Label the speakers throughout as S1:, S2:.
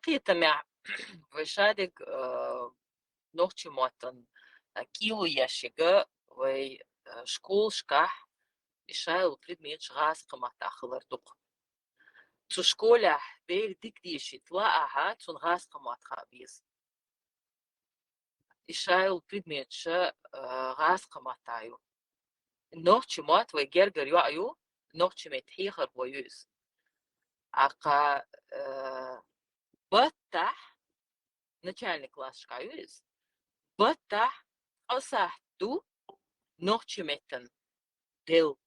S1: تقيتمع وشادق نوخشي موتن كيلو ياشيغا وشكول شكاح إشايل بريدميت شغاس قمت أخلر دوق تو شكولة بير ديك ديشي تلاقاها تون غاس قمت خابيز إشايل بريدميت غاس قمت تايو نوخشي موت ويجرجر يوعيو نوخشي متحيخر ويوز أقا بطح начальный класс шкаюз баттах асахту нохчиметтен дел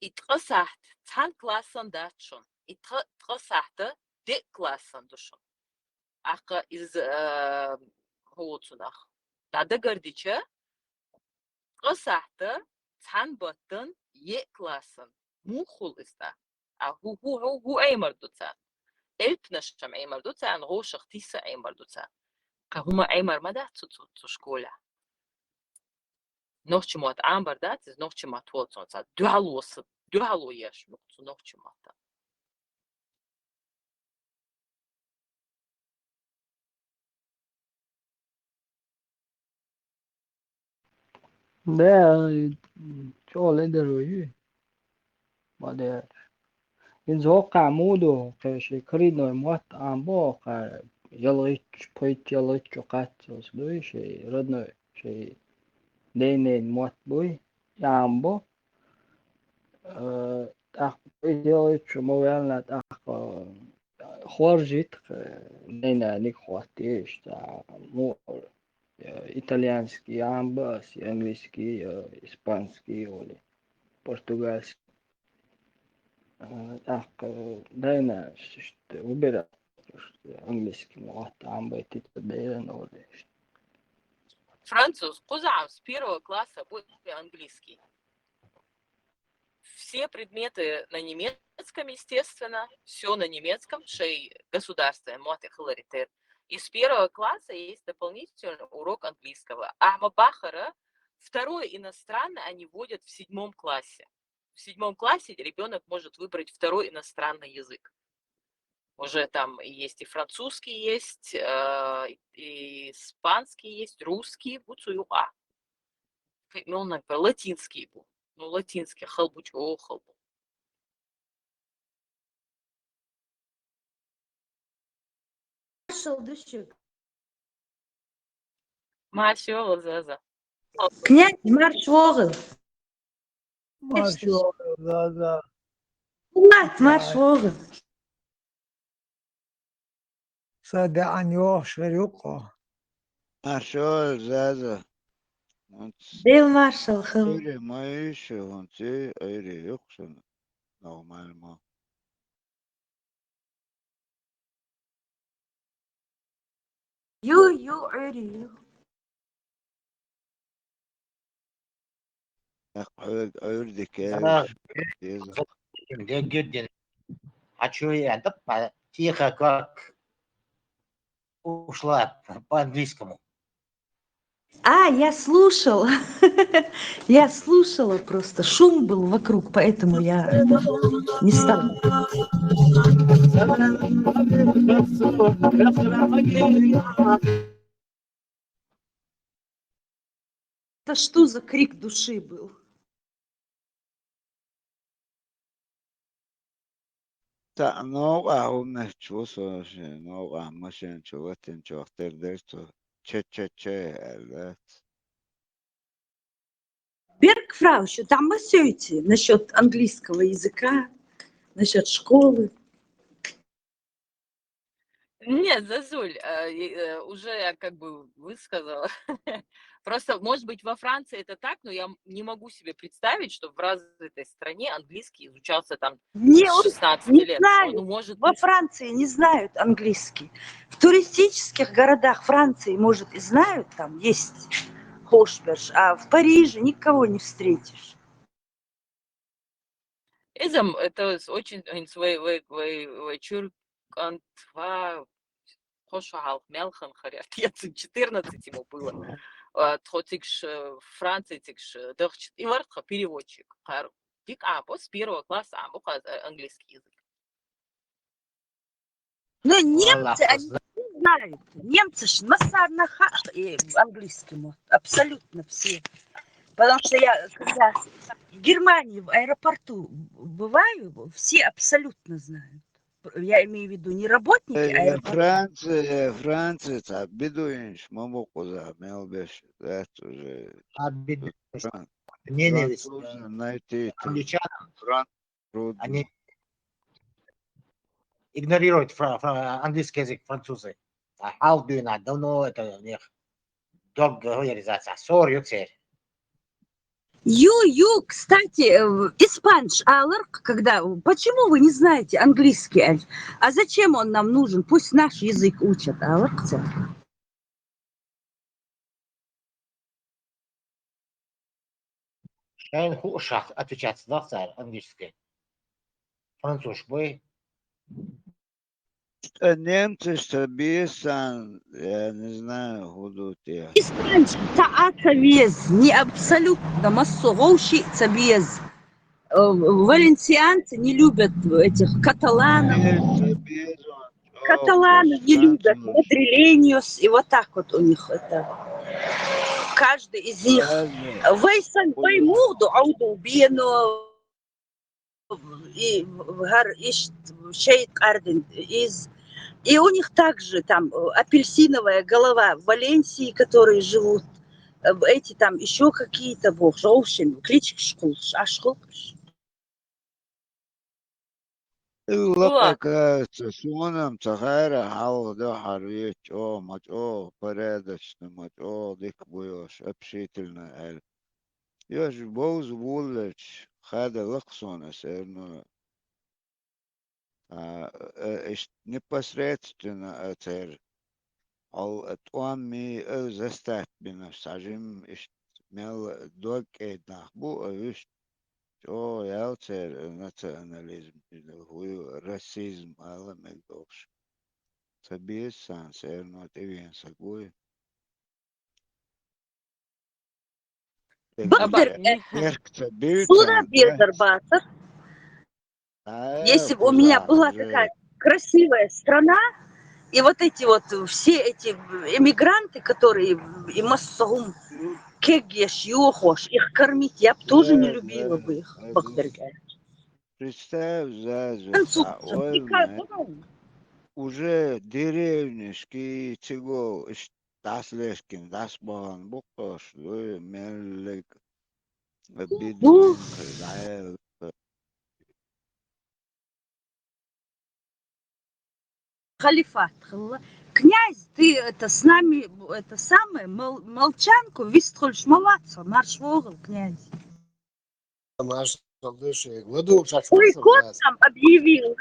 S1: итқасахт цан классан датшун итқасахта де классан душун ақа из хоуцунах дада гардича қасахта цан баттын е классан мухул иста а ху эймардуца эльпнашам эймардуца ан гошах тиса эймардуца هما أيمر مدى تو شكولا نوخشي موت عامبر داتز نوخشي موت ولتون سا دوهالو يش نوخشي موت
S2: ده شغل دروي بعد ينزوق عمودو كشي كريدو موت عمبو يلغيش بيت يلغيش قات سوي شي ردنا شي دينين موت بوي عمبو تاخ يلغيش موالنا تاخ خورجيت دينا نيك خواتيش تا مو итальянский, амбас, английский, испанский или португальский. Так, дайна, что выбирать английский, вот там быть это дайна,
S1: француз кузам с первого класса будет английский. Все предметы на немецком, естественно, все на немецком, шей государственное, моты хлоритер. И с первого класса есть дополнительный урок английского. А Мабахара второй иностранный они вводят в 7 классе. В 7 классе ребенок может выбрать второй иностранный язык. Уже там есть и французский есть, и испанский есть, русский, буцуюа. Ну, например, латинский был. Ну, латинский, халбучо, халбу. Маршал, заза.
S3: Князь маршал.
S2: Маршал, да.
S3: Князь маршал.
S2: صدقني وشريقه
S4: Marshal Zaza.
S3: Deel marshal hım.
S4: Öyle maaşı honce öyle yoksa normal mı?
S3: Yo öyle.
S4: Öyle
S5: أنا
S4: kez.
S5: جدا хочу этот тихо как ушла по-английскому.
S3: Я слушала. Я слушала просто. Шум был вокруг, поэтому я не стала. Это что за крик души был?
S4: نوع هم نشوفه نوع ماشين شوتين شوفتر درتو че
S3: Бергфрау, что там масёйте насчет английского языка, насчет школы.
S1: Нет, Зазуль, уже я как бы высказала. Просто, может быть, во Франции это так, но я не могу себе представить, что в развитой стране английский изучался там с 16
S3: не
S1: лет.
S3: знают.
S1: Ну, может
S3: Во
S1: быть,
S3: Франции не знают английский. В туристических городах Франции, может, и знают, там есть Хошберж, а в Париже никого не встретишь.
S1: это очень Хошахал, Мелхан, Харят, 14 ему было. Тхотикш Франции, тикш дохч и вартха переводчик. Тик с первого класса английский язык.
S3: Но
S5: Валлах,
S3: немцы, они не знают. Немцы ж на английском вот, абсолютно все. Потому что я, когда в Германии в аэропорту бываю, все абсолютно знают. Я имею в виду не работники аэропорта.
S4: Франция, бедуинш, мамокуза, мелбеш, это уже
S5: ненависть
S4: французы найти
S5: англичанам,
S4: трудно.
S5: они игнорируют английский язык, французы. Халдуина, давно это у них договоризация. Сор, юксер.
S3: Кстати, испанш алыр, почему вы не знаете английский? А зачем он нам нужен? Пусть наш язык учат, алыр.
S5: Шайн хушах отвечать, да, царь, английский. Француз, бой.
S4: Немцы стабильсан, я не знаю, будут их.
S3: Испанш таата без, не абсолютно массовый без. Валенсианцы не любят этих каталанов. Каталаны не любят мадрилениус, и вот так вот у них это. Каждый из них. Вейсан Баймуду, Аудубино, и Шейк Арден и у них также там апельсиновая голова в Валенсии, которые живут, эти там еще какие-то, в общем, клички Ашкул.
S4: Лапа кажется, сонам цагайра хавда харвич, мать, порядочно, мать, дик буешь, общительно, эль. Я ж боуз вуллеч, хада лаксона, серно, непосредственно это. Ми заставь меня сажим мел докейднах бу яуцер национализм хую расизм ала мегдош сабиес сансер но тевен сагуй
S3: Багдер,
S4: эркца
S3: суда
S4: бильцан
S3: без зарбата. Если бы у меня была такая красивая страна, и вот эти вот все эти эмигранты, которые и массовым кегеш, юхош, их кормить, я бы тоже не любила бы их.
S4: Представь, уже деревнишки чего таслешкин дасбан букош меллек бедуин кызаев
S3: Халифат. Князь, ты это с нами, это самое, молчанку, вистрольш молодца, наш вогл, князь. Ой, кот там объявил.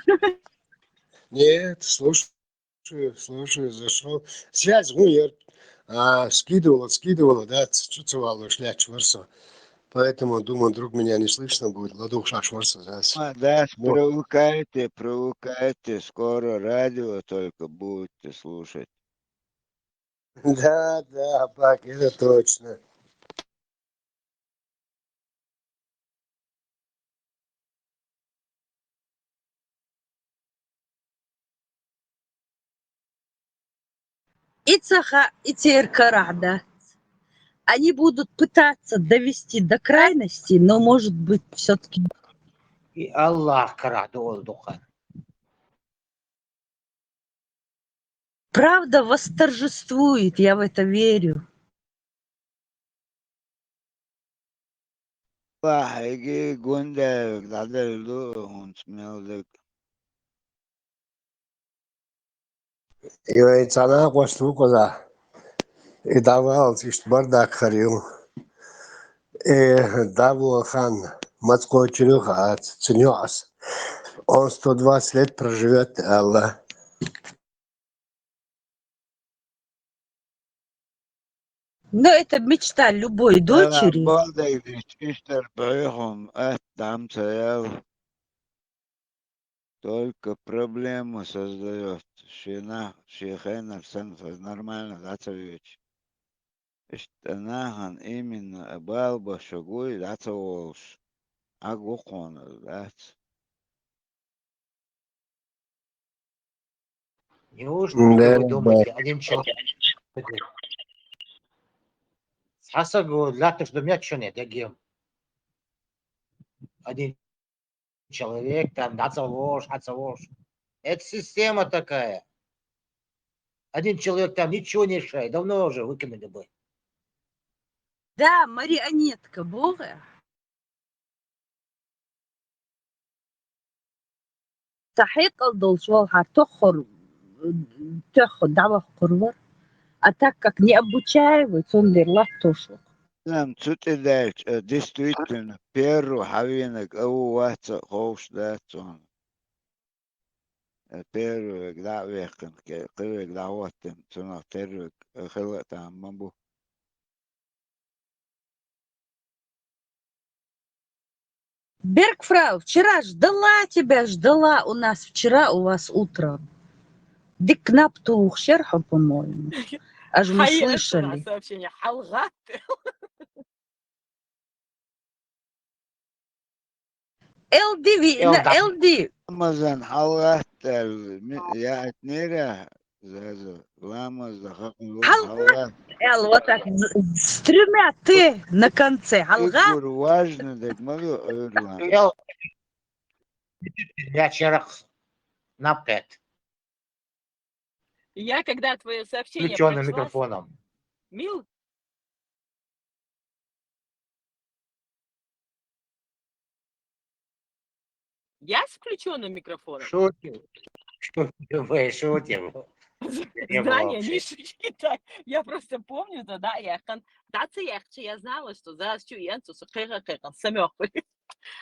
S6: Нет, слушаю, зашел. Связь гуер. Скидывала, да, чуцевала, шляч шварсо. Поэтому, думаю, вдруг меня не слышно будет. Ладух шаш шварсо, да.
S4: Да, привыкайте, скоро радио только будете слушать.
S6: Да, Пак, это точно.
S3: Ицаха и Церкарада. Они будут пытаться довести до крайности, но, может быть, все-таки...
S5: И Аллах караду олдухан.
S3: Правда восторжествует, я в это верю.
S4: هيجي جوندك تعدل له смелдик.
S6: И цана костукоза. И давал, тишь бардак харил. И давал хан Мацко Черюха, Цинюас. Он 120 лет проживет, Аллах.
S3: Но это мечта любой дочери.
S4: Балдик иштер бэйхом там цаял. Только проблему создает. Шейхена нормально, да, царевич. Иштанахан именно балба шагуй, да, цаволш. Агухона, да.
S5: Неужели
S6: Да,
S5: вы
S6: да.
S5: думаете, один человек... Хасагу, латыш до меня что нет, дагим. Один человек, там, хацавош. Это система такая. Один человек там ничего не решает, давно уже выкинули бы.
S3: Да, марионетка, бога. صحيح قصدي شو هتخر تاخد دعوة قرور أتاكك не обучаивают сунdir латтушу.
S4: Нам цутидельч, действительно, первый хавинок, ватса, хоуш, датсон. Первый, да, вехан, кывек, да, ваттем, цуна, первый, хыла, там, мамбу.
S3: Бергфрау, вчера ждала у нас вчера, у вас утром. Дик кнаптух шерху, по-моему. Аж мы слышали.
S1: сообщение. Халгат.
S3: LD.
S4: Ламазан, халат, я отнеря, зазу, ламаз, да, халат.
S3: Эл, вот так, с тремя Т на конце. Халга.
S4: Игур, важно, так могу, Ирланд.
S5: Я черах напкет,
S1: Я, когда твое сообщение
S5: включенным
S1: прочла,
S5: микрофоном.
S1: Мил, я с включенным микрофоном.
S5: Шутим. Шутим. Не было
S1: Здание
S5: вообще.
S1: не считай. Я просто помню тогда, я знала, что за Янцу самёх.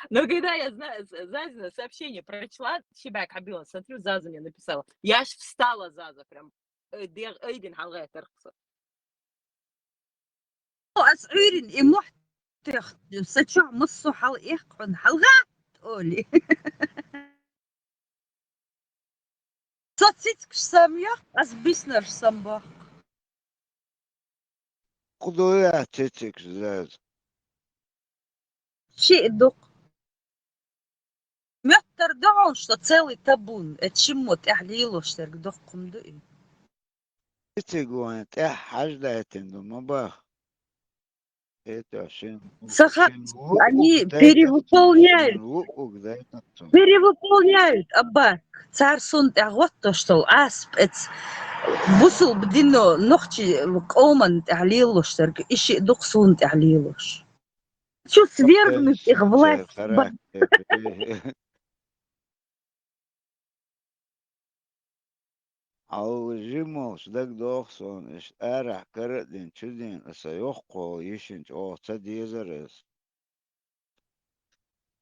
S1: Но когда я Зазина сообщение прочла, себя кабила, смотрю, Заза мне написала. Я аж встала, Заза, прям. Эйден халгатер.
S3: As urin i محتخ سچو مصو حل إيقن حلغات قولي صوتيتك سامية as بيسنر سامبا
S4: Кудуя, тетик, заз.
S3: شيء دوق متر دعون что целый табун اتشموت احليلو штерк دوقكم دوئي
S4: Тетик, гуант, хаждайтен, мабах. Это шин.
S3: они перевыполняют абак царь сунт аготто что асп بوصل بدينو نختي قوما تعليلوش ترك إشي دقسون تعليلوش شو свергнуть их власть
S4: Алжимос, так дохсон, иш ара карадин чудин, аса йохко ишинч о цадизерес.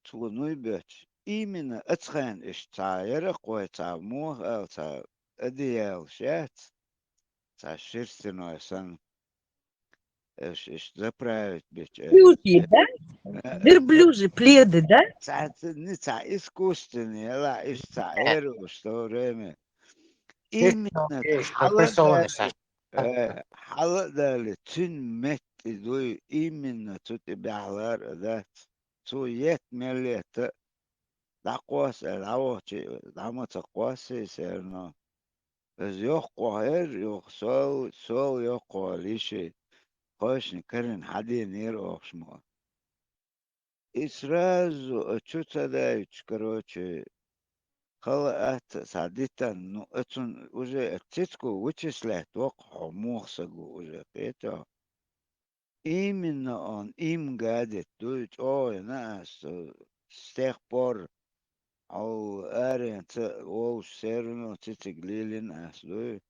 S4: Цунуй беч. Именно ацхан иш цаера кой цамух ал ца адиял шат. Ца шерстяной сан. Иш заправить беч.
S3: Верблюжьи, да? Верблюжьи пледы, да?
S4: Ца не ца искусственные, ла иш цаеру, что время. Именно حلقة تن مت دوي إيمن توت بعلار ذات سويت مليت دعقواس العواتي دعمة قواسي سيرنا إز يقوى هير يقصو سو يقوى ليشي خوش نكرن حدي نير أخشمو إسرازو أتشوتا دايتش كروتشي خلقت سعديتا نو اتون وجه اتسكو وچسلت وقع موخسقو وجه قيتا إيمنا أن إيم قادت دويت أوي ناس استخبار أو أرين أو سيرنو تتقليل ناس دوي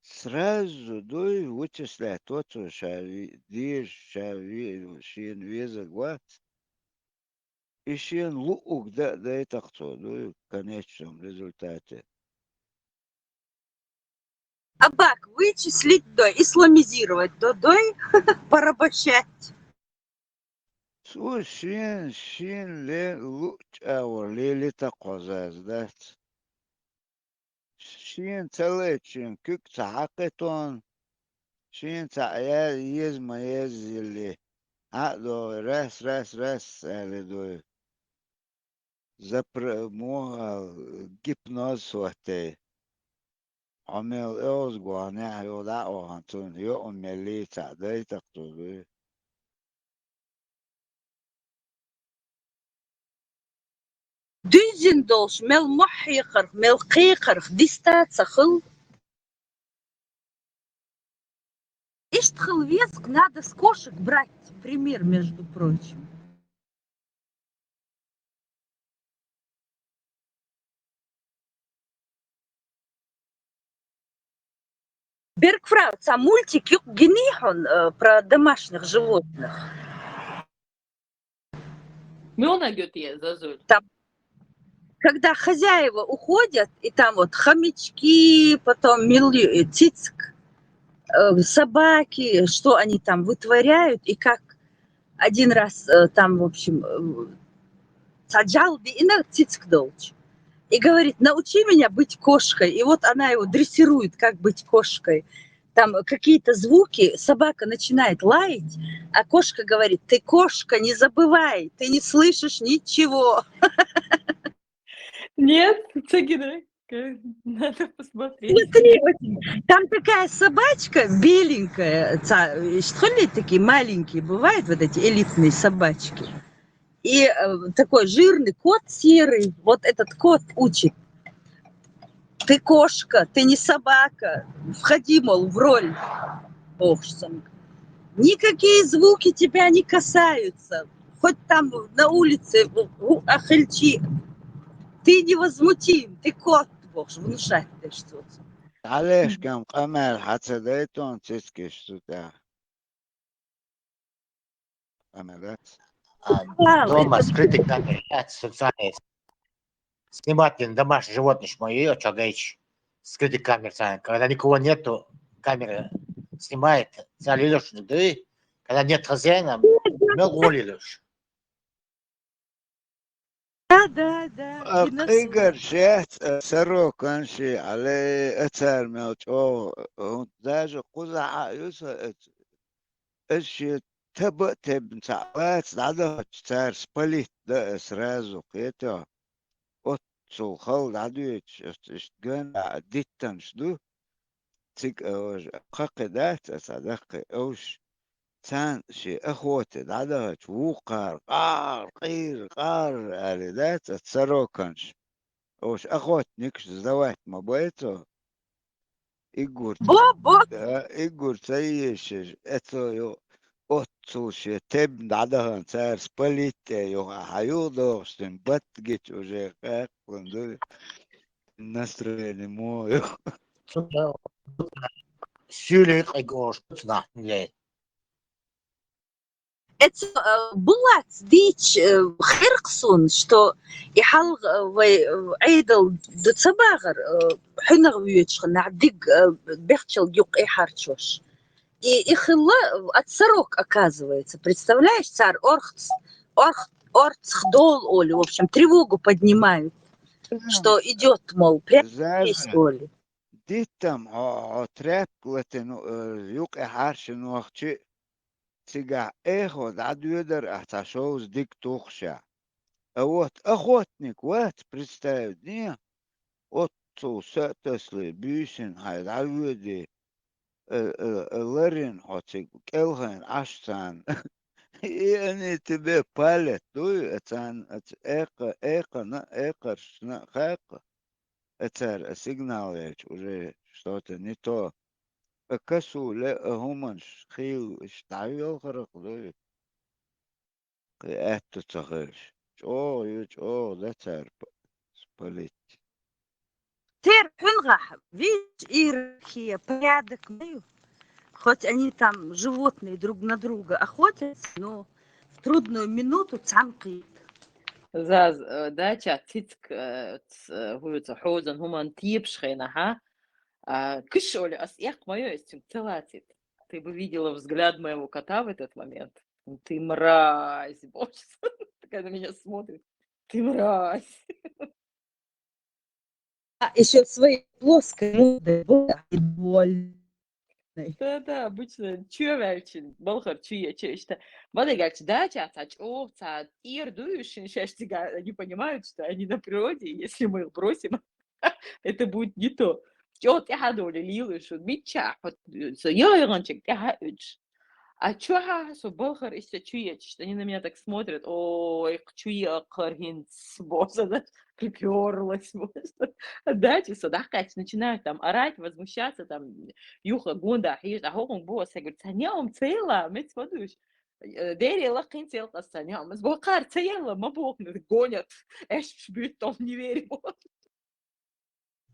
S4: سرازو دوي وچسلت وطو شاوي دير شاوي شين ويزا قوات إشين لؤك دا يتقطو دوي конечном результате.
S3: Абак, вычислить дой, исламизировать дой, порабощать.
S4: سو شين لي لوش أو لي تقوزاز دات شين تلاتشين كيك تعاقتون شين تعيا يزما يزيلي عقدو راس اللي دو زبر مو جيبنوز وقتي عمل أوزغوانع يودا أوهانتون يو أملي تعدي تقتوبي
S3: Düzendolch, mel mochicher, mel kecher, дистацахл. Иштхлвеск надо с кошек брать пример, между прочим. Бергфрауц, а мультик генихон про домашних животных.
S1: Мёна гёте зазуль.
S3: Когда хозяева уходят, и там вот хомячки, потом цицк, собаки, что они там вытворяют, и как один раз там, в общем, саджалби и на цицк долч. И говорит, научи меня быть кошкой. И вот она его дрессирует, как быть кошкой. Там какие-то звуки, собака начинает лаять, а кошка говорит, ты кошка, не забывай, ты не слышишь ничего.
S1: Нет, цегиной. Надо посмотреть.
S3: Смотри, там такая собачка беленькая, что ли, такие маленькие бывают, вот эти элитные собачки. И такой жирный кот серый, вот этот кот учит. Ты кошка, ты не собака. Входи, мол, в роль. Бог сам. Никакие звуки тебя не касаются. Хоть там на улице ахельчи. Ты невозмутим, ты кот. Бог внушать ты что-то.
S4: علاش كم قمر حسديتون تسكش سوتا قمرات
S5: Дома скрытый камеры, социальные. Снимать домашних животных мои, чагаич. Скрытый камер, когда никого нету, камера снимает, залилешь, да, когда нет хозяина, мел голилешь.
S3: Да.
S4: قيقر شيت سرو كان شي علي اتر ميوت او داج قزع يوسا اش تبا تب ساعات دعدا تار سبليت دا اسرازو قيتا اوتسو خل دعدو اشتغن ديتن شدو تيك اوش قاقدات اصدق اوش كان شي اخوتي دعدا وقار قار قير قار ذات تسرو كانش اوش اخوت نكش زوات ما بيتو
S3: Бо.
S4: ايجور سيش اتو يو اوتسو شي تب دعدا سار سبليت يو حيوضو شتن بتجيت وجي قاق وندول настроение мое.
S5: Сюли, айгош, да, нет.
S3: Это была дичь херксон, что и халг عيدل дцабагар حنغ вьючх надиг бехчел юк и харчош. И хилла от сорок оказывается. Представляешь, царь орцхдол, Оли, в общем, тревогу поднимают, что идет, мол, прямо здесь, Оли.
S4: ديتم عطرات لتنو يوق حارش نوخشي تيجا اخد عدو يقدر احتشوز ديك توخشا اوت اخوتنك وات представь دنيا اوتو ساتسلي بيشن هاي عودي لرين هاتيك كلهن عشتان يعني تبي بالت دوي اتان ايقا شنا خاقة اتار سيجنال уже что-то не то كسو لا همش خيو اشتعيو خرق دوي قيات تتغيرش او لا تعرف спалить.
S3: Тер хюнгах, видишь, иерархия, порядок, хоть они там животные друг на друга охотятся, но в трудную минуту цамки.
S1: Заз, дача, цицк, гуется хозан, хуман типшхена, ха? Кышоли, ях мое есть целатит. Ты бы видела взгляд моего кота в этот момент. Ты мразь, боже, когда на меня смотрит. Ты мразь.
S3: А еще своей плоской мордой была и больной.
S1: Да, обычно чувачин, болхар чуя чешта. Вода говорит, дача, овца, ир дующий, сейчас не понимают, что они на природе, и если мы их бросим, это будет не то. Тёт я hadole лилыш, бича, ёйганчик, я үч. А чё собохар из чует, что они на меня так смотрят, ой, чуя каргинц, босса, да, припёрлась, босса. Дайте садахать, начинают там орать, возмущаться, там, юха, гунда, хиж, а хокон босс, я говорю, саням, цела, мец водуш. Дери лахин цел, саням, с бокар цела, мабокнут, гонят, эш, бьют, там не верю.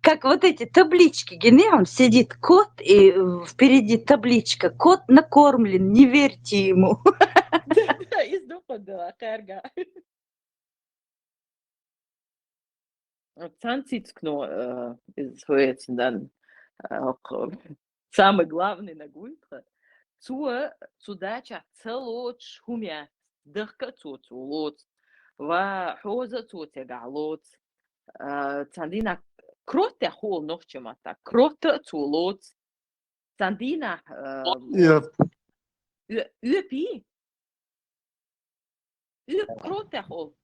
S3: Как вот эти таблички, он сидит кот, и впереди табличка, кот накормлен, не верьте ему.
S1: Да, из дохода, карга. Цанцицкно из Хуэциндан, самый главный на гульха, цудача целоч хумя, дырка цуцулот, ва хоза цуцегалот, цандина кроте хол нохчемата, кроте цулот, цандина
S6: Yep.
S1: üpi, кроте хол.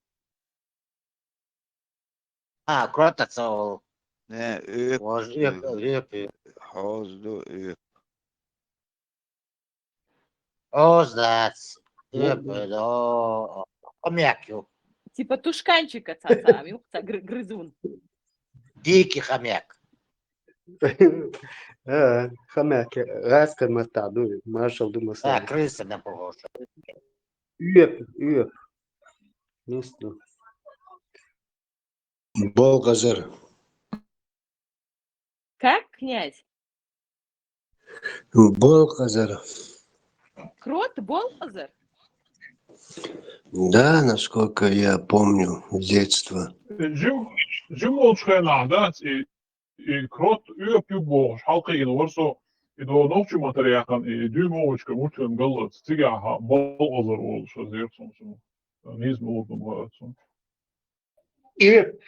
S5: Крота цол.
S4: Ne,
S5: Öp.
S4: Hozdu öp.
S5: Оздац. Öp. Хомяк.
S1: Типа тушканчика цаца, юхца грызун.
S5: Дикий хомяк.
S6: خمك غاز ما تعدوني ما شاء الله مساعد
S5: Крыса на похож.
S6: يب نسلو بولغزر
S1: Как, князь?
S6: بولغزر
S1: Крот, Болхазар?
S6: Да, насколько я помню с детства.
S7: Jumolchgenada i krot öpjubor halka in orso i do nokchu materiakan i dumochka mutun gallat tiga ha bol olur olsa zerson so niz moltum hatson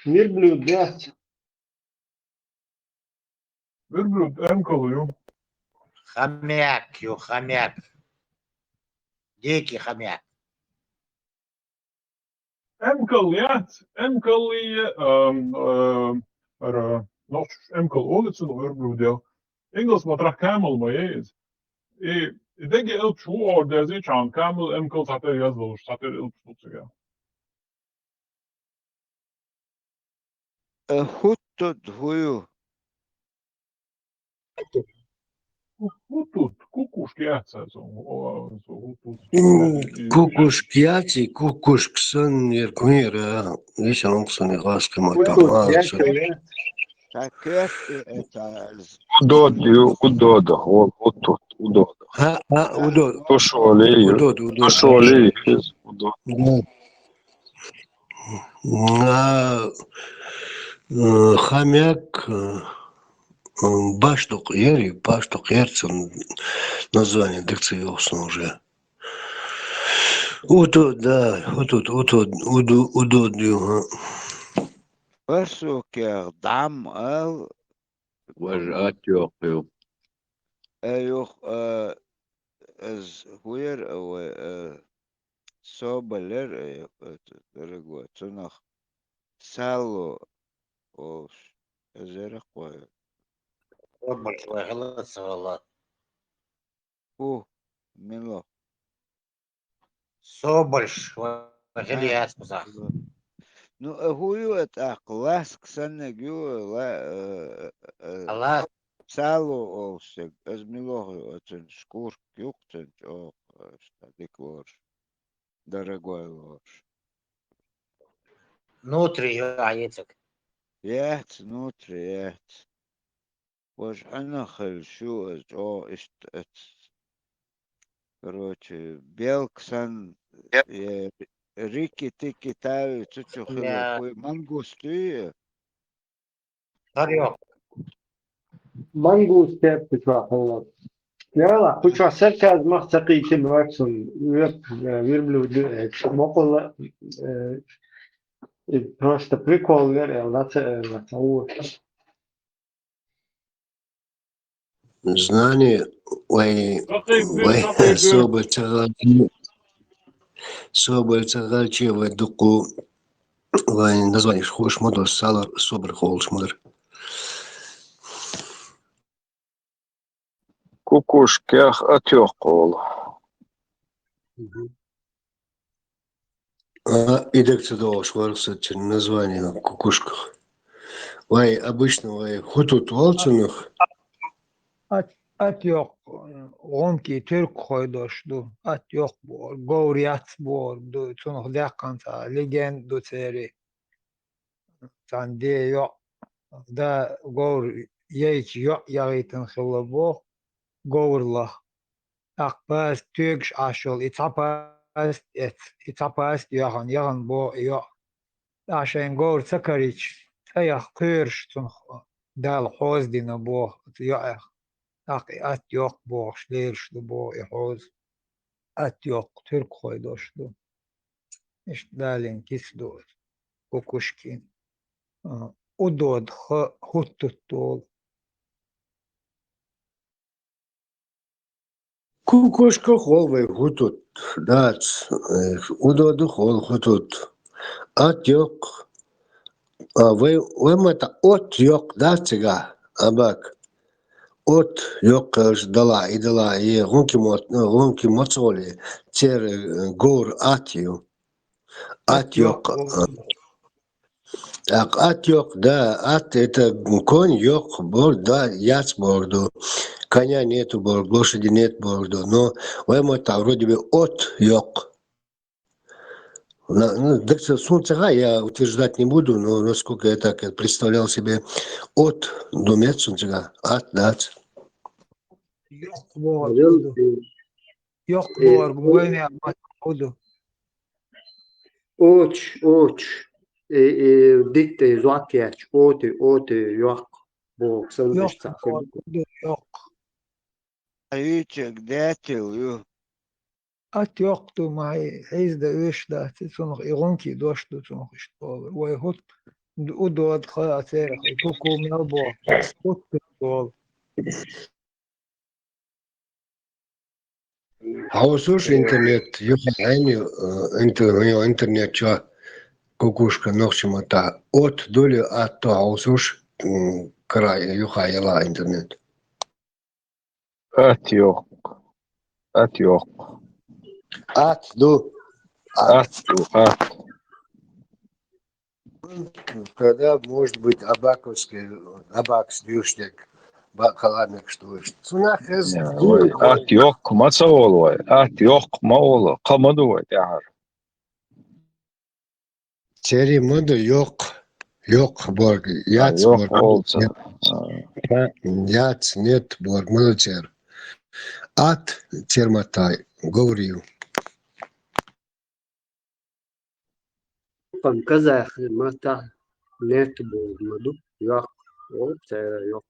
S6: Верблюд.
S7: verbrut em kalıyor
S5: Хомяк. Дикий хомяк.
S7: em kalıyor ara noch em kal olitsun verbrut ya Engels matrach kamel ma is I denk je elk shoor der zich aan kamel em kal hat yazılır hat elk tutsuga
S4: Huttu huyu.
S7: Hutut, kukuški jācās.
S6: Kukuškiaci, kukušksan ir kuira, visi onksani raskama tamāca.
S4: Ta köfti etaz.
S8: Udoda, udoda.
S6: Udod.
S8: Tušolī.
S6: Хомяк, баштук ерцем название дикциозно уже. Удод.
S4: Pasuker dam al
S8: Važāt joku.
S4: ejuch az huir sobaler dārgo cunach salu olš ezera qoy.
S5: Большой голосовала.
S4: Milo.
S5: Собольш. Я сказал.
S4: Nu huju et lask sanegju
S5: Allah.
S4: salu olseg. Ez milo cun škurk jukcen dik lorš. Дорогой лорш.
S5: Внутри яйцек.
S4: Яц, внутри яц. Вож анахаль шу короче, белксан рики-тики тави цучухила хуй мангусты.
S5: Тарёк.
S9: Mangos pepper. Ja, pucha serkaz mahsaqi kim vaksun верблюд мокола просто прикол
S6: Знание соболь цагалчева дуку название хош модер салар собр холш модер.
S8: Kukushkях отёкол.
S6: Идек цедол шварса название кукушках. Вай обычно вай хутут волчаных.
S2: At yok. Onki Türk koydoşdu. At yok bu. Govriyat bu. Du çunuk dekanta. Legend du seri. San diye yok. Da gor yeç yok yağıtın xılı bu. Govrla. Akbaz Türk aşıl. İtapaz et. İtapaz yağın bu yok. Aşen gor sakariç. Ayak kırş çunuk. Dal hoz dina bu. Yok. At yok bu. Şleirş bu. Hoz. At yok. Türk koydoşdu. İşte dalin kisdu. Kukuşkin. Udod. Huttuttul.
S6: Кукушка хол вай хутут. Дац. Удоду хол хутут. Атёк. Вай мата от ёк дацега. Абак. От ёк ждала и дала. И гонки моцоли. Цер гор атью.
S2: At yok.
S6: Ат yok, да, ат это конь yok, бор, да, яц борду. Коня нету борду, лошади нет борду, но это вроде бы от yok. Так что солнца я утверждать не буду, но насколько я так представлял себе от думет солнца, от дац.
S2: Yok bu. Yok bu. Güveni yapmak. Udu.
S9: Oç. Dikte zoatyaç. Ote yok. Bu
S2: Yok
S9: sandışta.
S2: bu. Yok.
S4: Ayıcık dağıtıyor.
S2: At yoktu mai. Hizde öşda. Çunuk igonki doşdu çunuk işte. Vay hut. Udod kaya serek. Kuku melbo. Huttuttul.
S6: Хаусуш интернет, юхайни, интернет, чё, кукушка, ногчимота, от доли, а то хаусуш, край, юхайла интернет.
S8: Atёк. Atёк.
S6: Ат, ду,
S8: At.
S6: когда может быть абаковский, абакс, дюшник, бакаламик, что ли. Сунах из
S8: Atёk maçol vai. Atёk maola. Qamadu vai tahar.
S6: Цери моду yok, борг, яц,
S8: Yok
S6: борг,
S8: olsa.
S6: яц, нет, борг, моду цер. Ат, термотай, говорю.
S9: Pan kazah mata net bu madu. Yok. Ote yok.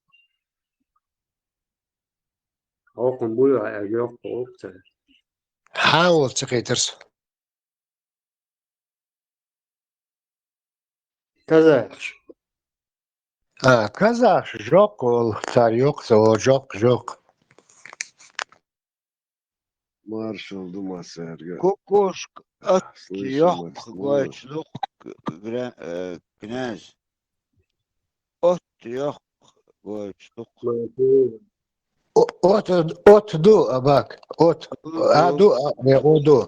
S9: Okun bu yok. Ote.
S6: حاول تقيترس.
S9: Kazah.
S6: Казах, жок, царь yok, жок.
S4: Marshall Dumas Sergen.
S8: Kukuşk at yok.
S4: Слышим,
S8: Goyçluk knyaz. Ot yok. Goyçluk.
S6: От ду, абак, от, аду, оду.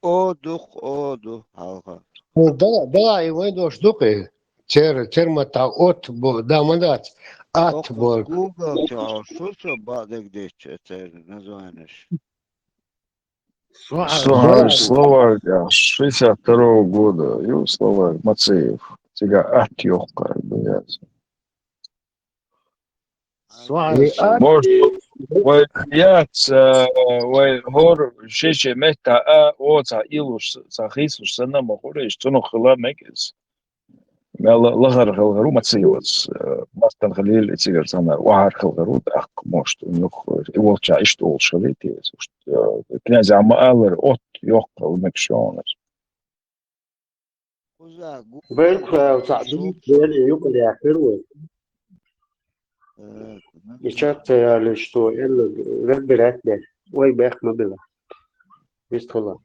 S8: Odu. Halka.
S6: Да, его дош дукы. Термата от, да, мандат. От, борг.
S8: Google çalışırsa badek geçer. Ne zamanış? Словакия 62 года. Югославия, Мацеев. Тебя отёк, как бы я. Может, vai hor šeši metā oca ilus sa hisus sanama horeish tono khla mekes. Mel lagar khalgaru matsiyos. Mastan khalil tsigar sana wahar khalgaru aq most nuk ivolcha ishto olshaviti. Knyaz amalar ot yok mekşoner.
S9: Belki sa'du böyle yok ya kırıyor. Geçet yani işte el rebbeletler. Vay bekme bile. Bistola.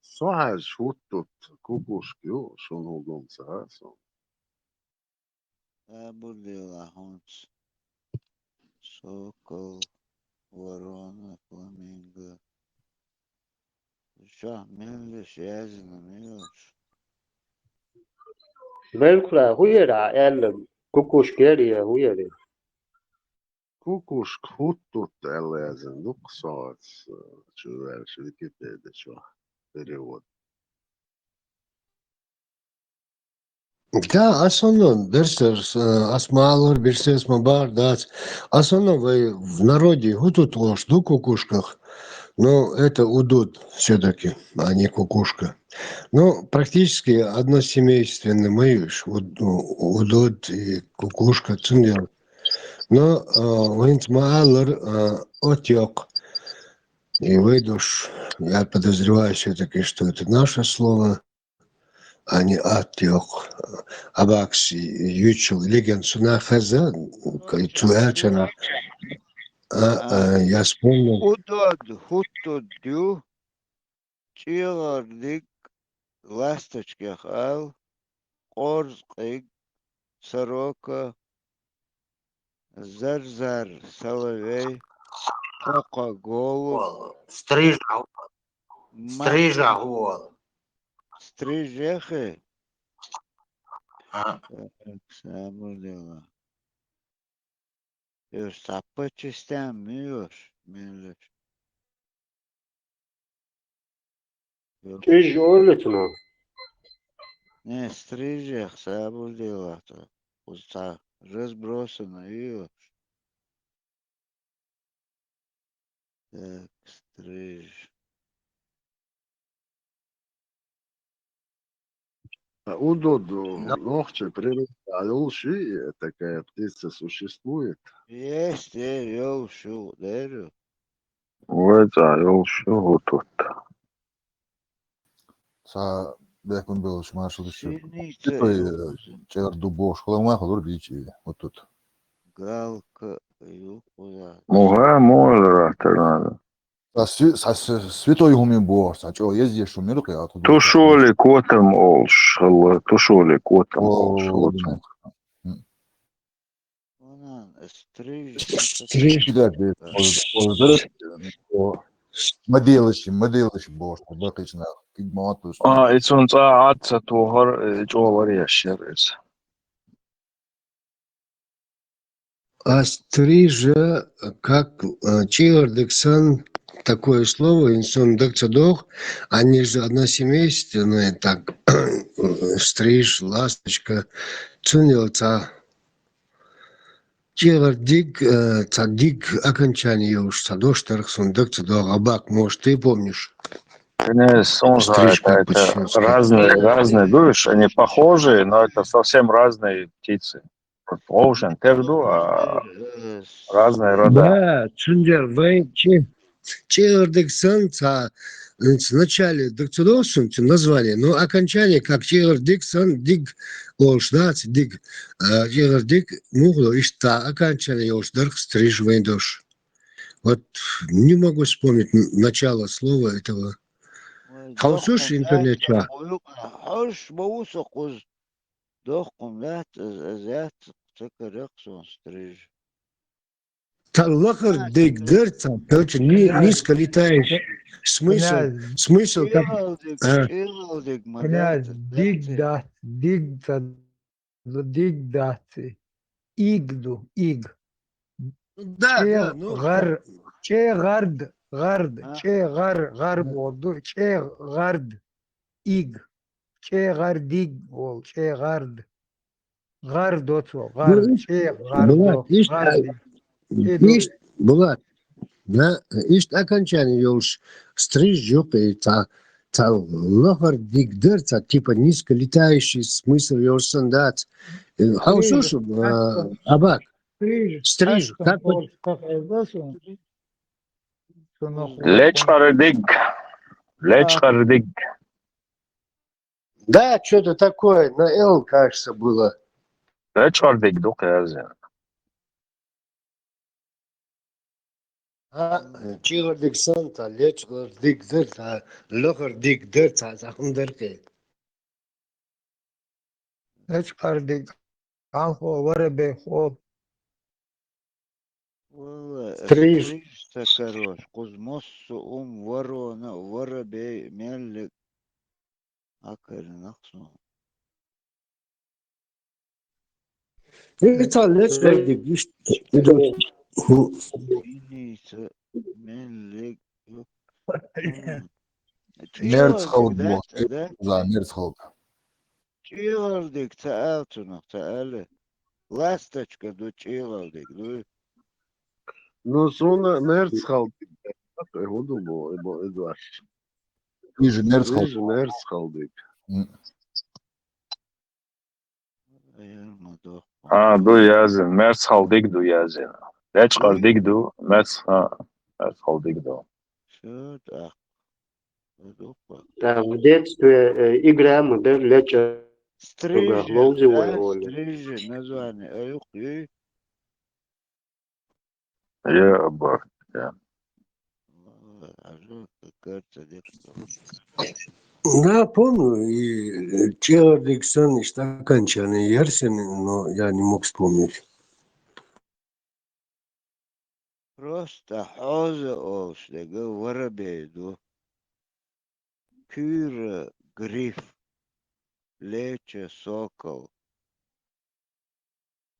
S4: Sohaj hutut kukushkju, shunugum sahaso.
S8: Budila hons.
S4: сокол, ворона, фламинго. Что, мелешь, язина, мелешь?
S9: بالکل هوی را ال کوکوش کردی هوی را
S10: Kukušk hutut элезен, луксоц, чуваш, Википедия, что перевод.
S6: Да, основном, берсерс, асмалор, берсерс мабар, дац. Основном в народе гутут ложь, ду кукушках. Но это удут все-таки, а не кукушка. Ну, практически односемейственный маюш, удут и кукушка, цундел. Но винт маалор отек. И выйдуш, я подозреваю все-таки, что это наше слово, а не отек. Абакси, ючу, леген суна хаза, кайчуячана. Я вспомнил.
S4: Удод, хутут, дю, чилордик, ласточках, ал, орзкик, сорока, зар-зар, соловей, кока, голубь,
S5: Стрижа, стрижа,
S4: матка,
S5: гол.
S4: стрижехи.
S5: А,
S4: Так, само дело. Już sapı istemiyor. Millet. Yok.
S9: چه جورتنا
S4: Не, стрижех, само дело-то. Уста разбросано ее. Так, стриж.
S10: Удод, ногче, природа, такая птица существует.
S4: Есть, я шу, дерю.
S8: وزع يوشو هوتوت.
S11: Ça بيكون بيوش ما شو الشيء
S4: Синица,
S11: то
S4: юкузин.
S11: чер дубош кола ما خلور بيجي вот тут
S4: Галка, юкуза.
S8: موها مول راح
S11: святой хуми бор сачо езди что мир я тут
S8: تشولي كوتم أولش الله تشولي كوتم أولش
S11: о
S8: الله
S11: думаю
S4: Онан, стриж,
S6: Стриж.
S11: кидать моделыш бор бакична кидматус
S8: إتسون ساعات ستوهر جوهر يشيرز.
S6: А стрижа, как чиордексан, такое слово, инсон докцадох, они же односемейственные, так, стриж, ласточка, цунилца, чиордик, цадик, окончание уж, садоштарх, сон докцадох, абак, может, ты помнишь?
S8: Не сонза,
S6: Стриж, как
S8: это
S6: по-чешски.
S8: разные, видишь, они похожие, но это совсем разные птицы. Оушен, терду, а разные рода.
S6: Да, цундер, чиордексан, в начале докцадосун название, но окончание как чиордексан, дик, олшдац, дик, чиордик, мугло, и что окончание олшдарх, стриж, вейдош. Вот не могу вспомнить начало слова этого. Хаусуш интернет-ча.
S4: حوش بوسق دخم ذات ذات تكرق сон стриж.
S6: Таллахар дегдерца, короче, низко летающий. Смысл как...
S4: Чилдик,
S2: Князь,
S4: мадат,
S2: дигдаци, игду, иг.
S6: Да, ну,
S2: Гард, гар болду, гард, иг. Гардиг бол, гард. Гардоцо, гард,
S6: ну,
S2: гардо,
S6: Булат, ишь,
S2: гардик.
S6: Булат, да, ишь, окончание уж стриж, и таллахар дегдерца, типа низко летающий, смысл его сандат. Хаусуш, абак, стриж, как вот...
S8: Лечхар диг.
S6: Да, что-то такое, на «Л», кажется, было.
S8: Лечхар диг, дух язин.
S6: Чигар диксанта, лечгар дикдерта, лохар дикдерта, захундерке.
S2: Гардик, анхо, варебе, хо.
S4: والله
S9: Стриж.
S4: стрижься, короче, кузмоссу ворона, воробей, мелик. Акарин аксу.
S6: ليش غردك ايش
S4: Иница, мелик.
S11: Мерц
S4: Чигалдик,
S11: халк
S4: да,
S11: бог.
S4: да?
S11: За мерц халк.
S4: Чигалдик, цаалтунах, цаале. Ласточка, ду чигалдик, ду.
S10: Ну, суна мерцхал. Гуду бо Эдуард.
S11: Ниже мерц халк.
S10: Виж мерцхалдик.
S4: Ayarmadık.
S8: ду язин, мерц халдик ду язин. Леч халдик ду, мерц халдик ду.
S4: Все так. Дупа.
S9: В детстве играем, да, лечо.
S4: Стрижи,
S9: Лоузи
S4: да,
S9: воли.
S4: стрижи, название. Аюк, и.
S8: Я бах.
S4: А что, как-то детство.
S6: Да, помню, и Чегардиксон, и стаканчаны Ярсин, но я не мог вспомнить.
S4: Просто хоза олшдегі воробейду. Кюра, гриф, леча, сокол,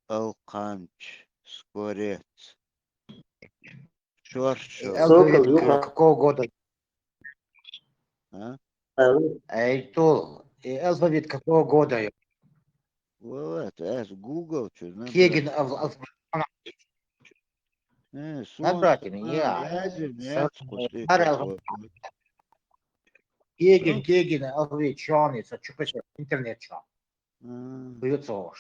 S4: алканч, скворец, чорчел.
S5: Алфавит
S9: Сокол, юха.
S5: какого года?
S4: А?
S5: Айтул. Алфавит какого года?
S4: Вот, Google, что
S5: Кегин
S4: набрать.
S5: алфавит.
S4: Сон,
S5: Набратин,
S4: язин, нет, кусты
S5: Кегин алфавит. Чоница, чупача, интернет чон.
S4: такой.
S5: Бьются.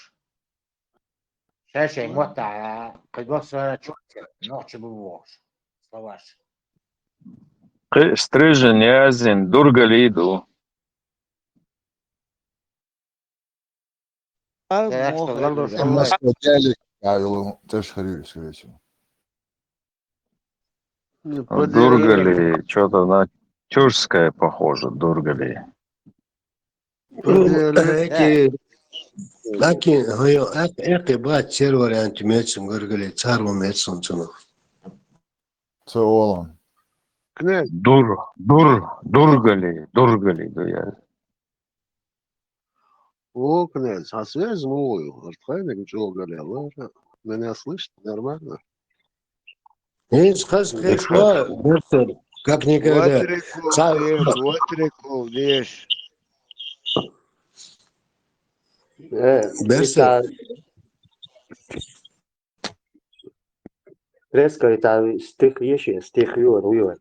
S5: Шашей мота, когда чупача, ночью бывош. Словаш.
S8: Стрижен язин, дургали ду.
S5: Так что, Лалу,
S11: Я москвитяли, правило, тоже харю, скорее всего.
S8: Дургали, что-то на тюркское похоже, дургали.
S6: Эти, лаки, эки бат сервер антимецим, горгали, цару мецим, цунах.
S11: Це Олан.
S8: Дургали, ду язин.
S10: О, князь, а связь мою. Артхайник ничего говорил. Меня слышно нормально?
S6: Есть хас-хешла, берсер, как никогда.
S4: Ватриков, деш.
S6: Берсер.
S9: Резко это стих еще, стих Юра.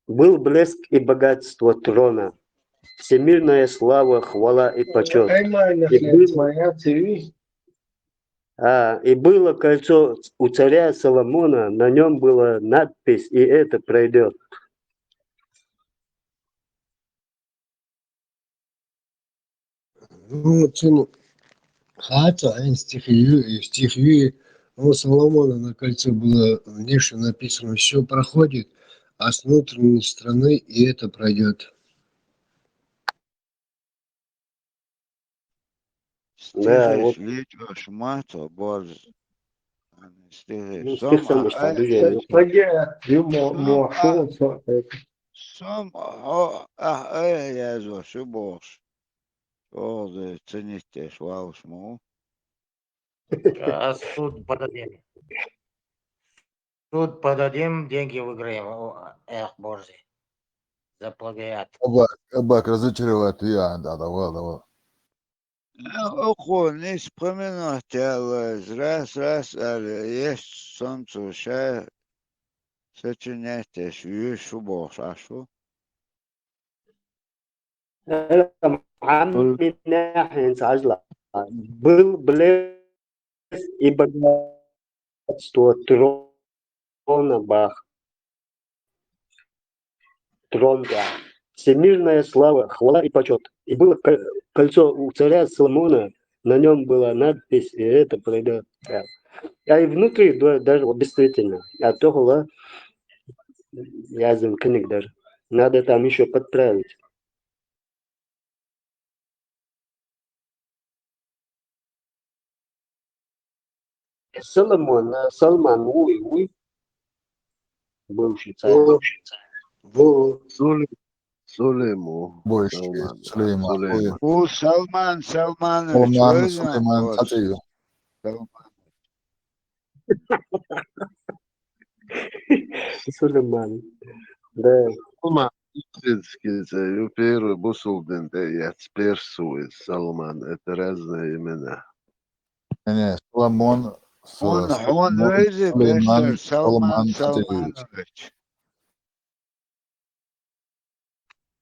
S9: Был блеск и богатство трона, всемирная слава, хвала и почет. И было кольцо у царя Соломона, на нем была надпись, и это пройдет.
S6: Ну, цену. Хата, а стихию, у Соломона на кольце было внешне написано, все проходит, а с внутренней стороны и это пройдет.
S9: Да, вот.
S4: Шмато, боже.
S9: Ну, стих сам мечта, движение.
S4: Сам, я за шибош. О, цените, швауш, му.
S5: Сейчас суд подадим. Суд подадим, деньги выиграем. Эх, боже. За плагиат.
S11: Кабак разочаровать я, да, давай.
S4: Охо, не вспоминать, раз, есть солнце, ша, сочиняйте, шубош, а шо?
S9: من ناحية عجلة был блеск и богатство трона Бах. Трон, да. Всемирная слава, хвала и почет. И было кольцо у царя Соломона, на нем была надпись, и это пройдет. Да. А и внутри, да, даже вот, действительно, от того язык книг даже. Надо там еще подправить. Салман, уй, бывший царь.
S6: Во,
S10: Сулейму.
S11: Boş
S10: Salman.
S11: Süleyman.
S10: Süleyman.
S4: У Салман Салманович,
S11: Salman
S4: вы знаете,
S11: Süleyman
S4: вот,
S11: Tatıyor.
S4: Салман.
S9: Сулейман. Да.
S10: Salman. Первый Бусулдин, я Персуис, Салман. Это разные имена.
S11: Yani Solomon
S4: Он
S11: Solomon
S4: вроде
S11: Süleyman
S4: Бешер, Салман
S11: Salman Tatıyor.
S4: Салманович.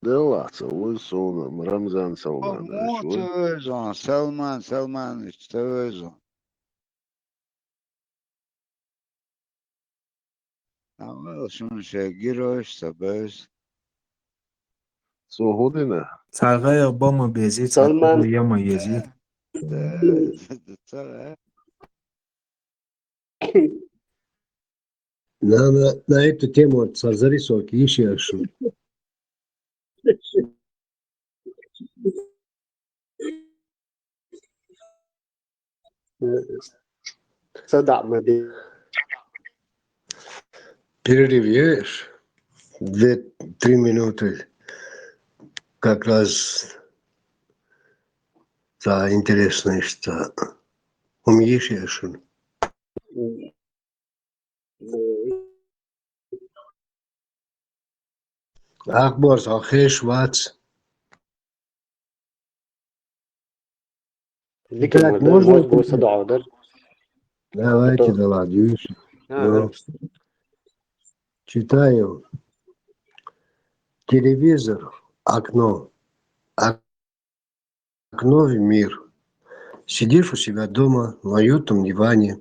S10: Да ладно, Лысоном, Рамзан Салманович.
S4: Кому Тавезон, Салман Салманович Тавезон. А вы что, герой, собез.
S10: Сугудина.
S12: Саргая бома бези,
S9: Салман.
S12: цатугу яма ези.
S4: Да,
S6: на эту тему зарисовки еще.
S9: Садам.
S6: Перерываешь 2-3 минуты, как раз за интересное, что умеешь еще. Акбар, Захеш, Вац. Так, можно? Давайте, да ладно. Читаю. Телевизор, окно. Окно в мир. Сидишь у себя дома на уютном диване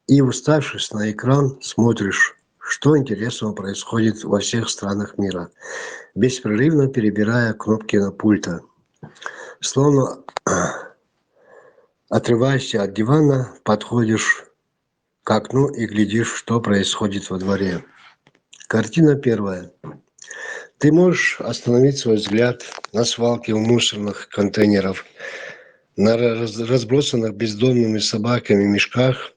S6: и, уставшись на экран, смотришь, что интересного происходит во всех странах мира, беспрерывно перебирая кнопки на пульта. Словно отрываешься от дивана, подходишь к окну и глядишь, что происходит во дворе. Картина первая. Ты можешь остановить свой взгляд на свалке у мусорных контейнеров, на разбросанных бездомными собаками мешках,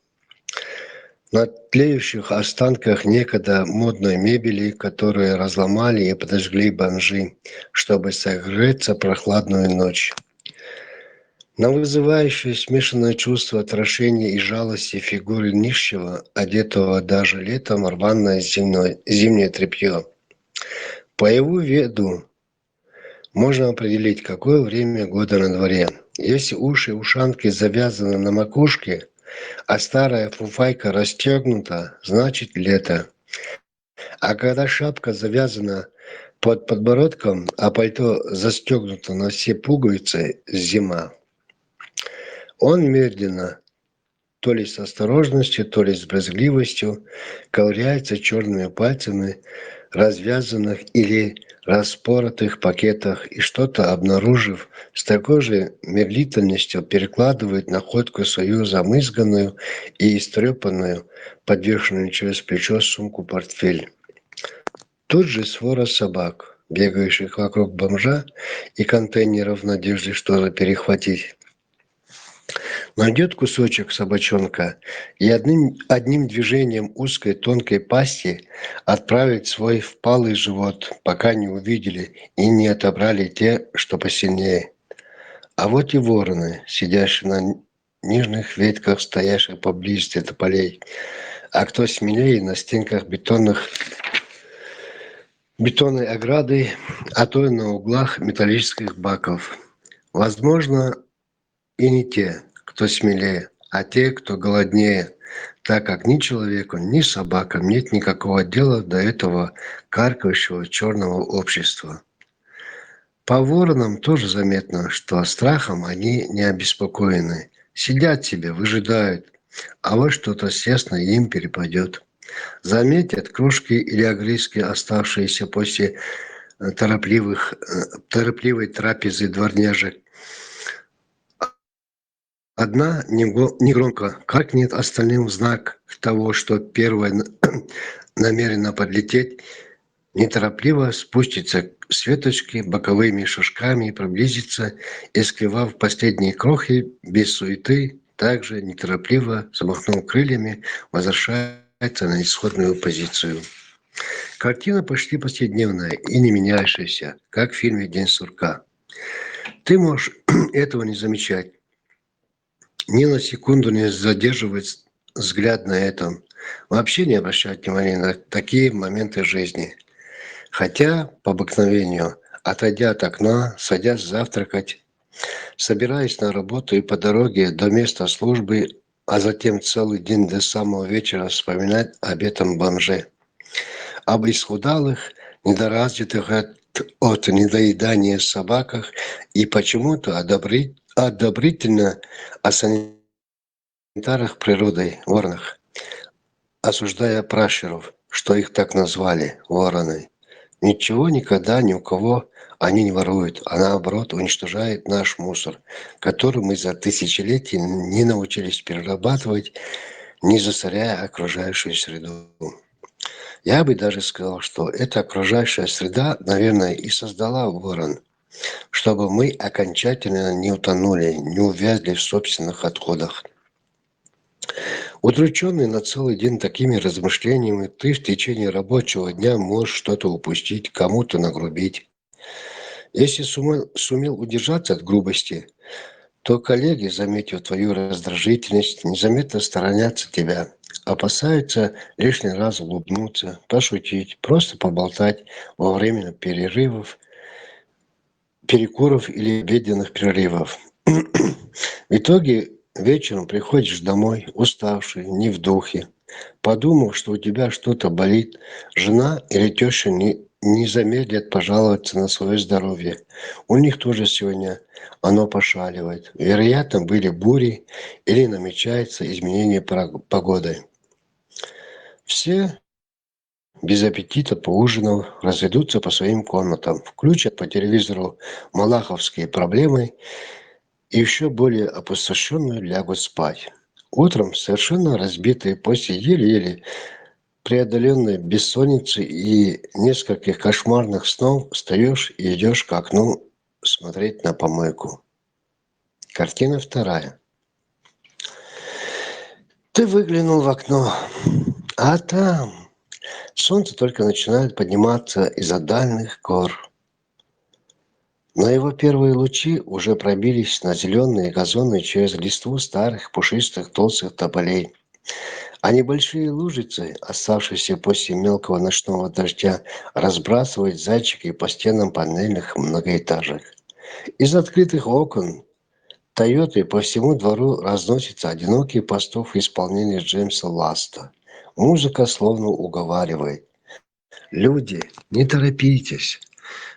S6: на тлеющих останках некогда модной мебели, которые разломали и подожгли бомжи, чтобы согреться прохладную ночь. На вызывающее смешанное чувство отвращения и жалости фигуры нищего, одетого даже летом в рваное зимнее тряпье. По его виду можно определить, какое время года на дворе. Если уши ушанки завязаны на макушке, а старая фуфайка расстегнута, значит лето. А когда шапка завязана под подбородком, а пальто застегнуто на все пуговицы, зима. Он медленно, то ли с осторожностью, то ли с брезгливостью, ковыряется черными пальцами развязанных или распоротых пакетах и, что-то обнаружив, с такой же медлительностью перекладывает находку свою замызганную и истрепанную, подвешенную через плечо сумку-портфель. Тут же свора собак, бегающих вокруг бомжа и контейнеров в надежде что-то перехватить. Найдет кусочек собачонка и одним движением узкой тонкой пасти отправит свой впалый живот, пока не увидели и не отобрали те, что посильнее. А вот и вороны, сидящие на нижних ветках, стоящих поблизости тополей, а кто смелее, на стенках бетонной ограды, а то и на углах металлических баков. Возможно, и не те, кто смелее, а те, кто голоднее, так как ни человеку, ни собакам нет никакого дела до этого каркающего черного общества. По воронам тоже заметно, что страхом они не обеспокоены. Сидят себе, выжидают, а вот что-то съестно им перепадет. Заметят кружки или огрызки, оставшиеся после торопливой трапезы дворняжек. Одна негромко каркнет остальным в знак того, что первая намерена подлететь, неторопливо спустится с веточки боковыми шажками, приблизится и, склевав последние крохи, без суеты, также неторопливо замахнул крыльями, возвращается на исходную позицию. Картина почти повседневная и не меняющаяся, как в фильме «День сурка». Ты можешь этого не замечать, ни на секунду не задерживать взгляд на этом, вообще не обращать внимания на такие моменты жизни. Хотя, по обыкновению, отойдя от окна, садясь завтракать, собираясь на работу и по дороге до места службы, а затем целый день до самого вечера вспоминать об этом бомже, об исхудалых, недоразвитых от недоедания собаках и почему-то одобрительно о санитарах природой, воронах, осуждая пращуров, что их так назвали, вороны. Ничего никогда ни у кого они не воруют, а наоборот уничтожают наш мусор, который мы за тысячелетия не научились перерабатывать, не засоряя окружающую среду. Я бы даже сказал, что эта окружающая среда, наверное, и создала ворон, чтобы мы окончательно не утонули, не увязли в собственных отходах. Удрученный на целый день такими размышлениями, ты в течение рабочего дня можешь что-то упустить, кому-то нагрубить. Если сумел удержаться от грубости, то коллеги, заметив твою раздражительность, незаметно сторонятся тебя, опасаются лишний раз улыбнуться, пошутить, просто поболтать во время перерывов, перекуров или обеденных перерывов. В итоге вечером приходишь домой, уставший, не в духе, подумав, что у тебя что-то болит, жена или теща не замедлят пожаловаться на свое здоровье. У них тоже сегодня оно пошаливает. Вероятно, были бури или намечается изменение погоды. Все без аппетита поужинав, разойдутся по своим комнатам, включат по телевизору малаховские проблемы и еще более опустошенную лягут спать. Утром, совершенно разбитые после еле-еле преодоленной бессонницы и нескольких кошмарных снов, встаешь и идешь к окну смотреть на помойку. Картина вторая. Ты выглянул в окно, а там солнце только начинает подниматься из-за дальних гор. Но его первые лучи уже пробились на зеленые газоны через листву старых пушистых толстых тополей. А небольшие лужицы, оставшиеся после мелкого ночного дождя, разбрасывают зайчики по стенам панельных многоэтажек. Из открытых окон Тойоты по всему двору разносится одинокий пастух в исполнении Джеймса Ласта. Музыка словно уговаривает. Люди, не торопитесь.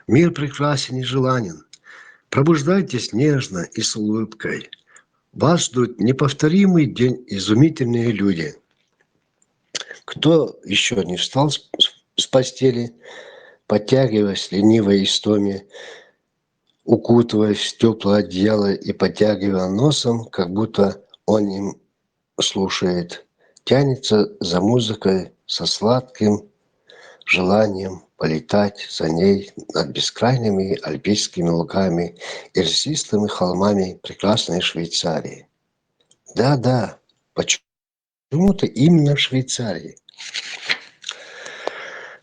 S6: Мир прекрасен и желанен. Пробуждайтесь нежно и с улыбкой. Вас ждут неповторимый день, изумительные люди. Кто еще не встал с постели, подтягиваясь ленивой истоме, укутываясь в теплое одеяло и подтягивая носом, как будто он им слушает, тянется за музыкой со сладким желанием полетать за ней над бескрайними альпийскими лугами и лесистыми холмами прекрасной Швейцарии. Да, почему-то именно в Швейцарии.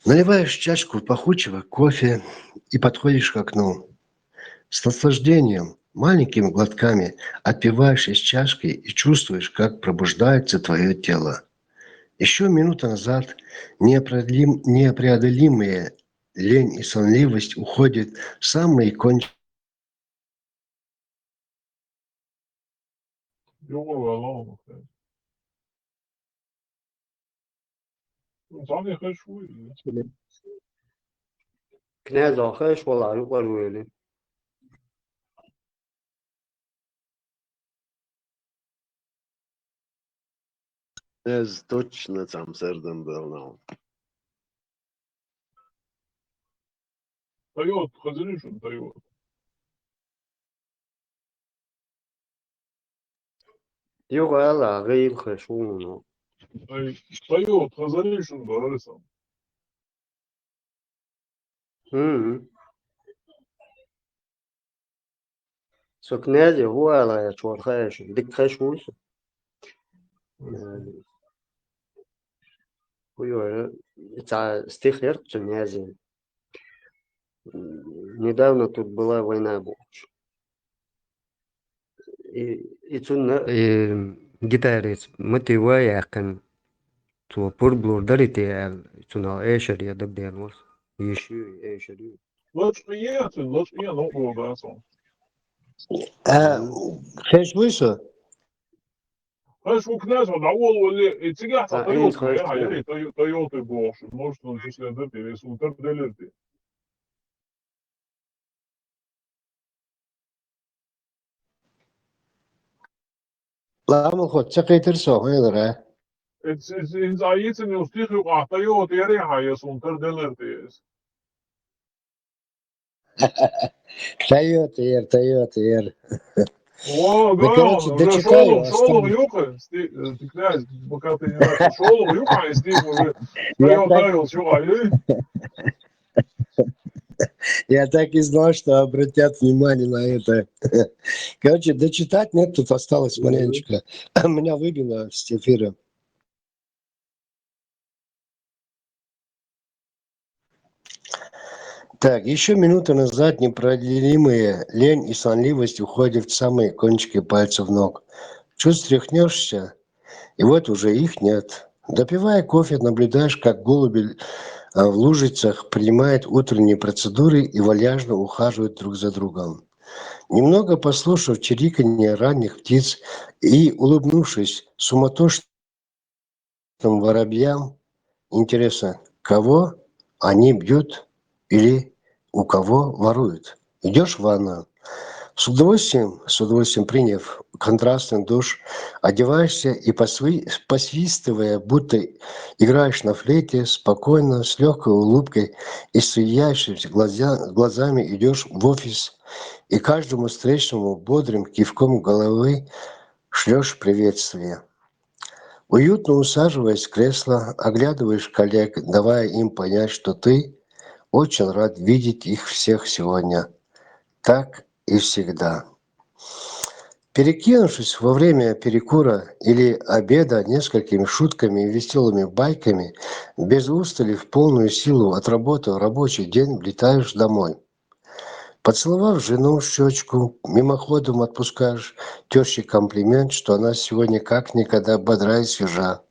S6: Наливаешь чашку пахучего кофе и подходишь к окну. С наслаждением, маленькими глотками отпиваешь из чашки и чувствуешь, как пробуждается твое тело. Еще минуту назад непреодолимые лень и сонливость уходят в самые кончики.
S9: Князь Алхеш Валаю Варуэли.
S10: Ez точно там сэрдэн был, но.
S7: Тойот, хазаришун, Тойот.
S9: Югала Гейл Хэшуну.
S7: Тойот, хазаришун, барарисам.
S9: So князь Вуала я чуар Хэш. Дик Хэшуну. Хуёво. Стихлер Чернязин. Недавно тут была война. И гитарист мотивая кан то пурблор дарите туна эшер я дабдермос. Еще эшер.
S7: Лучше я нового дасом.
S6: Сейчас слышно?
S7: Знаешь, у князя на голову ли цигата
S9: Эйн
S7: Тойота, я
S9: хойстен.
S7: Тойота бош, может он числен дырти, весь утер делерти.
S6: Ламал ход цакайтер со, хайлара.
S7: In zaïtsen in stig ook ah Toyota ja je unter delерти.
S6: Тойота, ер.
S7: О,
S6: Да, короче,
S7: да, уже
S6: дочитаю,
S7: шолом
S6: оставлю.
S7: юка, ты князь, пока ты не начал шолом юка, и стих уже
S6: Я так,
S7: Toyota чувак,
S6: я так и знал, что обратят внимание на это. Короче, дочитать нет, тут осталось маленечко. Меня выбило с эфира. Так, еще минуту назад непроделимые лень и сонливость уходят в самые кончики пальцев ног. Чуть стряхнешься, и вот уже их нет. Допивая кофе, наблюдаешь, как голуби в лужицах принимают утренние процедуры и вальяжно ухаживают друг за другом. Немного послушав чириканье ранних птиц и улыбнувшись суматошным воробьям, интересно, кого они бьют или у кого воруют? Идешь в ванную, с удовольствием приняв контрастный душ, одеваешься и, посвистывая, будто играешь на флейте, спокойно, с легкой улыбкой и сияющимися глазами идешь в офис и каждому встречному бодрым кивком головы шлешь приветствие. Уютно усаживаясь в кресло, оглядываешь коллег, давая им понять, что ты очень рад видеть их всех сегодня. Так и всегда. Перекинувшись во время перекура или обеда несколькими шутками и веселыми байками, без устали в полную силу отработав рабочий день, влетаешь домой. Поцеловав жену в щечку, мимоходом отпускаешь тёще комплимент, что она сегодня как никогда бодра и свежа.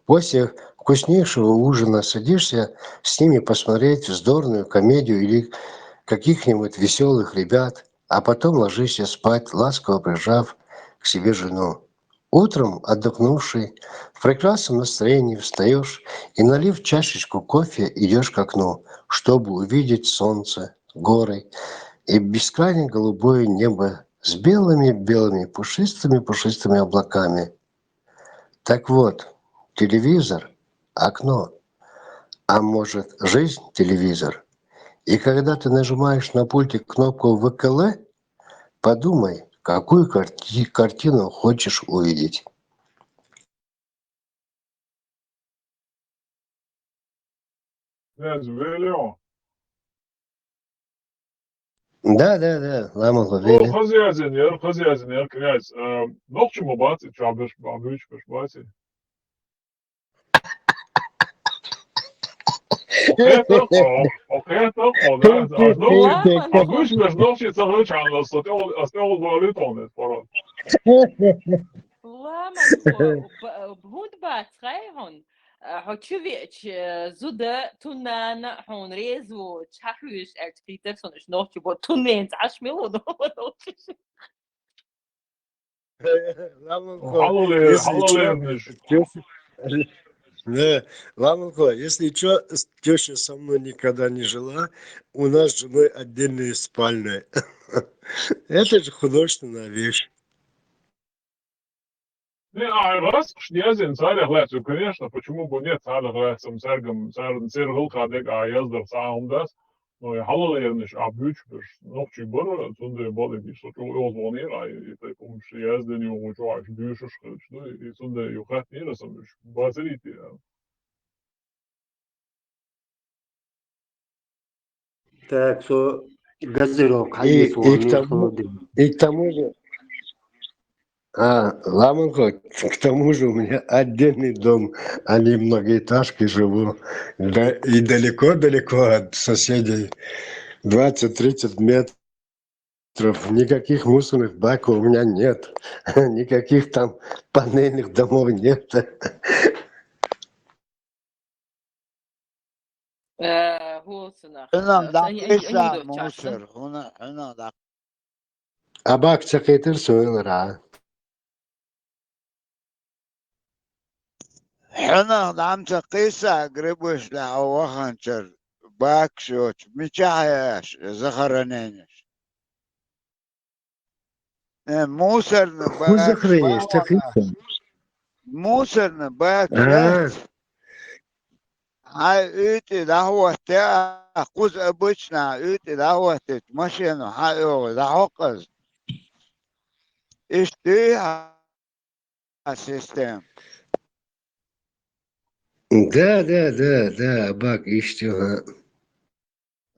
S6: После вкуснейшего ужина садишься с ними посмотреть вздорную комедию или каких-нибудь веселых ребят, а потом ложишься спать, ласково прижав к себе жену. Утром, отдохнувший, в прекрасном настроении встаешь и, налив чашечку кофе, идешь к окну, чтобы увидеть солнце, горы и бескрайнее голубое небо с белыми-белыми пушистыми облаками. Так вот, телевизор – окно, а может, жизнь – телевизор. И когда ты нажимаешь на пульте кнопку «ВКЛ», подумай, какую картину хочешь увидеть.
S7: Kniaz Veljo.
S6: Да, ламал
S7: Ну,
S6: Вели.
S7: хозяин, я князь. Nog чему баци, чабеш, бабыч, баци. Okej, да. Аз биш nog чи цагы чанлас, остел валютонет, пород.
S1: Lama hund batsgay hon. Hochuvich zuda tunana hon rezu chahuish Peterson is nog je wat tunens ashmilo no.
S6: Ламалко, если что, теща со мной никогда не жила, у нас с женой отдельная спальня. Это же художественная вещь.
S7: Не, раз, князин, царь глядь, конечно, почему бы нет, царь глядь, царгам, царь хадек, яздар саумдас, но и халалерниш, büyük nog чи бара, сонде бали биш, что озвонира, и так помнишь, язден его чувак, бюшуш, что и сонде юхат не самиш, базарити.
S9: Так что газировка есть,
S6: И к тому же, Ламанко, к тому же у меня отдельный дом, а не в многоэтажке живу. Да, и далеко-далеко от соседей, 20-30 метров. Никаких мусорных баков у меня нет. Никаких там панельных домов нет.
S1: Гулсунах.
S4: هنا
S1: Они
S4: دقيسة
S1: идут чашин.
S4: موسر هنا دق
S6: Абак цакетер söylera.
S4: هنا دعم تقيسة قريبوش لعوخنشر باكشوش ميشاهيش زخرنينش موسر نباك
S6: Хузахрени,
S4: شوالا
S6: цакетер.
S4: موسر نباك
S6: А,
S4: شت هاي ايتي دهوة تا قوز ابوشنا ايتي دهوة تتمشينو هاي او دهوقز اشتيها السيستم
S6: да, Абак ищу.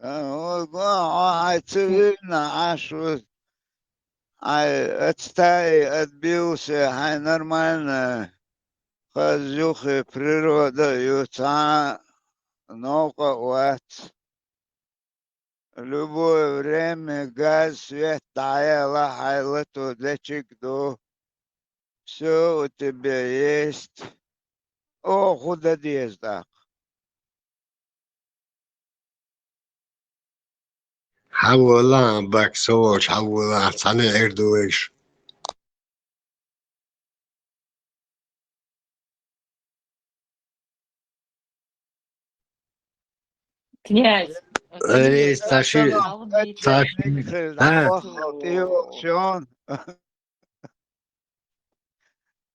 S4: هاي تسويلنا عشرة هاي اتستاي اتبيوسي هاي نورمالنا خزوخي природа юца много ват. Любое время газ, свет, таяла, хайлету, дечик-ду. Все у тебя есть. О, куда дездак.
S6: حولا Абак соч, حولا цаны эрдуэш.
S1: Князь,
S6: Рейс таши,
S1: Халдейцер.
S6: таши. А,
S4: Шон.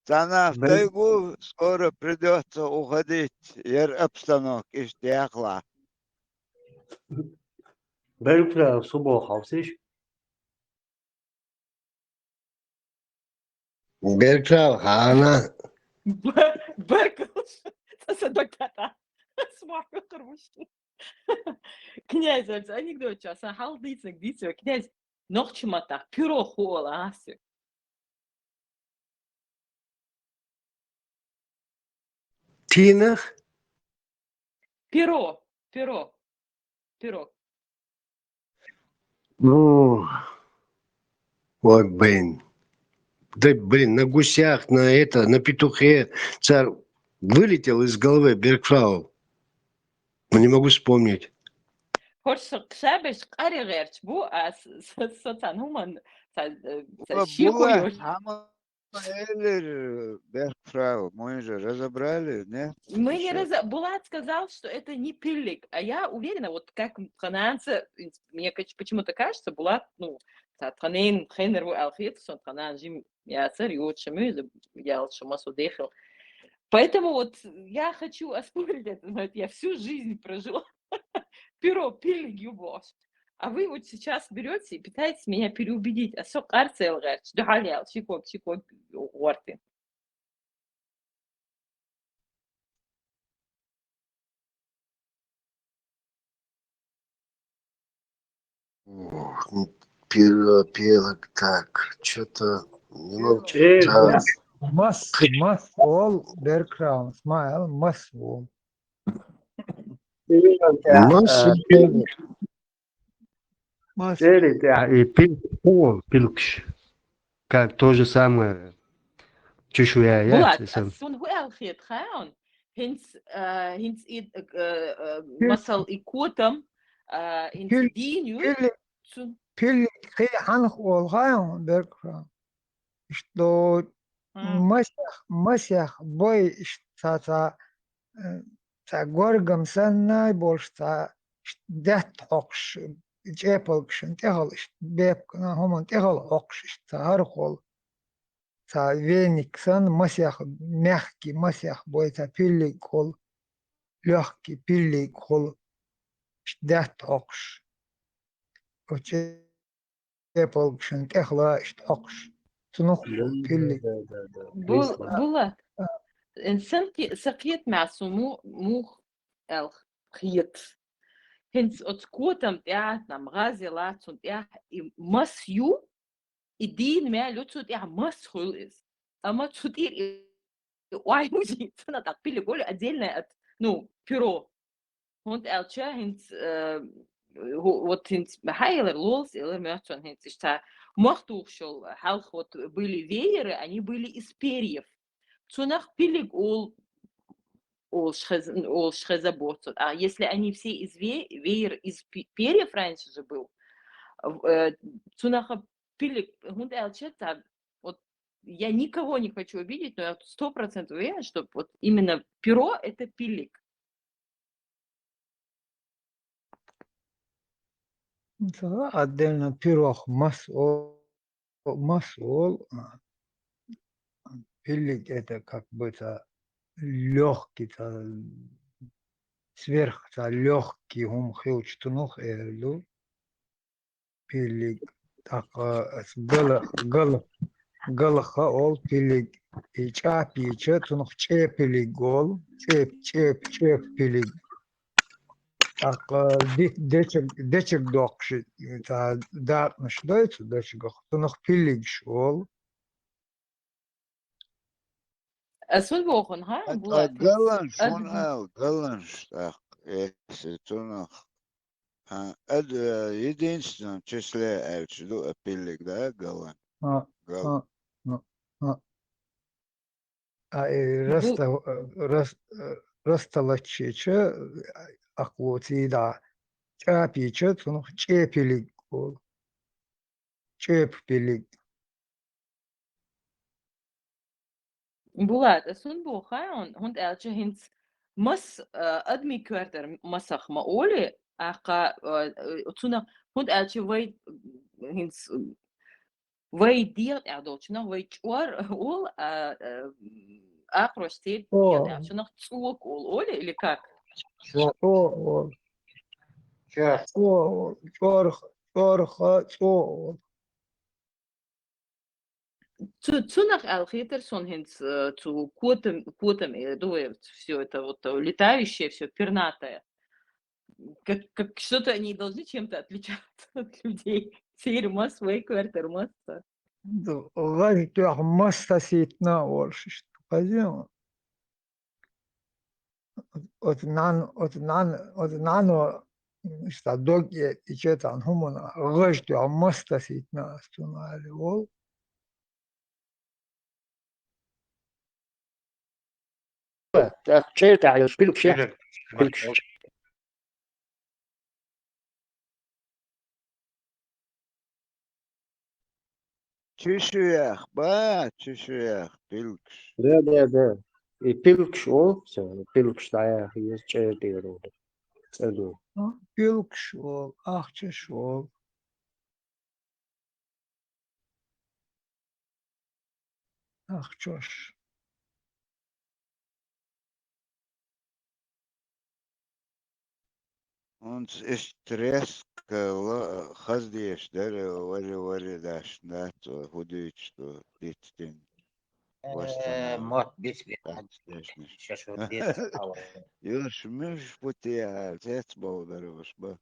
S4: Цана в тайгу скоро придется уходить. Ер обстановки штякла.
S9: بكرة صبح حوسيش
S6: Бертрав, хана.
S1: Беркл. Садоката. Смаху хрвушки. Князь, анекдот сейчас. Халдейцер, дитё. Князь, нохчмата. Пюро хола, аси.
S6: Тинах?
S1: Пюро.
S6: Ну, ой, блин. Да, блин, на гусях, на петухе царь вылетел из головы Бергфрау. Не могу вспомнить.
S1: Horse kşabeş qari gherch bu sotan human
S4: Было,
S1: щикуёж.
S4: Эллер, Бергфрау, мы же разобрали, нет?
S1: Мы не
S4: Еще.
S1: Булат сказал, что это не пилик, а я уверена, вот как канадцы, мне почему-то кажется, Булат, ну, транин тренер алхит, что транин жим я царь учимы, я шамасу дехал. Поэтому вот я хочу оспорить это, но я всю жизнь прожила перо пилик юбош. А вы вот сейчас берете и пытаетесь меня переубедить. А сок арцел гэрч, духалял, чикок, уорты.
S6: Пелок, так, что-то не могу. Да.
S2: Mas ol Bergkrav, smile, mas ol. Mas
S9: пилкш. Как то же самое. Чешуя
S1: Булат,
S9: яйца.
S1: сон хуэл хит хаон. Hins масал и котам, hins диню.
S2: Pil khi hanх ol gayon Bergkrav. Что масях бой та горгам саннай больше та дет хокш джепалкшн техал беб на хомон техал хокш та хархол та веник сан масях мягкий масях бой та пилли кол легкий пилли кол дет хокш джепалкшн техла хокш تنخ пилли
S1: Булат, инсан сакет мясу мух الخيط. Hins от котам ja nam razi lats und ja masju الدين ما لوتسوت يا مسخولس اما تشوتير واي موجي سنة تقبيل يقول отдельное ну перо هونت التشا هنت вот هنت بحايل лолс или мёртвен هنت что махтух шел халх вот были вееры они были из перьев цунах пилик ол шхезабот а если они все из веер из перьев раньше же был цунаха пилик хунт элчета вот я никого не хочу обидеть, но я 100% уверена, что вот именно перо это пилик.
S2: отдельно пирог масол, пилик это как бы легкий, сверх легкий хилчтунух элю пилик так галаха ол пилик и чапи четунух чепилик гол чеп пилик так дечек докши та датнаш дойцу дечек тунух пилик шол
S1: Sun wochen ha
S4: قلن شون قلن штах тунах ад единственное числе элчду пилик да галан
S2: расталачече аклотида чапиче тунух чепилик гол чеп пилик
S1: Булат, sun wochen hund elche hins mas admi kwarter masach maoli aqa tuna hund elche vai hins vai diert erdolchna vai chwar ol aqrostil diert elche noch zuok ol oli или как? Цунах Алхитерсон хинц цу котами дует все это вот летающее, все пернатое. Как что-то они должны чем-то отличаться от людей. Фирма, свой квартир, масса.
S2: Лазить масса ситна оршиш. Пойдем. От нано что доги и что-то хумана. Лазить масса ситна стунали ол.
S9: Чей تعال شبيلك شيء شبيلك
S4: чешуях пилкш
S9: да и пилк шо все пилк штая есть чей тиро цеду
S2: пилк шо ахче шо ахчош
S4: он стресс хаздеш дare вари даш да то худеет что битин
S5: мот бить сейчас вот бить
S4: юж миш пути зец болдарош ба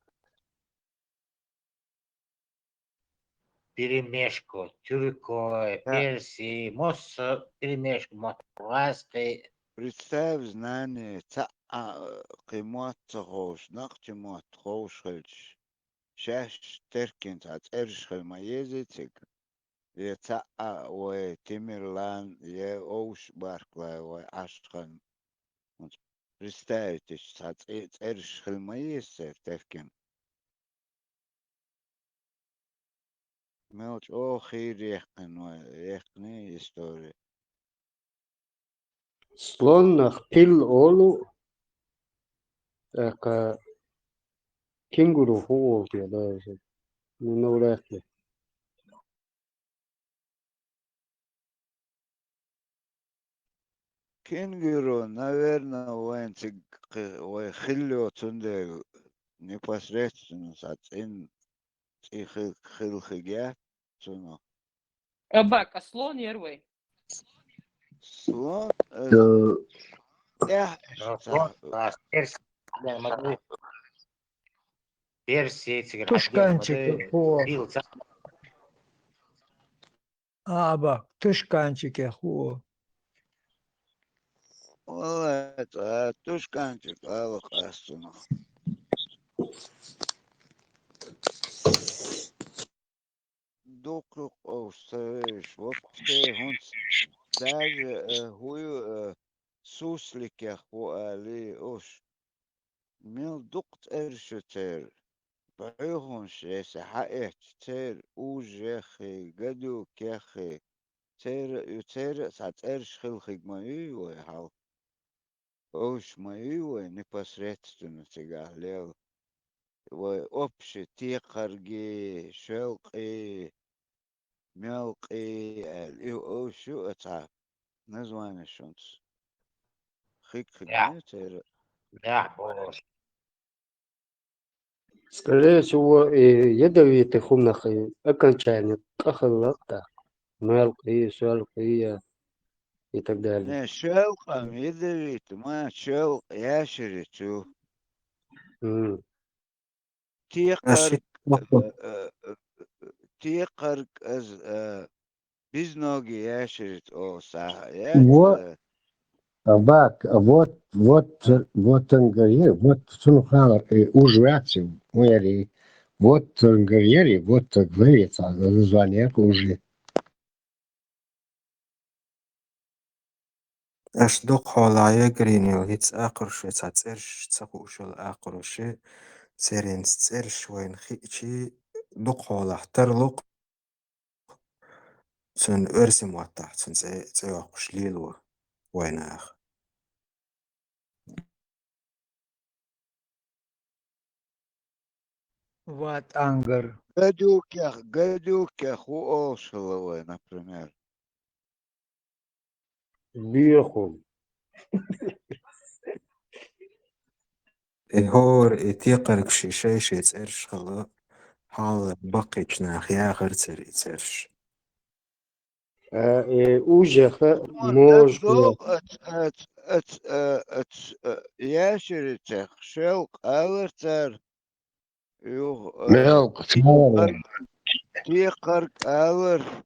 S5: перемешку тюрко перси мос перемешку матрасской
S4: представь знание قيمات تغوش نقطمات تغوش خلش شاش تركن تعرش خل ما يزيتك يتاع وتمرلان يأوش باركلا وعشقن представьтесь تعرش خل ما يسير تركن ملش خير يقني история
S9: слон пил олу как кенгуру хол я даже не вряд ли
S4: кенгуру наверное хилло тунде непосредственно сацин хилхигя цуно
S1: Абака, слон нервы.
S4: слон
S5: перси
S2: тушканчик Бак, тышканчик я ху.
S4: والله تشكانشك ألق أستنا دوكلوك أو سريش وقتي هونس даже هو سوسلك يا خو علي أوش ميل دقت إرشتير بعيهون شيس حقيت تير أوجيخي قدو كيخي تير ساعت إرش خلخي ما يوي حال أوش ما يوي непосредственно تيجاه ليل وأبشي تيقرقي شوقي ملقي أو شو أتعب نزوان الشمس خيك
S5: يا
S4: خدمة تير
S5: يا بوش
S9: Скорее всего, и ядовитых умных и окончаний, кахалата, мелкие, шалкие и так далее.
S4: نه شوقم يدريت ما شوق ياشرتو
S9: М.
S4: تيقرق
S12: أشي وقت
S4: تيقرق از بزنوغي ياشرت أو ساعات
S6: Вот, вот он говорит, вот слухал, ужвятся, муяри, вот он говорит, вот говорится, название уже.
S12: أش دوق حالايا جرينيو هيتس آقرشي تاتسيرش تساقوشو الآقرشي سيرين تسيرش وين خيشي دوق حالا ترلوق سن أرسم واتح سن سيواقش ليلو وين آخ
S2: Ват ангар.
S4: قدوك يا خو أوصلوي например
S9: Бирху.
S12: هور تيقرق شي تسيرش خلا حال بقيتش ناخيا غير تسيرش
S9: Ужаха
S4: دك
S9: может
S4: دوق ات ياشرتك شوق أورتر يو
S6: ملك
S4: تيقرق أور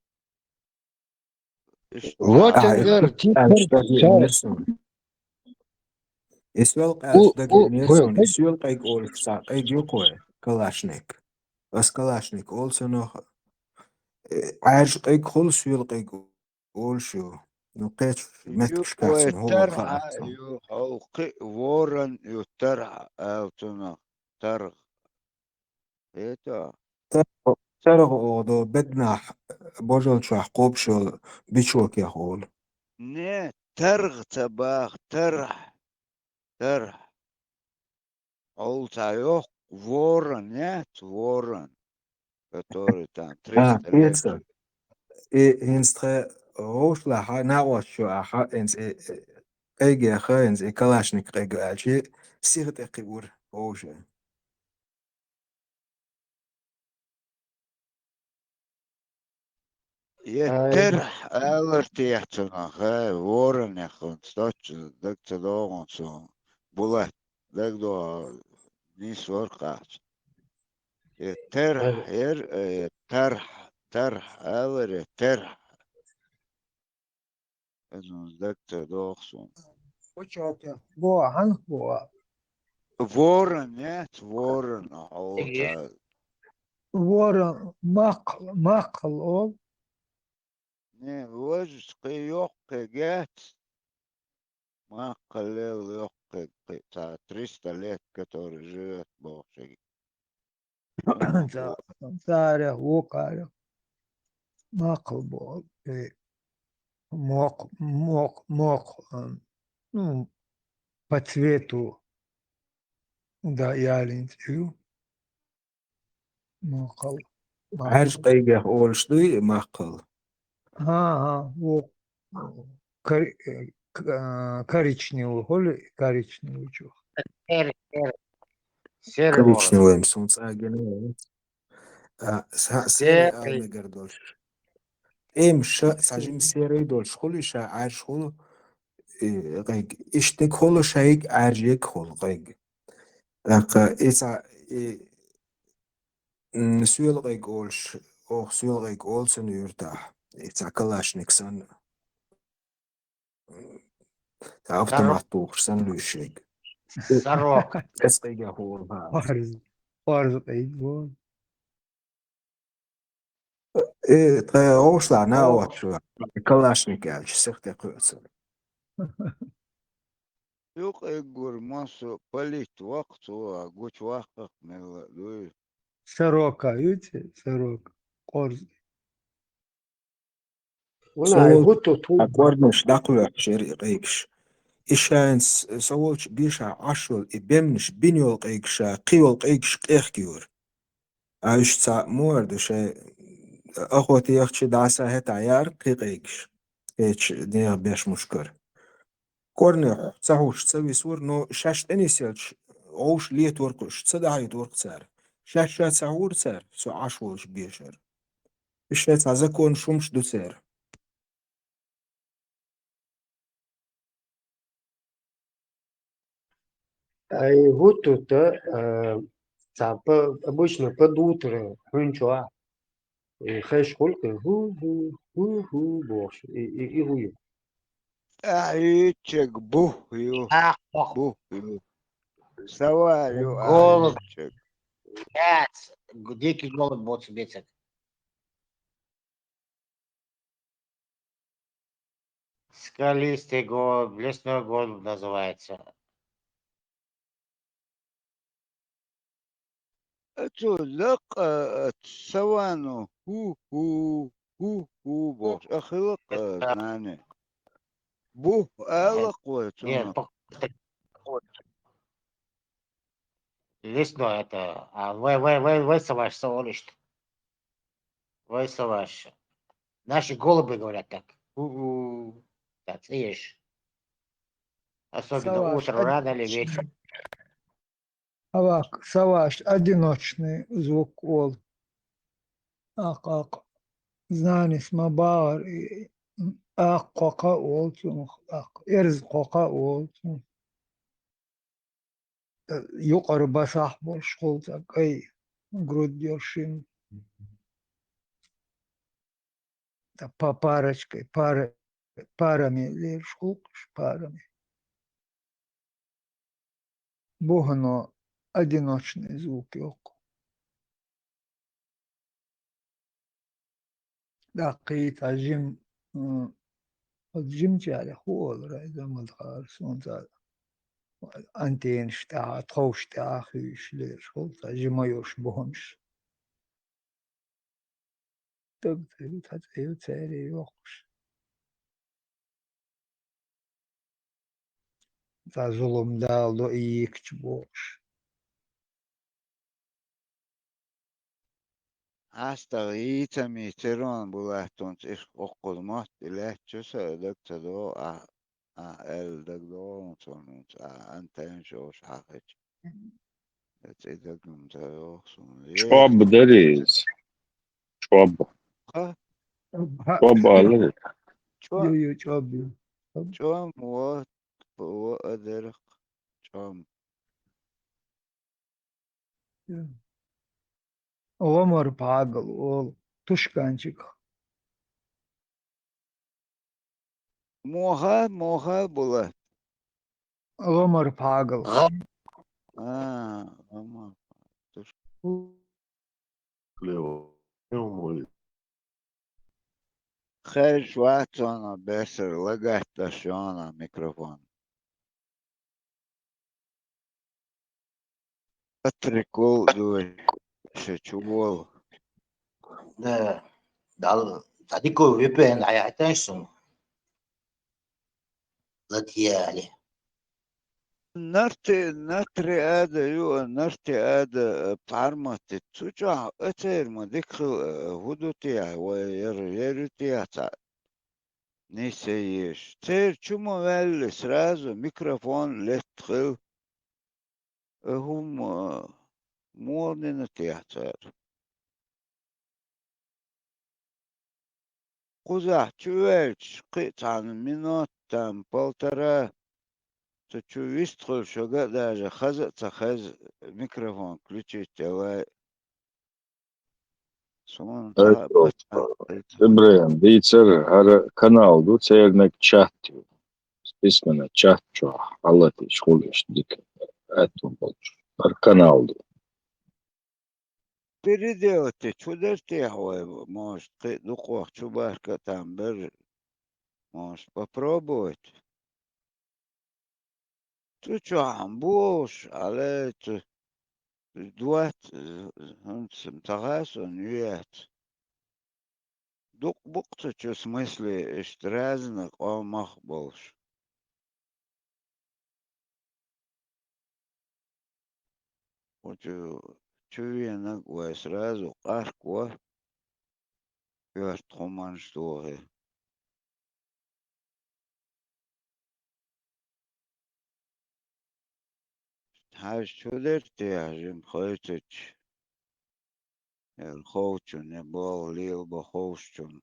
S6: вот он
S4: اشتعال
S6: говорит,
S12: أشتاقي نيرسون إسوال أشتاقي نيرسون إسوال قيق أولك سا قيق يقوي كلاشنيك بس كلاشنيك أولسنو عاش قيق خل سوال قيق أول شو نقيت متكش كاتسن هو
S4: وترعى
S12: خاطر
S4: يحوقي ورن يترعى أو تنا ترغ إيتا
S12: ترى أوضو بدنا بوجل شو حقوب شو بيشوك يا هول
S4: نه ترغ تباغ ترح أولتا يوح ورن نت ورن который там 300 лет
S12: يتسا هينستخ روش لها ناوش شو أخا إنس قيق أخا إنس كلاشنيك قيق أجي سيغت أقيور روشة
S4: يترح أورتي يحتنا خاي ورن يخون ستوش دك تدوغن سو بولات دك دو نيس ورقات يترح ترح أور يترح إنه دك تدوغسون
S2: Почему? Во, хан, во.
S4: ورن نت ورن أولتا
S2: Ворон, макл, ол.
S4: не وجه قيوق جات ما قلل يوق بتاع 300 ليت который живет боже
S2: Царя, вокаря. Макл, бол. Мок. Ну, по цвету. Да, ялинцю. Макл.
S12: عاش قيق أول شدوي ماقل
S2: Во. Коричневый, холи коричневый чё.
S5: سيري ورن
S12: коричневый солнце агенэ سيري أمجر دولش ساجم سيري دولش خلو شا عاش خلو قيق إشتك خلو شايك عاجيك خلو قيق إسا سويل قيق أولش أو سويل قيق أولسن يرتاح كلاشنيك سن автомат туухсан лүйшиг.
S5: Сорок.
S12: Эсqiga хуурбаа.
S2: Farz قيد
S12: Оушла на оочу. Калашник ялч сехте куйсан.
S4: يوق إيجور ماسو بليت وقت وقوت وقت من دوي
S2: Сорока, видите? Сорока. Корз.
S9: وانا
S12: Сол
S9: هوتو تو
S12: акордныш дакуя шери قيكش. إشانس سووش بيشا عشول إبمنش بينيول قيكشا قيول قيكش قيخكيور. عايش تا موردش أخوتي يخشي دعسا هتا عيار قيقيكش. هيتش ديغ بيش مشكر. كورني تساوش تسوي سور نو شاش انيسيلش اوش ليت ورقش تصدعي ورق سار شاش شات ساور سار سو عشوش بيشر الشات عزكون شومش دو سار
S9: هوتو то обычно под утро хунчуа и хэш сколько ху бош и хую.
S4: أعيتشك بوهيو بوهيو سواليو
S5: Голубь.
S4: أعيتشك
S5: Пять. Дикий голубь будет биться. Скалистый голубь, лесной голубь называется.
S4: أتولق سوانو هو بوش أخلق ناني بوه ألق
S5: Нет,
S4: ويتونو
S5: лесной это. А вы соваш, соволишь. Вы соваш. Наши голуби говорят так. У-у. Так, слышишь? Особенно
S2: Саваш,
S5: утром, рано или вечером.
S2: Саваш, одиночный звук ол. Ак. Знанис мабар и акка ол. Эрз кока ол. يقرب صاحبه شغلتك أي грудь держим. По парочкой, парами лишь хукш, парами. Богано одиночный звук йоку. دقيت عجم الجيم على خول رايزا مدخار سونتا أنتين شتاع تخوش تاع خيش ليش خلطة جما يوش بهمش تقدر تتعيو تاري يوقش تا ظلم دالو إيك تبوش
S4: Hasta ita mi teron bulatont ich okulmat ilet çöse dökte do a el dökdo sonut a anten josh hakic. Et edagum da yoksun.
S8: شواب داريز شواب
S4: Ha
S8: شواب على
S2: يو
S4: ço
S2: يو تشابي
S4: çom o ederik çom.
S2: غمر بعقل وول تشكانشك
S4: Moha bulat.
S2: غمر بعقل
S4: Ama خارج وقتنا بسر لقيت شوانا ميكروفون. اتركوا دوي شچوال.
S5: Да. Дал. Тадико VPN, а я attention. Латьяли.
S4: نرتي هذا نرتي هذا بارمات تشجع اتر ما ديك هدوتي ويرتي نسيش تير чума вели сразу микрофон летхил هم مودي نتياتر قزح чуэльч قطعا минут там полтора то чу вистхил шога даже хаза цахаз микрофон включить давай Son
S8: Это
S4: ta
S8: Ибраим, дийцер ар канал ду цернек чат. Списмена чат чо аллати шхулиш дик. Это больше. Ар канал ду.
S4: переделать, чудо может, ты духов чубашка там, может попробовать. Tu čo ambos, ale دوات تغاسن ويات دوق بقطة شو смысле اشترازنا قو مخبوش وشو شوينك وسرازو قاركوا يوست خمان شتوغي هاش شو درتي عجم خيتك الخوشن يبال ليل بخوشن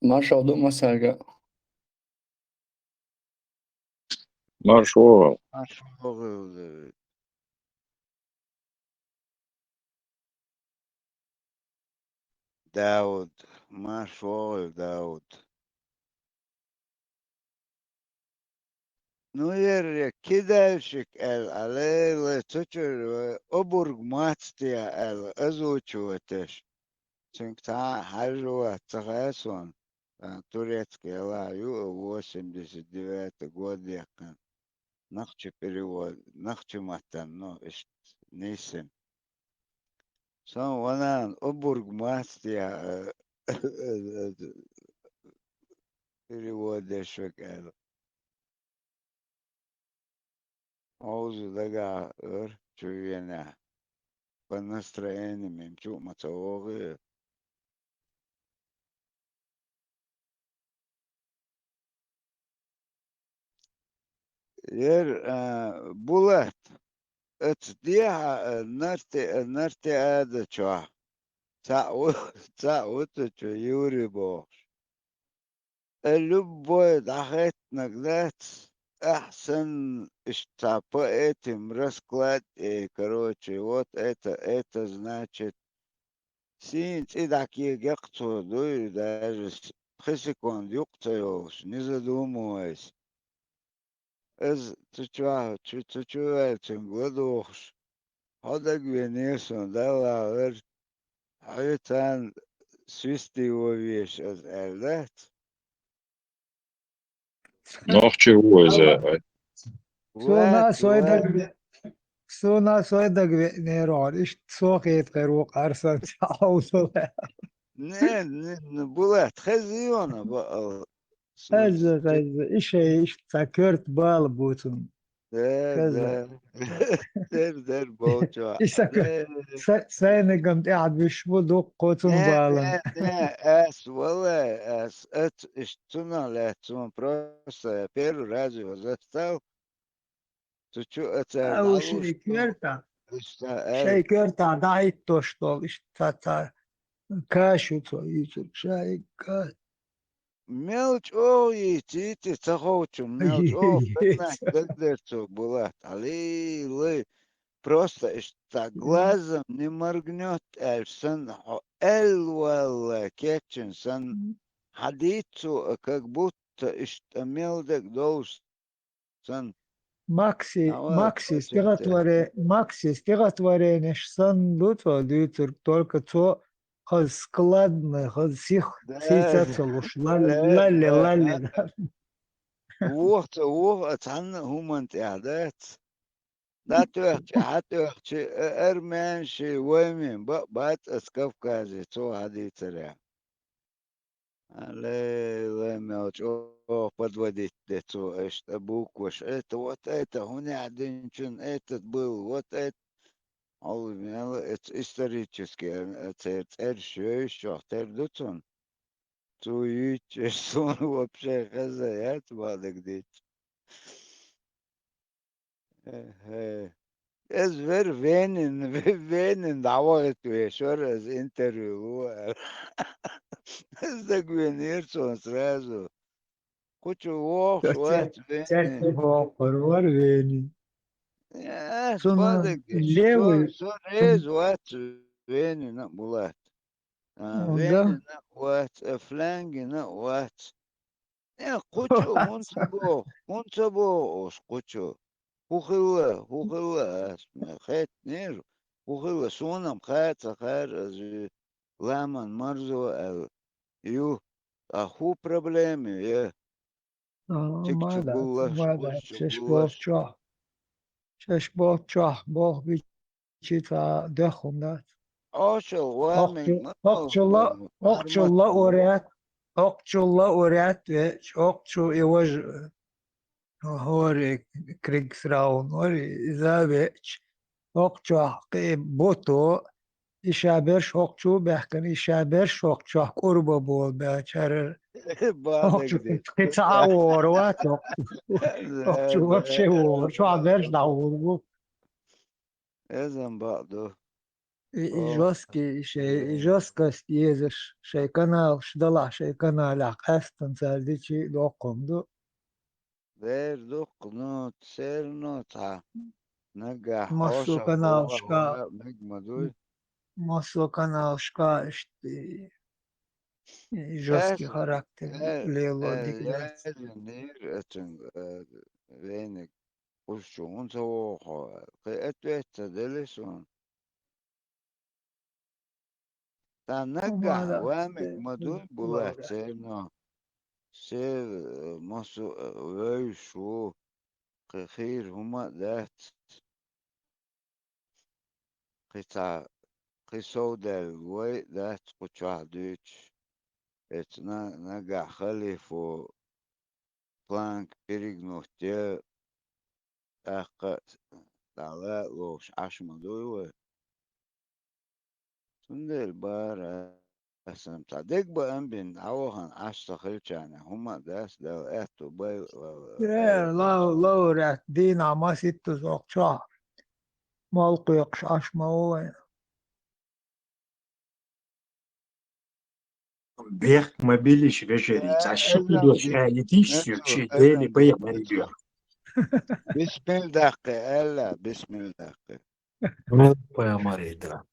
S13: ما شاء مساقة
S8: Маршо.
S4: أشوغل داود ما شغل داود نوير كده شك عليه تشر أبرق ماتستي أزوجوتش شنكتا حاجة تغاسون турецкий лаю 89 год якын нахчы перевод нахчы маттан но нейсем сон ванан обург мастия перевод дешек эл оузу дага ыр чуена по настроению мемчу мацаоги ер булат اتديها نرتي هذا شو تعوت شو يوري بوش اللي دخلت نقلات احسن اشتاقت مرسكلات короче вот это значит син идаки гекту дуй даже 3 секунд юктаёш не задумываясь ты чё этим гладуш هذا جوينيسون ده غير حيتان سويستي وبيش از اردات
S8: Nog чего за?
S2: سونا
S4: وات
S2: سويدك سونا سويدك نيرون إيش سوقيت قروق أرسل تعوض
S4: نين بولات خزيونا بقى
S2: هذا إيش سكرت بالبوتون كذا
S4: در بوچو
S2: إيش سكرت سيني قمت قاعد بشبودو قوتون بالن
S4: не эс والله эс это اشتنا لاتون просто первый раз его застал ты чё это
S2: أو
S4: дало
S2: شيء
S4: что
S2: كيرتا
S4: اشتغل
S2: شيء كيرتا دايت توشتول إيش تا كاشو تو يوتيوب شيء
S4: مелочь ой тити цахочу мелочь бедная дедерцог была алилы просто что глазом не моргнет эльсон элвал кетчен сон حديثه как будто مелдك دوس сон
S2: Макси стиратворе неш сан дуто дютер только то хаз складно хаз сих
S4: да
S2: сицацалуш
S4: да
S2: лалли
S4: وقت عن هم اعداد لا تحكي ارمنشي ويمين بات اسكف كازي تو هذه ترى لا ملش او подводить то что буква это вот это هنا قاعدين شن это был вот это это исторически это شو شو تردتون تويتش сон вообще хозяин بعد كده Es ver venen دعوات ويشور از انتريو es da Gwenirson сразу кучу вох шват венен
S2: ترتيب وقرور ويني
S4: Badagis,
S2: левый,
S4: so rez wat veni na bulat. Veni
S2: да,
S4: na wat, flangi na wat. Kuchu hunsabo os kuchu. Hukhila asma khat nir. Hukhila sunam khat sakhar az laman marzo al yu. Аху проблеми,
S2: ما داد
S4: Tikchugulash,
S2: ما داد شش باف
S4: Kushchugulash.
S2: چاه شش باف چاه باف بیچی تا دخون داد
S4: Oshel waming armat
S2: Okçulla oraya Okçulla oraya ve Okçu yavaş hori krigsraun hori zabeç Okçu hakkı boto işaber Okçu behken işaber Okçu kurba bol beçer
S4: بعدك
S2: Okçu
S4: دي
S2: kısa or vat Okçu vap şey or şu haber davul bu
S4: لازم بعضه
S2: Joski şey Joskas yezer şey kanal şdala şey kanal akastan saldiçi dokundu
S4: دير دق نوت سير نوت نجح
S2: Masu
S4: عوشة
S2: kanal
S4: هو
S2: şka
S4: نجمة دوي
S2: Masu kanal şka işte Joski
S4: لازم
S2: karakter Lelo dikler
S4: لازم نير اتن وينك وشو انت وخو قيت دلسون تا نجح
S2: Umada
S4: وامك مدوي بولات
S2: Laura
S4: سير نو سير مصو ويشو خير هما ذات قطع قصو دل وي ذات قطع دوتش اتنا نجح خليفو بلانك بيريغنوتي اقا تعالى لوش عاش مدوي تندل بار اسم تعديك بقى بين عوهن عاش تخيلشانه هما داس دل اتو باي
S2: Laura din ama sittu sokça Malku yakış aşma o
S14: Бег мобилищ вежерить, а что ты
S4: ازم
S14: дочь,
S4: دي
S14: летишь все,
S4: نتو
S14: че, дели,
S4: ازم دي
S14: бэя,
S4: نتو
S14: марибер.
S4: بسم الله الا بسم الله
S14: Бэя, марибер.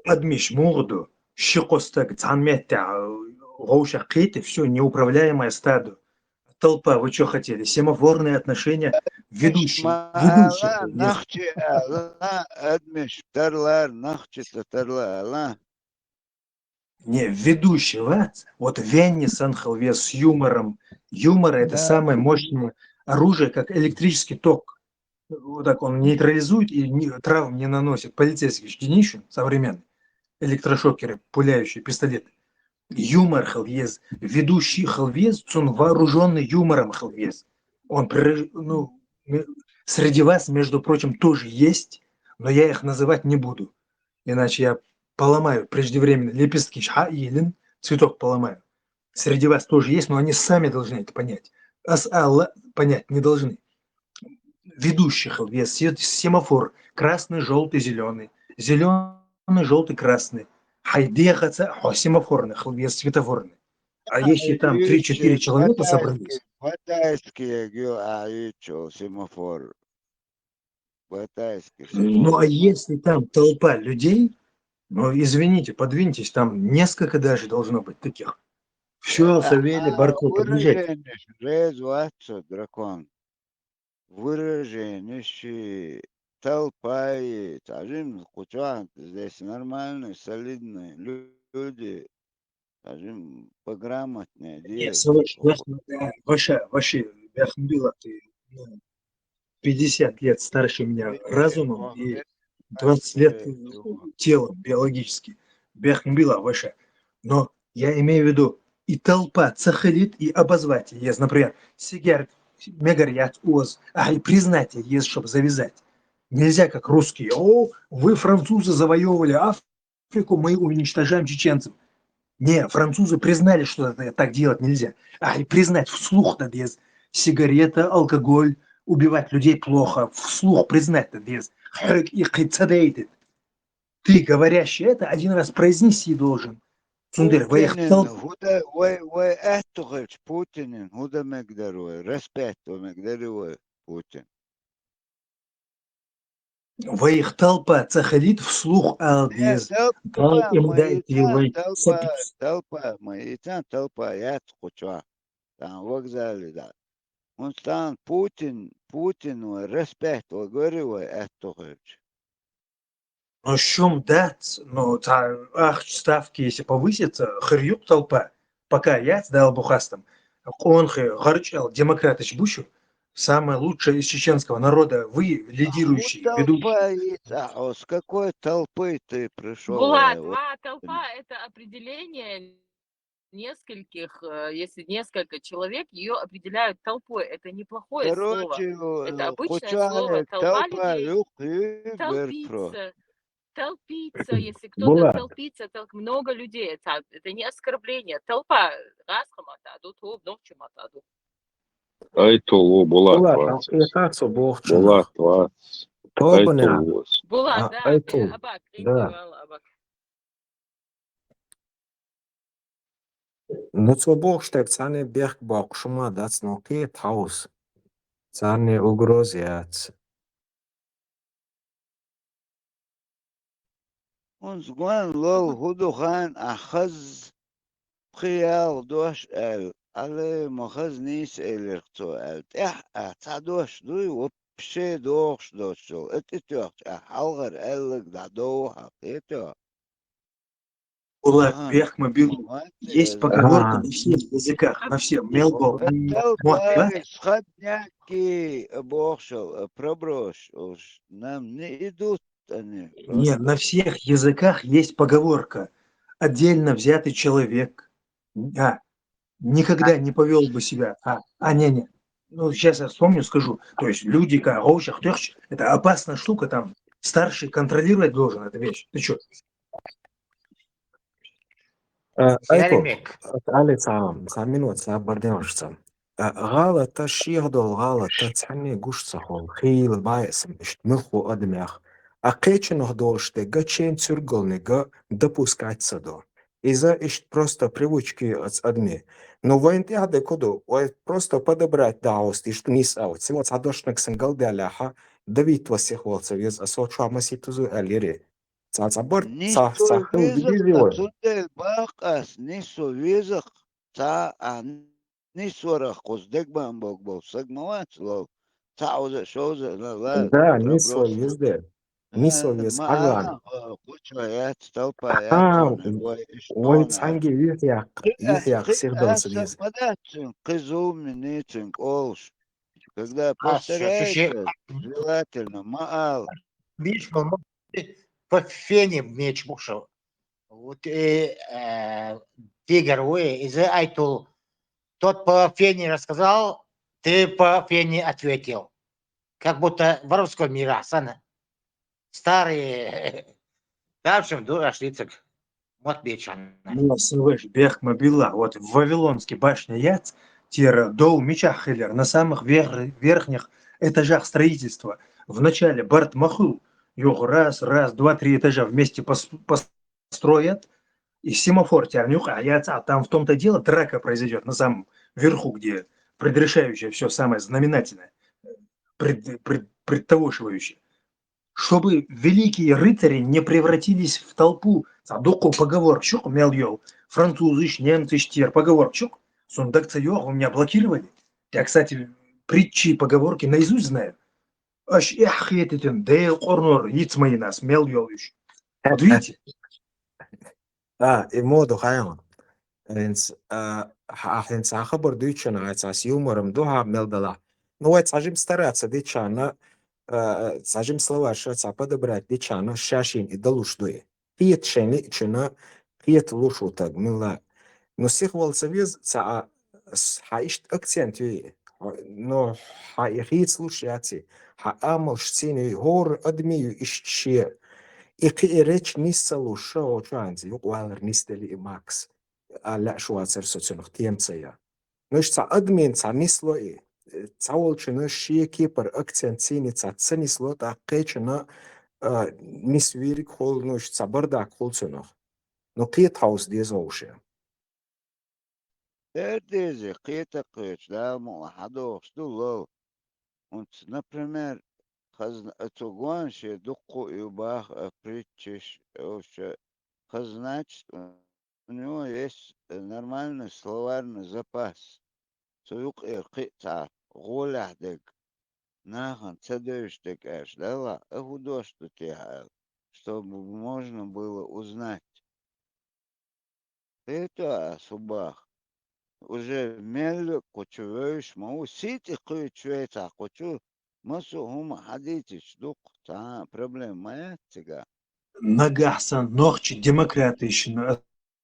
S14: Адмиш, морду, щекостак, цанметта, роуша қейты, все, неуправляемое стадо. Толпа, вы что хотели? Семафорные отношения,
S4: مش
S14: ведущий,
S4: ما
S14: ведущий.
S4: لا نخشي لا ادمش ترلا نخشي ترلا لا
S14: Не, ведущий, вот Венни Санхалвес с юмором. Юмор – это
S2: Да,
S14: самое мощное оружие, как электрический ток. Вот так он нейтрализует и травм не наносит. Полицейский штинищу современный, электрошокеры, пуляющие пистолеты. Юмор Халвез, ведущий Халвез, он вооруженный юмором Халвез. Он, ну, среди вас, между прочим, тоже есть, но я их называть не буду. Иначе я поломаю преждевременно лепестки елен, цветок поломаю. Среди вас тоже есть, но они сами должны это понять. Понять не должны. Ведущих вес семафор красный, желтый, зеленый, зеленый, желтый, красный. Хайдехаться семафорных вес светофорный. А если там 3-4 человека собрались,
S4: батайский гил аючо семафор батайский
S14: ну а
S4: семафор
S14: если там толпа людей, ну извините, подвиньтесь, там несколько даже должно быть таких. Все, Савелий, Барко, подъезжайте.
S4: выражение рез ватсо дракон выражение толпа и тажим куча здесь нормальные солидные люди тажим пограмотнее
S14: Нет,
S4: ди
S14: Саваш, ваши, Бяхмбила, ты 50 лет старше меня разумом и 20 лет телом биологически. Бяхмбила ваша. Но я имею в виду и толпа цахалит, и обозвать есть, например, сигар, мегарят, оз, а и признать есть, чтобы завязать. Нельзя как русские. О, вы, французы, завоевывали Африку, мы уничтожаем чеченцев. Не, французы признали, что так делать нельзя. А и признать вслух надо без сигарета, алкоголь, убивать людей плохо. Вслух признать надо без. Ты, говорящий это, один раз произнеси должен. Цундер,
S4: Путинин هدى وأتغلش Путинин هدى مقدر респект ومقدر Путин
S14: Ваих толпа цахалит вслух алгез. Дал им дайте вай сопис.
S4: толпа, я хочу. Там вокзале, да. Он стан Путин, респект, говорю, это хочешь.
S14: Но чем дать? Ну, ставки, если повысятся, хрюк толпа. Пока я дал бухастам, он гарчал демократыч Бущу, самое лучшее из чеченского народа, вы лидирующий, ведущий.
S4: Толпа, с какой толпы ты пришел?
S1: Булат, толпа – это определение нескольких, если несколько человек, ее определяют толпой. Это неплохое слово.
S4: Короче,
S1: Это обычное слово. Толпа
S4: толпа,
S1: людей. Толпиться, если кто-то
S12: Булат,
S1: толпится, много людей. Это не оскорбление. Толпа.
S8: Айтулу, Булат
S12: Булат,
S8: вас.
S12: яқақсы
S8: Булат
S12: боқчынақ.
S8: вас.
S12: Тобыны,
S8: Айтулу вас.
S1: Булат, да,
S12: айтул,
S1: абак,
S12: да.
S1: абак.
S12: Ну, цо боқштек, цане бех боқшыма, дац ноқи таус. Цане угрозияц.
S4: Он сгон лол худухан ахаз خيال دوش على مخز نيس الرتو تعدوش دوي وبشي دوش شو اتتوش حلغر قالك دعدو حقيتو
S14: Булат, бех мобилу. Есть поговорка на всех языках, на всем. Мелбо,
S4: التلقى سخدناكي بوخشل проброш уж нам не идут они
S14: Нет, на всех языках есть поговорка. Отдельно взятый человек никогда не повел бы себя. Не. Ну, сейчас я вспомню, скажу. То есть люди, это опасная штука, там старший контролировать должен эту вещь. Ты что?
S12: Айко,
S5: Яремек.
S12: تعالي ساعة минут, ساعة برديوش غلطة شيغدو غلطة تعني قوش صحول خيل بايسم اشت ملخو أدميخ أقيتش نهدولشте гачен цюрголнига допускать садо. Из-за ишт просто привычки от адми. Но военты аде коду, просто подобрать даост, ишт низ аут. Симот садошнак сенгал деляха, давит васих волцев из асоча маситузу элири. Цацабор цахил видизиой.
S4: Отсюда бахас, нису визах, нису рахус, дегбан бог, сагмават, лов, уже шоузе,
S12: Да, не свой езде. Не свой ез аган.
S4: кучваят, толпаят,
S12: Ой, цанги ихяк сирдолцев ез.
S4: Подачен, кызу, миницин, олш. Когда
S5: Слушай,
S4: повторяется, желательно, маал.
S5: видишь, по фене меч мушел. Вот тигр, из айтул. Тот по фене рассказал, ты по фене ответил. Как будто воровского мира, сана. Старые. Да, в общем, дурашлицек. Вот бичан.
S14: Ну, слышь, бех мобила. Вот в Вавилонской башне Яц, тира дол меча хиллер, на самых верхних этажах строительства. В начале Барт Маху, его раз, два, 3 этажа вместе построят, и семафор тярнюха, а там в том-то дело драка произойдет на самом верху, где предрешающее все самое знаменательное, предтовошивающее. Чтобы великие рыцари не превратились в толпу. Доку поговорчук мел французы, немцы, штер, поговорчук. Сундакца у меня блокировали. Я, кстати, притчи и поговорки наизусть знаю. Аж эхетитин, дейл корнор, яиц мои нас, мел еще. Вот видите?
S12: И моду хайма. Ахинц ахабор дючана, айцас юмором духа мелдала. Ну, это сажим стараться, дичана, сажим слова, что подобрать дичана, шашин и долушдуе. Хиет шени, чина, хиет лушу так, мила. Но сих волцевез, хаишт акцент, но хаихит слушайте, хаамал штини, гор адмию ищи. И реч нисса луша очанзи, юqwalr нистели имакс. لا شو عصير سوتشنخ تيمسيا نش تا ادمين تا نسلو تاول چنه شيكي بر اكسنت سيني تا تسنسلو تا قيچنا نسويري كول نش تا بردا كول چنخ نو قيت هاوس دي زوشه
S4: Diese Kita Kitsch, da mo hadoch, du lo. Und, например, خزن اتوغوان شي دقو يباخ притчиш вообще значит у него есть нормальный словарный запас. Суюк иркица гуляхдек нахан цедештек эш дала художество тебя, чтобы можно было узнать. Это субах. Уже мель кучуешь, мау сити кучуется, кучу масу хума хадитич дук та проблема тига.
S14: Нагасан, ногчи, демократично,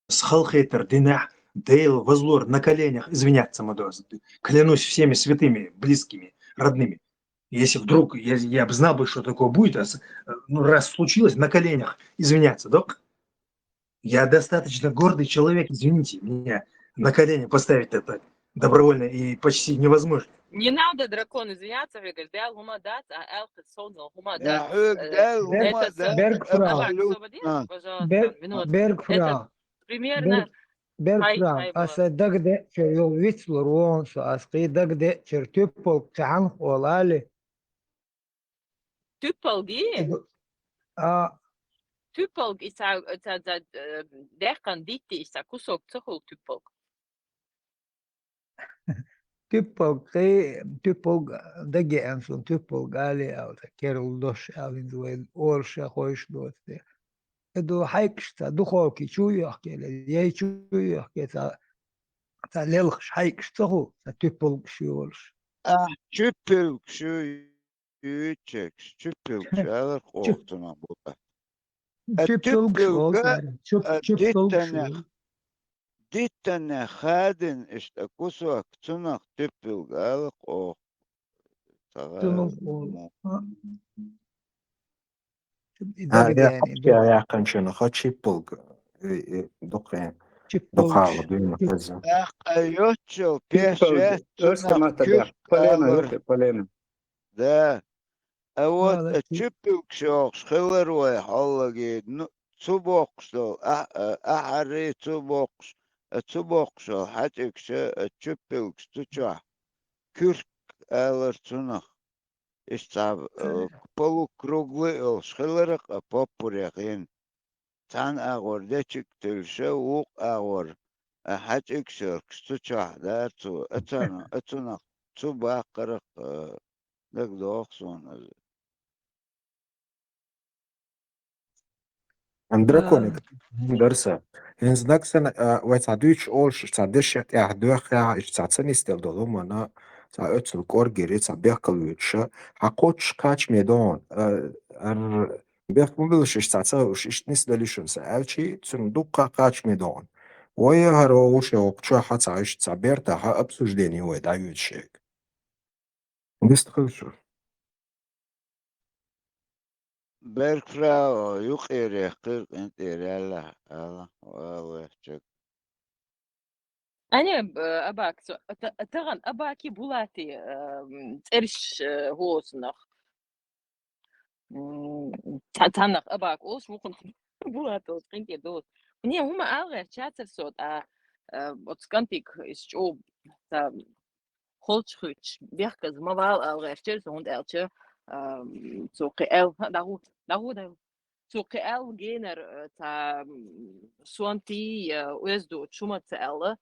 S14: схалхейтер, динах, дейл, возлор, на коленях, извиняться, мадоз. Клянусь всеми святыми, близкими, родными. Если вдруг я бы знал бы, что такое будет, ну, раз случилось, на коленях извиняться, док. Я достаточно гордый человек, извините, меня на колени поставить это добровольно и почти невозможно.
S1: Не надо, дракон, извиняться, Вегель, дел гумадат, а элхет сонал гумадат.
S4: يا حوك ده هما ده
S2: Бергфрау,
S4: абсолютно.
S1: Пожалуйста, минутку. Это
S2: Бергфрау,
S1: примерно...
S2: Bergfrau, asa dagde cher vitzlor won so asqi dagde cher tupol kan olale.
S1: Typolgi?
S2: A
S1: Typolg is dat dekan ditti is dat kusok tsohol typolg.
S2: tupol dage anson tupol gali au ta kerul dosh avin duel orsha khoish doste. Edo haiksta du khoki chuyo kele ye chuyo ke ta lelch haiksta ho ta tupol shiolsh.
S4: Çüpül şu yüçek, çüpül şağır korktuna burada.
S2: Tupol
S4: Tüpül
S2: shiol tupol shiol.
S4: dittene hadin işte kusak tünak tüpül gağır kork.
S2: Tunul
S4: Mu.
S2: dagde
S12: يا
S2: yani
S12: يا يا كانشينو خاتشي بولغ دقيقة دقالة بين كذا
S4: Akayotçul
S13: Typolg,
S4: peşet tünak
S13: Öskamata
S4: kürt
S13: da, Polena,
S4: ağır
S13: yok Polena.
S4: da. Evet
S2: Valla
S4: çüpül şağır şılar ve hallagi tubokşul ahari tubokş tubokşul hatıkşı çüpül tuça kürk ağır tünak. İşte полукруглый шхылырык попуряхин тан агор дечик тülşe ук агор хачыкшыр кстуча да ту этана ту бакырык дек доксон.
S12: Драконик درسه هنز نکسن و تا دویچ اولش تا دشت دوخ تا تنیستل دولو منا تا اتل کور گیری تا بیخکلویچ حقوش کاچ میدون بیخکلویش تا تاوش ایش نیست دلیشون سه الچی تن دوکا کاچ میدون وی هروش اوکچو حتا ایش تا بیرتا ها ابسوش دینی وی دایویچ شک دیست خلشو
S4: Bergfrau yuqiri qirq intiralla Allah وحشك.
S1: أنا أباك تغن أباكي بولاتي ترش هوس نخ تانخ أباك أوش ممكن بولاتو تقنتي دوت ونيا هما ألغي شاتر صوت أتسكنتيك إسجوب تا خلش بيحكز ما بال ألغي شترس هوند ألشة سوقي داو سوقي جينر تا سوانتي уезду Чумацелла.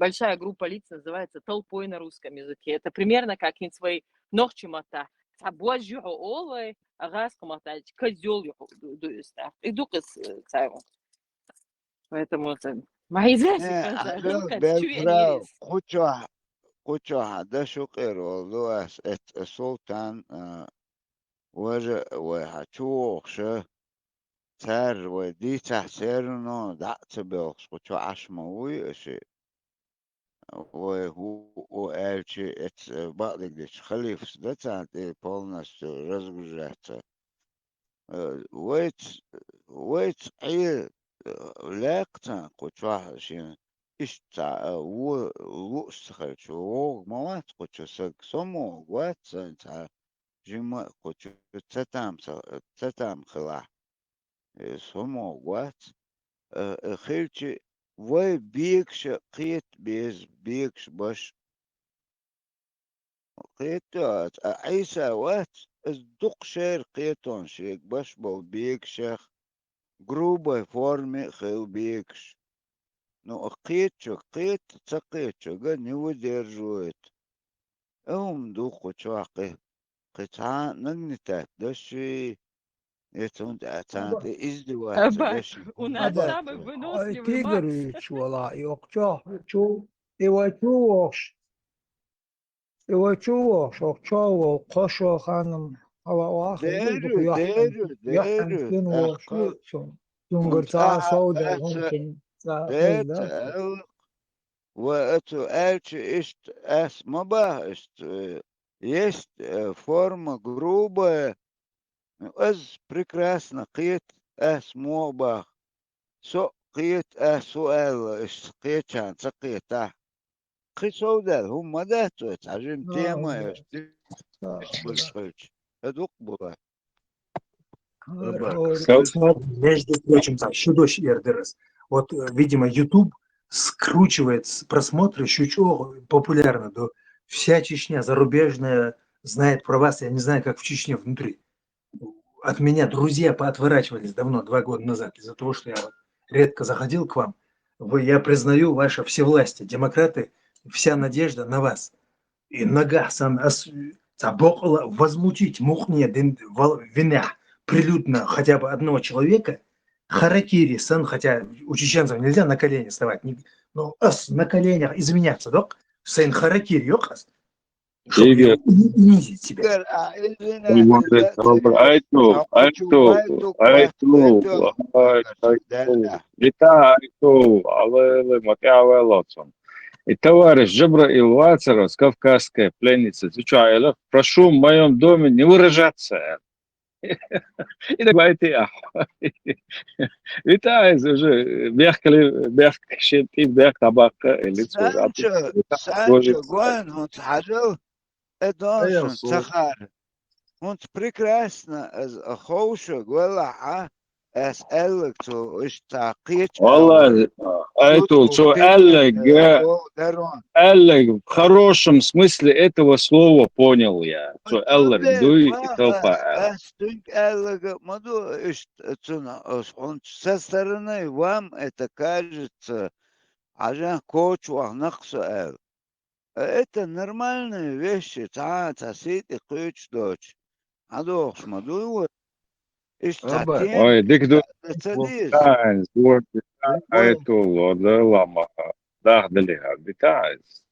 S1: Большая группа лиц называется толпой на русском языке. Это примерно как in свои нохчимата. Табуажу олы, агаскомата, козел дуюста. И дукас цару. Поэтому это мои
S4: Alok Bergfrau قوچو ده شقير والله السلطان وحچوخش تر ودي تحسيرنو دعت بيوخش قوچو عشموي اشي وهو قالشي ات بعضك ديش خليف سدتا دي بولنس رزقجات ويت عيل لاقتا قوچو عشين إشتا وستخلش موات قوچو سك سمو وات سنتا جمع قوچو تتام خلا سمو وات خيلشي وي بيكش قيت بيز بيكش باش قيتوات عيسى وات الدق شير قيتون شيك باش بو بيكشخ جروبة فورمي خيو بيكش نو قيتشو قيت تقيتشو قن هو دير جويت هم دوقو شواقي قطعا نغنتات دشي يتون تعتانت ازدواج
S2: هذا
S4: دشي
S2: هذا تيجر ولا يقطع شو يوتشوش يوتشوش وقشو قشو خانم هوا واخر
S4: ديرو
S2: يحن
S4: ديرو
S2: سن وشو شنقرتا
S4: ونتاها
S2: سودا
S4: أس
S2: ممكن
S4: ديت
S2: هذا
S4: واتو ألش إشت أس مبا إشت есть форма грубая, أز прекрасно قيت أس موبا سو قيت أس سؤال إش قيت شان سقيت قي سودال هم داتو تعجم تيما إش بالشويش أدوق بوا
S14: Между прочим, еще дольше РДРС. Вот, видимо, YouTube скручивает просмотры еще чего популярно. Да, вся Чечня зарубежная знает про вас. Я не знаю, как в Чечне внутри. От меня друзья поотворачивались давно, 2 года назад, из-за того, что я вот редко заходил к вам. Я признаю ваше всевластие. Демократы, вся надежда на вас. И нога сам возмутить мухне вина прилюдно хотя бы одного человека, харакири сан, хотя у чеченцев нельзя на колени вставать, но на коленях извиняться, док, сын харакири, ёхас, чтобы унизить себя.
S8: И товарищ Джабраил Вацаров, кавказская пленница, отвечаю, прошу в моем доме не выражаться. И так байтия. Витаю, уже бехкаши, ты бех табака или
S4: Санчо, Гуан, он схажил, это сахар. Он прекрасно, хоуша, гуала, أسألك إيش تعقيد
S8: والله это что Эллег в хорошем смысле этого слова понял я. Что Эллег дуй и толпа.
S4: Он со стороны вам это кажется, عشان коуч وهنقص это нормальные вещи. Сосиды коуч дочь. Адох, мадуй.
S8: Ой, дик بتاعز это ده لما داخلها بتاعز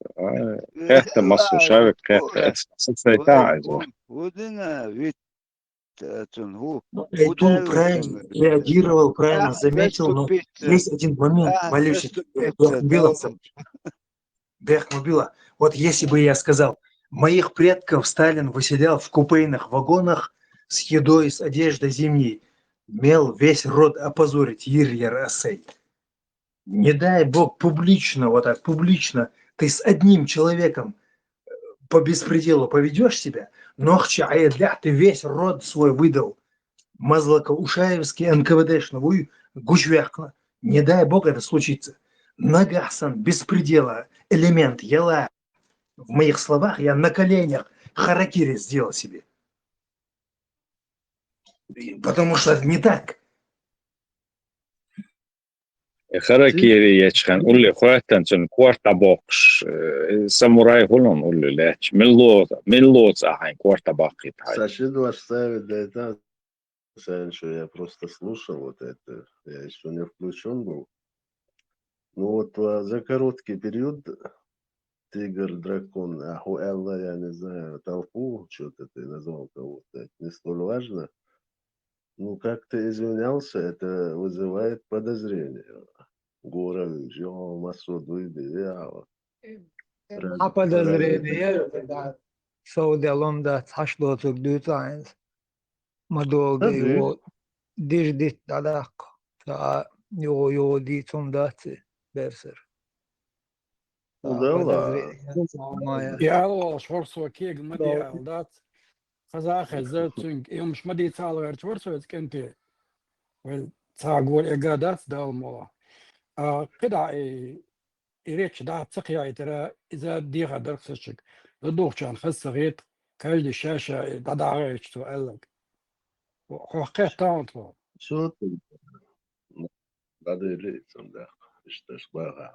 S8: كهت مصر شابك كهت بتاعز
S4: ودنا вид هو
S14: Айтул правильно реагировал, правильно заметил, но есть один момент, малюсенький, Бехмубила. Вот если бы я сказал, моих предков Сталин выселял в купейных вагонах с едой, с одеждой зимней, мел весь род опозорить, Асей. Не дай бог публично, вот так, публично, ты с одним человеком по беспределу поведешь себя, нохча аядля, ты весь род свой выдал. Мазлака Ушаевский, НКВДшный, гучвяхна. Не дай бог это случится. Нагасан, беспредела, элемент, ела. В моих словах я на коленях харакири сделал себе. Потому что это не так.
S8: харакири ячхан улли خواتن چون كوارتا بوكش ساموراي هولون улли ляч меллоз ахайн كوارتا باقي
S10: Соседу оставить, да это Санчо, я просто слушал вот это, я еще не включен был. Ну вот за короткий период Тигр, Дракон, Ахуэлла, я не знаю, толпу, что-то ты назвал кого-то, это не столь важно. Ну, как ты извинялся, это вызывает подозрение. Горович, Масуду и Беява.
S2: А подозрение, да, Сауделом, да, ташло тут дютайнс. Мадолга его диждит дадак. Та йо дитум дати берсер.
S15: Ja, schwarze Kegel mit dir, das Sache, ich muss mit dir zahlen, schwarze, jetzt kennt ihr. Weil, sag wohl, das da mal. كده إيريتش دا تسقيا ترى إذا ديها دركسشك لدوخ كان خس غيط كاجد الشاشة دا عايش تقلق وحقيقة تاونتو
S10: شو بعدين ليه صندوق اشتغل.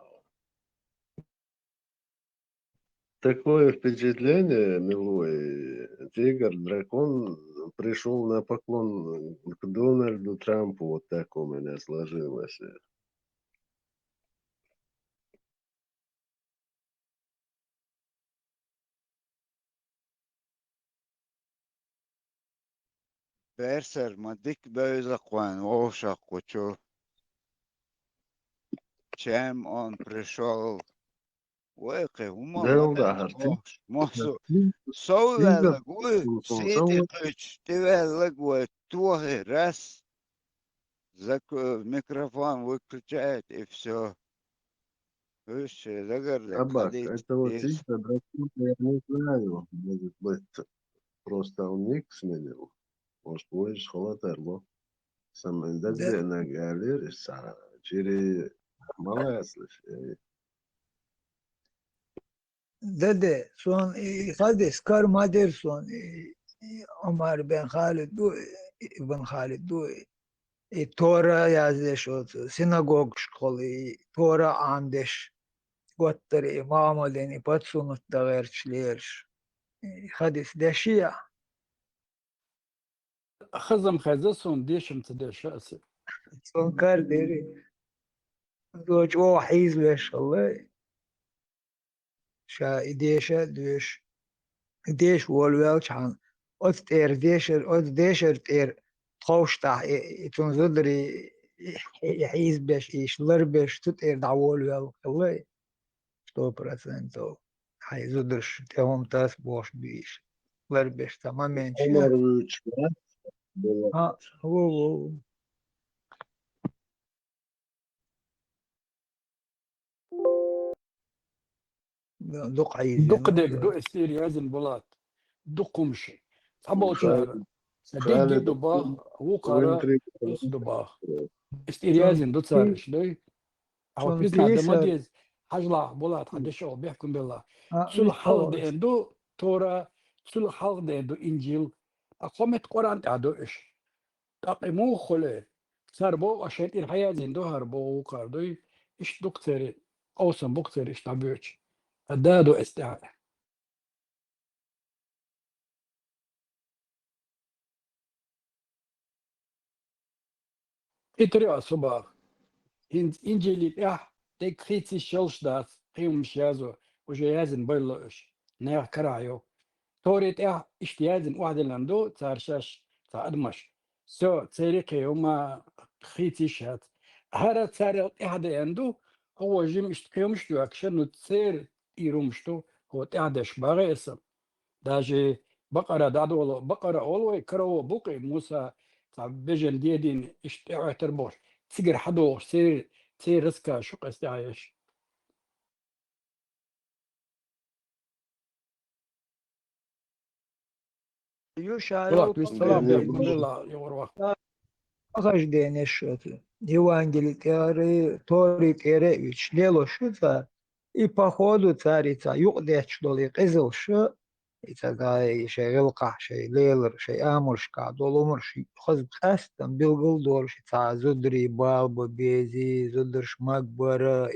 S10: Такое впечатление, милой, тигр-дракон пришел на поклон к Дональду Трампу, вот так у меня сложилось.
S4: Персер, мадик бейзакван, ошак, кучу. Чем он пришел? Уэкэ, ума
S10: Да, да,
S4: моден, мосу.
S10: тигр,
S4: Соуэ лагуэ, сети кыч, тивэ лагуэ, тугэ раз. Микрофон выключает и все. Выше, загорли,
S10: Абак,
S4: калить,
S10: это вот
S4: здесь.
S10: тигр-дракон, я не знаю, может быть, просто он ник сменил. Может, будешь холотербо. Сам
S2: Да,
S10: индекс на галере, через малая, слышь.
S2: ده سون خالد سكار مادر سون عمر بن خالد دو ابن خالد دو تورا yazdı şu sinagog şkolu Tora andeş gotter imam deni patsunut da verçler hadis deşiya
S15: خزم خزسون ديشم تديش أسي
S2: son kar deri doç o hiz leş Allah şa ideşe düş ديش والوالش عن أذتر ديشر أذ ديشر تير خوشتا تنزدري يحيز باش يشلر باش تتير دعوال ويال الله 100% هاي زدرش تهم تاس بوش بيش لر باش تماما شيء
S10: Умер человек, было.
S2: ها هو دق عيز
S15: دق
S2: يعني
S15: ديك دو استيري يازن بولات دقمشي صبو شهر
S10: خالد
S15: سديك دي
S10: خالد
S15: دباغ وقارا
S10: وينتري
S15: اس دباغ استيري
S2: شون
S15: يازن دو
S2: بي
S15: تسارش دي أو
S2: شون
S15: بيسنا
S2: بيسر
S15: دمديز حجلا بولات حدشو بيحكم بالله سل حق
S2: مستوى
S15: دي اندو تورا سل حق دي اندو إنجيل أقومت قرآن تعدو إش تقيمو خلي سربو أشيت الحياة زندو هربو وقاردو إش دكتوري أوسن بكتوري إش تابيوش أدادو استعاء إتريا صباغ إنجيلي إح تك خيتي شلشدات قيم مشيازو وجيازن بيلوش نيا كرايو توريت اشتيازن واحد لاندو تارشاش تادمش سو تسيريكي يوما خيتي شات هذا تساريت احد اندو هو جيم اشتكيومش دو اكشن تسير يرومشتو هو تادش باغي اسم داجي بقرة دادولو بقرة اولوي كرو بوقي موسى تاع بيجن ديدين اشتعو تربوش تسير حدو سير تسير رسكا شق استعايش
S2: يوشع
S15: ولا
S2: لو
S15: تويست سلام
S10: يعني
S15: بيحكم
S2: طلع
S15: بالله يوروا
S2: أخش دين الشوت Евангелие Тори Кере Лело Шута и походу царица юqdeч доли qizil shu itagai şey yılqa şey leyler şey amurşka dolumur şey xız qastan bilgil dol şey ta zudri baba bezi zudr shmagbara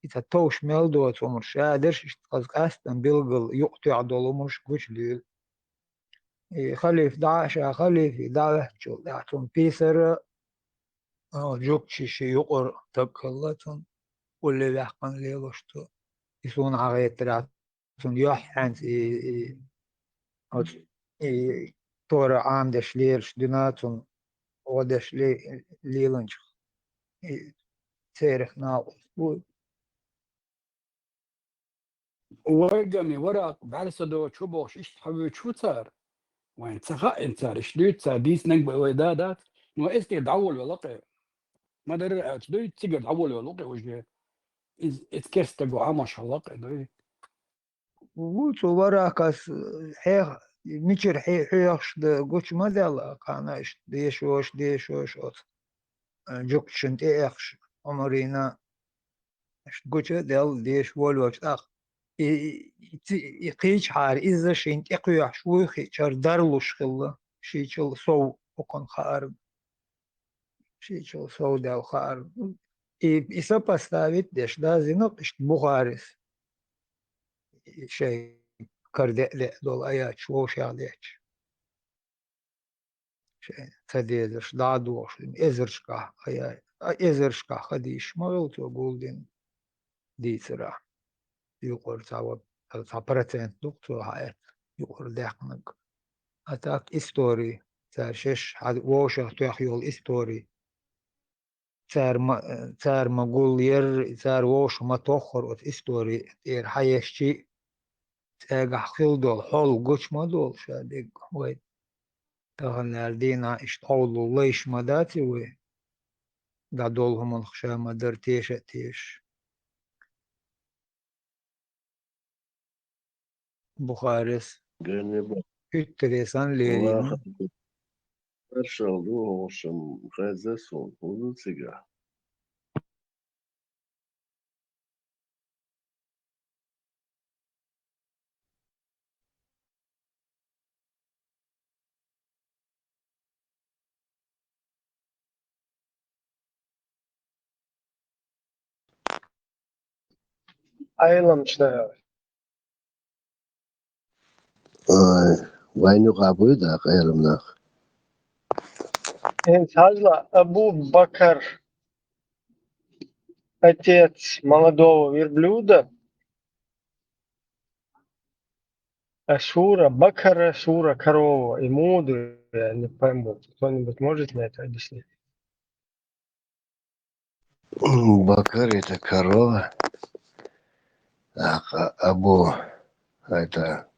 S2: ita tosh meldo tomur shader şey xız qastan bilgil yuqtu dolumur güçlü خليف داعش خليف دعوة شو دعتهم بيسر جوكشي شي يقر تبكلتهم واللي بيحقن لي وشتو يسون عغيت راتون يوحنس تورا عام دش ليرش ديناتون ودش ليلنش تيرخ ناقص
S15: ورقمي ورق بعرسدو تشوبوش ايش تحبي شو صار وين تخائن صار شديد صار ديس نقبل ودادات نو استي دعول ولقي ما در تدوي تيجي دعول ولقي وجه از اتكرست عمش لقي دوي
S2: ووتو وراكاس حيخ ميشر حيخش قوش مدل كانش ديشوش جوكشن تيخش عمرينا قلت دل ديش ولوش أخ يقيش حار إذا شين تقيح شوي شر درلوش خلا شيء شل صو وكن خارب شيء شل صو دل خارب إذا поставить دش دا زينق إشت بخارس شيء كرد دول آيات شو شغلش شيء تديدش دادوش إزرشكا آيات إزرشكا خديش ما قلت وقولدين دي سرا يقول تعود تعبرتين دكتور هاي يقول دقنق أتاك إستوري تارشش حد ووشة تخيل إستوري تار ما قول ير تار ووش ما تأخر أت إستوري ير حيشتي تاجح خيل دول حول قش ما دول شادق وين تغنى اشتغلوا ليش ما داتي وين قادولهم الخشام ما درتيش أتيش بخارس Interessant
S10: والله
S2: ليرين
S10: شغلوه وشم خازسون ودوتسيجا
S16: Ayılmışlar.
S6: وين يقابل ذاك علمنا
S16: Hajla Abu Bakr, отец молодого верблюда, Ашура, Бакара, Шура, корова и мудрый, я не пойму, кто-нибудь может мне это объяснить?
S6: Бакар это корова, а Абу это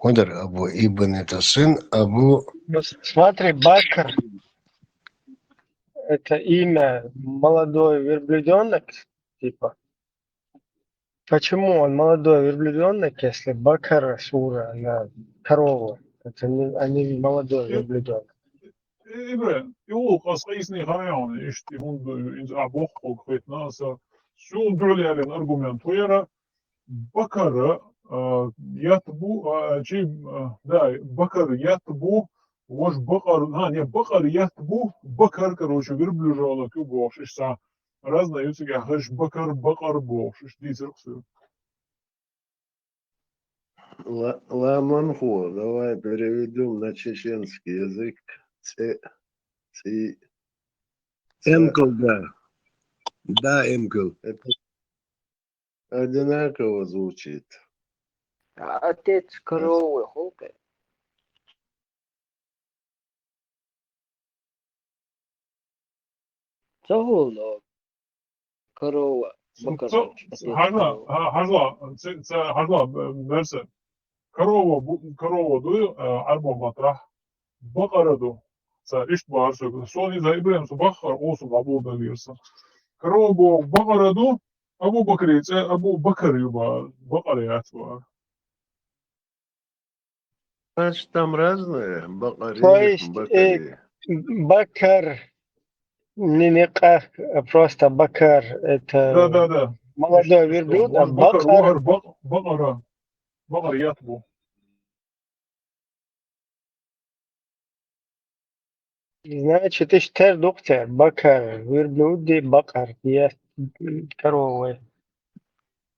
S6: Мудр Абу Ибн это сын Абу.
S16: Ну, смотри, Бакр – это имя молодой верблюденок, типа. Почему он молодой верблюденок, если Бакара, Шура, она корова? Это не молодой верблюденок.
S7: İbre, yolu kasayısını hayal işte hundu ince abok okvet nasa şu döllerin argumentoyara bakarı yat bu да bakar yat bu вож bakar не bakar yat bu bakar короче верблюжала кубош işte разнаются я хаш bakar бош дизерксу.
S10: Ламанху, давай переведем на чеченский язык.
S6: Эмкл, да. Да, Эмкл.
S10: Это одинаково звучит.
S3: Отец коровы, холка. Загулно. Корова.
S7: Hajla verse korova duyu arba matrah bakaradu sa iş bağırsak son izah İbrahim su bakar olsun Abu da diyorsa korova bu bakaradu Abu Bakri Abu Bakr yuba bakariyat var.
S10: Значит, там разные.
S16: То есть Бакар не никак, просто Бакар это
S7: Да.
S16: молодой верблюд, а Бакар
S7: Бакарiyat bu.
S16: значит, иштер доктор, Бакар, верблюды, Бакар, есть коровы.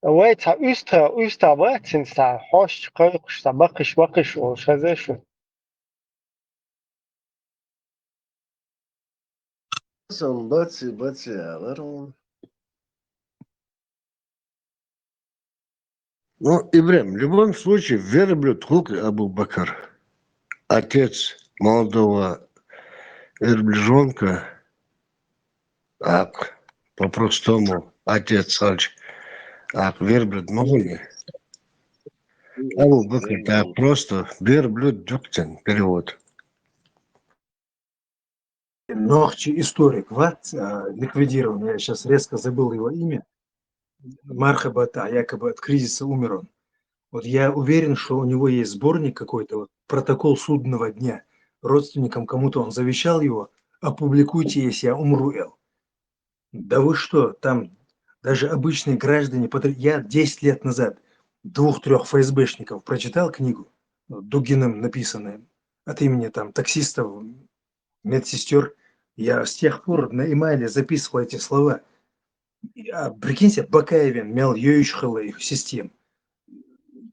S16: ويتها üsta واتنسا hoş kayıkışta bakış o şaze şu.
S10: Баци, аларон.
S6: Ну, Ибрахим, в любом случае, верблюд Хук Абу Бакр, отец молодого верблюжонка, по-простому, отец Сальч, верблюд Могули. Абу Бакр, так просто верблюд Дюктен, перевод.
S14: Нохчи историк, ликвидирован, я сейчас резко забыл его имя, Мархабата, якобы от кризиса умер он. Вот я уверен, что у него есть сборник какой-то, вот, протокол судного дня. Родственникам кому-то он завещал его, опубликуйте, если я умру, Эл. Да вы что, там даже обычные граждане... Я 10 лет назад 2-3 ФСБшников прочитал книгу, Дугиным написанную, от имени там таксистов, медсестер. Я с тех пор на эмайле записывал эти слова. А прикиньте, Бакаевин мел ёйшхала их систем.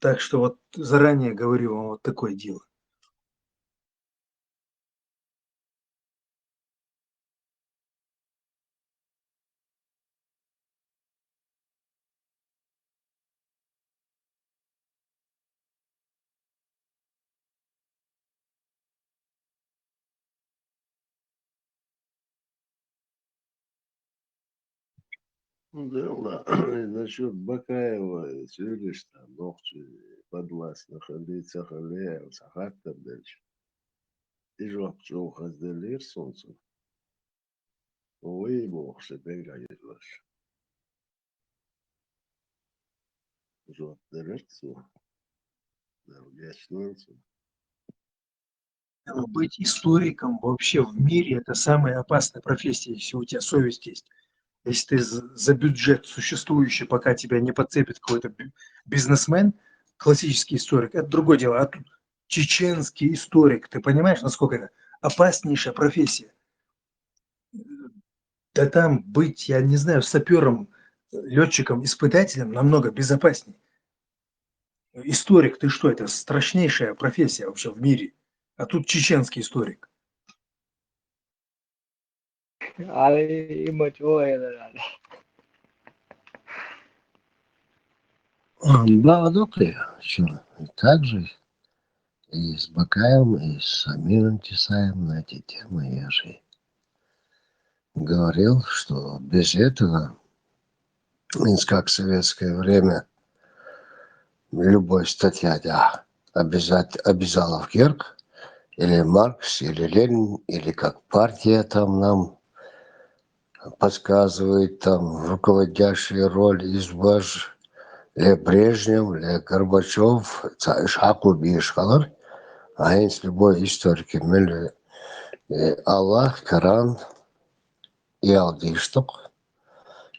S14: Так что вот заранее говорю вам вот такое дело.
S10: Да ладно, насчет Бакаева, söylüş там, ногчи подвластных лицах аллея, сахаттар дальше. И жоқ жоқ азделер солнце. Ой, бог себе гайдлаш. Жоқ дерется.
S14: Быть историком вообще в мире – это самая опасная профессия, если у тебя совесть есть. Если ты за бюджет существующий, пока тебя не подцепит какой-то бизнесмен, классический историк, это другое дело. А тут чеченский историк, ты понимаешь, насколько это опаснейшая профессия? Да там быть, я не знаю, сапером, летчиком, испытателем намного безопаснее. Историк, ты что, это страшнейшая профессия вообще в мире. А тут чеченский историк.
S6: Да, доктор, что, так же и с Бакаевым, и с Амиром Тесаем на эти темы я же говорил, что без этого, как в советское время, любая статья, да, обязала в Герк, или Маркс, или Ленин, или как партия там нам подсказывает, там руководящая роль избаж, ле Брежнев, ле Горбачев, шаку бишхалар, а есть любой историк, мели Аллах, Коран и Алдишток.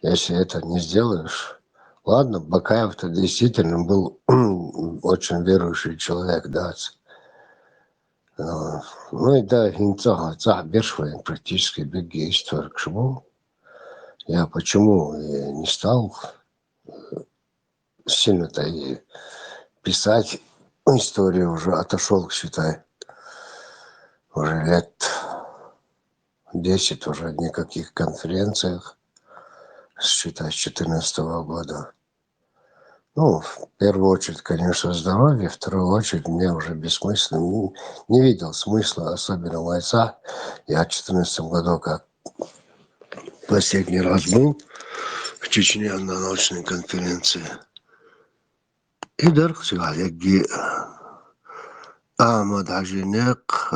S6: Если это не сделаешь, ладно, Бакаев-то действительно был очень верующий человек, да. Ну и да, инца Бершвейн практически беги историк шел. Я почему не стал сильно-то и писать историю, уже отошел, считай, уже лет 10 уже никаких конференциях, считай, с 2014 года. Ну, в первую очередь, конечно, здоровье, в вторую очередь мне уже бессмысленно, не видел смысла, особенно бойца. Я в 2014 году, как последний раз был в Чечне на научной конференции, и дальше Ахмад Ажинек,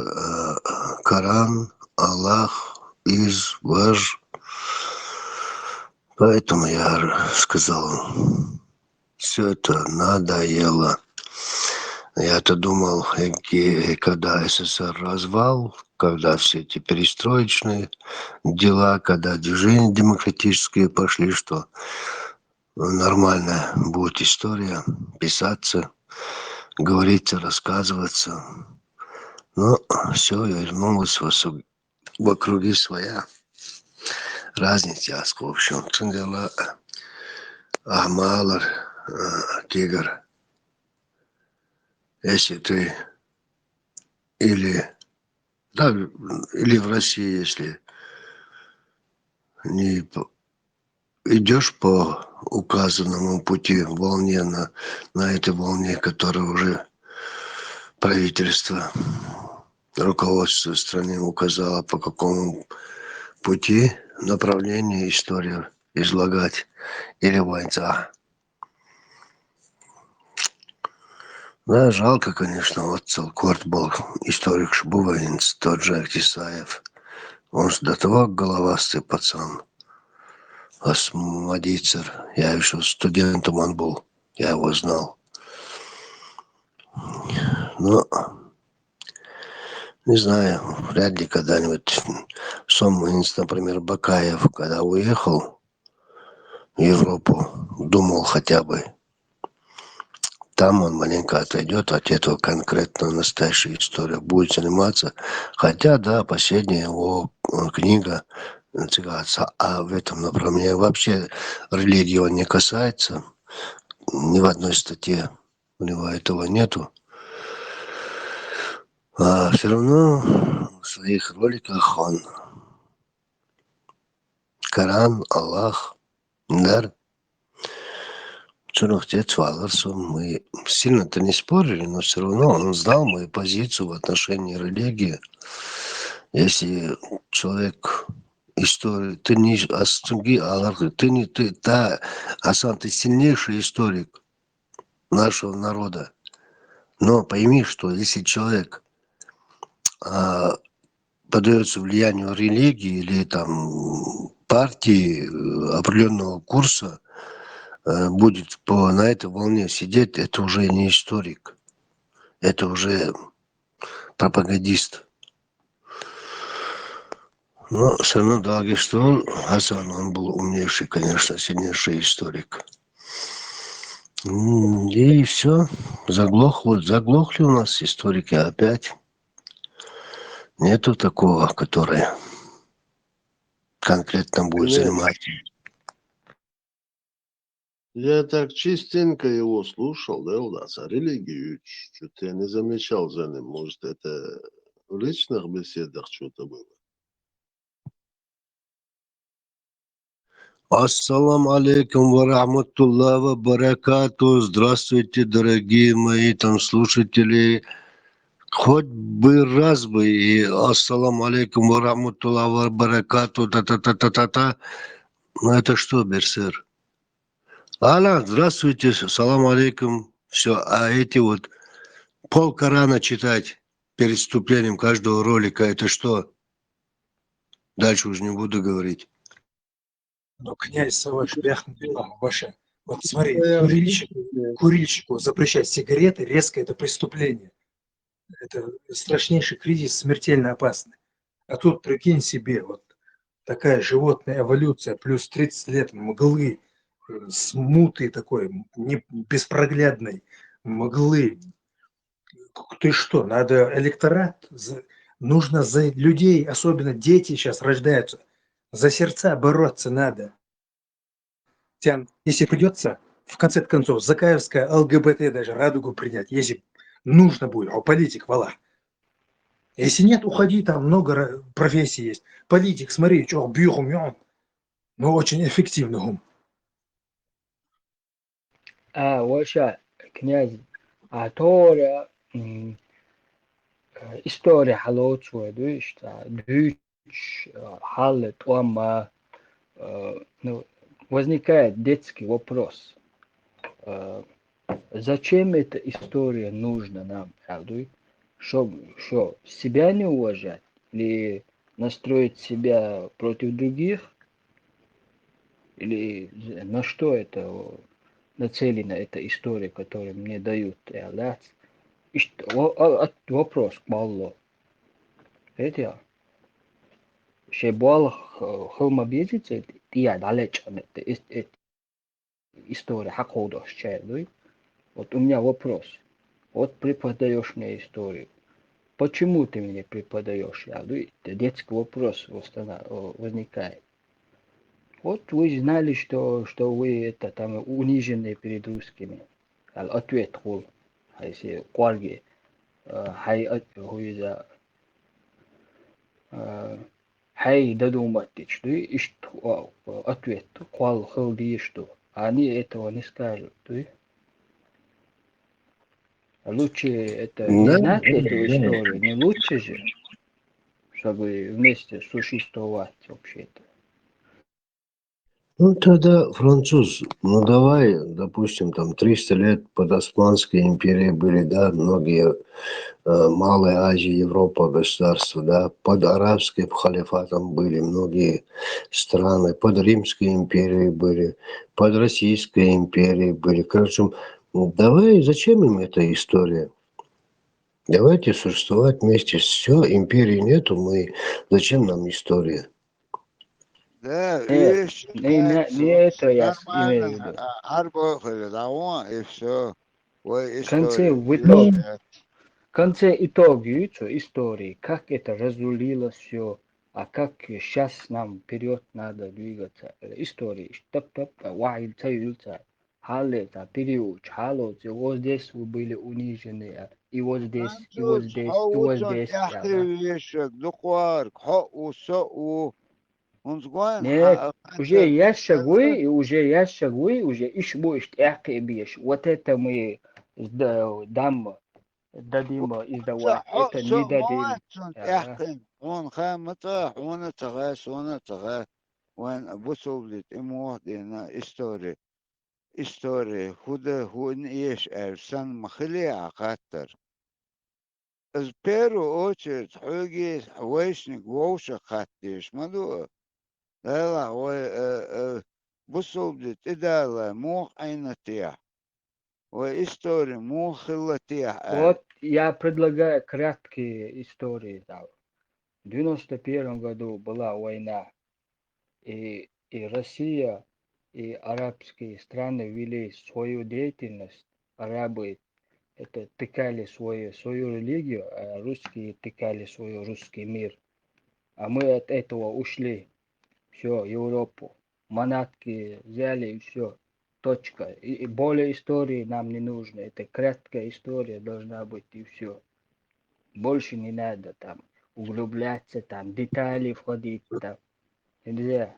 S6: Коран, Аллах, Важ. Поэтому я сказал, все это надоело. Я-то думал, когда СССР развал, когда все эти перестроечные дела, когда движения демократические пошли, что нормальная будет история писаться, говориться, рассказываться. Но все, вернулось в округи своя. Разница, в общем, цендела Ахмалар, Тигр. Если ты или в России, если не идешь по указанному пути, волне на этой волне, которая уже правительство, руководство страны указало, по какому пути, направлению историю излагать или войца. Да, жалко, конечно, вот Целкорт был историк Шбуванец, тот же Актисаев. Он же до того головастый пацан. Осмодицер. Я еще студентом он был, я его знал. Но Не знаю, вряд ли когда-нибудь. Сомнинс, например, Бакаев, когда уехал в Европу, думал хотя бы, там он маленько отойдет от этого конкретно настоящей истории, будет заниматься. Хотя, да, последняя его книга «Цыганца», а в этом направлении вообще религии он не касается. Ни в одной статье у него этого нету. А все равно в своих роликах он Коран, Аллах, Дар. Отец Валарсон. Мы сильно-то не спорили, но все равно он знал мою позицию в отношении религии. Если человек историк, ты не Астунги Аллах, ты не ты, да, Асан, ты сильнейший историк нашего народа. Но пойми, что если человек поддается влиянию религии или там партии определенного курса, будет на этой волне сидеть, это уже не историк, это уже пропагандист. Но все равно Дагестан, Хасан, он был умнейший, конечно, сильнейший историк. И все, заглохли у нас историки опять. Нету такого, который конкретно будет
S10: Князь,
S6: заниматься.
S10: я так частенько его слушал, да, у нас, а религию что-то я не замечал за ним. Может, это в личных беседах что-то было?
S6: Ассаламу алейкум ва рахматуллах ва баракату. Здравствуйте, дорогие мои там слушатели. Хоть бы раз бы и ассаламу алейкум ва рахматуллах ва баракату, та-та-та-та-та-та. Ну это что, Берсер? Аллах, здравствуйте, салам алейкум. Все, а эти вот пол Корана читать перед вступлением каждого ролика, это что? Дальше уже не буду говорить.
S14: Но князь ваш, ваша. Вот смотри,
S10: Я
S14: курильщику запрещать сигареты резко это преступление. Это страшнейший кризис, смертельно опасный. А тут прикинь себе, вот такая животная эволюция, плюс 30 лет мглы, смуты такой, беспроглядной мглы. Ты что, надо электорат? Нужно за людей, особенно дети сейчас рождаются, за сердца бороться надо. Если придется, в конце концов, Закаевская ЛГБТ даже радугу принять, если нужно будет, а политик, вала. Если нет, уходи, там много профессий есть. Политик, смотри, что бьем, но очень эффективный ум.
S13: Ваша, князь, а то история халочуя, дыч, халет, ома, ну, возникает детский вопрос. Зачем эта история нужна нам, что себя не уважать или настроить себя против других, или на что это нацелена эта история, которую мне дают, вопрос к Аллаху. Это шебал хылма безице, я далеч от этой истории хакодош чай. Вот у меня вопрос. Вот преподаешь мне историю. Почему ты мне преподаешь? Это детский вопрос возникает. Вот вы знали, что вы это там унижены перед русскими. Ответ был. Если кварги, хай додуматич, ответ, квал хылди что. Они этого не скажут. Лучше это не знать эту историю, не лучше же, чтобы вместе существовать вообще-то.
S6: Ну тогда француз, ну давай, допустим, там 300 лет под Османской империей были, да, многие Малая Азия, Европа, государства, да, под арабским халифатом были многие страны, под Римской империей были, под Российской империей были. Короче, давай, зачем им эта история? Давайте существовать вместе. Все, империи нету, мы... Зачем нам история?
S4: Да,
S3: Нет,
S4: видишь,
S3: не это я имею в
S4: нормально,
S3: виду.
S4: арбохали, да, и все. Ой,
S3: В конце,
S4: история.
S3: в итоге, в конце итоге истории, как это разрулилось все, а как сейчас нам вперед надо двигаться. Истории, топ-топ, вайд, цаюльца, халета, период, халот, и вот здесь вы были унижены, и вот здесь, и вот здесь, и вот
S4: حوجون
S3: здесь,
S4: احكي
S3: да.
S4: ليش دقوارك حقوا سقوا ونزقوان
S3: Нет, уже
S4: انت
S3: яшагуй, уже яшагуй, уже иш будешь тяхкой бьешь. Вот это мы дам, дадим издавать, это
S4: حق
S3: не
S4: سق
S3: дадим.
S4: مواتون
S3: Да.
S4: احكي هون خامطة هون تغاس هون تغاس وين بوصلت اموه دينا استوري هدا هو ان ايش ارسان مخلي عقاتر از بيرو اوچر حوگي حويشنك ووشا خاتيش مدو لا هو بوصلت ادالا مو عينتيح وإستوري مو خلتيح
S3: Вот я предлагаю краткие истории. Да. В 91 году была война, и Россия, и арабские страны вели свою деятельность. Арабы это тыкали свою религию, а русские тыкали свой русский мир. А мы от этого ушли. Все, Европу. Манатки взяли и все. Точка. И более истории нам не нужно. Это краткая история должна быть и все. Больше не надо там углубляться, там детали входить. Там. Нельзя.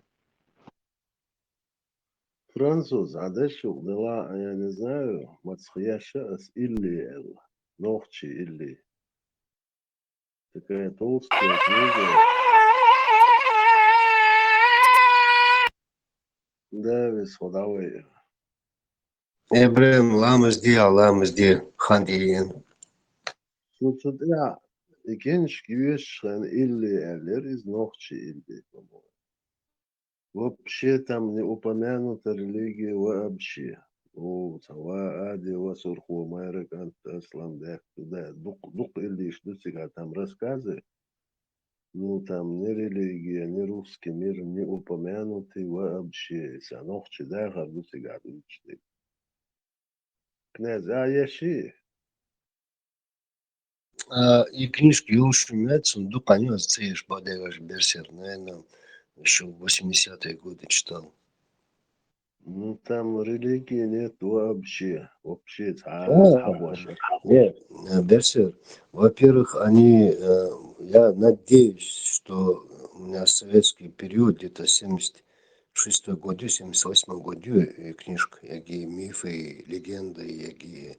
S10: Француз, а дальше была, я не знаю, мацхияша с Илли, Нохчи Илли. Такая толстая книга. Да, весь ходовой.
S6: Эбрем, ламас ди, хандиен.
S10: Слушай, ja, genç gewesen или Eller из Нохчи Илли, по-моему. Вообще там не упомянута религия вообще. О, сава, ади, васурху, майрак, ант, да, дук или что сега там рассказы. Ну, там ни религия, ни русский мир не упомянуты вообще. Санохчи, да, харду сега учты. Князь, а яши.
S6: И книжки Юшумят, сундук, они отцеешь, бодегаш, берсер, наверное, еще в 80-е годы читал.
S10: Ну, там религии нет вообще. Вообще,
S6: Нет, Берсер, во-первых, я надеюсь, что у меня советский период, где-то 76-й год, 78-й год, книжка, яги мифы, легенды, яги...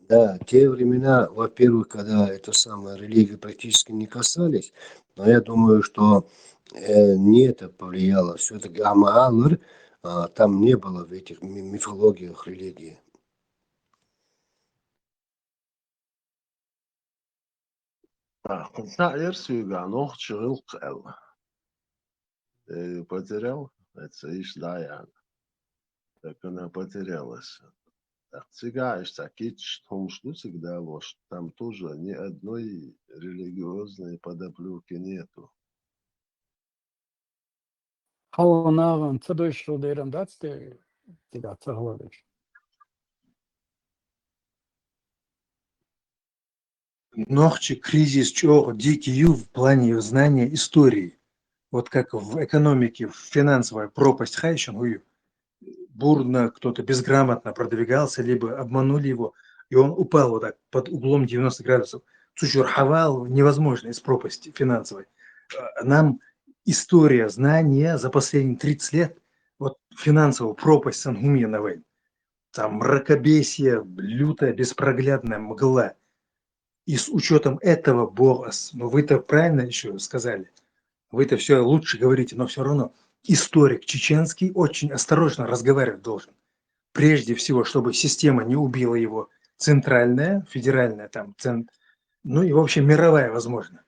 S6: Да, те времена, во-первых, когда это самое религии практически не касались, но я думаю, что не это повлияло. Все-таки Амаалр, там не было в этих мифологиях религии.
S10: Конца сюда, но чил кэл. Потерял, это иш даян. Так она потерялась. Так цыгаешь, такие том, что всегда ложь. Там тоже ни одной религиозной подоплеки нету.
S15: Халонаган, цадойшл дерам дацте, тига цагладыш.
S14: Нохчи кризис чего дикий ю в плане знания истории. Вот как в экономике, в финансовой пропасть хайшингую. Бурно кто-то безграмотно продвигался, либо обманули его, и он упал вот так под углом 90 градусов. Цучурхавал невозможно из пропасти финансовой. Нам история, знания за последние 30 лет, вот финансовую пропасть Сангумьяновой, там мракобесие, лютая, беспроглядная мгла. И с учетом этого Богас, ну вы-то правильно еще сказали, вы-то все лучше говорите, но все равно историк чеченский очень осторожно разговаривать должен. Прежде всего, чтобы система не убила его центральная, федеральная, там, ну и, в общем, мировая, возможно.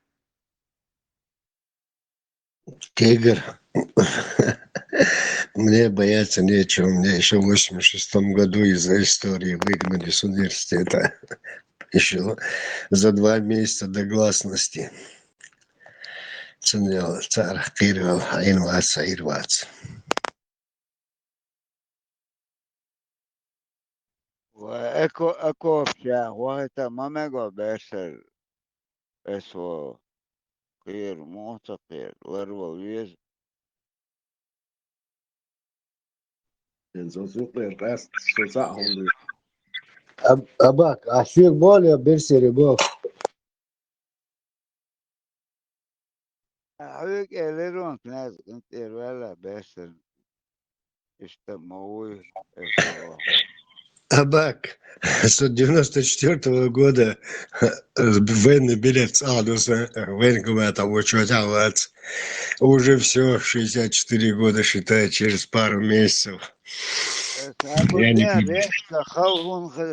S6: Тигр. Мне бояться нечего. Меня еще в 86 году из-за истории выгнали с университета. Еще за 2 месяца до гласности. Ценил царь Кирилл, Айнвац, Айрвац.
S4: اكو افشاء وهتا ما مقو بيرسل اسو قير موتا قير وروا ويز
S10: So super Rest, so Sachen.
S6: Абак, а фиг более берси рыбов.
S4: حبيك اليرون ناس انت ولا بيرسل اشتموي اسو
S6: Абак, с 94 года военный билет с Адуса, военкомат того, что делать. Уже все, 64 года, считай, через пару месяцев. Я не
S4: سابقنا
S6: помню.
S4: ريحة خل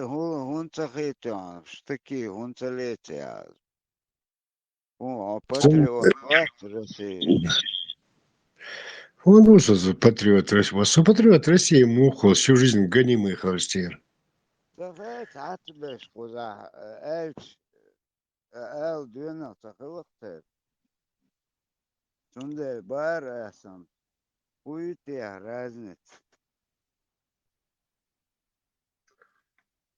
S4: هون تخيتان شتكي هون تليتي هو باتريوت России.
S6: Он что за патриот России? Патриот России мухол, всю жизнь гонимый холостер.
S4: تخيت عتبش قزح الش ال دونا تخلقت تندل بار اسم ويتي رازنت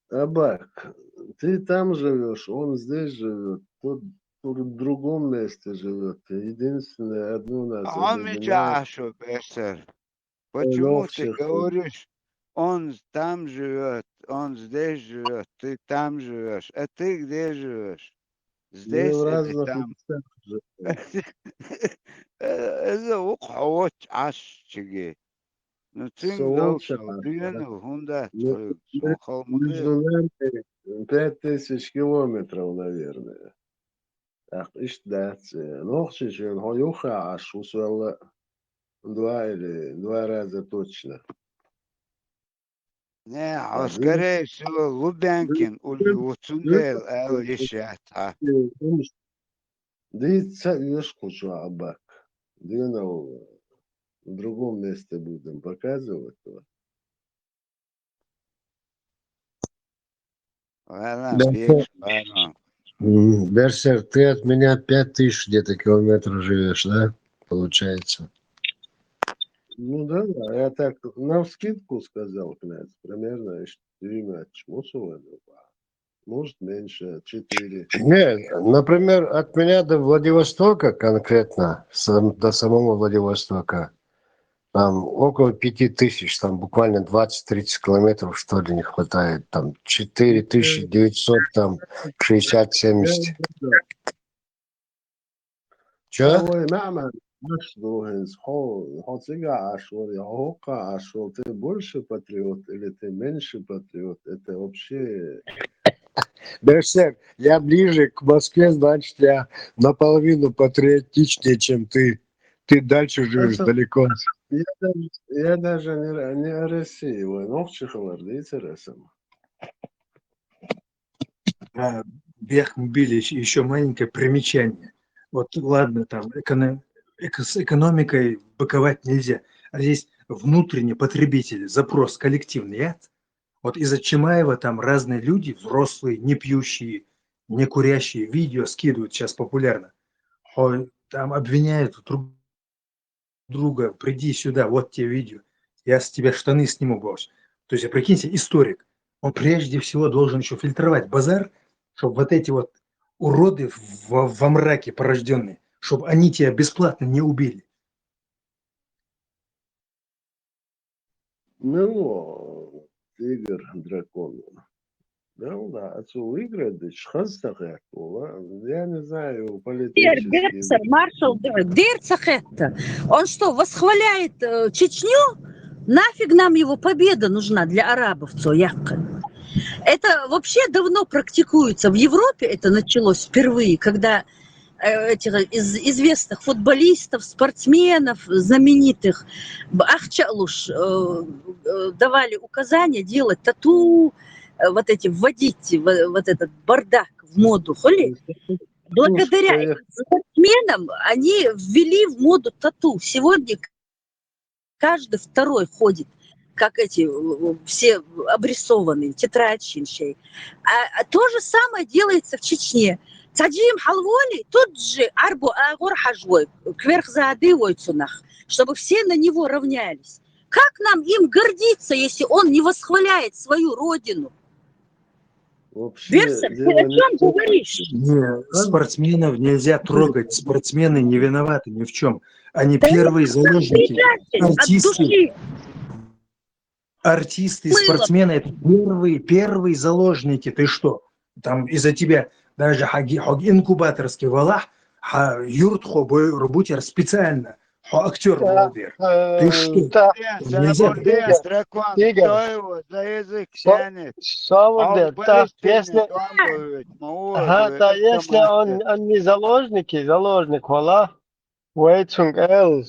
S10: Абак, ты там живешь, он здесь живет, тот в другом месте живет. Единственное, одно нас
S4: عمي
S10: объединяет.
S4: عاشو بيسر почему ты
S10: Общих.
S4: говоришь он там живет он здесь живет ты там живешь а ты где живешь
S10: Мы
S4: здесь
S10: в
S4: или
S10: разных
S4: там
S10: местах живем.
S4: إذا وقعوت عشقي نتنقل
S10: Солнце,
S4: سعودين وهندا
S10: между
S4: خلمقي
S10: нами 5000 километров, наверное. Так, ищдаться. Ночью он юха, аж усвоила 2 раза точно.
S4: не عسكري سو لوبانكين واللي وتندل قال يشاتها
S10: Дыца ешкучу абак. Дына в другом месте будем показывать.
S4: ولا بيكش بانا
S6: Берсер, ты от меня 5000 где-то километров живешь, да? Получается.
S10: Ну да, я так навскидку сказал, князь, примерно 4 чмусова. Может меньше, 4.
S6: Не, например, от меня до Владивостока конкретно, до самого Владивостока, там около 5000, там буквально 20-30 километров, что ли, не хватает. Там 4900, там 60-70. Че?
S10: Ой, мама, ты больше патриот или ты меньше патриот? Это вообще...
S6: Берсер, я ближе к Москве, значит, я наполовину патриотичнее, чем ты. Ты дальше живешь далеко.
S10: Я даже не о России.
S14: Бехмбили еще маленькое примечание. Вот ладно, там с экономикой быковать нельзя. А здесь внутренний потребитель, запрос коллективный. Вот из-за Чимаева там разные люди, взрослые, не пьющие, не курящие, видео скидывают сейчас популярно. Там обвиняют друг друга, приди сюда, вот тебе видео, я с тебя штаны сниму, босс. То есть, прикиньте, историк, он прежде всего должен еще фильтровать базар, чтобы вот эти вот уроды во мраке порожденные, чтобы они тебя бесплатно не убили.
S10: Ну, Игорь Дракон. Да, отцу выиграть, я не знаю, политически.
S3: Маршал Дерцахетта, он что, восхваляет Чечню? Нафиг нам его победа нужна для арабовцев, Это вообще давно практикуется. В Европе это началось впервые, когда этих известных футболистов, спортсменов, знаменитых, Ахчалуш, давали указания делать тату, вот эти, вводить вот этот бардак в моду. Благодаря спортсменам они ввели в моду тату. Сегодня каждый второй ходит, как эти все обрисованные, тетрадь-щинщей. А то же самое делается в Чечне. Таджим Халволи тут же арбу агор хажвой, кверхзаадывой цунах, чтобы все на него равнялись. Как нам им гордиться, если он не восхваляет свою родину?
S10: Вообще,
S3: Берсер, ты
S10: дело
S3: о
S10: не
S3: чем
S10: в том,
S3: говоришь?
S14: Не, спортсменов нельзя трогать. Спортсмены не виноваты ни в чем. Они
S3: Да
S14: первые
S3: нет,
S14: заложники.
S3: предатель от
S14: Артисты,
S3: души.
S14: артисты,
S3: Мыло.
S14: спортсмены — это первые заложники. Ты что? Там из-за тебя даже инкубаторский валах, юрт хобой работер специально. Актер молодер. Ты что?
S16: Так,
S14: Нельзя.
S4: Бордес, Ракон,
S16: Игорь,
S4: кто его за язык тянет? А
S16: Савурдер,
S4: в
S16: так,
S4: Палестине
S16: если,
S4: там будет,
S16: ага,
S4: молодой,
S16: так, если он не заложник, вала, Вейцунг Эл,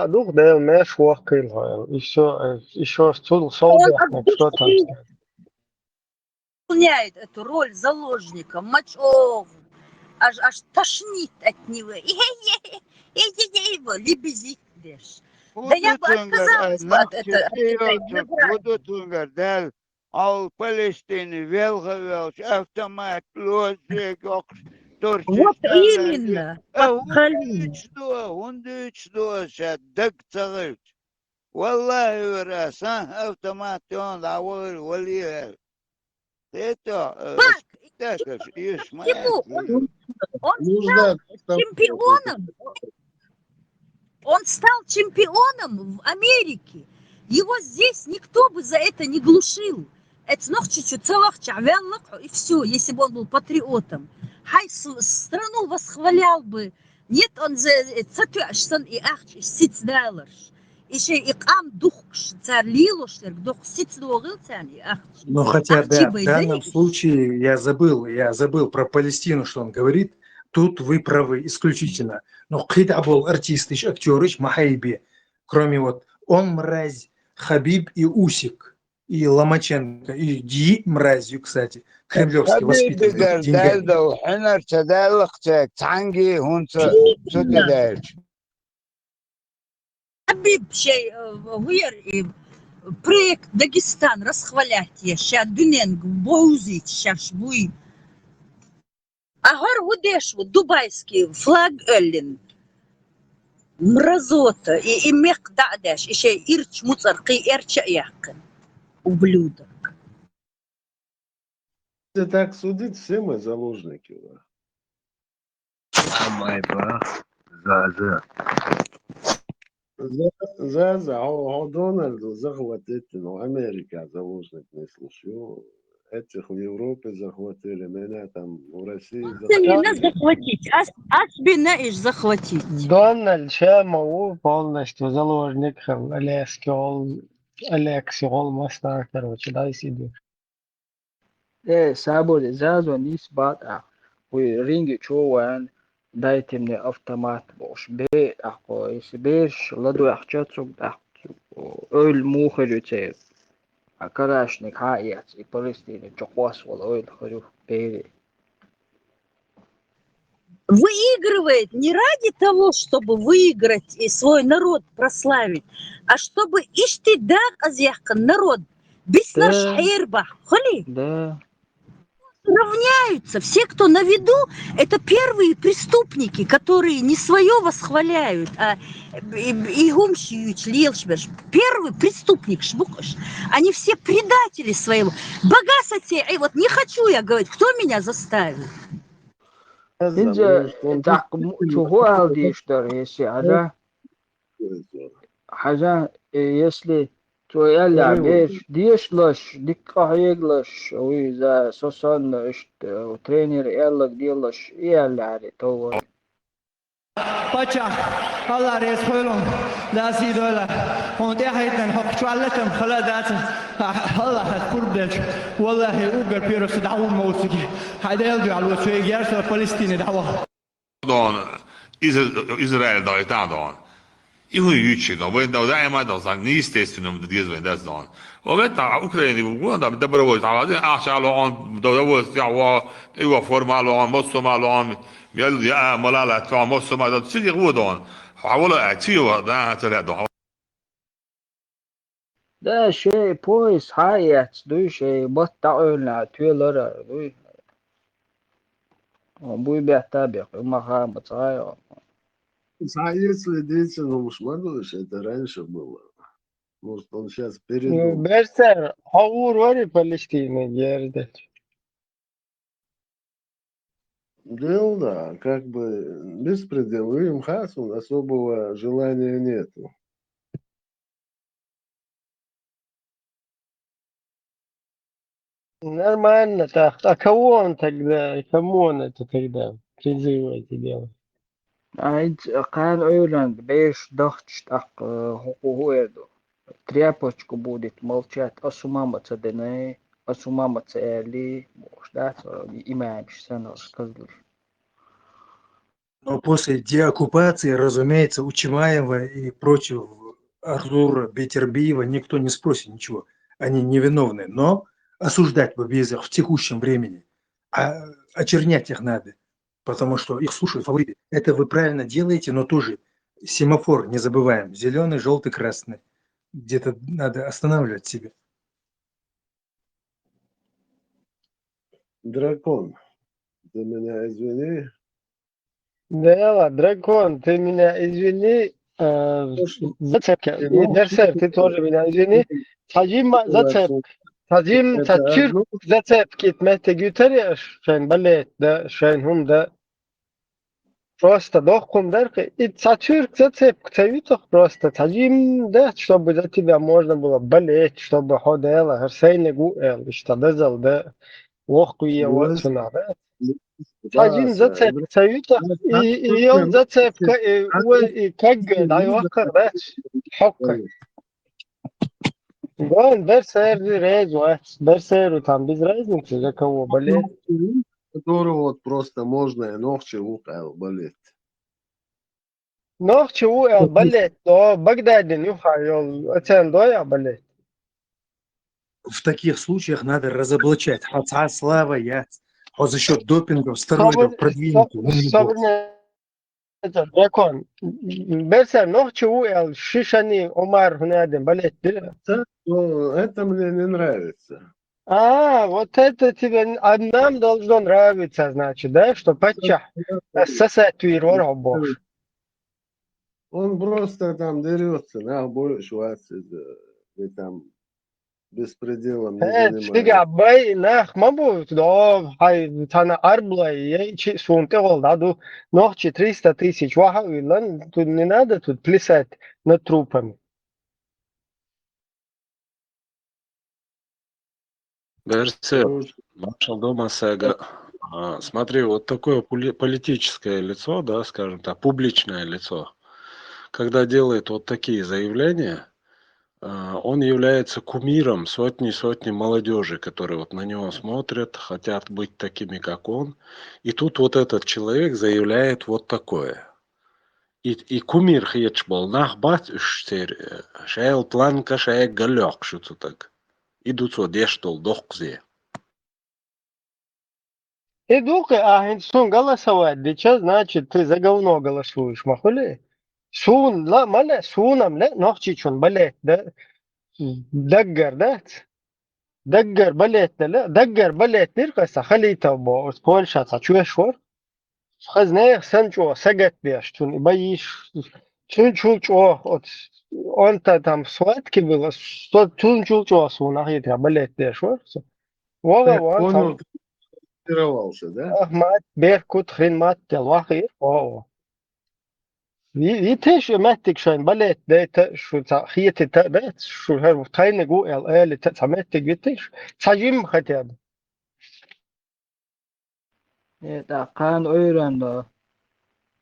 S16: дух да меш вахкил, еще
S3: Он от
S16: солдатник, что там
S3: души
S16: стоит.
S3: выполняет эту роль заложника, мачов. Аж тошнит от него. Его лебезит дешь. Да я бы отказалась бы от этой награды.
S4: Вудутунгар, дал, ал Палестине, велговелч, автомат, лозик,
S3: Вот
S4: турчистанлар,
S3: именно, Халим.
S4: ундычдо, шаддак цагыч. Валлахи раз, автомат, он, аволь, валия. Это, спектакль, ишь, моя.
S3: Почему? Он
S10: нужно
S3: стал чемпионом. Он стал чемпионом в Америке. Его здесь никто бы за это не глушил. Это noch чуть-чуть целых чавялок, и все, если бы он был патриотом. Хай страну восхвалял бы. Нет, он за цатюашсан и ахч, $6. Еще и кам духш царлилош, дух $6 и ахч.
S14: Но хотя да, в данном случае я забыл про Палестину, что он говорит. Тут вы правы исключительно. Но какие-то был артисты, актеры, Махайби, кроме вот он мразь, Хабиб и Усик, и Ломаченко, и Ди мразью, кстати, кремлевский воспитанный деньгами.
S3: Хабиб шей проект Дагестан расхвалять я, ща дуненг боузить, ща швуй. Агар гудеш, дубайский флаг эллин. Мразота и мех дадеш, еще ирч муцарки эрча яхкан. Ублюдок.
S10: Если так судить, все мы заложники. Дональду захватить, Америка заложник не слушаю. Этих в Европе захватили, меня там в России
S3: захватили. Захватить, Асбина иш захватить.
S16: Дональд Шамов полностью заложник, Алексей Олмастер, короче, да, сидит.
S13: Саболи зазо нис бат ринги чуан дайте мне автомат бош бе если беш ладу ахчатсук öl мухарюче а карашник хаят и Палестине чохвас вала öl харю бе.
S3: Выигрывает не ради того, чтобы выиграть и свой народ прославить, а чтобы иштидак азяхкан народ без наш хейрба. Холи?
S13: Да.
S3: Равняются. Все, кто на виду, это первые преступники, которые не свое восхваляют, а и гумщуют, лелшбеш. Первый преступник, шбукаш. Они все предатели своего. Богасате, и вот не хочу я говорить, кто меня заставил?
S13: Инже так чего алдиштар, если хажа если твоя лабеш дишлаш дикаеглаш уиза сосан тренер эллак делаш ялари то
S17: Pacha, Allah is hulun, da si dola. Und heiden hok chwalatam khaladat. Allah has kurbelch. Wallahi ugar piros da'u mawsiki. Hadel du al wasfi yarsa Palestine da'wa.
S18: Dan Izrael da ita dan. Ihu yuchi dan, wen da daima da san niestestunum de dizwen das dan. وقت أوكراني وقونا بدبروا تعالى أشعلوا عن دولة سعوا إيوا فورمالوا عن مصمالوا عن يلو يا ملالا تاع مصمالوا تسيدي غودون حاولوا أتيوا ده تلا
S13: ده شيء بويس حياة دوي شيء بطعنا تيلر دوي بوي بيعتبر ما خام بتصاير
S10: А если действительно уж Мадуш, это раньше было. Может, он сейчас передумал.
S16: Берser, havur var ya Palestina yerde.
S10: Дело, да, как бы беспредел. Им Хасун особого желания нету.
S16: Нормально так. А кого он тогда, кому он это тогда призываете делать?
S13: عيد كان أيلاند بيش ضغط اشتاق هو تريابوش كبودت ملشات أسمامة تدني أسمامة تالي مشتات إمام سنة كذلك.
S14: Но после деоккупации, разумеется, у Чимаева и прочих Артура Бетербиева никто не спросит ничего. Они невиновны. Но осуждать бабизах в текущем времени, очернять их надо, потому что их слушают фавориты. Это вы правильно делаете, но тоже семафор не забываем. Зеленый, желтый, красный. Где-то надо останавливать себя.
S10: Дракон, ты меня извини.
S16: Да, дракон, ты меня извини. Зацепка. И Берсер, ты тоже меня извини. Tajim зацепка. Tajim
S10: Это
S16: Türk
S10: одно.
S16: зацепки мете гютери шен балет да шен хум да просто дохком дерка и Türk зацепка тавитох просто Tajim да чтобы за тебя можно было болеть, чтобы ходила Херсейне гуэл, что дазал да вохкуе вот сюда, да. Tajim зацепка тавитох и он зацепка и как да يوقع да حقك. Гон Берсер резу, Берсеру там без разницы, за кого болеть.
S10: Которого вот просто можно и ногти укал болеть.
S16: Нохчи уял болеть, но Багдадин юхайол, оцен доя болеть.
S14: В таких случаях надо разоблачать. Хаца слава я. А за счет допингов, стероидов продвинутый.
S16: Дракон. Берсер нохчи уял, шишани Омар хунадин болеть.
S10: Это мне не нравится.
S16: Вот это тебе, а нам должно нравиться, значит, да, что пача сосатуир воробош.
S10: Он просто там дерется, на больше вас и там беспределом не занимается.
S16: Фига бай нах мабу да хай тана арбла и чи сунте голдаду нохчи 300 тысяч ваха вилан тут не надо тут плясать над трупами.
S19: Берсер, маршал дома Сега. Смотри, вот такое политическое лицо, да, скажем так, публичное лицо, когда делает вот такие заявления, он является кумиром сотни молодежи, которые вот на него смотрят, хотят быть такими, как он. И тут вот этот человек заявляет вот такое. И кумир хечбол нахбат штер шайл планка шайл галёк что-то так. Идут вот дештол дохзе.
S16: Идука, а сун голосовать, да что значит ты за говно голосуешь, махули? Сун, ла, мале, сунам, ле, нохчи чун, балет, да? Даггар, да? Даггар, балет, لا دقر بلت نرقص خليته بو Польша شو شور خزنه سنجو سجت بيش تون بايش تون чулчо от он-то там схватки было тун чулчо суна хитя балет беш вор вога вон там
S10: Тренировался, да?
S16: Ахмат беркут хрен мат тел вахи о Витеш ماتك شين بلت ده شو تأخيت التأبات شو هو تاين جو ال تأمتك ويتش تجيم ختيب
S13: ده كان أيلاند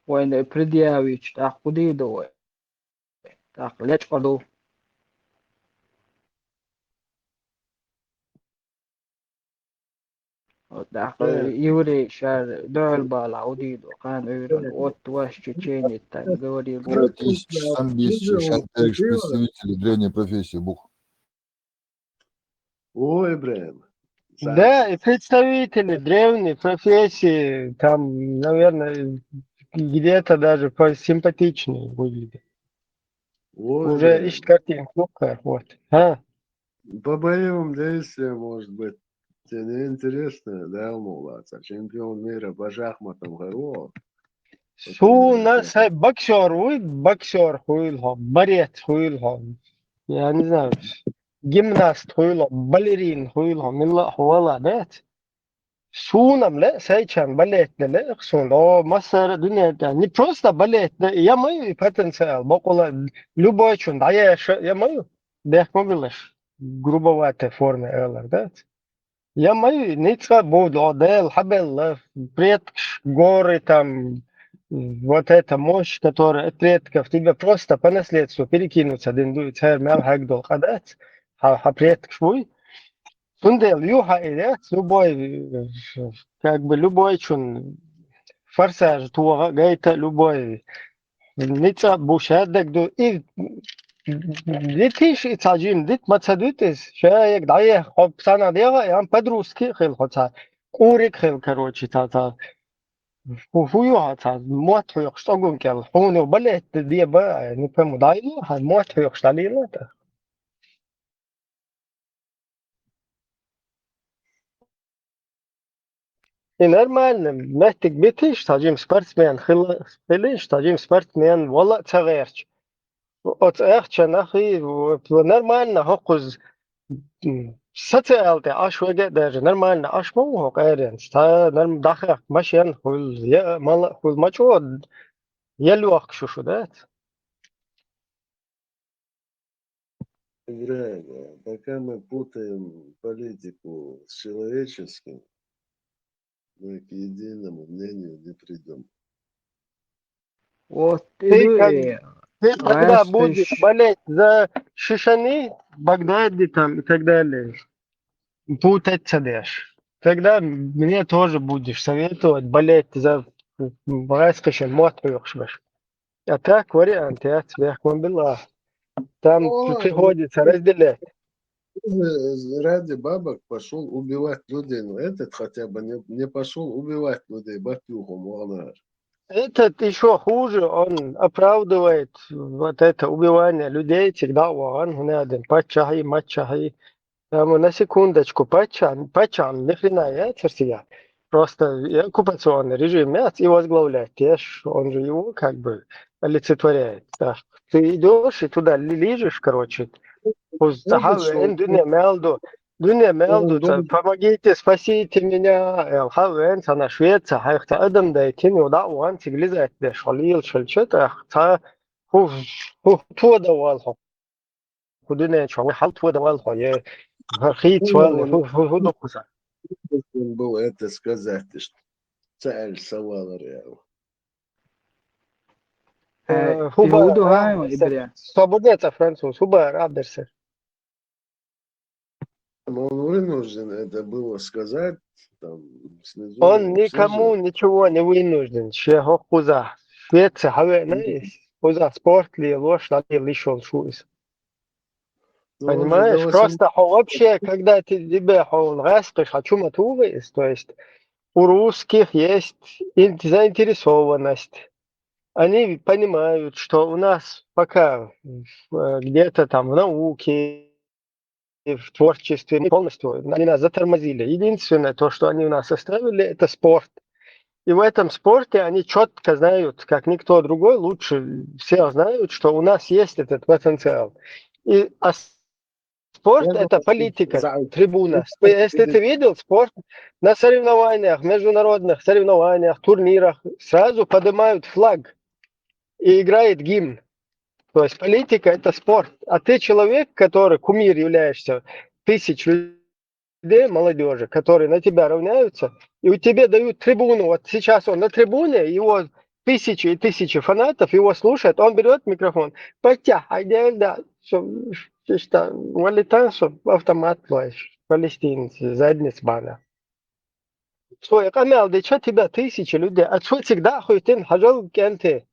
S13: وين بريدياويتش تأخذي دو تأخلش قدو ده يوري شار دول بالعودي دو كان أيلاند وات واش تشيني تانجوري بو
S11: Сам шантаж представители древней профессии Бух.
S10: Ой, блин.
S16: Да, и представители древней профессии, там, наверное, где-то даже посимпатичнее выглядят.
S10: Ой,
S16: Уже
S10: блин.
S16: ищет картинку, вот.
S10: По боевым действиям, может быть, тебе не интересно, да, умываться. Чемпион мира по шахматам Гаро.
S16: Суна сай боксер хуйлхо, борец хуйлхо. Я не знаю, гимнаст хуйлхо, балерин хуйлхо, милла хуала, да? Сунам, لا سايشان балет, لا сун, о масса дуня, не просто балет, я мою потенциал, бокола любой чун, да я мою, да мобилеш, грубоватой форме, да? Я мою, ница буду, одел, хабел, предк, горы там, вот эта мощь, которая от предков тебе просто по наследству перекинуться, дендует, хэр, мял, хагдол, хадат, предк швуй. Тундел, юха идет, любой, как бы любой чун, форсаж, туа, гайта, любой, ница, бушадок, и летишь и цаджин, дит мацадутис, шаек, дае, хоп, сана дега, ям подружки, хил, хоца, курик, хил, короче, та, хуюха, та, мот хуюх, что гункел, хуну, балет, деба, не пойму, дайлу, мот хуюх, шталила, та. И нормально, محتاج بيتش تاجيم سبورتسمان خليش تاجيم سبورتسمان والله تغيرش وتغيرش نخي ونورمально هقز ستالتي أش وجه درج نورمально أش مو هو قارن تا نرم داخل ماشيان خل يا مال خل ماچو يلو أخ شو ده
S10: Играем. Пока мы путаем политику с человеческим, мы к единому мнению не придем.
S13: Вот
S16: ты
S13: иду
S16: ты когда
S13: раз
S16: будешь
S13: тысяч
S16: болеть за Шишаны, Багдаде там и так далее, путаться дашь. Тогда мне тоже будешь советовать болеть за Раскошен мот поехшбаш. А так вариант, я тебе билла. Там приходится разделять.
S10: Ради бабок пошел убивать людей, но этот хотя бы не пошел убивать людей батюхом, ладно.
S16: Этот еще хуже, он оправдывает вот это убивание людей всегда он один пачахи, мачахи. Там на секундочку пачан, ни хрена я терсия. Просто оккупационный режим и возглавлять. Он же его как бы олицетворяет. Так. Ты идешь и туда лежишь, короче. Дунья мелду, помогите, спасите меня. Хавен, она Швеция, хайхта адам да итини уда уан цивилизация, да шалил, шальчета, та ху давал. Кудуне чоу хал ту давал, я хит свал, ху докуса.
S10: Был это сказать, что цель Савалариал.
S13: يهودو هاي وإبريا
S16: Свободец француз, Хуба Абдерсер.
S10: Он вынужден это было сказать, там, снизу.
S16: Он никому ничего не вынужден. Шехо хуза. Швеция, хаве, хуза спорт ли, ложь, лишен шуис. Понимаешь? Просто вообще, когда ты тебя раскаешь, о чем это увидишь, то есть у русских есть заинтересованность. Они понимают, что у нас пока где-то там в науке, в творчестве полностью они нас затормозили. Единственное, то, что они у нас оставили, это спорт. И в этом спорте они четко знают, как никто другой, лучше всех знают, что у нас есть этот потенциал. А спорт – это политика, трибуна. Если ты видел спорт на соревнованиях, международных соревнованиях, турнирах, сразу поднимают флаг и играет гимн. То есть политика – это спорт. А ты человек, который кумир являешься тысяч людей, молодежи, которые на тебя равняются, и у тебя дают трибуну. Вот сейчас он на трибуне, его тысячи и тысячи фанатов его слушают, он берет микрофон, вылетает, автомат плачешь, палестинцы, задниц бана. Свой канал, да что тебя тысячи людей, а что всегда хуйтин, хажал кенты.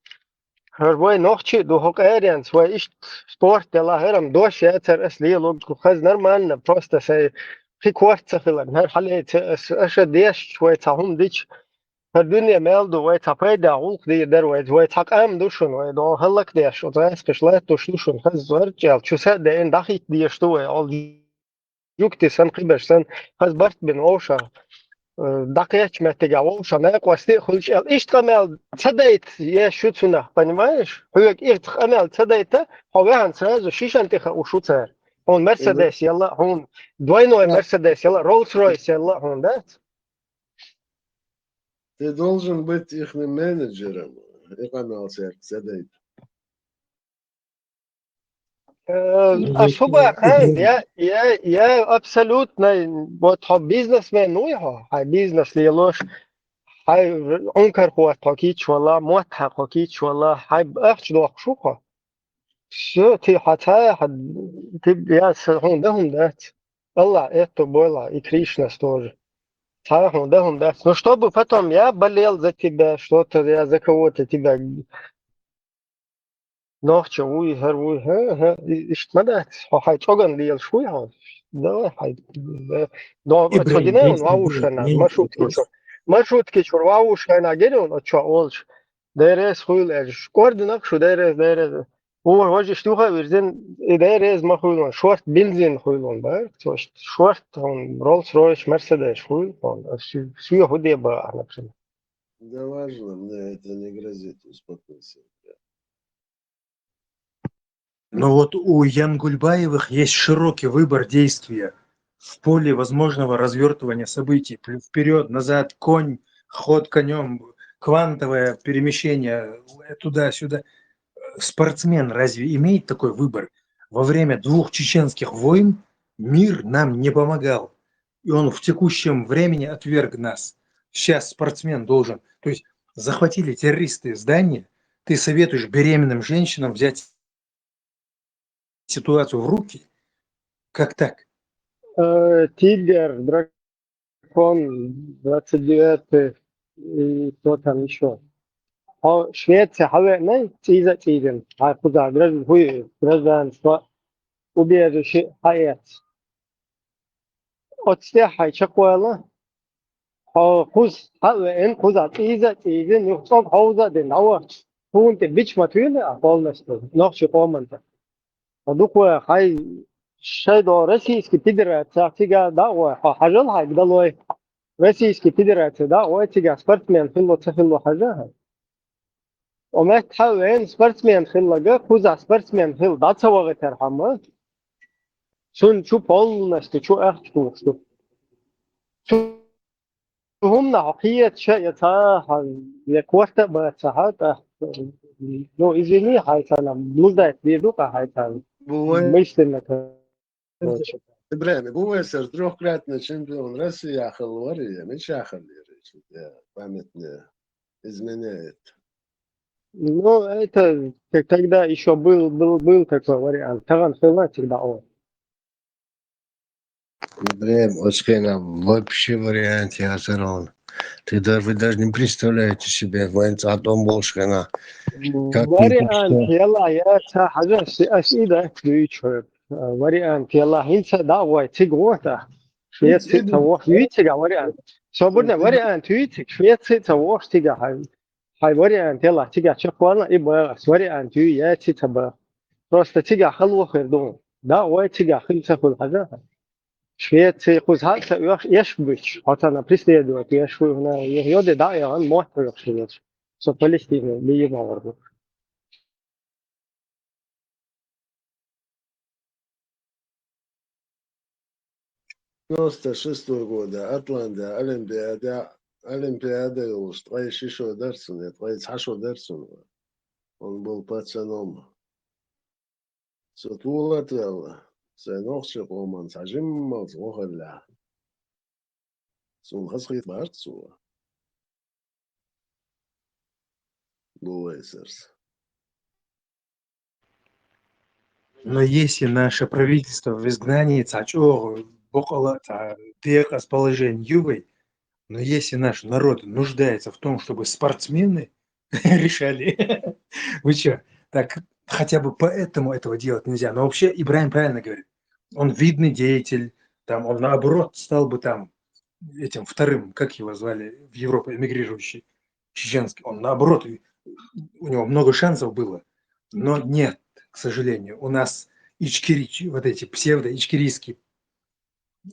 S16: Хarbой ночи до хокариан, свой ищ спорт, дела херам дош, я церсли, лог хаз нормально, просто сей прикорца хилан, хер халет, аш деш, свой цахум дич, الدنيا مالدو وای تپای داول دی در وای تاق ام دوشون وای دو هلک دیش و تاس کشلات دوشون خز زور جل چو سد این دخیت دیشتو وای all يكتي سن قبش سن خزبرت بن أوشا دقيقة متجا أوشا ما يقوستي خلش إيش تمال تصدقت يا شو تسنا понимаешь هو إيه تمال تصدقت هو هان سразу شيشان تخ وشوتر هون مرسيدس يلا هون двойной مرسيدس يلا رولز رويس يلا هون ده
S10: Ты должен быть их менеджером.
S16: أشوفها خان يا абсолютно вот бизнесмен ну его هاي بيزنس ليلوش هاي عنكر هو تاكيد والله موت تاكيد والله هاي أخش لو أشوفها شو تي حتى حد تبي هون ده الله это было и Кришна тоже да. Ну, чтобы потом я болел за тебя, что-то я за кого-то тебя ночью уйгер, и что надо, хай чоган лил шуй, да, хай, но
S14: Ибрагим,
S16: отсюда он
S14: есть
S16: ваушена,
S14: вопрос.
S16: маршрутки чур ваушена, герон, от чё олж, дерес хуйлер, координак шу дерес, هو штуха вирзен, дерес махуйлон, шорт бензин хуйлон, да, шорт он Rolls Royce, Mercedes хуйлон, все худе ба, например.
S10: Да важно, мне это не грозит, успокойся.
S14: Но вот у Янгульбаевых есть широкий выбор действия в поле возможного развертывания событий. Вперед, назад, конь, ход конем, квантовое перемещение туда-сюда. Спортсмен разве имеет такой выбор? Во время 2 чеченских войн мир нам не помогал. И он в текущем времени отверг нас. Сейчас спортсмен должен... То есть захватили террористы здание, ты советуешь беременным женщинам взять ситуацию в руки? Как так?
S16: Тигр, дракон, 29 и кто там еще. Швеция, не цизен, а куда, гражданство, убежище, хаец. От стяхай чакуэла, хуз, хуза, цизен, нюхсок, хауза, денауа, тунте, бич матвиле, полностью, ночью команда. Дукуя, хай, шайдо, российский федерация, тига, да, ой, хажал, хай, гдалой, российский федерация, да, ой, тига, спортсмен, филло, хажа. وما تحاول سبورتسمان خلا خوزا سبورتسمان خل داتسا وقت ترحمه شو полностью شو أحكي شو هم نحقية شيء تاها يكوت بساعات ну извини هاي سلام блуждает везука هاي سلام мысленно
S10: إبراهيم هو يصير трехкратный чемпион России أخل وريه مش أخل памятно изменяет.
S16: Ну, это когда еще был такой вариант. Таган Хила всегда он.
S6: Ибрагим, Оскена, вообще вариант я зарон. Вы даже не представляете себе, военцатом Волшкина.
S16: Вариант, يلا يا حاجة أسئلة كبيرة. вариант, يلا هنسى دعوة تجوته. شوية تتوه يتجا вариант. صبرنا вариант يتج شوية تتوه تجا هاي вариант, يلا تجا شقوانا إبغى вариант يا تتبع. просто تجا خلوه خيردون. دعوة تجا خلصة كل حاجة. شوية تخوز هالك يشبش. حتى أنا преследуют يشوي هنا يهود داعي عن موت يخشيش. So Палестина лиева ورده.
S10: 96 года Атланта Олимпиада уж твои шишо дарсуны, твои цашо дарсуны. Он был пацаном. Сутула тела. Сенохши роман сажиммал зохалля. Сун хасхит барцуа. Буэсерс.
S14: Но если наше правительство в изгнании, около тех расположений югой, но если наш народ нуждается в том, чтобы спортсмены решали, вы что, так хотя бы поэтому этого делать нельзя. Но вообще Ибрагим правильно говорит. Он видный деятель, там, он наоборот стал бы там этим вторым, как его звали в Европу, эмигрирующий, чеченский. Он наоборот, у него много шансов было, но нет. К сожалению, у нас ичкири, вот эти псевдо-ичкирийские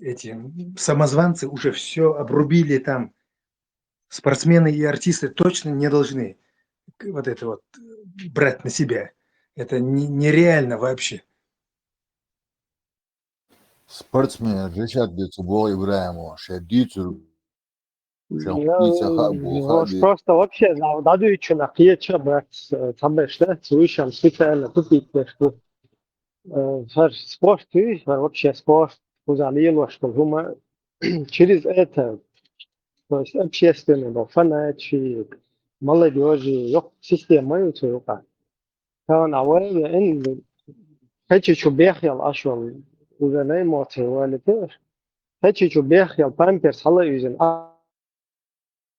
S14: эти самозванцы уже все обрубили там. Спортсмены и артисты точно не должны вот это вот брать на себя. Это нереально вообще.
S11: Спортсмен Richard Децубо Ибраимова, Шадицу, Шахтица
S16: Может,
S11: Хабухаби.
S16: просто вообще дadu için akıya çabuk tabeşte слышам специально тупить что спорт вообще спорт узалило что гума через это то есть общественного фанатчи молодежи yok система yok كان عوالي ان هيك شو بيخيل اشول ولا ناي موتي ولا تير هيك شو بيخيل بامبرز هلا يوزن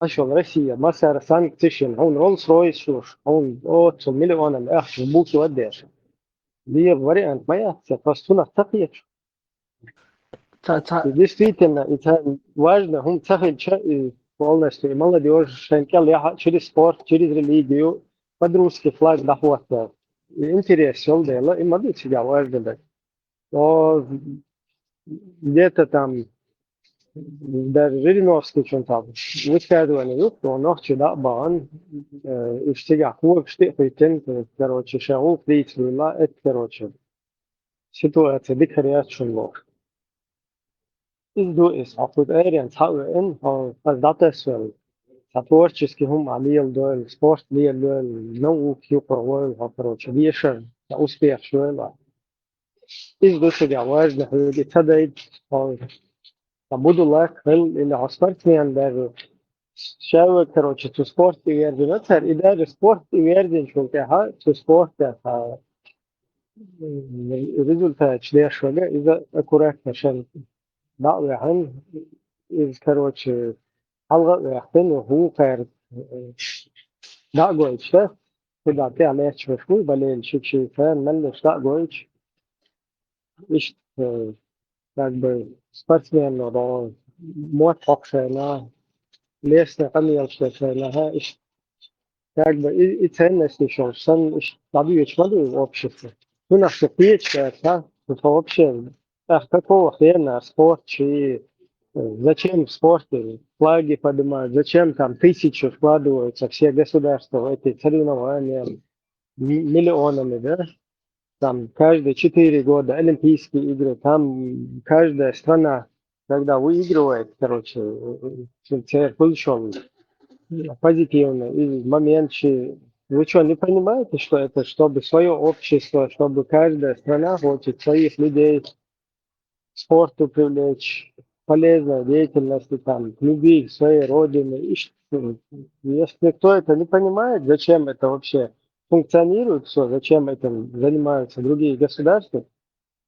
S16: اشول روسيا مصر سانكتيشن هون رولز رويس شوش هون اوت مليون الاخ بوكي وديش دي вариант моя просто тaqiyat действительно это важно هم تخيل полностью молодежь шенкел я через спорт через религию подружки флаг дохвата интерес шел дела и могу себя важно но где-то там даже Жириновский что-то там высказывание есть, что ночью да бан اشتغل هو في تن короче شغل فليت ولا это короче ситуация ذكريات شنو إذ إس أفضل أريان تحاول إن أو أصدقائي سؤال تطورчески هم عميل دول سبورت ليه دول نوع كيو قروي هكروش بيشر успех شوية إذ دوش جواز نحوي تدايد أو تبودو لك هل اللي عصرتني عن ده شاوي كروش تو سبورت يرجع مثلا إذا سبورت يرجع شو كها تو سبورت كها ريزولت شليه شوية إذا أكورك عشان دعوة عن إذ كروش حلقة يحتل وهو كار دعوة إيش كده تعطي عليه شوي بالين شيء كان ملش دعوة إيش jakby sportsmen då motboxarna läste kamelstötarna iş jakby i ценности что сам добьешь воду в обществе. Ну на что печка, это вообще какого хрена спорт и зачем в спорте флаги поднимают, зачем там тысячи вкладываются все государства в эти соревнования миллионами, да? Там каждые 4 года Олимпийские игры, там каждая страна, когда выигрывает, короче, получен позитивно. И в моменте, вы что, не понимаете, что это, чтобы свое общество, чтобы каждая страна хочет своих людей к спорту привлечь, полезной деятельности, там, к любви к своей родине. И если кто это не понимает, зачем это вообще функционирует все, зачем этим занимаются другие государства,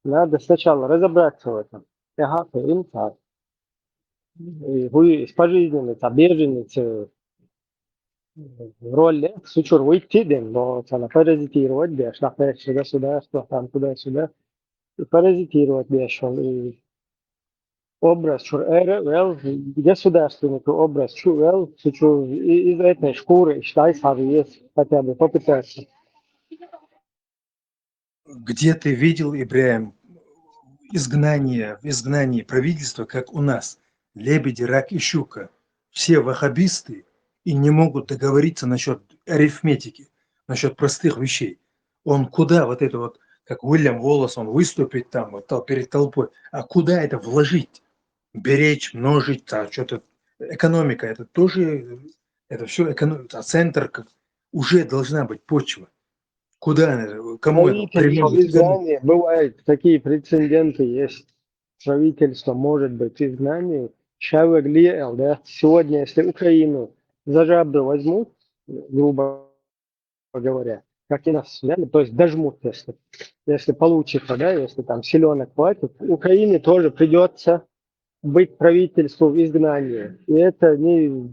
S16: надо сначала разобраться в этом. Ага, им так. И вы пожизненный, беженец в роли сучур выйти, но она паразитировать беш, находящее государство, там туда-сюда, и паразитировать беш, и образ шурэра, государственный образ шуэл, сучур из этой шкуры, считай, есть хотя бы попытаться.
S14: Где ты видел, Ибраим, в изгнании правительства, как у нас, лебеди, рак и щука, все ваххабисты и не могут договориться насчет арифметики, насчет простых вещей. Он куда вот это вот, как Уильям Воллес, он выступит там вот, перед толпой, а куда это вложить? Беречь, множить, что-то, экономика, это тоже, это все экономика, центр, уже должна быть почва. Куда, кому это
S16: Правительство в
S14: приводит?
S16: изгнании, бывают такие прецеденты, есть правительство может быть в изгнании. Да? Сегодня, если Украину за жабры возьмут, грубо говоря, как и нас, да? То есть дожмут, если получится, да, если там силенок хватит, Украине тоже придется быть правительству в изгнании. И это не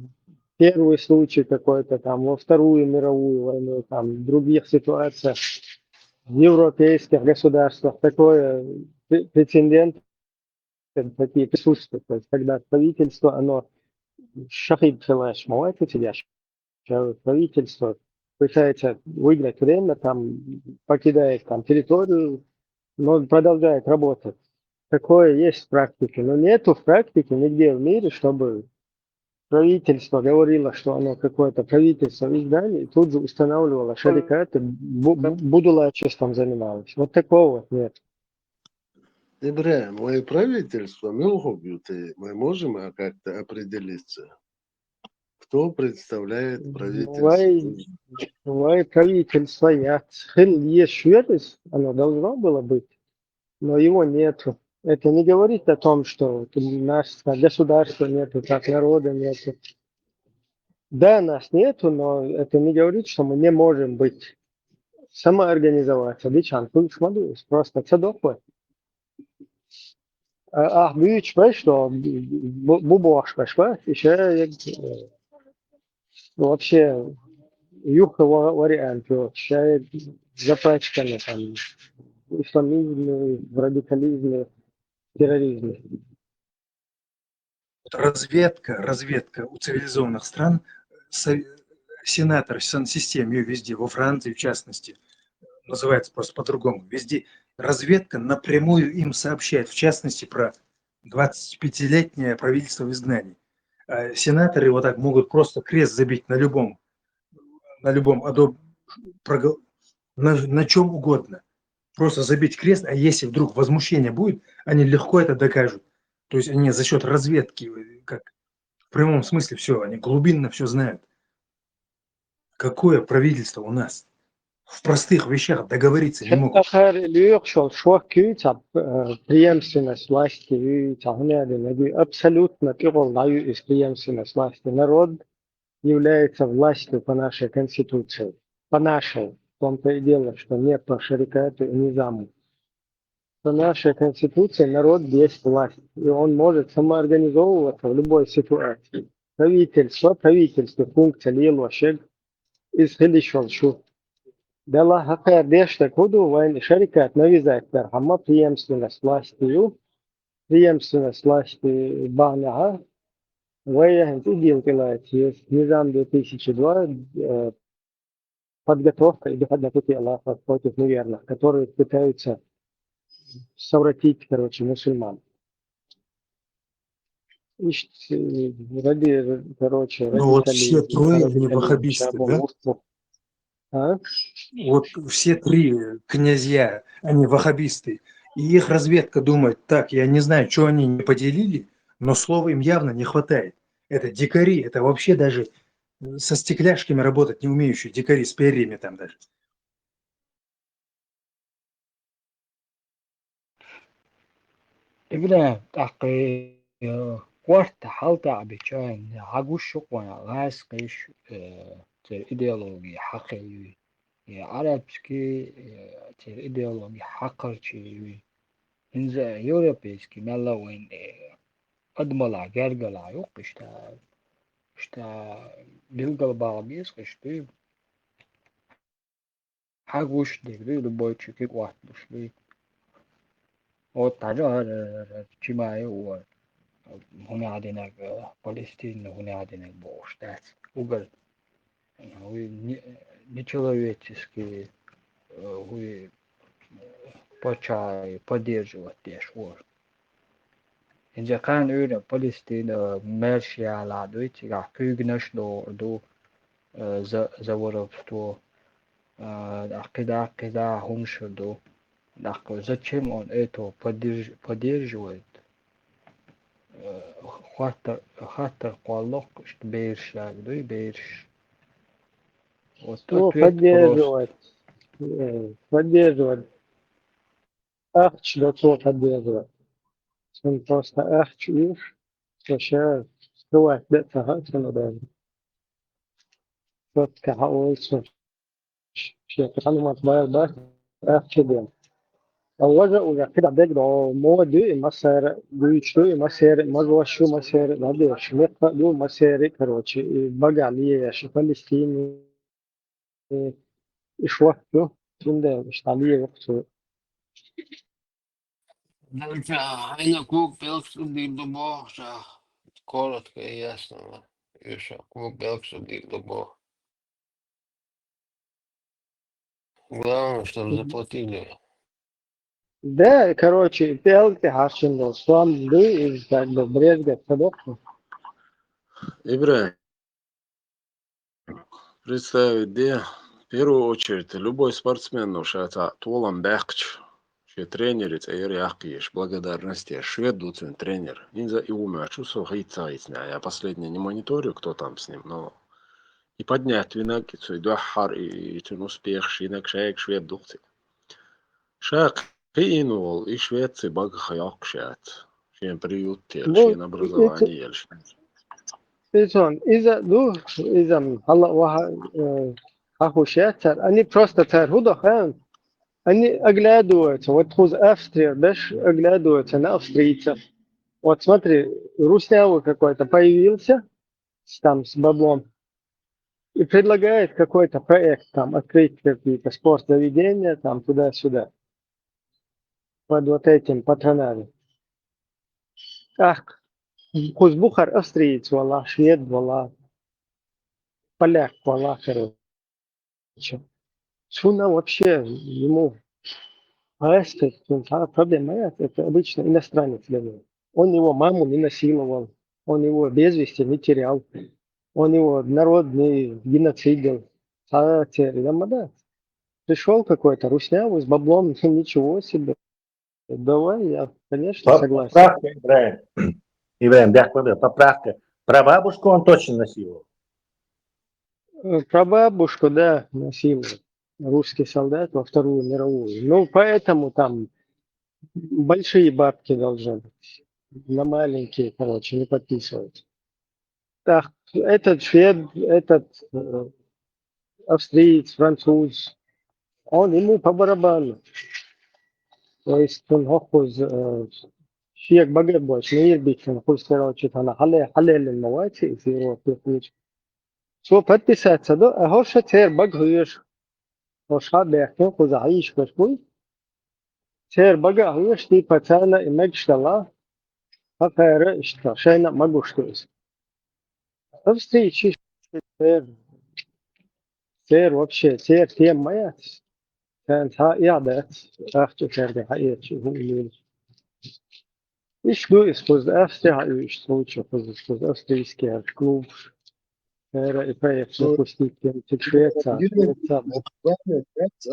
S16: первый случай какой-то там, во Вторую мировую войну, там, в других ситуациях, в европейских государствах такое прецедент, такие присутствуют. То есть, когда правительство, оно шахид филаш, молодец, сидящий, правительство пытается выиграть время, там, покидает там территорию, но продолжает работать. такое есть в практике, но нету в практике нигде в мире, чтобы правительство говорило, что оно какое-то правительство издание, и тут же устанавливало шарикаты, будулачеством занималось. Вот такого вот нет.
S10: Ибраим, мы правительство, мы можем как-то определиться, кто представляет правительство.
S16: Vai правительство, есть шведос, оно должно было быть, но его нету. Это не говорит о том, что нашего государства нету, как народа нету. Да, нас нету, но это не говорит, что мы не можем быть самоорганизоваться. Дичан, просто цадоква. Büyük что bu başka еще вообще юха вариант вообще запачканы там в исламизме, в радикализме, в терроризме.
S14: Разведка у цивилизованных стран, сенатор, сан-системе, ее везде, во Франции в частности, называется просто по-другому, везде разведка напрямую им сообщает, в частности, про 25-летнее правительство в изгнании. Сенаторы вот так могут просто крест забить на любом, на чем угодно. Просто забить крест, а если вдруг возмущение будет, они легко это докажут. То есть они за счет разведки, как в прямом смысле все, они глубинно все знают. Какое правительство у нас? В простых вещах договориться не могут.
S16: Преемственность власти, абсолютно из преемственность власти. Народ является властью по нашей конституции. По нашей. В том-то и дело, что не по шарикату и низаму. По нашей конституции народ есть власть. И он может самоорганизовываться в любой ситуации. Правительство, функция лилошек из хилишоншу. Дала хакая дешта куду вайн шарикат навязать тархама преемственность власти банага. Вая идеал есть Низам 2002 подготовка и подготовки Аллаха против неверных, которые пытаются совратить, мусульман.
S14: Ну вот все трое они ваххабисты, да? Вот все три князья, они ваххабисты. И их разведка думает, так, я не знаю, что они не поделили, но слова им явно не хватает. Это дикари, это вообще даже со стекляшками работать не умеющие дикари, с перьями там даже.
S13: إبنا تحقي قوات حالتا عبيتشان عجوش شقونا غاس قيش تر إيديولوجي حقي عربسكي تر إيديولوجي حقر تشي إنزا يوروبيسكي ملا وين أدملا جرجلا يوقش تا بيلقل بعضيس قشتي حاجوش دي لبويتشي كي قوات بشلي وتعجر تشيماي هنا عندنا فلسطين هنا عندنا بوشتات وقال هو нечеловеческий هو почай поддерживать дешвор. إذا كان أنا فلسطين ماشي على عدويتي راح كيجنش دو заворовство кида хумшуду. Зачем он это поддерживает? Хатар Куаллох, что Бейрш, Бейрш.
S16: Что поддерживать? Поддерживать. Ахч до того поддерживать. Он просто ахч уж, что сейчас скрывать это хатину даже. Вот кахаул, что كانوا مطبعي بس أكتبين أوجه ويأكد عدك دو مودي مسار بيشتوي مسار مجوشو مسار هذا شميق دو مسار كروتشي بقى عليه شو فلسطيني إيش وقته كنده مش عليه وقته
S20: Дальше, Айна Кук, Пелксу, Дигдубо, коротко и ясно. Еще Кук, Пелксу, Дигдубо. Главное, чтобы заплатили.
S16: Да, короче, пелки харчендо, слам ды из как бы брезга продукта.
S19: Ибрahim, представить, где в первую очередь любой спортсмен, ну, что Толан Бехч, что тренер, это Яхкиеш, благодарности, швед, дуцин тренер. Инза и умер, чувствовал, я последний не мониторю, кто там с ним, но и поднять винок, и дуахар, и тун успех, шинак, шаек, швед, дуцин. Шак, пинул, и шведцы бага хаякшат, чем приютер,
S16: Ну,
S19: чем образование, ельш.
S16: إيشون إذا إذا هلا واحد أخوشيات صار أني просто صار هو دخان أني أجلادوت وتخوز أفستريا باش أجلادوت أنا أفسترийца. Вот смотри, руснявый какой-то появился там с баблом и предлагает какой-то проект, там, открыть какие-то спортзаведения, там, туда-сюда, под вот этим патронажем. Ах, Кузбухар австриец, вала, швед, вала, поляк, вала, короче. Шуна вообще ему проблема это обычно иностранец для него. Он его маму не насиловал, он его без вести не терял, он его народ не геноцидил. А теперь, да, пришел какой-то руснявый с баблом, ничего себе. Давай, я, конечно, согласен.
S5: Поправка, Ибраим. Ибраим, поправка. Прабабушку он точно насиловал.
S16: Прабабушку, да, насиловал. Русский солдат во Вторую мировую. Ну, поэтому там большие бабки должны быть. На маленькие, короче, не подписывать. Так, этот швед, этот австриец, француз, он ему по барабану. То есть он хохуз شيك بقى بوش نير بيكن كل سنة وشتنا حلل المواتي في روح شو بدي ساتسدو أهوش تير بقى هوش هاد بيحكي كوز عايش كشوي تير بقى هوش دي بتانا إمجشتلا هكذا إشتا شينا مجوشتوس أفستي شيء تير вообще تير تيم مايات كانت ها إعداد أختو تير دي حقيقة شو هو اللي Ich из Австрии, из австрийский клуб, и проект запустить Швеция.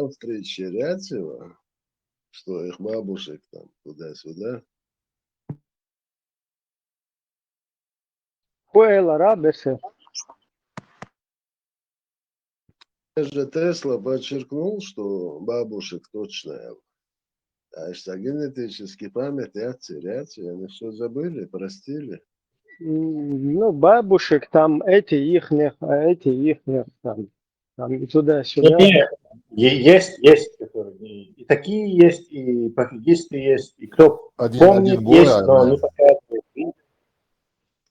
S10: Встречи Ряцева, что их бабушек там туда-сюда.
S16: Хуэла Рабесе.
S10: Же Тесла подчеркнул, что бабушек точно. А что генетически память ряции, они все забыли, простили.
S16: Ну, бабушек там, эти ихних, там и туда-сюда.
S5: Есть, и такие есть, и пофигисты есть, и кто помнит, есть, но не показывает.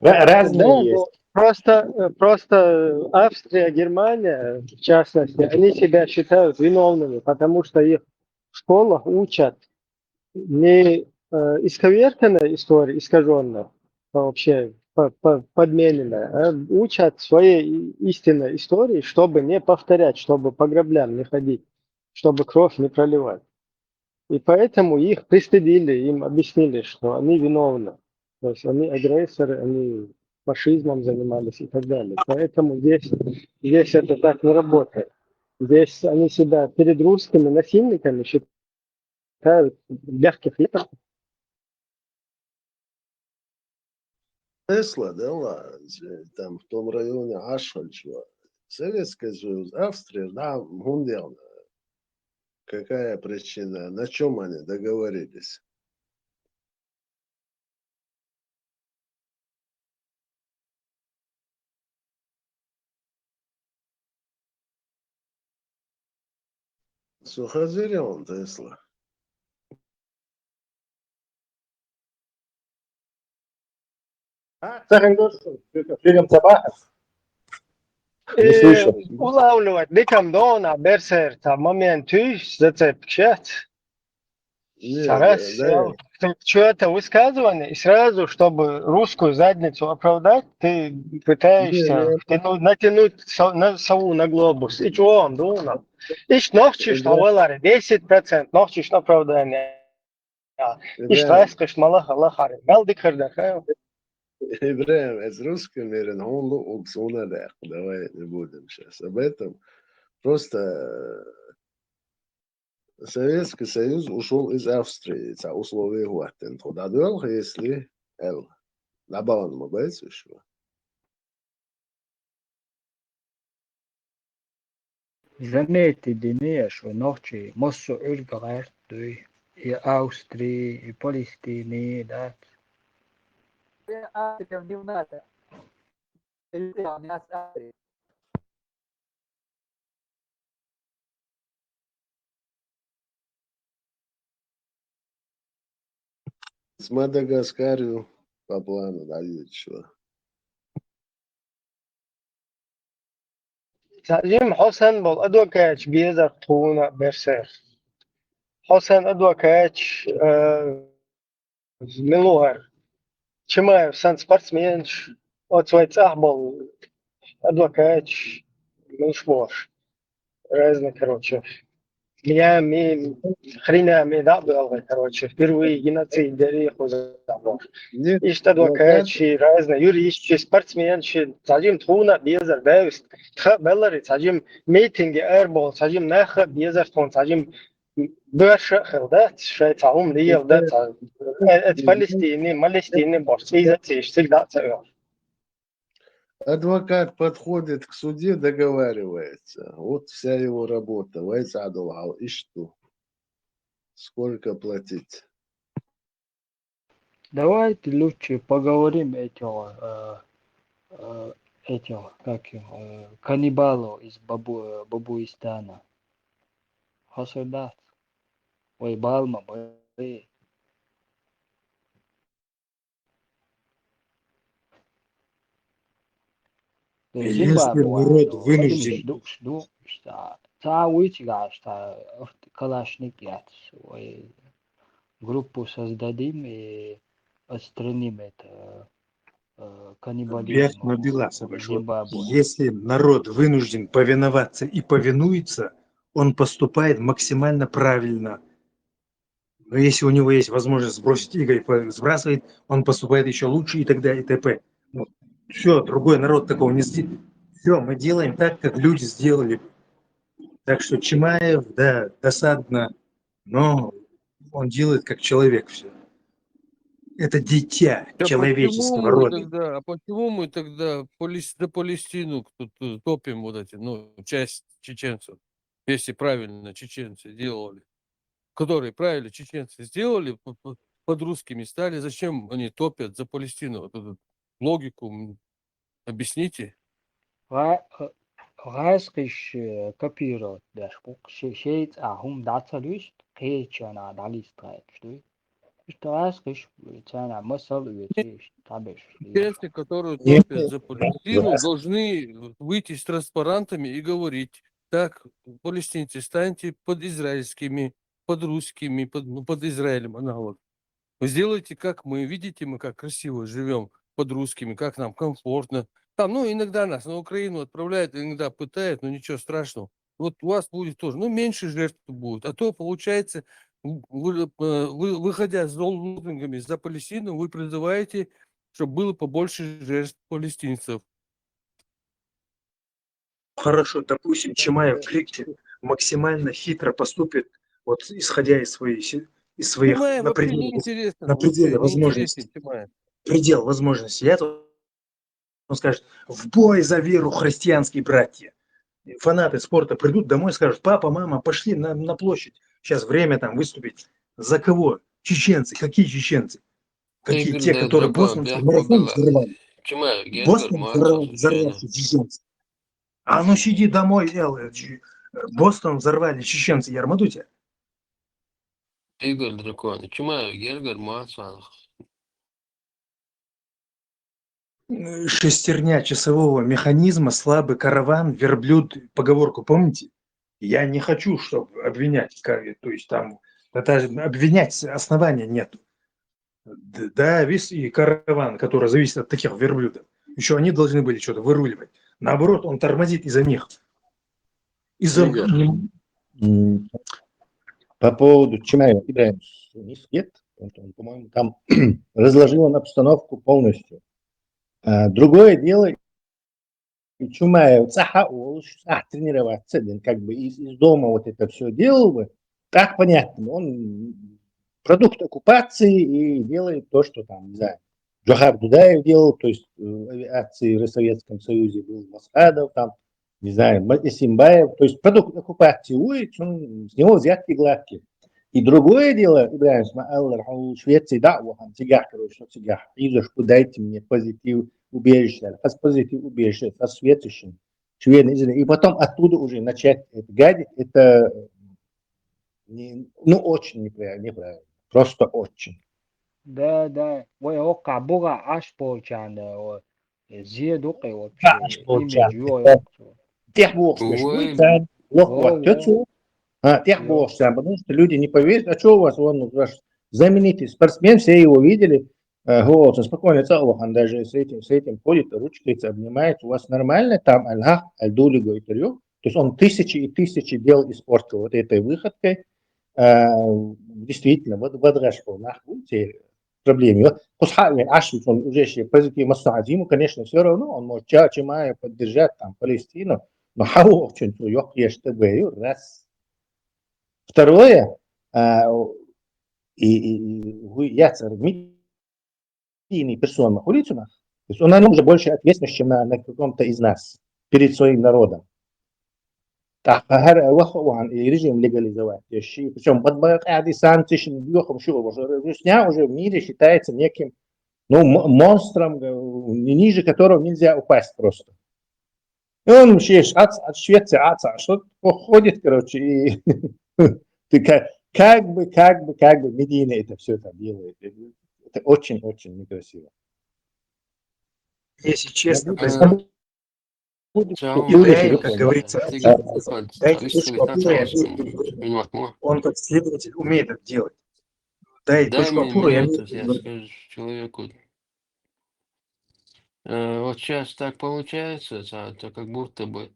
S5: Разные есть.
S16: Просто Австрия, Германия, в частности, они себя считают виновными, потому что их в школах учат не исковерканная история, искаженная, вообще подмененная, а учат своей истинной истории, чтобы не повторять, чтобы по граблям не ходить, чтобы кровь не проливать. И поэтому их пристыдили, им объяснили, что они виновны. То есть они агрессоры, они фашизмом занимались и так далее. Поэтому здесь это так не работает. Здесь они себя перед русскими насильниками считают мягких летом.
S10: Тесла, да, там в том районе Ашфальчева, Советский Союз, Австрия, да, Гундел. Какая причина? На чем они договорились? Сухозерен Тесла.
S5: Фильм Табахов.
S16: Улавливать диком дона, берсерта, момент зацепчать. Что-то высказывание, и сразу, чтобы русскую задницу оправдать, ты пытаешься натянуть сову на глобус. И что он думал? И нохчишь на валаре 10%, нохчишь на оправдание. إيش رأسك مالها الله خير مال ذكر ده
S10: Ибраим, это русский мир, он луксуна дэх, давай не будем сейчас об этом. Просто Советский Союз ушел из Австрии, за условия Гуатен. Туда долго, если Эл. Набаван мы бойцы еще.
S13: Заметьте, Денис, что ночи моссу Ульгард, и Австрии, и Палестины, да.
S10: С Мадагаскару по плану дают что.
S16: تعليم حسن بول أدوى كاتش بيزر طونا برسر حسن أدوى كاتش ملوهر شما سان سبورتسمينش أتويت أحبل أدوى كاتش مش بوش رازنا كروتش ميامي خلينا ميداب بالغ كروتش بيروي جناتي داري خوزابور إيش تدوى كاتش رازنا يوري إيش سبورتسمينش تعليم طونا بيزر باوست بلري تعليم ميتينج ايربول تعليم ناخ بيزر تون تعليم بيرش خدات شيء تعوم ليه وده فلسطيني مالستيني борцы всегда цель.
S10: Адвокат подходит к суде, договаривается. Вот вся его работа. Вайсадулал. И что? Сколько платить?
S13: Давайте лучше поговорим как каннибалов из Бабуистана. Хасудат. Ой, Балма, ой.
S14: Если народ вынужден...
S13: Калашник ой, группу создадим и отстраним это каннибализм в Зимбабве.
S14: Если народ вынужден повиноваться и повинуется, он поступает максимально правильно. Но если у него есть возможность сбросить иго и сбрасывает, он поступает еще лучше и так далее, и т.п. Все, другой народ такого не сделает. Все, мы делаем так, как люди сделали. Так что Чимаев, да, досадно, но он делает как человек все. Это дитя человеческого рода.
S2: А почему мы тогда за Палестину топим вот эти, часть чеченцев, если правильно чеченцы делали, которые правильно чеченцы сделали, под русскими стали, зачем они топят за Палестину? Вот эту логику объясните.
S13: Reißig kapiert, der Spruch steht das löst, Kätschana, da ist drei, ist reißig, seiner Muskel üblich,
S2: Чеченцы, которые топят за Палестину, должны выйти с транспарантами и говорить: так, палестинцы, станьте под израильскими, под русскими, под Израилем аналог. Вы сделайте, как мы, видите, мы как красиво живем под русскими, как нам комфортно. Там, иногда нас на Украину отправляют, иногда пытают, но ничего страшного. Вот у вас будет тоже, меньше жертв будет. А то, получается, выходя с лозунгами за Палестину, вы призываете, чтобы было побольше жертв палестинцев.
S14: Хорошо, допустим, Чимаев в ликте максимально хитро поступит, вот исходя из своих на пределе возможностей. Предел возможностей. Он скажет: в бой за веру, христианские братья. Фанаты спорта придут домой и скажут: папа, мама, пошли на площадь. Сейчас время там выступить. За кого? Чеченцы. Какие чеченцы? Какие? Те, которые бостонский марафон взорвали. Бостон взорвали чеченцы. А ну сиди домой, Бостон взорвали чеченцы, Ярмадутя.
S20: Игорь Дракон, Чимаев, Гергар, Мацанах.
S14: Шестерня часового механизма, слабый караван, верблюд, поговорку помните? Я не хочу, чтобы обвинять, то есть там это обвинять основания нету. Да, весь и караван, который зависит от таких верблюдов, еще они должны были что-то выруливать. Наоборот, он тормозит из-за них.
S5: По поводу Чимаева, нет?
S21: Он, по-моему, там разложил он обстановку полностью. Другое дело, Чумаев тренироваться, как бы из дома вот это все делал бы, так понятно, он продукт оккупации и делает то, что там, не знаю, Джохар Дудаев делал, то есть авиации в Советском Союзе был Масхадов, там, не знаю, Симбаев, то есть продукт оккупации уйдет, с него взятки гладкие. И другое дело, Ибрахим Смааллар, в Швеции, да, вот он тягах, короче, тягах, и дайте мне позитив убежище, позитив убежище, посветишь, и потом оттуда уже начать это гадить, это очень неправильно, просто очень.
S13: Да, ой, кабуга аж получано, зедукай вообще,
S21: Аж получано.
S13: имидж,
S21: Тех бог
S20: Ой,
S21: скажет, лох, тех бог, потому что люди не поверят, а что у вас, он ваш знаменитый спортсмен, все его видели, голосом спокойно, он даже с этим ходит, ручкается, обнимает, у вас нормально там, альхах, альдулиго и тарю, то есть он тысячи и тысячи дел испортил вот этой выходкой, действительно, вот Бадрашко, нахуй, проблеме. Он уже позитив Масадиму, конечно, все равно, он может Чимая поддержать там Палестину, но хау что-то раз. Второе, я медийный персона улицу, то есть он уже больше ответственность, чем на каком-то из нас перед своим народом. Так, и режим легализовать. Причем подборки санкции, Русня уже в мире считается неким монстром, ниже которого нельзя упасть просто. И он вообще от Швеции, что ходит, короче, и как бы Медина это все там делает. Это очень-очень некрасиво.
S14: Если честно,
S20: Ибрахим,
S14: как говорится, дайте точку опоры, он как следователь умеет это делать. Дай
S20: Дай
S14: точку
S20: мне
S14: опоры, я
S20: минуту, я скажу человеку. Вот сейчас так получается, то как будто бы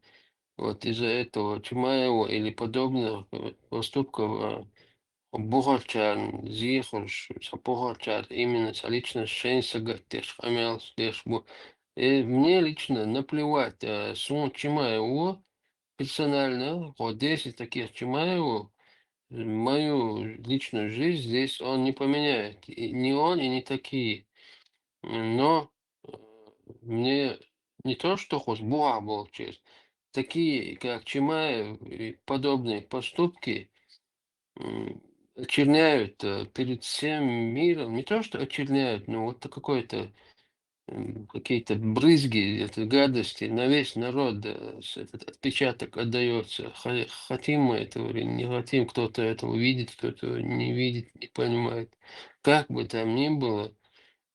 S20: вот из-за этого Чимаева или подобных поступков Бухарчан, Зихорш, Бухарчан, именно лично Шейнсага, Тешхамел, Тешбу. И мне лично наплевать, Сун Чимаеву персонально, вот 10 таких Чимаеву, мою личную жизнь здесь он не поменяет. И не он, и не такие. Но мне не то, что хоть Буа был честь, такие, как Чимаев и подобные поступки очерняют перед всем миром, не то, что очерняют, но вот какой-то какие-то брызги, это гадости на весь народ, этот отпечаток отдается. Хотим мы этого или не хотим, кто-то этого видит, кто-то не видит, не понимает. Как бы там ни было,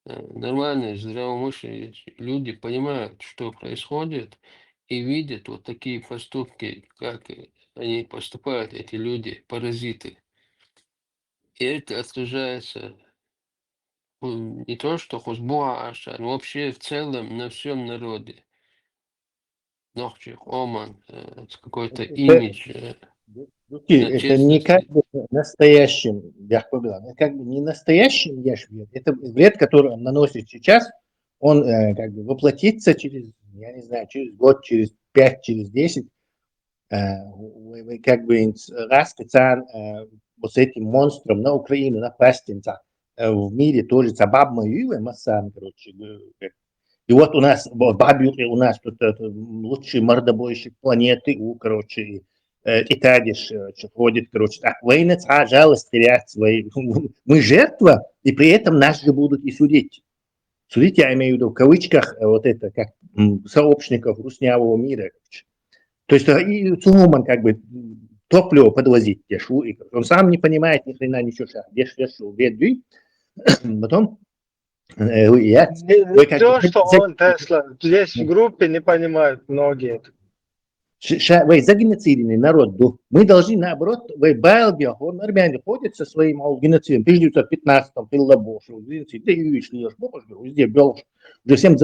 S20: нормальные, здравомыслящие люди понимают, что происходит, и видят вот такие поступки, как они поступают, эти люди, паразиты. И это отражается не то, что Хузбуа Аша, но вообще в целом на всем народе. Нохчих, Оман, какой-то имидж.
S21: Это не как бы настоящим, это как бы не настоящим яшвет. Это вред, который он наносит сейчас, он как бы воплотится через, я не знаю, через год, через 5, через 10. Как бы раз вот с этим монстром на Украину напасть в мире тоже забавно массан, короче. И вот у нас, у нас тут лучший мордобойщик планеты, короче, Итадиш ходит, короче, так, войны, жалость терять свои. Мы жертва, и при этом нас же будут и судить. Судить, я имею в виду в кавычках, вот это, как сообщников руснявого мира. То есть и Цуман как бы топливо подвозить, он сам не понимает ни хрена ничего, потом
S16: Не то, что он Тесла. Здесь в группе не понимают многие.
S21: Вы загеноциденный народ. Мы должны, наоборот, вы Байлбия, он армяне ходит со своим геноцидом. В 1915-м Пиллабошу, везде Белош. Уже всем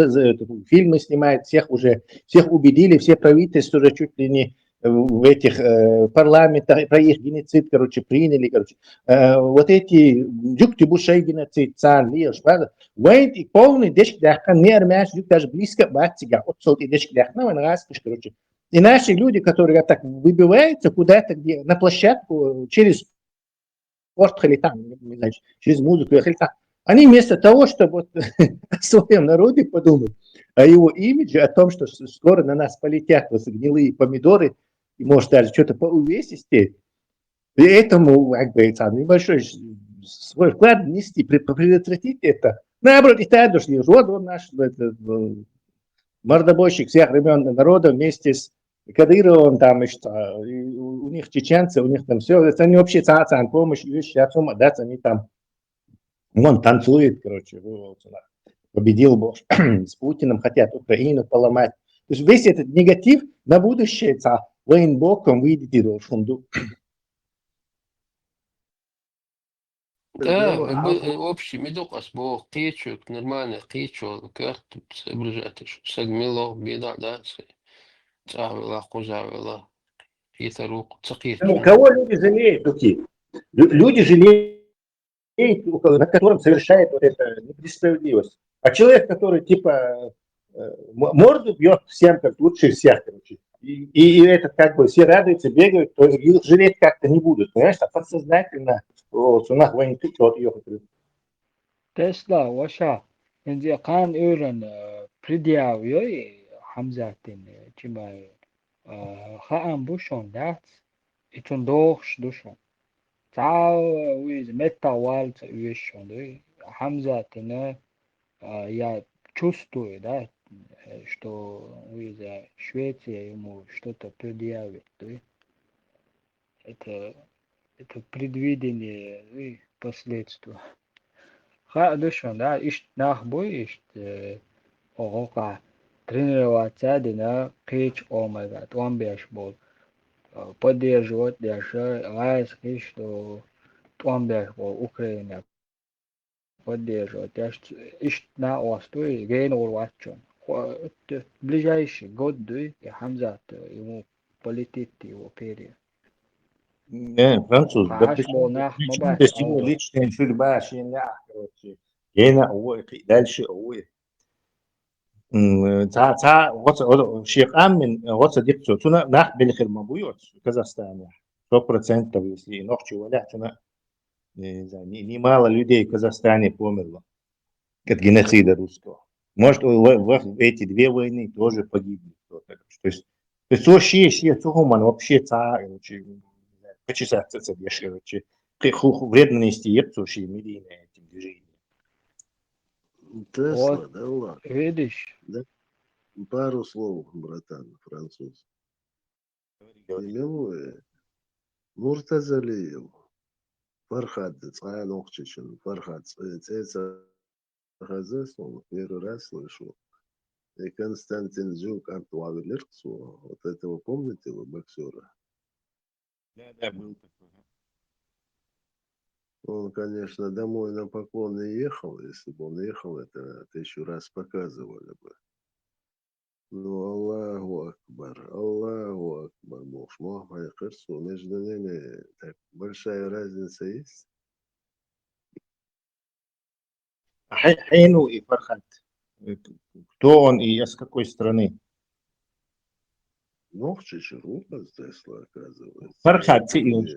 S21: фильмы снимает, всех убедили, все правительства уже чуть ли не в этих парламентах про их геноцид, короче, приняли, короче. Вот эти дюктибушей геноцид, цан, леш, правда? Вейн и полный дешк дахкан, не армяш, дюк даже близко бахтига, отсот и дешк дахна, вен раз, короче. И наши люди, которые так выбиваются куда-то, где на площадку, через спорт или там, не знаю, через музыку или там, они вместо того, чтобы вот о своем народе подумать, о его имидже, о том, что скоро на нас полетят вот гнилые помидоры, и может даже что-то по увесисти, и этому, как бы, небольшой свой вклад внести, предотвратить это. Наоборот, и так дошли. Вот он наш мордобойщик всех времен народа вместе с Кадыровым, там еще, у них чеченцы, у них там все, они вообще цан помощь, вещи, отцом отдать, они там, вон танцует, короче, победил Бог с Путиным, хотят Украину поломать. То есть весь этот негатив на будущее, военбоком выйдет и должен.
S20: Да, общий медокас, бо кичук, нормально, кичу, карту, соображати, що сагміло, біда, да, цавила, кузавила, фіта руку, цакір.
S21: Кого люди жалеют такие? Люди жалеют, над которым совершает вот эта несправедливость. А человек, который типа морду бьет всем, как лучше всех, короче, и этот как бы все радуются, бегают, то есть их жалеть как-то не будут, понимаешь, а подсознательно sunaq vain tuttuot yoqtiru.
S13: Tesla washa inji qan ören pridiaviyoy Hamzatin chimay kha'an bushon dat itun dokhsh dushon tao wiz metawal wishon Hamzatin я чувствую, да, что Швеция ему что-то предъявит, да? Это предвидение последствий. Хорошо, да, ищет нахбой, ищет ока тренироваться, да, крич, о май гад, он бежит был, поддерживать, даже раз, что он бежит был, Украина поддерживать, ищет на острой, гейнул ватчон. Ближайший год, да, и Хамзат ему полетит его перья.
S21: Не, француз, да почему его личная судьба, короче, дальше, вот Шейх Амин, вот садится, туна нах белихер мабует в Казахстане, 100%, если ночи валят, туна, немало людей в Казахстане померло от геноцида русского. Может, в эти две войны тоже погибли кто-то. То есть вообще почесаться короче, вредно нести епцуши медийные этим движением.
S10: Тесла,
S13: Вот,
S10: да, ладно.
S13: видишь?
S10: Да? Пару слов, братан, француз. Милуя, Муртазалиев, Фархад, Цаан Охчичин, Фархад, Цеца Хазесон, первый раз слышу. И Константин Жук, Антуан Лерцу, вот этого помните вы, боксера?
S21: Да, был такой.
S10: Он, конечно, домой на поклон не ехал. Если бы он ехал, это 1000 раз показывали бы. Ну, Аллаху Акбар, Бог мой Херсу. Между ними так большая разница есть?
S21: Хайну и Фархад. Кто он и с какой страны?
S10: Нохчич, Рука здесь, оказывается.
S21: Фархад,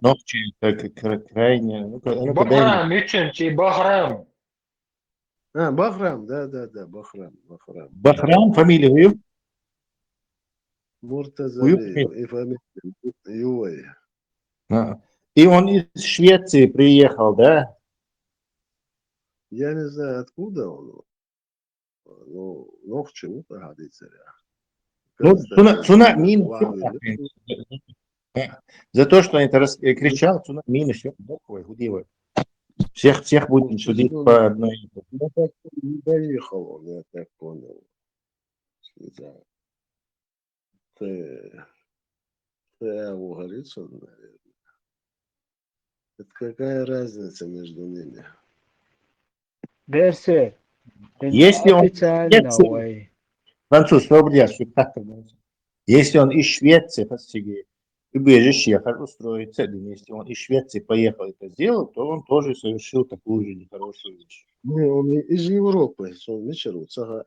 S21: Нохчич, крайне.
S16: Бахрам, Миченчи, Бахрам.
S10: Бахрам, да, Бахрам.
S21: Бахрам, фамилия
S10: Муртазалиев и фамилия Ювей.
S21: И он из Швеции приехал, да?
S10: Я не знаю, откуда он. Ну, Нохчи, годится.
S21: Ну, Цуна мин. За то, что он это кричал, Цуна мин еще боквой, худивой. Всех будем судить по одной.
S10: Не доехал он, я так понял. Ты его говорится, наверное. Это какая разница между ними?
S13: Берсе.
S21: Если он француз, если он из Швеции, убежище ехать устроиться. Если он из Швеции поехал это сделал, то он тоже совершил такую же нехорошую вещь.
S10: Не, он из Европы, он вечеру, цага,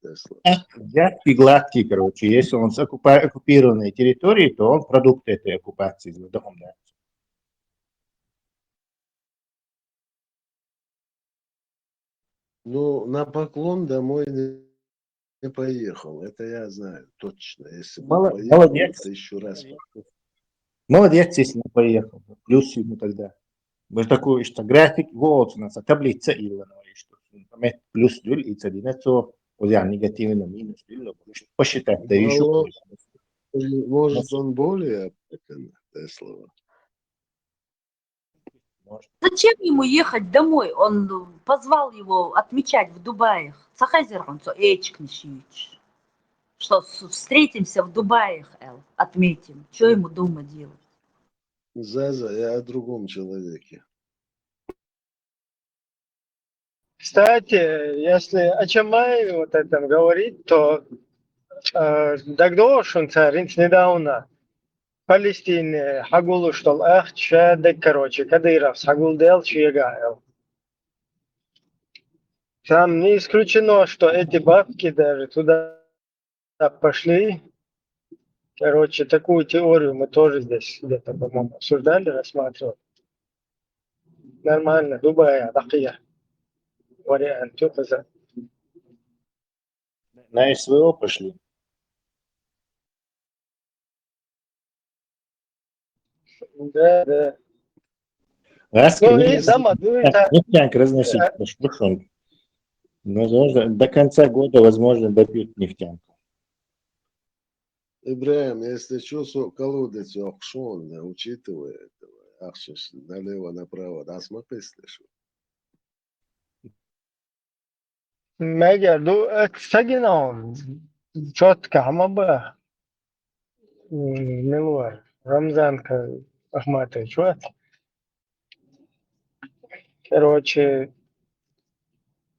S10: Тесла.
S21: Взятки гладкие, короче. Если он с оккупированной территории, то он продукт этой оккупации.
S10: Ну, на поклон домой не поехал, это я знаю точно. Если бы поехал,
S21: Молодец.
S10: 1000 раз.
S21: Молодец, если он поехал. Плюс ему тогда. Bởi такой, что график, вот у нас таблица Иллана, что плюс дюль и цадинецо, я негативно минус дюль, посчитать, да еще
S10: Может, он более Тесла.
S3: Зачем ему ехать домой? Он позвал его отмечать в Дубае. Сахазерханцо эчкнищич. Что встретимся в Дубае, отметим. Что ему дома делать?
S10: Заза, я о другом человеке.
S16: Кстати, если о Чамае вот этом говорить, то Дагдошун царинц недавно в Палестине Хагулу что шадек, короче, Кадыров Хагул дел чьегаев. Там не исключено, что эти бабки даже туда пошли. Короче, такую теорию мы тоже здесь где-то, по-моему, обсуждали, рассматривали. Нормально, Дубай, такие варианты.
S21: на СВО пошли.
S16: Да, да.
S21: Раз,
S16: Ну и это...
S21: нефтянка разносить, что возможно, до конца года, возможно, допьют нефтянку.
S10: Ибраим, если чувствую колодец Охшон, учитывая этого, Ахшиш налево направо, да, смотри, слышу.
S16: Мегер, ду сагинон четко, амаба милуар. Рамзанка Ахматович, вот. Короче,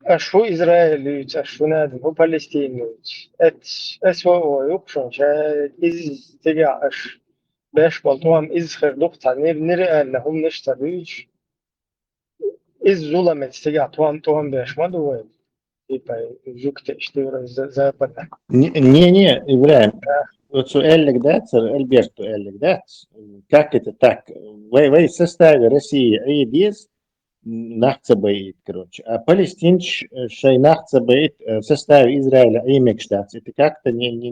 S16: ашу Израиль, ашу надо, у Палестину. Это СВО, юкшон, из тебя аш. Беш болтуам из хердухта, нереально, هم نشتريش. из зуламет стига, туам беш, мадует. Типа, жукте, что запада.
S21: Не, Ибраим, вот суэльник датсер, Альберту эльник датс. Как это так? В составе России АЕДС нахцебаит, короче, а палестинч шей нахцебаит в составе Израиля имек штатс. Это как-то это не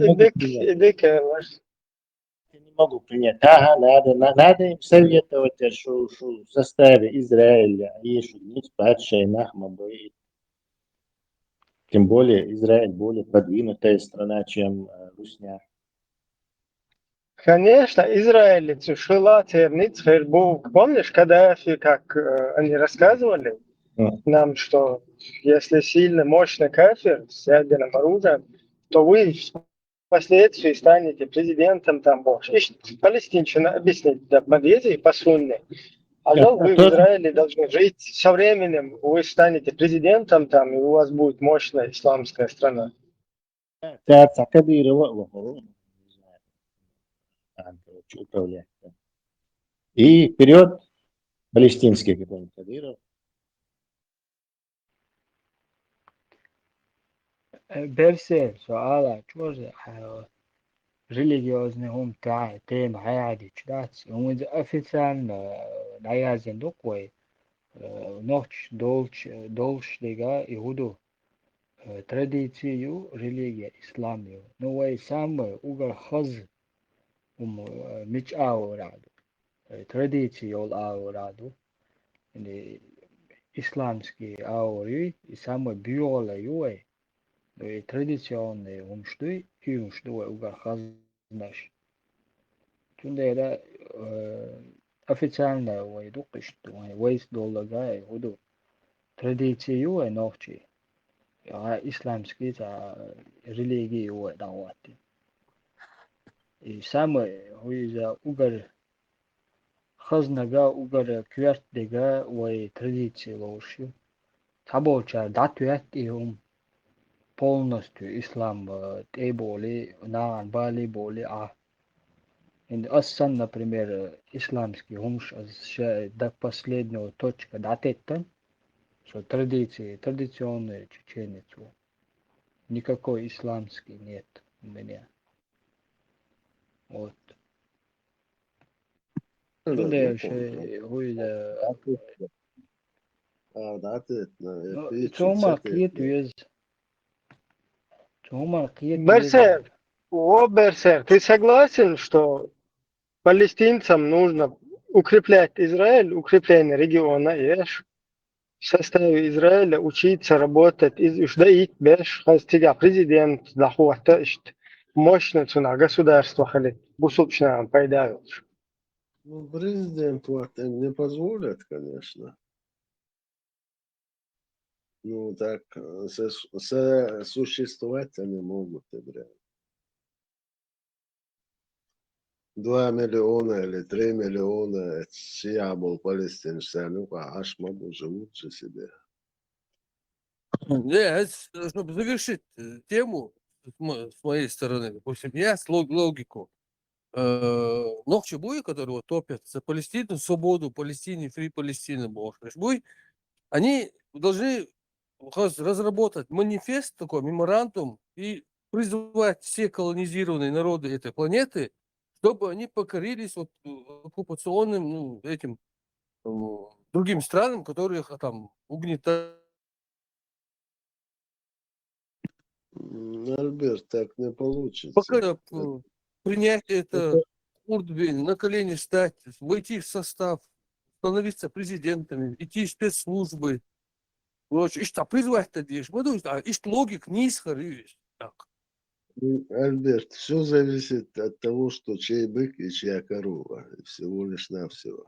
S21: могу принять. Не могу принять. Ага, надо им советовать, что в составе Израиля есть не спать шей нахмабаит. Тем более Израиль более продвинутая страна, чем Русня.
S16: Конечно, израильцы шила терниц хербук. Помнишь, Каддафи, как они рассказывали нам, что если сильно мощный кафир с ядерным оружием, то вы впоследствии станете президентом там больше. И палестинчина объяснить, да, подъезде по сунне. А вы в Израиле должны жить со временем, вы станете президентом там, и у вас будет мощная исламская страна.
S21: Управлять. И вперед палестинский какой-нибудь Кадыров.
S13: Берсе, سؤال جوز ريليجيوزنهم تاع تيم عادي تشات ومن أفيسان نيازن دوكوي نوتش دولش ديجا يهودو تراديцию религия исламию но way самое угар хаз мич аураду традициол аураду исламский аури и самое биола юэ традиционные умшты и умшты угар хаз наш тунда официально way дукиш way доллага юду традицию ночи исламский религии давати. И самое хуиза угар хазнага угар квертдега way традиции лоши. Табоча датуят иум полностью ислам те боли, наган бали боли, Ассан, например, исламский хумш до последнего точка датеттан, что традиционные чеченец. Никакой исламский нет у меня. Вот.
S10: Да,
S13: Что
S10: я
S13: дальше? Цома кит вез. Цома кит вез.
S16: Берсер, ты согласен, что палестинцам нужно укреплять Израиль, укрепление региона, ешь, в составе Израиля учиться работать, ждать, беш, хастига президент, захвата, мощно цена государства, хали, бусупчна, пайдают.
S10: Ну, президент вот им не позволят, конечно. Ну, так существовать они могут, играть. 2 миллиона или 3 миллиона чья был палестинцев, ну, аж могут живут же себе.
S9: Чтобы завершить тему с моей стороны, допустим, я логику. Нохчебуи, которые вот топят за Палестину, свободу Палестине, фри Палестины, они должны разработать манифест, такой меморандум, и призывать все колонизированные народы этой планеты, чтобы они покорились вот оккупационным, этим другим странам, которые там угнетают.
S10: Альберт, так не получится.
S9: Пока принять это, на колени встать, войти в состав, становиться президентами, идти в спецслужбы. И что призвать-то здесь? И логик не исхорюсь.
S10: Альберт, все зависит от того, что чей бык и чья корова. Всего лишь навсего.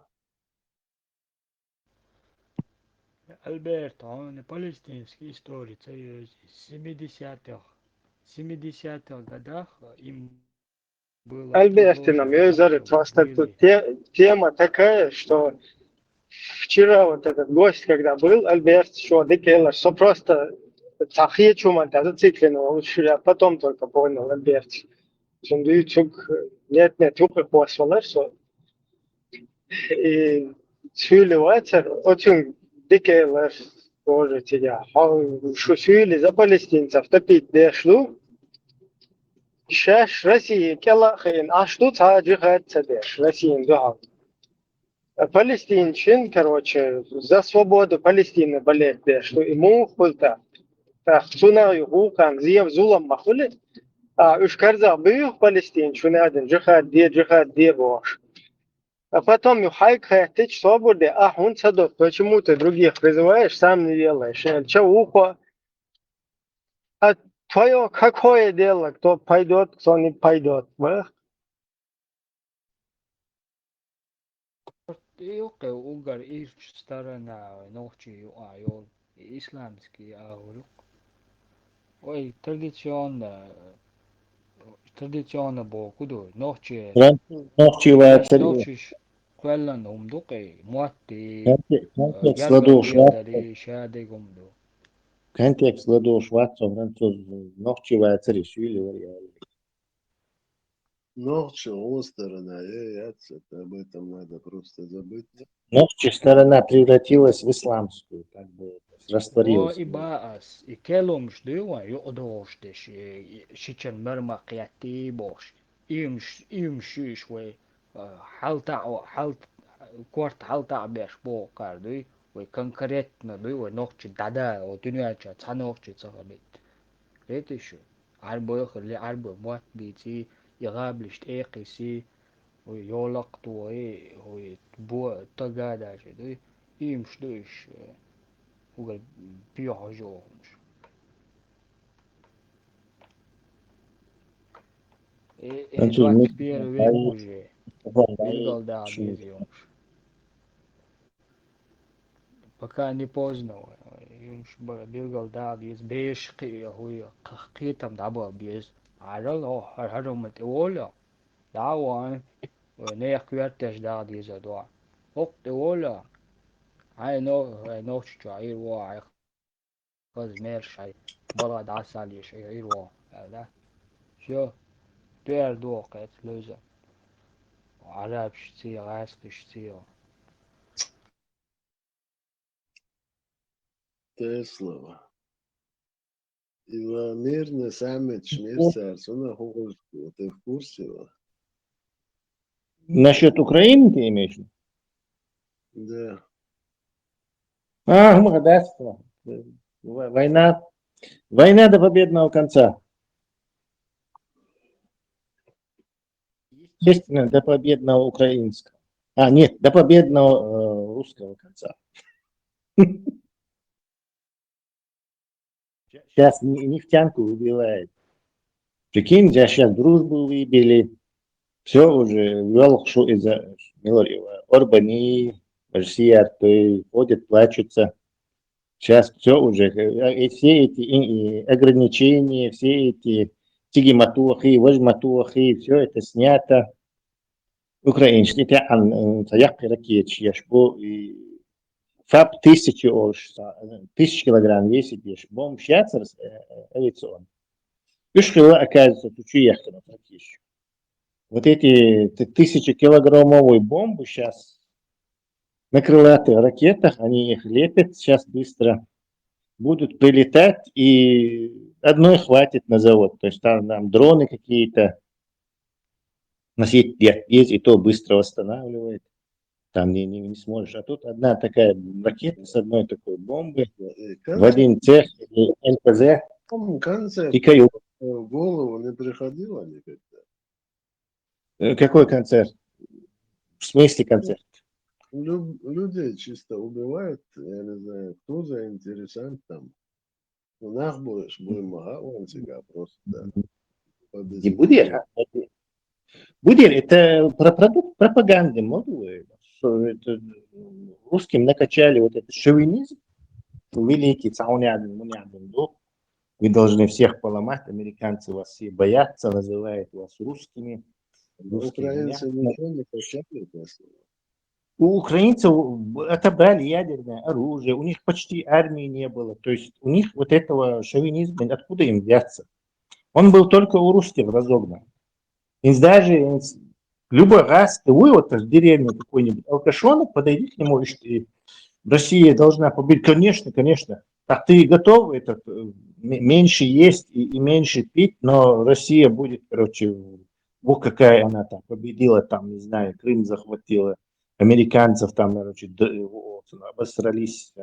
S13: Альберт, он палестинский историк, 70-х годах им было
S16: Альбертином, я зараз просто тут тема такая, что вчера вот этот гость, когда был, Альберт, что дикелер, что просто цахи чуманта зацикленного, лучше я потом только понял, Альберт. Şimdi çok net çok yaklaşmalar so. Söylüyorlar, o için dikeler doğru ya. Şu söyle za Palestinцев топить дешлу. Шаш России кела хин, а что та джихад цадеш, Россия духа. Палестинчин, короче, за свободу Палестины болеть дешлу, ему хулта. Так, цуна югу кан, зиев зулам махули. Уж карза бьюх Палестин, что надо, джихад де бош. А потом юхайк хэтич свободы, он садок, почему ты других призываешь, сам не делаешь. Че ухо? А твое какое дело, кто пойдет, кто не пойдет,
S13: Yok Ugar ilk starana nohçu ayol İslamski ağırlık. Oy tradisyona bokudu nohçu.
S21: Ногчи вацари.
S13: Nohçu quellan umduk muatti
S21: Контекст
S13: galgal
S21: ладош
S13: dirdari şade gumdu.
S21: Контекст ладош ватсо француз. Ногчи вацари швили вариали.
S10: Ногче, он сторона, об этом надо просто забыть.
S21: Ногчи сторона превратилась в исламскую, как бы
S13: O
S21: растворилась.
S13: ibaas ikelomş diyor yodoş deş şiçen mermak yatti boş. İyimş ve halt kort halta beş bo kardı ve konkretno diyor ve nokçu dada o dünyaca çanokçu çabit. Rete şu. Arbo khli arbo muat biti yagablish eqisi ve yolaqtu ve bu tagada şey İyimş diyor Google piaja olmuş.
S21: Француз
S13: Двадцать первый век уже. Билгал, да,
S21: швили.
S13: безумш. Пока не поздно. Юмш билгал, да, без беш قيتم دابا без. Арал, харумат оля. Да, ван. Не квертеш да диза да. Ок, оля. Ай, но, чаир, غاز ميرشاي بلاد عسالي شيء يروى هذا شو بير دوقت لوزة وعرب شتي غاسق شتي
S10: Tesla. Его мирный саммит Шмирцерс, он охотился, ты в курсе его?
S21: Насчет Украины ты имеешь в виду?
S10: Да.
S21: Да, война до победного конца. Естественно, до победного украинского. Нет, до победного русского конца. Сейчас нефтянку убивает. Прикинь, сейчас дружбу выбили. Все уже вел, что из-за Орбани, Россия, то и ходят, плачутся. Сейчас все уже, все эти ограничения, все эти тигиматухи, возьматухи, все это снято. Украинцы, это цаяк ракет, яшбо и фаб 1000 килограмм весит, яшбо мщаться авиацион. Юшкила оказывается, тут ехала практически. Вот эти 1000-килограммовые бомбы сейчас на крылатых ракетах, они их лепят сейчас быстро, будут прилетать, и одной хватит на завод. То есть там дроны какие-то, у нас есть, и то быстро восстанавливает, там не сможешь. А тут одна такая ракета с одной такой бомбой, в один цех, НПЗ, и каюк.
S10: В голову не приходило никогда?
S21: Какой концерт? В смысле концерт?
S10: Людей чисто убивают, я не знаю, кто заинтересован там. У нас будем махать себя просто.
S21: И Будер, это продукт пропаганды, что это русским накачали вот этот шовинизм, великий вы должны всех поломать, американцы вас все боятся, называют вас русскими.
S10: Украинцы ничего не хотели после.
S21: У украинцев отобрали ядерное оружие, у них почти армии не было, то есть у них вот этого шовинизма, откуда им взяться? Он был только у русских разогнан. И даже любой раз вы вот в деревне какой-нибудь алкашонок, подойди к нему, и Россия должна победить. Конечно, конечно. Так ты готов меньше есть и меньше пить, но Россия будет, короче, вот какая она там победила, там, не знаю, Крым захватила, американцев там, короче, обосрались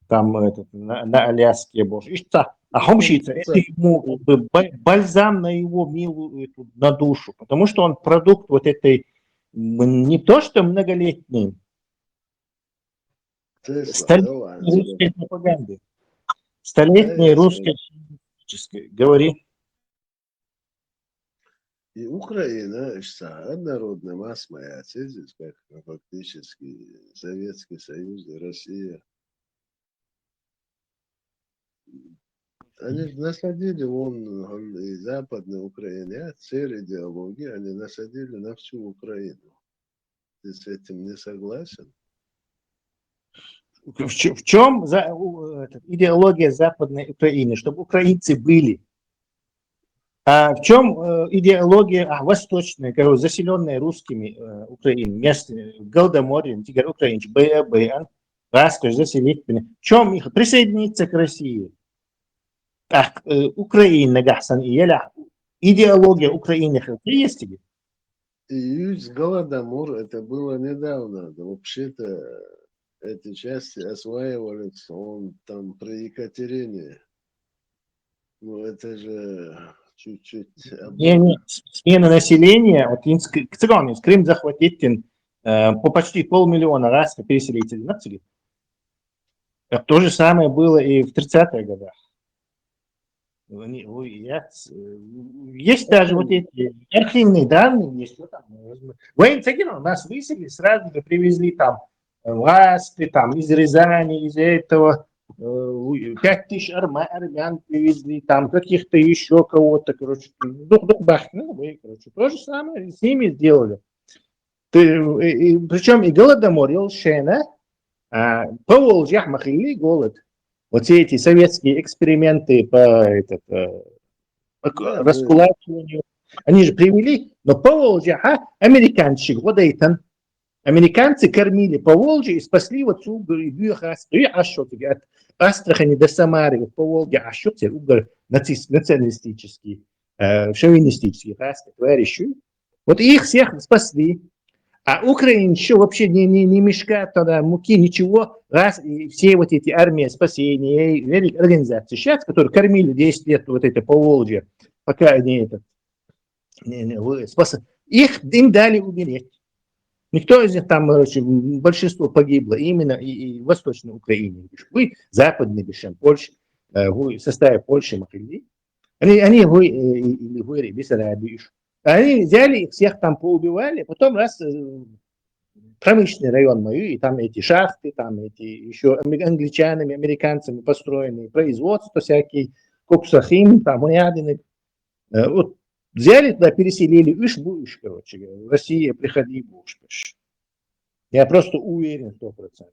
S21: там на Аляске, боже. И что? А хомщица, это ему бальзам на его милую, на душу, потому что он продукт вот этой, не то что многолетней, столетней русской пропаганды. Столетней русской, говори.
S10: И Украина, однородная масса моя, здесь как фактически Советский Союз и Россия. Они насадили, и Западная Украина, цель идеологии, они насадили на всю Украину. Ты с этим не согласен?
S21: В чем идеология Западной Украины? Чтобы украинцы были. А в чем идеология восточная, говорю, заселенная русскими Украины, местными, Голдоморье, теперь украинцы, БАБ, раскошь заселить. В чем их? Присоединиться к России. Украина, Гасан и Еля. Идеология Украины есть тебе?
S10: И Голодомор, это было недавно. Вообще-то эти части осваивались, он там при Екатерине. Ну это же чуть-чуть...
S21: Смена населения, вот цыгане, Крым захватить по почти 500 000 раз переселиться на цыган. То же самое было и в 30-х годах. Есть даже вот эти архивные данные, есть, что там. Военцыган нас выселили, сразу же привезли там ласты, там из Рязани, из этого 5000 армян привезли, там каких-то еще кого-то, короче, короче, то же самое с ними сделали. Причем и Голодомор, и Лшена, Поволжье, Махили, голод. Вот все эти советские эксперименты по раскулачиванию, они же привели, но Поволжье, американцы годайтан, американцы кормили Поволжье и спасли вот угол и от Астрахани до Самары, вот Поволжье, угол националистический, шовинистический, товарищи. Вот их всех спасли. А Украина еще вообще не мешка, тогда муки, ничего. Раз и все вот эти армии спасения, великие организации сейчас, которые кормили 10 лет вот это Поволжье, пока они им дали умереть. Никто из них там, большинство погибло именно и в Восточной Украине. Вы Западный Бешем, Польша, в составе Польши, Махали. Они вы Бессарабию. Они взяли их всех там поубивали, потом раз промышленный район мой, и там эти шахты, там эти еще англичанами, американцами построенные производства всякие, коксахим, там ядины. Вот взяли туда, переселили, будешь, короче говоря, в Россию приходи, будешь. Я просто уверен 100%.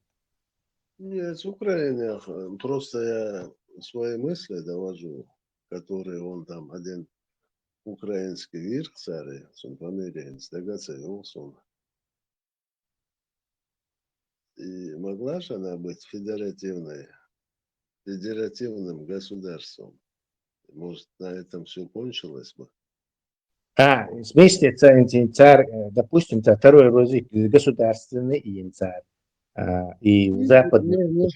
S10: Нет, с Украины просто я свои мысли довожу, которые он там один украинский вир царь, он померяет, стагацевился он. И могла же она быть федеративным государством? Может, на этом все кончилось бы?
S21: Вместе царь, допустим, второй государственный и царь. И западный.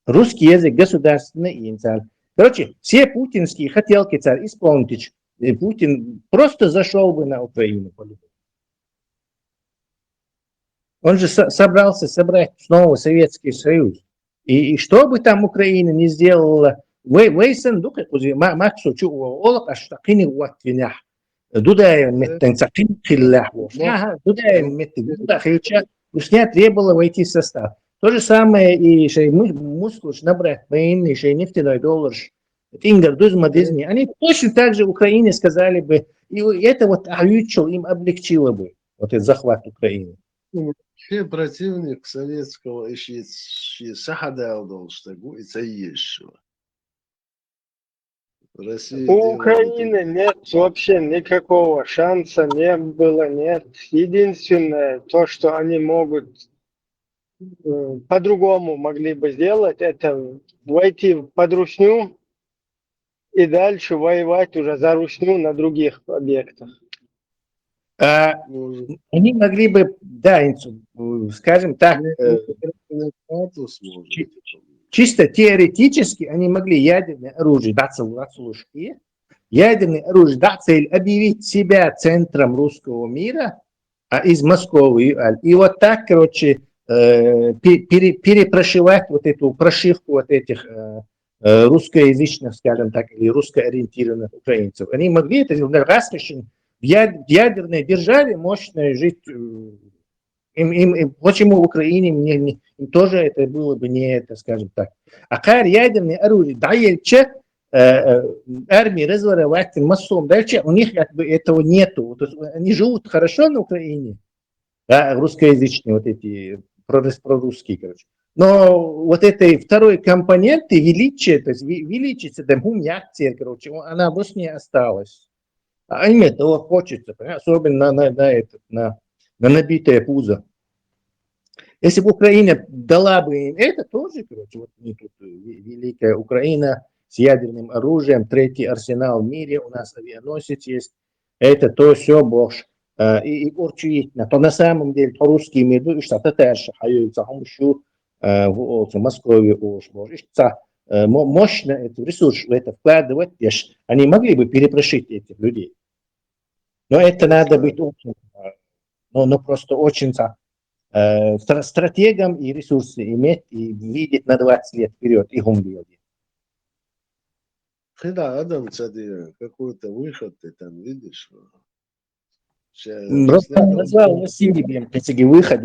S21: Русский язык государственный и царь. Короче, все путинские хотелки царь исполнить. Путин просто зашел бы на Украину. Он же собрался собрать снова Советский Союз. И что бы там Украина не сделала, Вейсен, Максу, Олак, Аштакини, Уатвинях. Дудаем Меттенцакин, Хиллях, Дудаем Меттенцакин, Ушня требовала войти в состав. То же самое и мускулш набрать военный, нефтяной доллар, Ингар, Дузма, Дизни. Они точно так же Украине сказали бы, и это вот им облегчило бы вот этот захват Украины.
S10: Вообще противник советского еще Сахадал Долштагу и Цаешева.
S16: У Украины нет вообще никакого шанса, не было, нет. Единственное, то, что они могут по-другому могли бы сделать, это войти под русню и дальше воевать уже за русню на других объектах.
S21: Они могли бы, да, скажем так, чисто теоретически они могли ядерное оружие объявить себя центром русского мира из Москвы. И вот так, короче, перепрошивать вот эту прошивку вот этих русскоязычных, скажем так, или русскоориентированных украинцев. Они могли это сделать, раз в ядерной державе мощной жить. Почему в Украине им тоже это было бы не это, скажем так. А как ядерное оружие, дальше армии разворовать массом, дальше у них как бы этого нету. Они живут хорошо на Украине, да, русскоязычные вот эти прорусские, короче. Но вот этой второй компоненты величия, то есть величие, короче, она больше не осталась. А им этого хочется, особенно на набитое пузо. Если бы Украина дала бы им это, тоже, короче, вот мы тут великая Украина с ядерным оружием, третий арсенал в мире, у нас авианосец есть, это то все Боже. И орчуительно, то на самом деле по-русски имею, что это тоже, в Москве, мощно этот ресурс в это вкладывать, они могли бы перепрошить этих людей. Но это надо быть очень, но просто очень стратегом и ресурсы иметь и видеть на 20 лет вперед и умделать.
S10: Когда Адам Цадир, какой-то выход ты там видишь?
S21: Назвал Василием выход,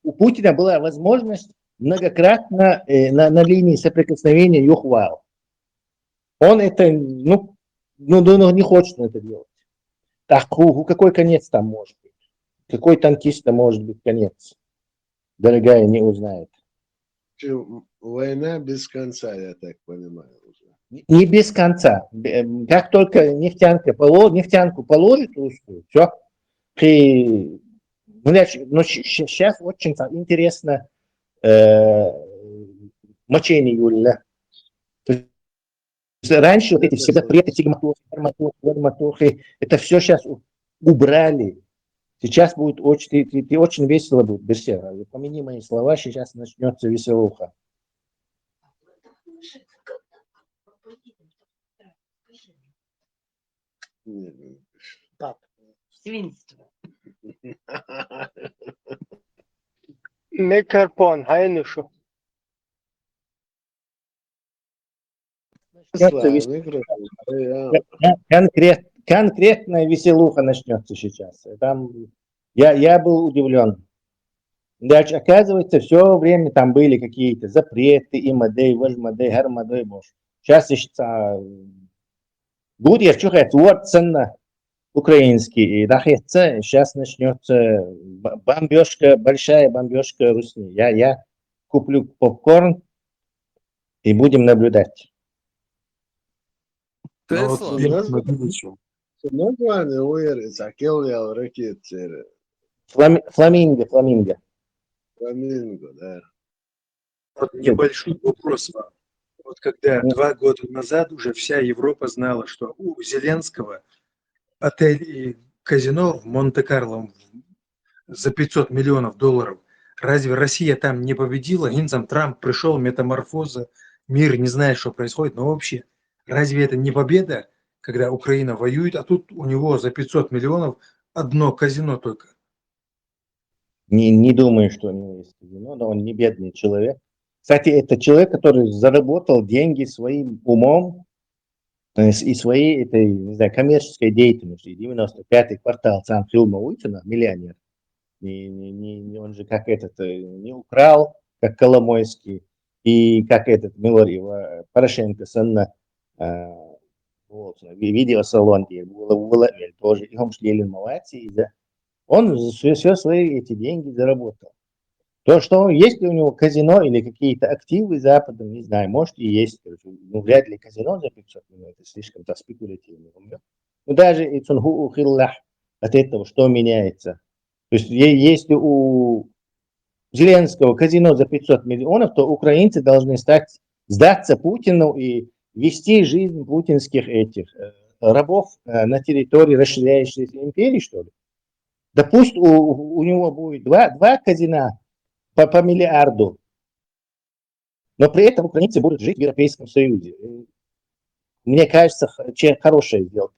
S21: у Путина была возможность многократно на линии соприкосновения юхвал. Он это, не хочет это делать. Так, какой конец там может быть? Какой танкист там может быть конец? дорогая, не узнает.
S10: Война без конца, я так понимаю уже.
S21: Не без конца. Как только нефтянку положит русскую, все. Но сейчас очень интересно мочение Юля. Раньше вот эти все запреты, сигматохи, это все сейчас убрали. Сейчас будет очень весело будет, Берсера. Помяни мои слова, сейчас начнется веселуха.
S3: Пап, свинство.
S16: Микрофон, хайнушу.
S21: Конкретная веселуха начнется сейчас. Там, я был удивлен. Дальше, оказывается, все время там были какие-то запреты, имадей, вальмадей, гармадей, бош. Сейчас будет, я чухаю, ценно украинский, и сейчас начнется бомбежка, большая бомбежка Русни. Я куплю попкорн и будем наблюдать. Фламинго.
S10: Фламинго, да.
S14: Вот небольшой вопрос вам. Вот когда 2 года назад уже вся Европа знала, что у Зеленского отель и казино в Монте-Карло за $500 миллионов. Разве Россия там не победила? Гинзам Трамп пришел, метаморфоза, мир не знает, что происходит. Но вообще, разве это не победа, когда Украина воюет, а тут у него за 500 миллионов одно казино только?
S21: Не думаю, что у него есть казино, но он не бедный человек. Кстати, это человек, который заработал деньги своим умом и своей этой, не знаю, коммерческой деятельностью. 95-й квартал сам Хилма Уитина, миллионер. Он же как не украл, как Коломойский, и как Милорьева, Порошенко, Санна, видеосалон, тоже, и он шли Мавати, он все свои эти деньги заработал. То, что есть ли у него казино или какие-то активы Запада, не знаю, может и есть. Ну, вряд ли казино за 500 миллионов, это слишком спекулятивно. Но даже от этого что меняется? То есть если у Зеленского казино за 500 миллионов, то украинцы должны сдаться Путину и вести жизнь путинских рабов на территории расширяющейся империи, что ли? Да пусть у него будет два казино по миллиарду, но при этом украинцы будут жить в Европейском Союзе. Мне кажется, хорошая сделка.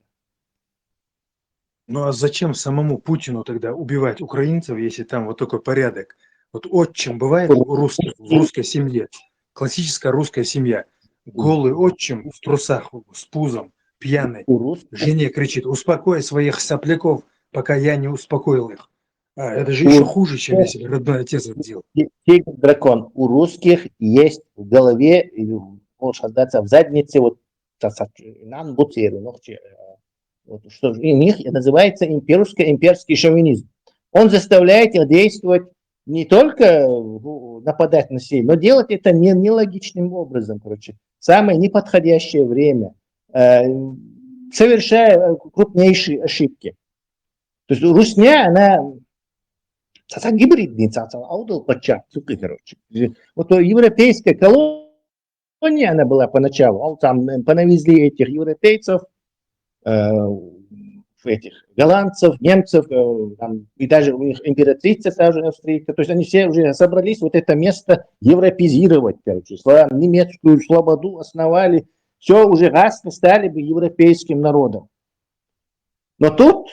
S14: Ну а зачем самому Путину тогда убивать украинцев, если там вот такой порядок? Вот отчим бывает в русской семье, классическая русская семья. Голый отчим в трусах, с пузом, пьяный. Жене кричит: успокой своих сопляков, пока я не успокоил их. Это же еще хуже, чем если родной отец это делал.
S21: Дракон. У русских есть в голове, может отдаться в заднице, вот что у них называется имперский шовинизм. Он заставляет их действовать не только нападать на себя, но делать это нелогичным образом, короче, в самое неподходящее время, совершая крупнейшие ошибки. То есть русня, она гибридный, короче. Вот европейская колония, она была поначалу, там понавезли этих европейцев, голландцев, немцев, и даже у них императрица та же австрийка, то есть они все уже собрались вот это место европезировать, короче, немецкую слободу основали, все уже раз стали бы европейским народом. Но тут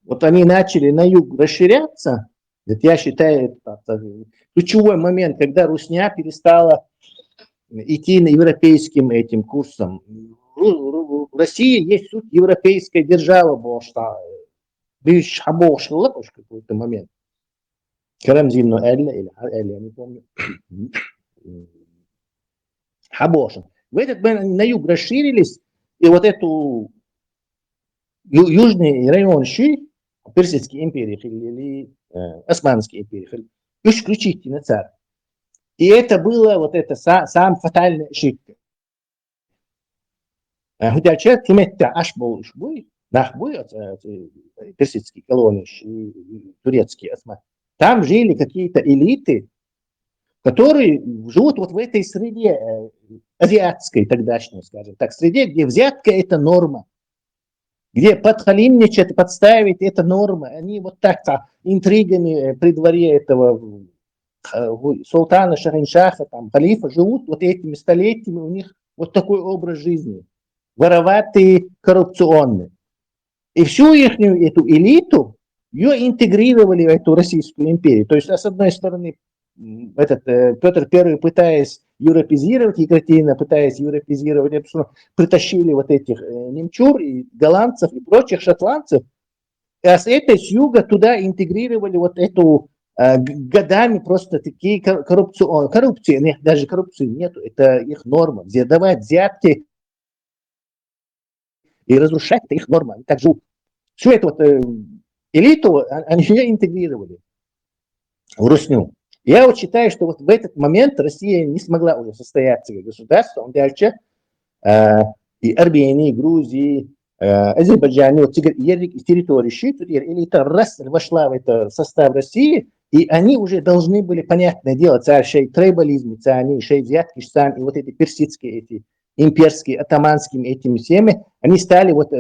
S21: вот они начали на юг расширяться, это, я считаю, это ключевой момент, когда русня перестала идти на европейским этим курсом. В России есть суть европейская держава, потому что бишь хабошила в какой-то момент. Карамзин, или я не помню. Хабошин. В этот момент на юг расширились, и вот эту южный район Персидской империи или Османской империи, исключительно царь. И это было вот это самая фатальная ошибка. Хотя человек сумеет аж был шбуй, нах буй, персидские колонии, турецкие. Там жили какие-то элиты, которые живут вот в этой среде азиатской тогдашней, скажем так, среде, где взятка – это норма, где подхалимничать, подставить – это норма. Они вот так-то интригами при дворе этого султана, шахиншаха, там, халифа живут вот этими столетиями, у них вот такой образ жизни, вороватый, коррупционный. И всю их эту элиту, ее интегрировали в эту Российскую империю. То есть, с одной стороны, Петр I, пытаясь европезировать, Екатерина, пытаясь европезировать, притащили вот этих немчур и голландцев и прочих шотландцев, а с этой с юга туда интегрировали вот эту годами просто такие коррупции, даже коррупции нету, это их норма. Давать взятки и разрушать, это их норма. Они так живут. Всю эту вот элиту они ее интегрировали в Русню. Я вот считаю, что вот в этот момент Россия не смогла уже состояться как государство, он дальше и Армении, и Грузии, Азербайджане, вот из территории Шитер, элита раз вошла в этот состав России, и они уже должны были, понятное дело, царь шей трейбализм, они шей взятки, и вот эти персидские, эти имперские, атаманскими этими всеми, они стали вот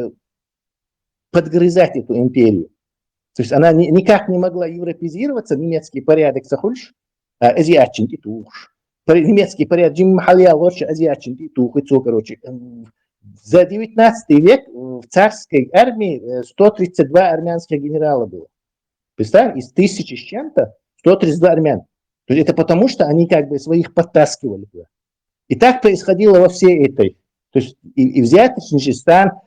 S21: подгрызать эту империю. То есть она никак не могла европезироваться, немецкий порядок сахульш, азиатчин и туш. Немецкий порядок Джим Махалия лучше азиатчин и тух, и короче. За 19 век в царской армии 132 армянских генерала было. Представь, из 1000 с чем-то 132 армян. То есть это потому, что они как бы своих подтаскивали туда. И так происходило во всей этой. То есть и взяточничество,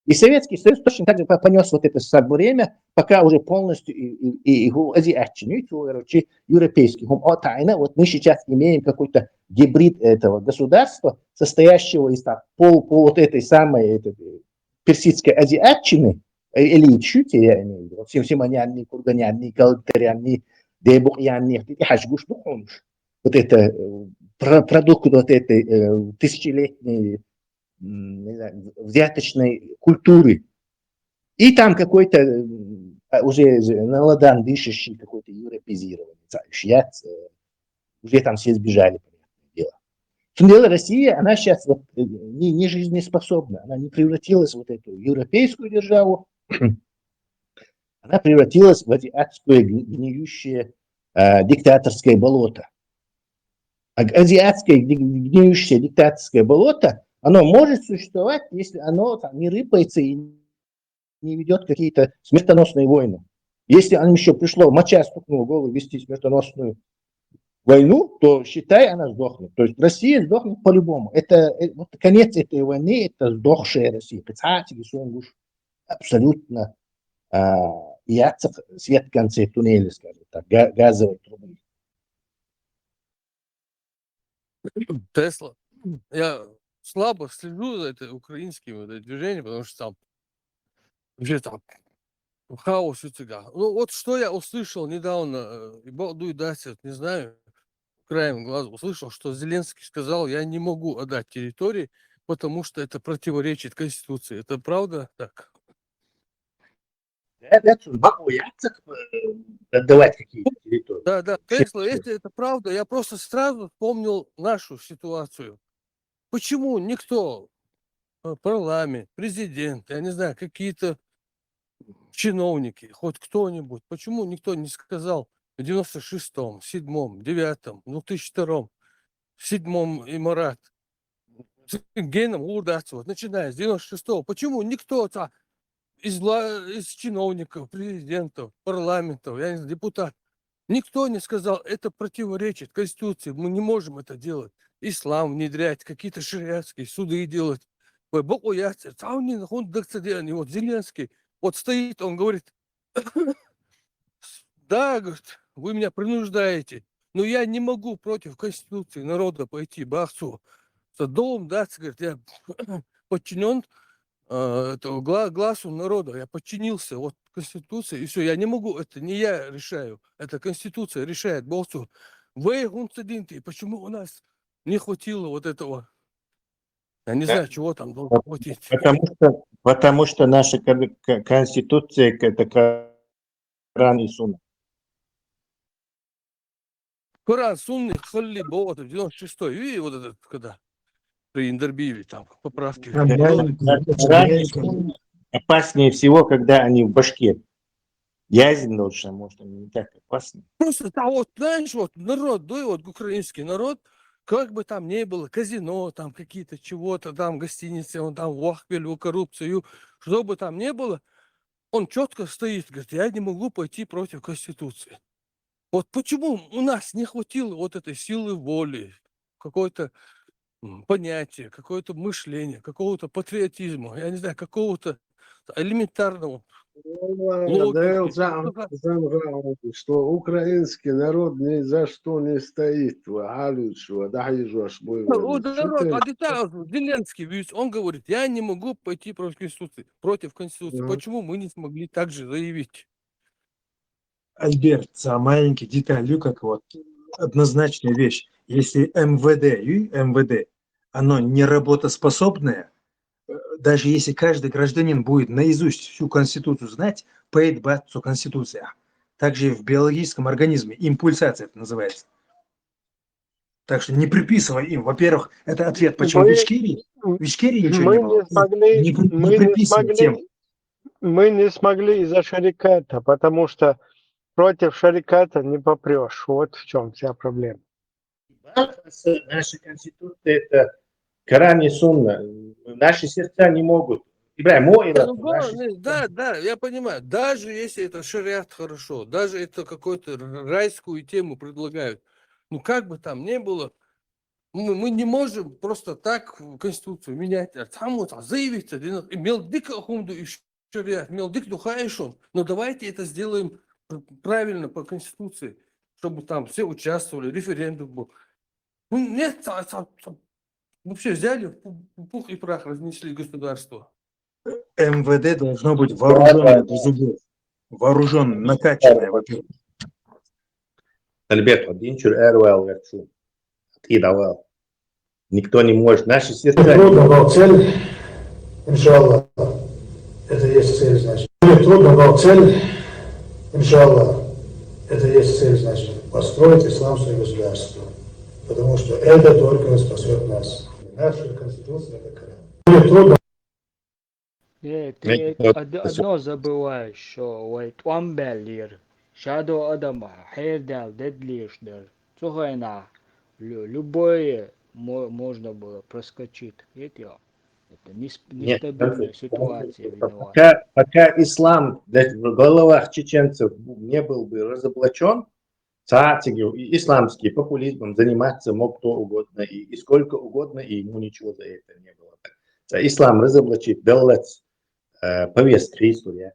S21: и Советский Союз точно так же понес вот это время, пока уже полностью и азиатчину, короче, европейский. Вот мы сейчас имеем какой-то гибрид этого государства, состоящего из пол вот этой самой персидской азиатчины, элитчути, я имею в виду, симсиманянни, курганянни, калтарянни, дебухянни, хашгуш, вот это продукт вот этой тысячелетней взяточной культуры. И там какой-то уже на ладан дышащий какой-то европезированный, уже там все сбежали, понятное дело. В том деле Россия, она сейчас вот не жизнеспособна, она не превратилась в вот эту европейскую державу, она превратилась в азиатское гниющее диктаторское болото. А азиатское гниющее диктаторское болото, оно может существовать, если оно там не рыпается и не ведет какие-то смертоносные войны. Если оно еще пришло, моча стукнула голову вести смертоносную войну, то, считай, она сдохнет. То есть Россия сдохнет по-любому. Это вот конец этой войны, это сдохшая Россия. Абсолютно свет в конце туннеля, скажем так, газовой трубы.
S9: Тесла. Я слабо слежу за это украинским движением, потому что там вообще там хаос у тебя. Ну вот что я услышал недавно, не знаю, краем глаза услышал, что Зеленский сказал, я не могу отдать территории, потому что это противоречит Конституции. Это правда так?
S21: Отдавать какие-то территории.
S9: Да, Тесла, если это правда, я просто сразу вспомнил нашу ситуацию. Почему никто, парламент, президент, я не знаю, какие-то чиновники, хоть кто-нибудь, почему никто не сказал в 96-м, 7-м, 9-м, 2002-м, 7-м Имарат, Геном Лурдацева, начиная с 96-го, почему никто из чиновников, президентов, парламентов, я не знаю, депутатов, никто не сказал, это противоречит Конституции, мы не можем это делать. Ислам внедрять, какие-то шариатские суды делать. Вот Зеленский, вот стоит, он говорит, да, говорит, вы меня принуждаете, но я не могу против Конституции народа пойти, бахцу. Дом, да, говорит, я подчинен глазу народа, я подчинился, вот Конституция, и все. Я не могу, это не я решаю, это Конституция решает. Болсу. Вы гунцединты, почему у нас не хватило вот этого? Я не знаю, чего там должно хватить.
S21: Потому что наша Конституция – это Коран и Сунна.
S9: Коран, Сунны, Халли, Богот, 96-й. Видите, вот этот, когда при Индербиле, там, поправки.
S21: Коран и Сунна опаснее всего, когда они в башке. Ясен лучше, может, они не так опасны.
S9: Просто там вот, знаешь, вот народ, да, вот украинский народ, как бы там ни было, казино, там какие-то чего-то, там гостиницы, он там вахпель, коррупцию, что бы там ни было, он четко стоит, говорит, я не могу пойти против Конституции. Вот почему у нас не хватило вот этой силы воли, какое-то понятие, какое-то мышление, какого-то патриотизма, я не знаю, какого-то элементарного
S10: Дэл сам говорил, что украинский народ ни за что не стоит.
S9: Вот народ, а деталь, Зеленский, ведь он говорит, я не могу пойти против Конституции. Почему мы не смогли так же заявить?
S14: Альберт, маленький деталью, как вот однозначная вещь. Если МВД, оно не работоспособное, даже если каждый гражданин будет наизусть всю Конституцию знать, поэтбаться Конституция. Также и в биологическом организме импульсация это называется. Так что не приписывай им. Во-первых, это ответ, почему в Ичкерии ничего не было. Не приписывай тем.
S16: Мы не смогли из-за шариката, потому что против шариката не попрешь. Вот в чем вся проблема.
S21: Наша Конституция – это Коран и Сунна. Наши сердца не могут.
S9: Да, я понимаю. Даже если это шариат хорошо, даже это какую-то райскую тему предлагают, ну как бы там ни было, мы не можем просто так Конституцию менять. Там вот заявить, мелдик ахунду и шариат, мелдик духаешон. Но давайте это сделаем правильно по Конституции, чтобы там все участвовали, референдум был. Ну нет, вообще взяли, пух и прах разнесли государство.
S14: МВД должно быть вооруженное до зубов. Вооруженное, накачанное, во-первых.
S21: Альберт, один чур эрвел верчу. Ты давал. Никто не может. Наши сердца...
S12: Трудно, но цель, иншаллах, это есть цель, значит. Трудно, но цель, иншаллах, это есть цель, значит, построить исламское государство. Потому что это только спасет нас. Наша Конституция – это Коран. Трудно.
S13: Ты одно забываешь, что вот он беллир, шадо адама, хейдал, дедлишдер, цугайна, любое можно было проскочить. Это нестабильная ситуация.
S21: Пока ислам в головах чеченцев не был бы разоблачен, исламский популизмом заниматься мог кто угодно и сколько угодно, и ему ничего за это не было. Ислам разоблачит, делать повестки истории.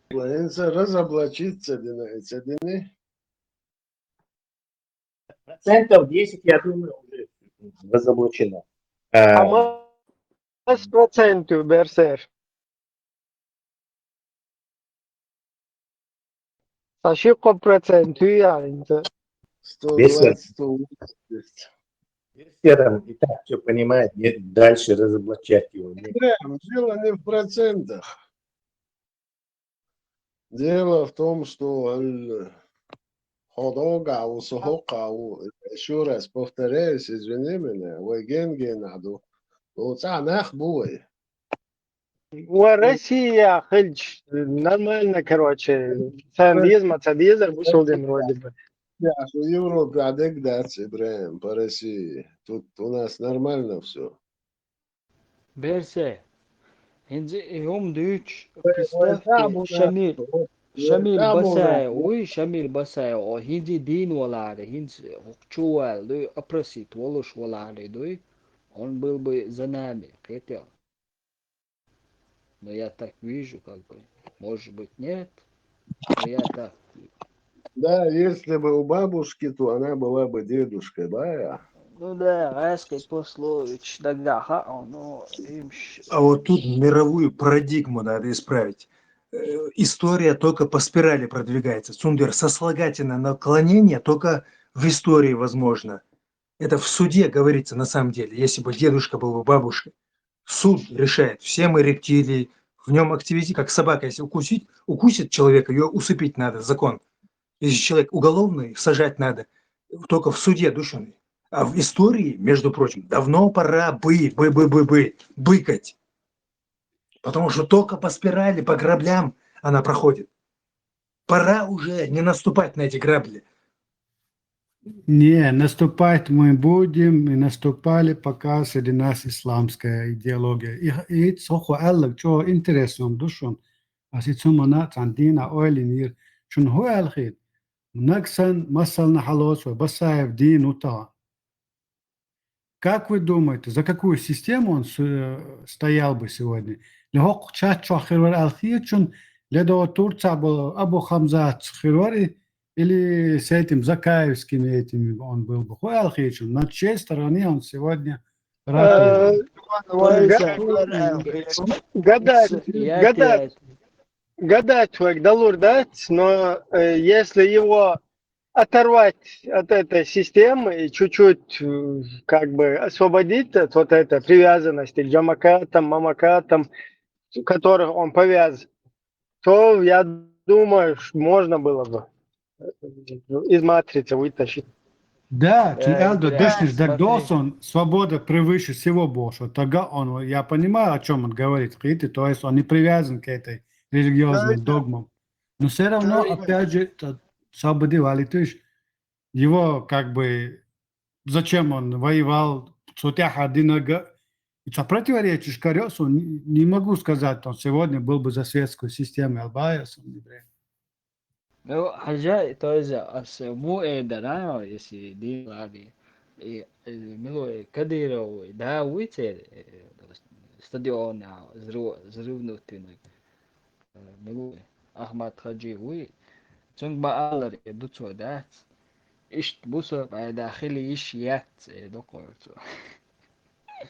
S10: Разоблачиться,
S21: Процентов 10, я думаю, уже разоблачено.
S16: А мы процентов, Берсер. А сколько процентов yani?
S10: 120.
S21: Серым и так все понимает, нет дальше разоблачать его.
S10: Дело не в процентах. Дело в том, что еще раз повторяюсь, извини меня, надо.
S16: Россия, нормально, короче. Цадизм, вышел день вроде бы.
S10: В Европе адекдация, Ибраим, по России. Тут у нас нормально все.
S13: Берсе, هم دوش представьте, Шамиль Басай, ой, Шамиль Басай, о хинди дин валаре, хинди хукчуал, дой опросит, волош валаре, дой, он был бы за нами, хотел. Но я так вижу, как бы, может быть, нет, но я так.
S10: Да, если бы у бабушки, то она была бы дедушкой, да?
S13: Ну да, райский послович, дага, но имш.
S14: А вот тут мировую парадигму надо исправить. История только по спирали продвигается. Сундер, сослагательное наклонение только в истории возможно. Это в суде говорится на самом деле. Если бы дедушка был бы бабушкой. Суд решает. Все мы рептилии. В нем активизм, как собака, если укусит человека, ее усыпить надо, закон. Если человек уголовный, сажать надо. Только в суде душеный. А в истории, между прочим, давно пора быкать. Потому что только по спирали, по граблям она проходит. Пора уже не наступать на эти грабли.
S15: Не, наступать мы будем, и наступали, пока среди нас исламская идеология. И сохо аллах, что интересным душон, а сицума на цандина ойлинир, шун ху алхит, наксан масална халос, басаев дин ута. Как вы думаете, за какую систему он стоял бы сегодня? Лехок чачо хирвар алхичун, ледо Турца был Абу Хамза хирвари, или с этим Закаевскими этими он был бы. Хуй алхичун, на чьей стороне он сегодня ратует?
S16: Гадать человек доллар дать, но если его оторвать от этой системы и чуть-чуть как бы освободить от вот этой привязанности к джамакатам, мамакатам, которых он повяз, то я думаю, можно было бы из матрицы вытащить.
S15: Да, Элдо, дышишь, так должен, свобода превыше всего больше. Тогда он, я понимаю, о чем он говорит, то есть он не привязан к этой религиозной догмам. Но все равно, опять же, освободил, то есть его как бы, зачем он воевал, сутях одинаго, это противоречишь Кариосу, не могу сказать, он сегодня был бы за светскую систему Албайосом.
S13: Ну, حاجة توزع مو إدرانا يسي دي غادي ملو كديرو داويت استديون زرو نوتين ملو أحمد خجيوي ثم بقالر يدوتو دات إيش بوسو داخلي إيش يات دوكورتو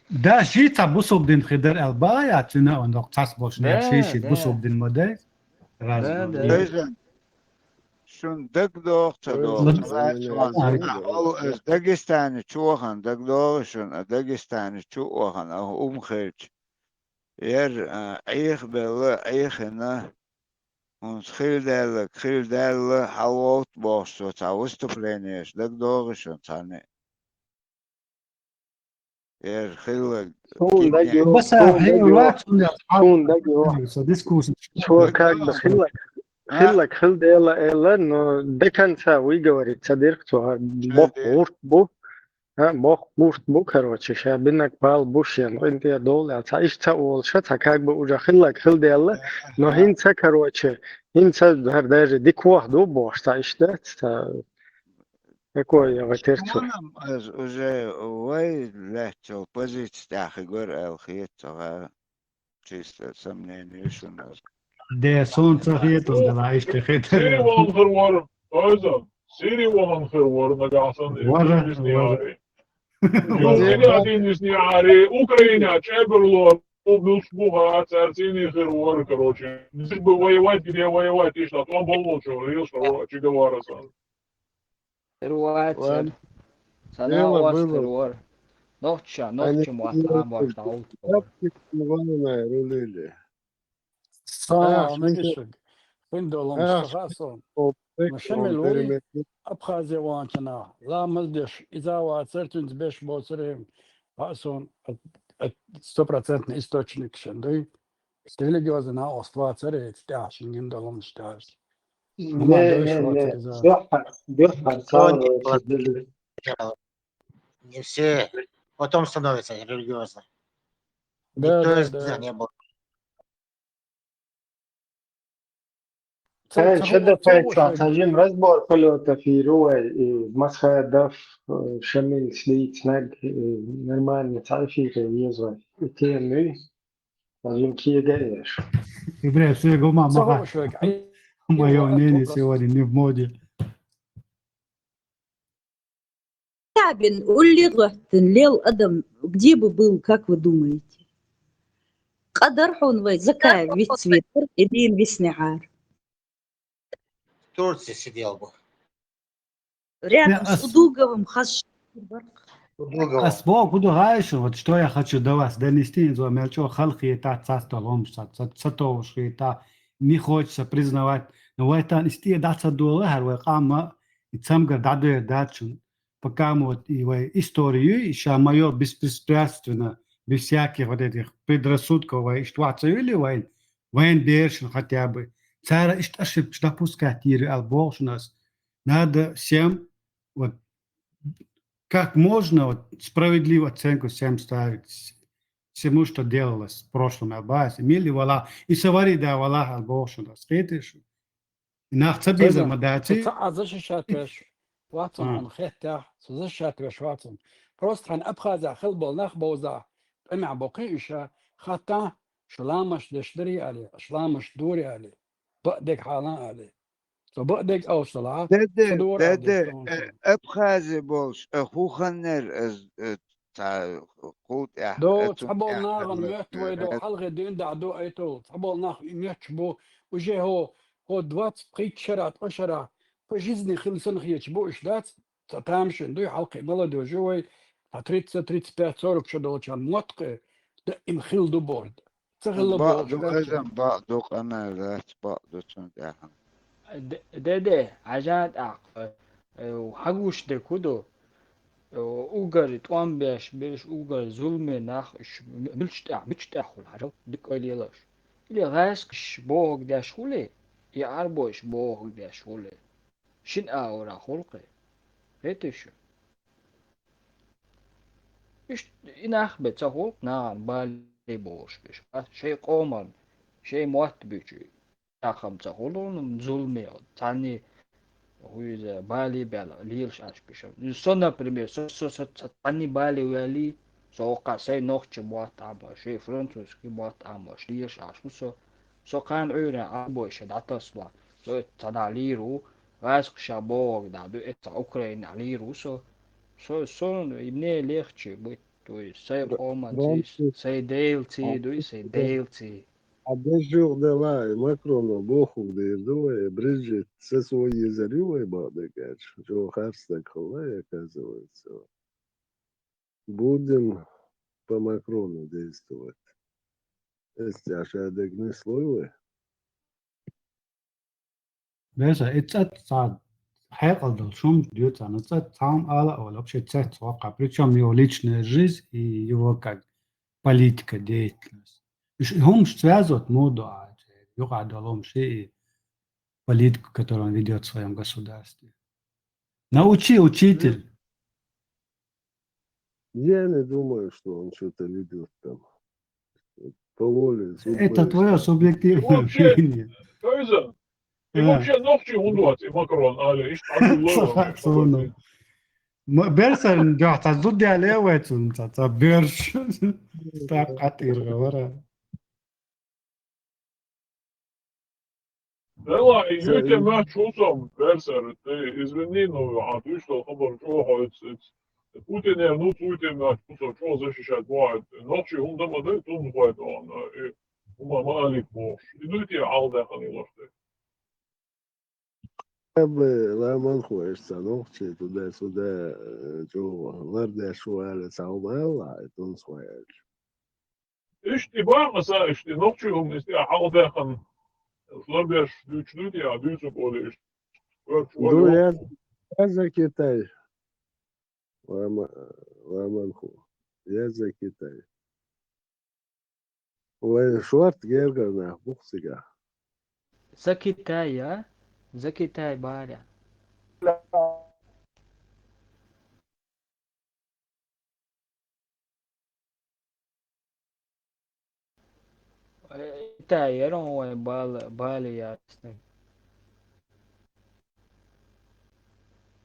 S15: Да, жица бусоб дин хидер Албая, цена он доктас бошня шиши бусоб дин модель.
S4: شون دق دوغ تدوغ دقستاني تشوخن دق دوغشون دقستاني تشوخن أو خيج ير عيخ بلا عيخنا uns خيل دل حوات باشو تعوستو بلينيش دق دوغشون تاني ير خيل
S15: بس هي الوقت
S16: شو كان خلك خل ديلا но до конца выговорить содержится бог короче шабинак пал бушен рынки доллар отца олша как бы уже хил дела но хинца короче хинца даже диквах до бош işte такое ватерцу
S4: уже вай легче позиция тахи гор алхиет чисто сомнение что нас
S15: ده солнце хитон да işte хитер.
S7: Siri olan hırvar, özüm. Siri olan hırvar, nagasın. Siri один сняры, Украина, Чеберло, Облушбуга, Царцини хырвар, короче. Здесь бы воевать, где воевать, и что, там был лучше, говорил, Чегавара-сан.
S13: Хырватия. Sana var hırvar. Nohça muhtaram başta.
S15: Sağ olun. Findolum şahason. Müşemilui Abkhazya vancana. La mıldış. İzava certünz 5 bozırım. Hason 100% источник şenduy. Религиозна оства царит. Тяшин гиндолум штарс.
S5: Не все потом становятся религиозно.
S15: Да.
S5: Не было.
S16: شد فايت ساجين رزبور كله في روي مسخة دف شمل سليت نج نرمان تعرفي كيزوي تيمي ساجين كي جايش
S15: Евреи все гома маха. Мое мнение сегодня не в моде.
S3: Скрябин, Улли Рохтен, Лел Адам, где бы был, как вы думаете? Кадар Хунвай, Закай, весь цвет, Идин весь нехар.
S5: В Турции сидел бы.
S3: Рядом с Удуговым, Хаш.
S5: Удуговым.
S15: أسبوع كده عايش وتشتوي يا خدش دواس دانستين زو ملчо خلقي تا цастолом сатовши та не хочется признавать но это исти даться доллар وقام يتسمгар дадо дачун пока вот и историю еще моё беспристрастно без всяких вот этих предрассудков и ситуации вайн дершн хотя бы цара ist ошибка допускать и албошнас надо всем вот как можно вот, справедливую оценку всем ставить, всему, что делалось в прошлом Албасе, мили вала, и савари да вала Албошу, да, скрытишь. И нахца беза мадати. защищать веш Ватсон عن خيتها защищать веш Ватсон. Просто عن أبخذ خلبل نخبوزا أمع بقيشة خطا شلامش دشتري عليه شلامش دوري عليه بقدك حالان عليه فبقدك أو صلاة صدور
S4: داده ابخازي بولش اخوخنر از قوت
S15: دو تحبول ناغن ميتوي دو حلقة دين دو ايتو تحبول ناغ ميتشبو وجي هو دوات قيت شرات قشرة فجزني خلصن خيتشبو اشدات تامشن دو حلقة ملدو جوي تريت بيت صورك شدو كان موتقي دقم خيل دو بورد تغل
S4: بعضو ازم بعضو قمالات بعضو تندعهم
S13: ده عجاد أق وحقوش ده كده اوغر توان بيش اوغر ظلم ناخش بيشتاخول حاجه ديك قليلاش اللي غاسكش بوغ داشولي يا اربوش بوغ داشولي شن اورا خلقي هيتش ايش اناخ بتصول نعم بالي بوش بيش شيء قومن شيء موت بيجي اخم تصولون ظلمي تاني ويزا بالي بلا ليلش اش بيشم سو например со тани бали вели со касай нохч бот аба шей французский бот аба лиеш аш со кан уйра або ше датасла со тадалиру васк шабог да ду это украин алиру со имне легче быть то есть сай оманцис сай дейлти ду сай дейлти
S10: А deux jours de là, Macron, beaucoup de deux, Brigitte, c'est свой языревой бадыгач, что харстак холай, оказывается. Будем по Макрону действовать. Если ашадыгны слоевые.
S15: بس اتسات صاد حيقدر شوم дается на цат сам ала или вообще цат сока причем его личная жизнь и его как политика деятельность هم связывают моду يقعد لهم شيء политику, которую он ведет в своем государстве. Научи, учитель.
S10: Я не думаю, что он что-то ведет там. По воле.
S15: Это твое субъективное мнение.
S7: И вообще ногти ундуат, и Макрон, али, ишт адуллова.
S15: Берсен, да, тазуди алевецун, та берш. Так атир говоря.
S7: لا يمكن ما تشوفهم برسر извини, но а ты что خبر شو Putin er nu Putin na что защищать бывает. Ночью он дома дает, он бывает он. Малик бош. Идут и алда ханилошты.
S10: لا منخوش سنوخشي تدا سودا جو ورد شوال سعوما الله يتون سوال
S7: İşte var mesela işte nokçuyum işte alda han. Слабеш güçlü diye düzü böyle işte.
S10: Ну я за Китай. Ламанху. Я за Китай. وشوارت جيرجرنا بوكسيجا.
S13: За Китай, а? За Китай, баря. Китай, я думаю, Бали ясно.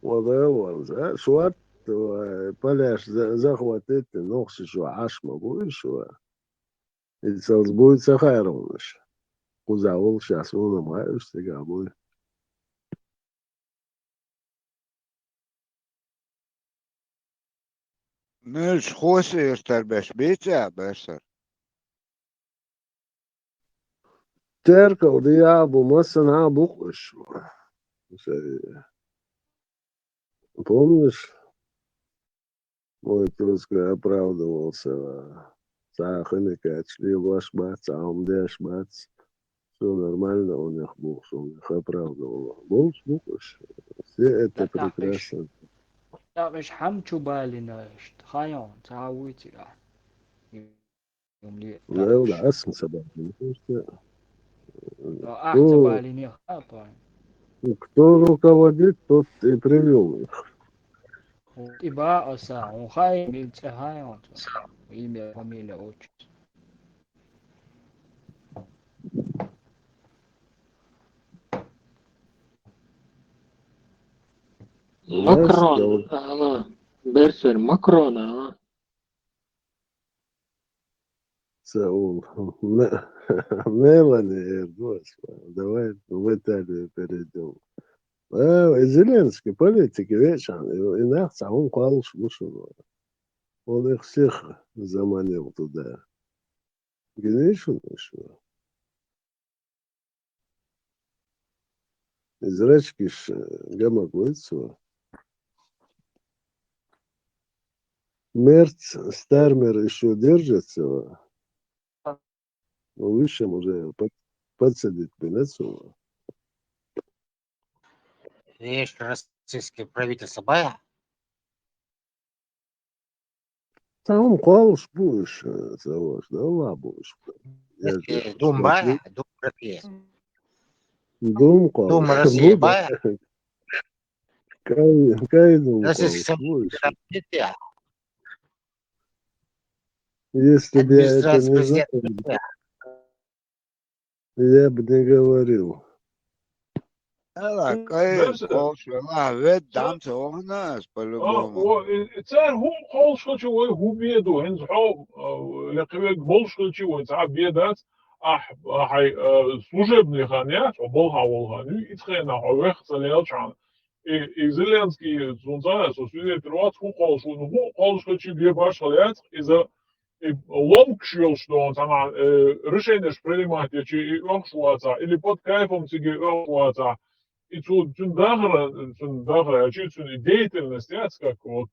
S10: وضيوز شوارت بلاش захватит نقش شو عشمة بوي شو يتصلبوي خيرونش وزاول شاسونا ما يشتغل
S4: مش خوشي يرتربش بيتها بسر
S10: Терка у диабу масана буквиш. Помнишь, мой тезка оправдывался. Сахами качли ваш бац, а он деш бац. Все нормально у них был, что он их оправдывал. Буквиш. Все это прекрасно.
S13: داقش همچو بالي نشت خايون تعويتي راح يوم لي
S10: لا ولا اسم سبب.
S13: أحسن بالي نيخ طبعا
S10: Кто руководит, тот и привел их.
S13: وتباع أسا وخاي بيلت هايون إيميا فاميليا أوتش
S10: Макрон.
S1: Берсер Макрона.
S10: Саул. Мелани, господи, давай в Италию перейдем. Зеленский политики вечером, и нас, а он клал слушал. Он их всех заманил туда. Генеришн еще. Зрачки ж гамагуются. Мерц, Стармер еще держится. Но выше уже подсадить Пенецу.
S5: Видишь, российское правительство бая?
S10: Там колш будешь, завоз, да лабуешь.
S5: Дум бая, дум России.
S10: Дум колш.
S5: Дум России бая?
S10: Кай дум
S5: Российское
S10: колш.
S5: правительство.
S10: Если бы я это не
S5: Администрация
S10: знал,
S5: президента.
S10: я бы не говорил.
S4: هلا كاين خوش والله ود دعم ناس بالبوم
S7: تسال هو قول شكلشي هو بيدو هنز حو لقيك بول شكلشي وتعب بيدات هاي служебный ханят болха волханю итхена хавех салялчан и Зеленский зунза сосвидетельствовал ху qol shu hu qol shkilchi бебаш халят из-за лом кшил что он сама решение принимать чи охшуаца или под кайфом тебе охшуаца и цун дагра, очевидно, деятельность, как вот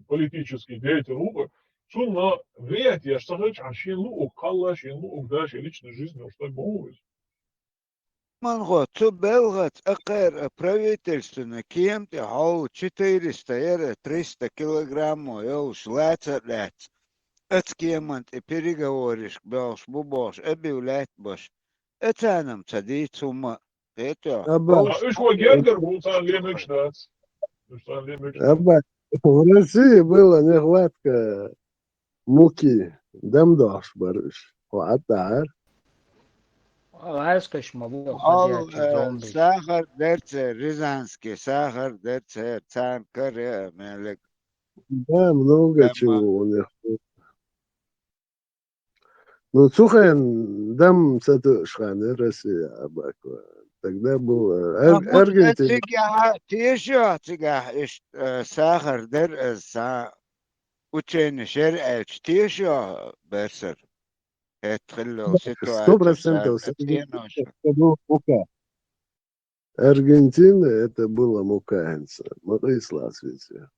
S7: политический деятель Рубы, цун на вет, я что хочу, а щенлу укалла, щенлу угдашь личной жизни, уж так бывает.
S4: منغو تو بلغت اقر правительственно кем-то хау 400 300 килограммов يوش лет от кем-то и переговоришь белш бубош объявлять бош это нам цадит сумма это
S7: Üç var gerger bu sen lemek ştat. Sen lemek ştat.
S10: В России была нехватка муки. Дамдаш, барыш. Ватар.
S13: عايزكش مبوغ
S4: Al
S13: خدياتي زومبي
S4: sahar derse Rязанский, sahar derse Цанкаря, Мелек.
S10: Да, много чего у них. Ну, Цухен, дам Сатушхан, Россия, Абаква. Тогда был Аргентина.
S4: Тиша, тига, сахар der учение шер'ач, тиша, берсер. Этхилло,
S10: 100% это был мука. Аргентина это была мука. Морисла свете.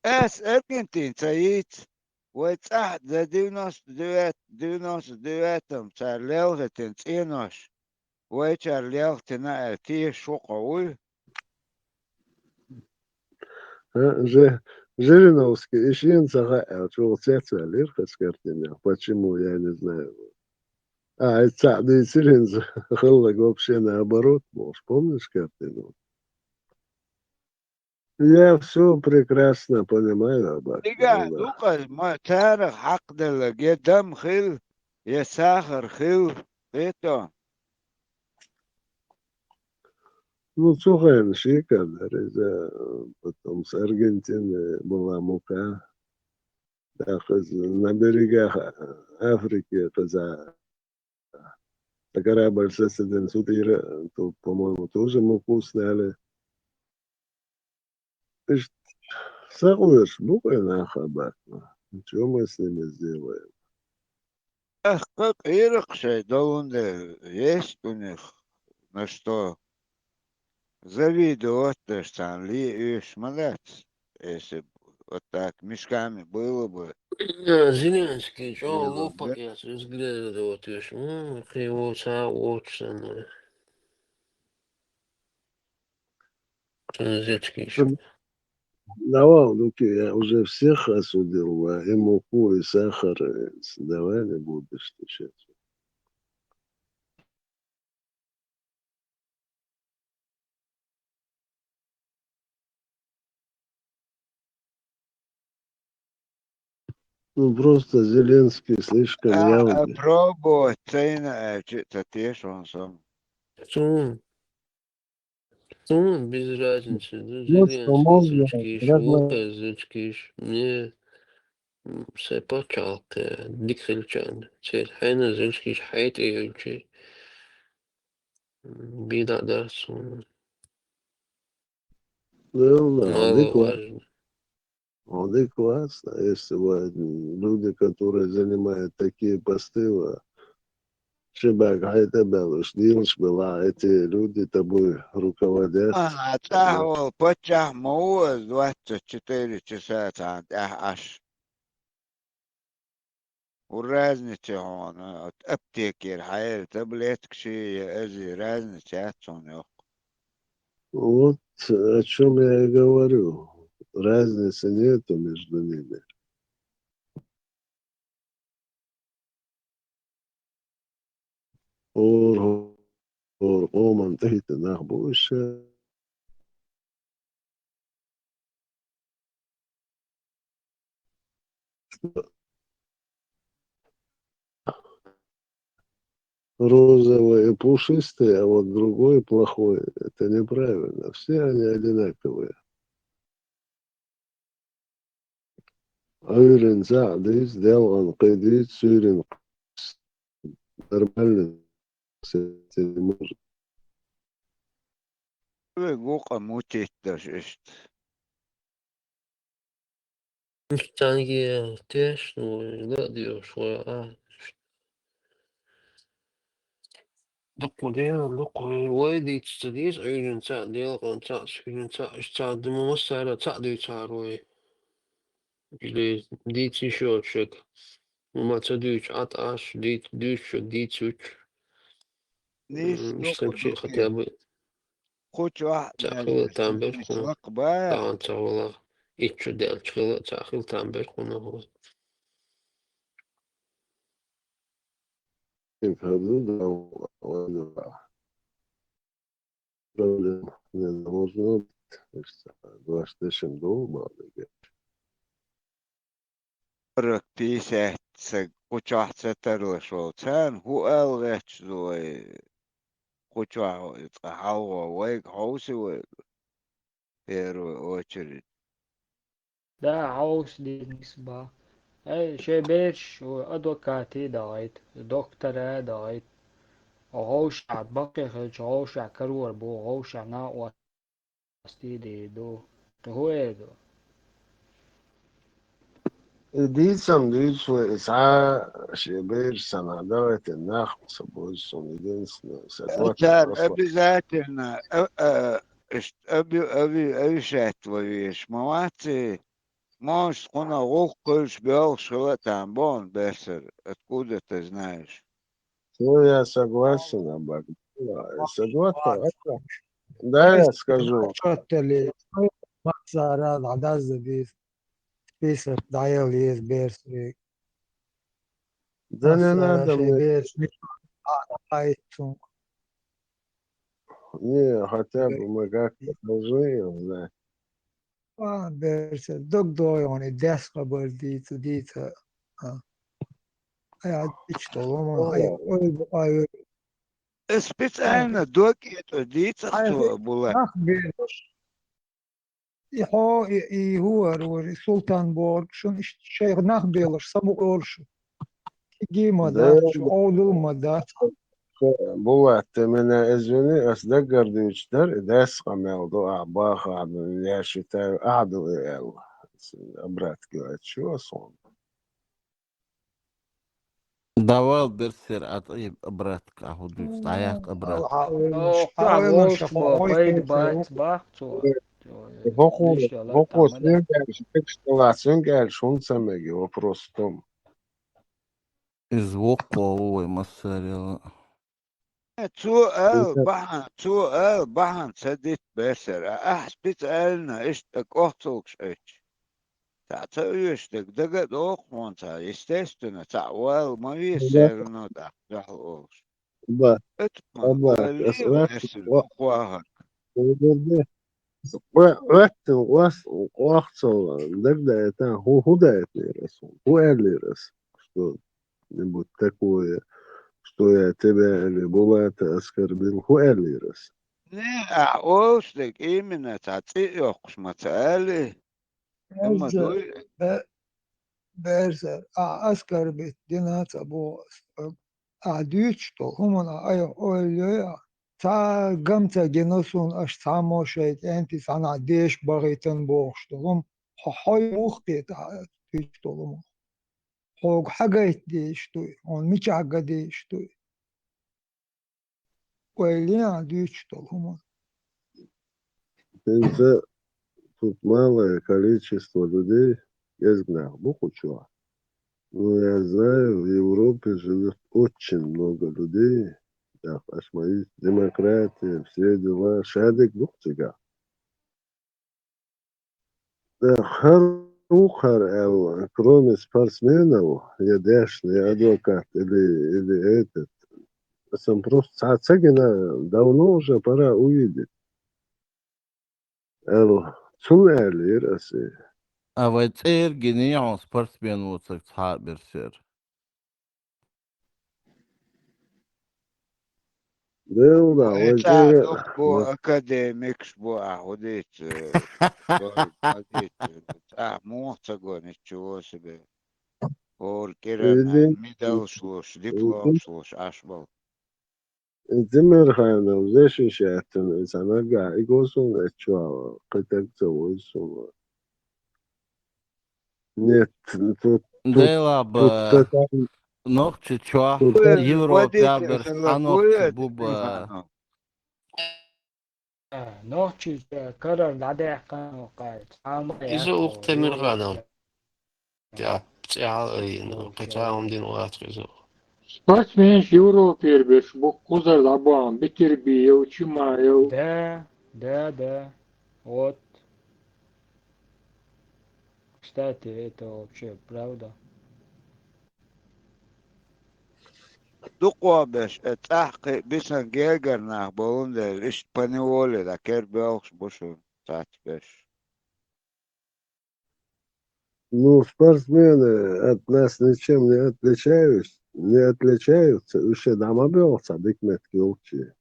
S4: Аргентин, цаит. وتصح ذا دينوس دواتم صار ليوغة تنسينوش ويشار ليوغة تنقل شو قوي
S10: Жириновский, Ищен Саха, чего цеца лирха скартиня. Почему, я не знаю. Это действительно хыллак вообще наоборот, может, помнишь картину? Я все прекрасно понимаю об этом.
S4: تيجا دوقا ما تارخ حق دلق يا دم خل يا ساخر خل بيتو
S10: Ну, слухай, шикарно. Потом с Аргентины была мука. На берегах Африки за корабль с Судира, то, по-моему, тоже муку сняли. Слышь, ну-ка нахабать. Что мы с ними сделаем?
S4: Как Иракшей, да есть у них на что завидовать, что ли, и молодец. Если б вот так мешками было бы.
S20: Зеленский, что
S4: было
S20: лопа,
S4: бы,
S20: я взгляду, вот, видишь, его соответственно. Зечки
S10: да? Давай, Луки, я уже всех осудил, и муку, и сахар. Давай не будешь сейчас. Ну, просто Зеленский слишком явный.
S4: пробовать цена, это те, что он сам.
S20: Он без разницы, да,
S10: Ну, что
S20: Зеленский,
S10: можно,
S20: Зечкиш, Лопес, Зечкиш, мне все почалка, Диксельчан, цвет хайна, Зечкиш, хайт и ючи, беда дарсу,
S10: ну,
S20: мало
S10: адекватно.
S20: важно.
S10: Адекватно, если бы люди, которые занимают такие посты, Шибак, это было, Шлилш была, эти люди тобой руководят.
S4: Отдавал почах муз 24 часа аж. У разницы он, аптекер, хайр, таблетки, эти разницы отцом.
S10: Вот о чем я и говорю. Разницы нету между ними. Оман, ты нахбуешь. Розовый и пушистый, а вот другой плохой. Это неправильно. Все они одинаковые. Айрин Задис, Делан Кайдит, Сюрин. Нормально. Может.
S4: Гука мутить даже.
S20: Tangi теж, ну, да, дешево, لق والدي تستديس عيون تاع ديال قون تاع شكون تاع دم مسارة تاع دي تاروي اللي ديتي شوتشك وما تدوش عطاش ديت دوش ديتوش
S4: نيس
S20: مشتمشي
S4: دوكي
S20: خطيب
S4: خوش واحد
S20: تاخيل تامبر خون
S4: يسلق بايع
S20: طبعا تاولا إيتشو ديال تخيل تاخيل تامبر خون هو
S10: كيف هذا проблем не должно быть. Дважды долго.
S4: 50 خوش واحد ستر شوتان هو ألغت زوي خوش واحد يتقحوا ويك حوسي ويرو وشري
S13: ده عاوز دي نسبة أي شيء بيرش وأدوكاتي دايت دكتورة دايت وهوش عبقى خلش هوش عكرور بو هوش عنا وستيدي دو هو دو
S10: Dicam dice إسعاء شبير سنة النخل سبوسهم единственное
S4: كان
S10: согласно
S4: أبي ذاتنا أبي شاتويش مواتي مش قنا غوكش بيوغ شغلتان بون بسر откуда ты знаешь
S10: Ну, я согласен об этом. Согласен. Да, я скажу.
S2: Шоттели, Максара, Адазабис, список Дайелис, Берсвик,
S10: Да не надо мне.
S2: Шебеш, Айтунг.
S10: Не, хотя бы мы как-то должны знать.
S2: Берсel, Dogdo, on est describable dit, I I
S4: специально доки это диться что было
S2: هو سلطان بورg شون شيخ نخبيلش سمو قولش جيما
S10: Да,
S2: دات شو أولو ما دات
S10: Булат, ты меня извини, أصدقائي, дес موضوع باخر я считаю عدو обратки отчёс он.
S8: Давал берсер обратка هدوء صحيح обратка.
S2: حاولش
S13: شما
S2: حقوقي
S13: باید
S2: كيف
S13: باید باخت
S10: Вопрос,
S13: лишь
S10: вопрос
S13: там
S10: не дальше, так что дальше, он самый вопрос в том.
S8: Звук هو مسار
S4: سؤال بحن سديت بسر أحسبت ألنا إشتك أحتوكش إيش تعتويشتك دقت أخوان تا يستيستنا تعوال ما يسيرنا تحوش
S10: Да,
S4: اتمن
S10: обратно,
S4: ولي ونسل أخواها
S10: هو дает мне рисунок. Ли раз, что-нибудь такое, что я тебя или Булата оскорбил. Ли раз.
S4: не أعوشتك إيمنا تعطي يوكش ما تقالي إما دوي
S2: بيرسل أسكر بالدينات أبو أديتشتو هم أيو أوليا تا قمت جنسون أش تاموشيت أنتي سانا ديش بغيتن بوشتو هم حي مختي تيشتو هم حوق حاجة ديشتو هم مش حاجة ديشتو أوليا أديتشتو هم
S10: Тут малое количество людей, я знаю, чего. Но я знаю, в Европе живет очень много людей, да, мои демократия, все дела, шадик дуктига. Да, кроме спортсменов, я дашный адвокат или этот, сам просто Цацагина давно уже пора увидеть. Цунели, Россия.
S8: أوتير جنيع سبورتسمان وصلت حق برسير
S4: وإنت بو أكاديميكس بو أهوديت موتاقون التشوس بي اور كيران ميدل سلوش دبلوم سلوش أشبال
S10: Zimmerheim, sehr schätzen, ist eine Geigosun, etwa Architektur. Нет, тут
S8: ديلا
S10: катан,
S8: نقطة شوا
S10: тут
S8: Европа برس حنوقت بوبا
S13: نوتشي كرر لديه قانون قاعد عام
S20: إذا
S13: يكو
S20: أقتمر غنم بتاع قطعهم دين واترزو
S1: Спортсмен Европе беш буккузар дабан битербиев чимаев.
S13: Да, вот. Кстати, это вообще правда.
S4: دقوا باش تحقق بسن جيجر ناخ بقول ده إيش بانيولي ده كير بيوكس بوشو تحت باش
S10: ну, спортсмены от нас ничем не отличаются, еще домобелся, дикметки учи.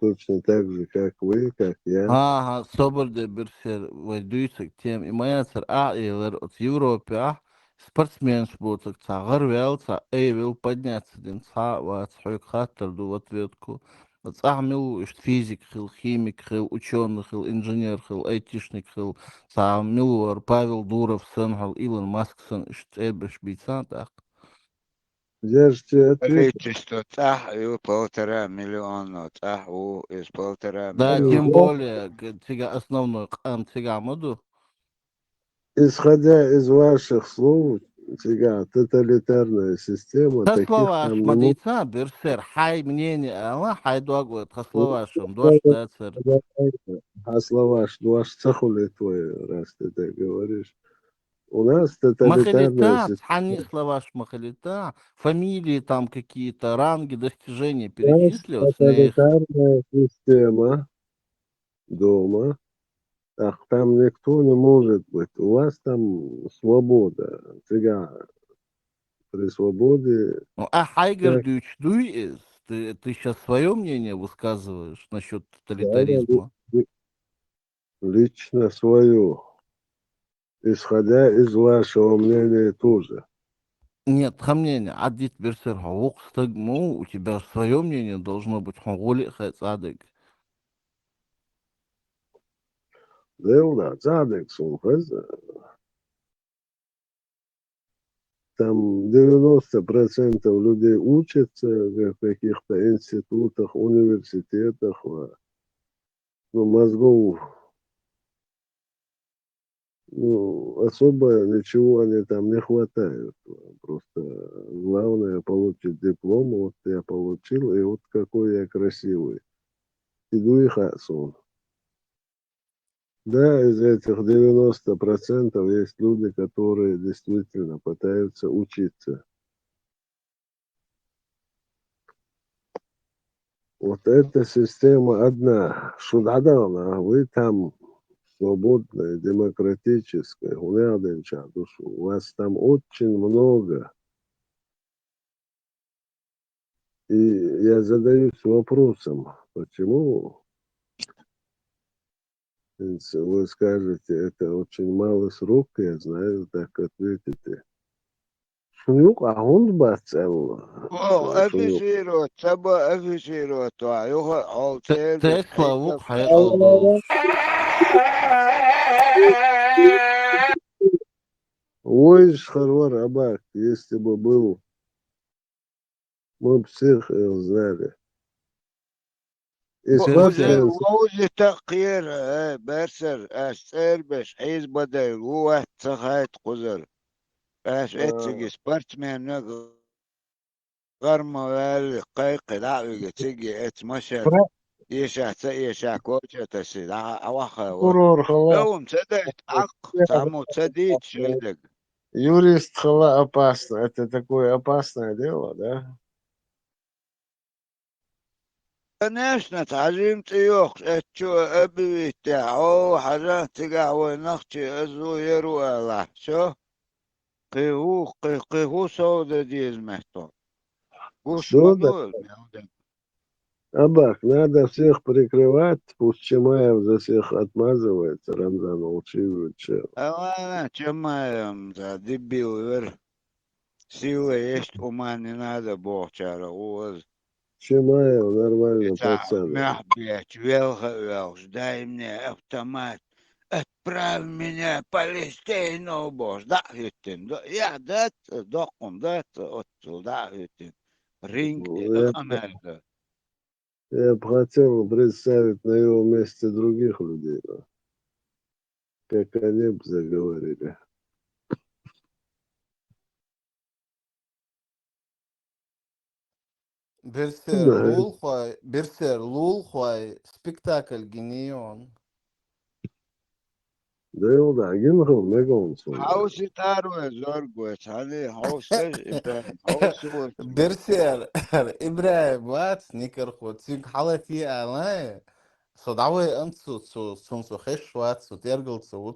S10: Точно так же, как вы, как я.
S8: ها صبر دي برسير ويدويسك تيم إما ياسر أعيلر от Европе спортсмен шбуцак ца غرвел ца эйвел подняться дин ца вац хуйк хаттер ду в ответку цахмил ишт физик хил, химик хил, ученый хил, инженер хил, айтишник хил цахмил Павел Дуров сын хил, Илон Маск сын ишт эбеш бийцан так.
S10: Я же тебе ответил.
S4: количество цах и 1,5 миллиона цах из 1,5
S8: Да, тем
S4: миллиона
S8: более, тига основной кам тига моду.
S10: Исходя из ваших слов, тоталитарная система, таких
S8: Тасловаш,
S10: там не
S8: мадица, берсер, хай мнение, ала, хай дуагует, тасловашем, дуаш дацер.
S10: А слова, что аж цахули твои, раз ты так говоришь. У нас тоталитарная
S8: Махалита,
S10: система.
S8: хани словаш махалита, фамилии там какие-то, ранги, достижения
S10: У нас
S8: перечислил, с них.
S10: тоталитарная система дома. Ах, там никто не может быть. У вас там свобода. Тебя при свободе.
S8: Ну, а Хайгер Дюч Дуис, ты сейчас свое мнение высказываешь насчет тоталитаризма?
S10: Лично свое. Исходя из вашего мнения тоже.
S8: Нет, мнение, адит берсер хаук стагму, у тебя свое мнение должно быть, хули хайцадык.
S10: Зеуна, цадык сумхаз. там 90% людей учатся в каких-то институтах, университетах. Ну, мозгов, ну, особо ничего они там не хватает. Просто главное получить диплом. Вот я получил, и вот какой я красивый. Иду и хасун. Да, из этих 90% есть люди, которые действительно пытаются учиться. Вот эта система одна. Шудадана, вы там свободная, демократическая, у вас там очень много. И я задаюсь вопросом, почему вы скажете, это очень мало срок, я знаю, так ответите. Шунюк, а он бацел.
S4: أفشيرو تبا أفشيرو تعيوها أو تيربس
S8: تسلا وق
S4: حيث
S8: حي قلدوز
S10: Ой, Шхарвар Абак, если бы был, мы бы всех их знали.
S4: ووزي
S10: Испанцы,
S4: ووزي تقير برسر أسيربس حيث بدأ هو تخيط قزر أس أتسجي سبارتمان غرمة والي قيق دعوة تيجي اتمشى يشع كوشة تسيد أواخا
S10: прокурор Хала,
S4: لو مصدق حق تعمو تصديق شويدك
S10: юрист Хала опасно. Это такое опасное дело, да?
S4: конечно تعليم تيوخ اتشو أبي تاعو حاجة تقع ونخشي أزو يرو الله شو قيهو سودة ديز محتوى قوش
S10: Что да?
S4: منول
S10: Абак, надо всех прикрывать, пусть Чимаев за всех отмазывается, Рамзан Улчивович.
S4: أنا كما يوم دبي وير سيوة يشت وما ننادى بوغشارة ووز
S10: Чимаев нормально
S4: تاع
S10: пацан.
S4: محبيت ويلخ دايمني автомат отправь меня Палестину бош да хютин я дат докум дат от да хютин ринг Америка
S10: Я бы хотел представить на его месте других людей, как они бы заговорили. Да,
S8: برسر لول خواي سبيكتاكل جنيون
S10: да и удагин мегон сонда.
S4: هاوس تارو زورجوت هذه هاوس إبراهيم هاوس
S8: برسر إبراهيم وات سنيكر خود سيك حالتي أنا صدعوي أنتو سنسو خش وات سو ترجل سو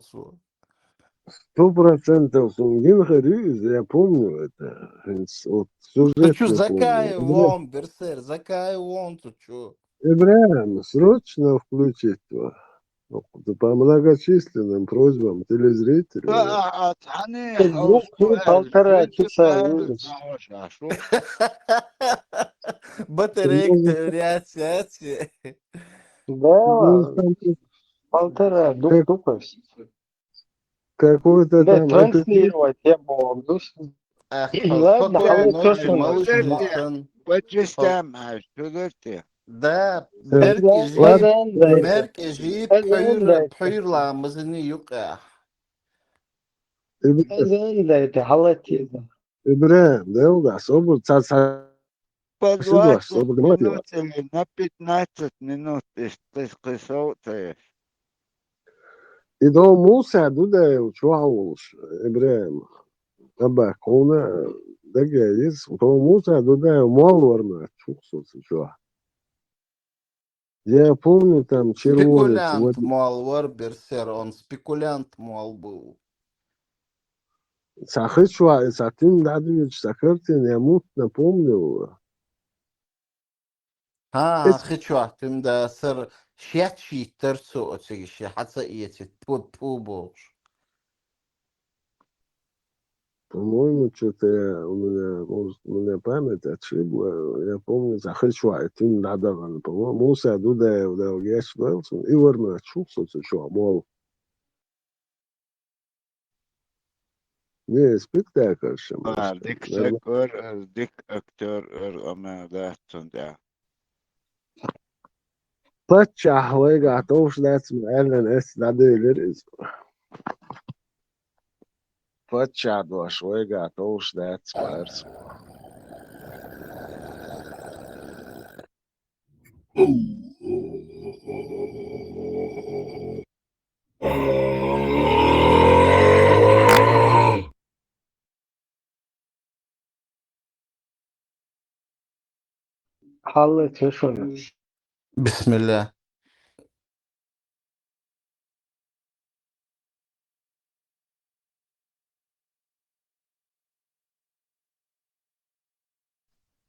S10: 100% Сунгин Харюз, я помню это. Вот
S8: Ты
S10: сюжет
S8: чё,
S10: не
S8: закай
S10: помню.
S8: вон, берсер, закай вон, ты чё?
S10: Ибраим, срочно включить его. По многочисленным просьбам телезрителей.
S4: عني
S16: اليوم
S4: هاوس
S16: في فلترة
S4: فيديو
S16: كيسة
S4: قابل
S16: يونس
S4: شو
S8: Батарейка теория.
S16: да فلترة дупас
S10: Какой-то
S16: да
S10: там аппетит.
S16: транслировать я бомбус
S8: Ах,
S16: ладно
S8: спокойной
S16: خلاص
S8: ночи,
S16: точно
S8: малыш
S4: شو
S8: Мусан.
S4: وتستمع شو درتي
S8: Да,
S10: Ладно,
S16: أذان دايتا
S8: Merk Ejip
S16: أذان دايتا
S8: puyurla mızını yuqa.
S16: أذان دايتا حالتي
S10: Ибраим, да, да, собор,
S4: по
S10: согласен,
S4: 20
S10: собор,
S4: минут или на 15 минут قصوتي
S10: И до Муса, Дуда, Чуаулш, Ибраим. Абак, он, да, есть, до Муса, Дуда, Молварна, Чуксус, чё. Я помню там червонец.
S8: Спекулянт мол, вар берсер, он спекулянт мол был.
S10: Сахычва, Сатин Дадович Сахартин, я мутно помню.
S8: ها خشوا تم دا سر شيات شي ترسو أتسيشي حتى إيتي بود بوبوش.
S10: По-моему, что-то может, у меня память отшибла. Я помню, Сахычва, Тин Дадован, по-моему, Муса, Дуда, я Уэлсон, и Варна Чуксус, что, мол. Не, спектакль шамаш.
S4: Dik sektör, dik aktör, ama da tunda.
S10: Pachah ويقع توش لازم اعلن اس لديلر اسمه. Pachah دوش ويقع توش لازم ارسم.
S16: حلت شنو؟
S8: بسم الله.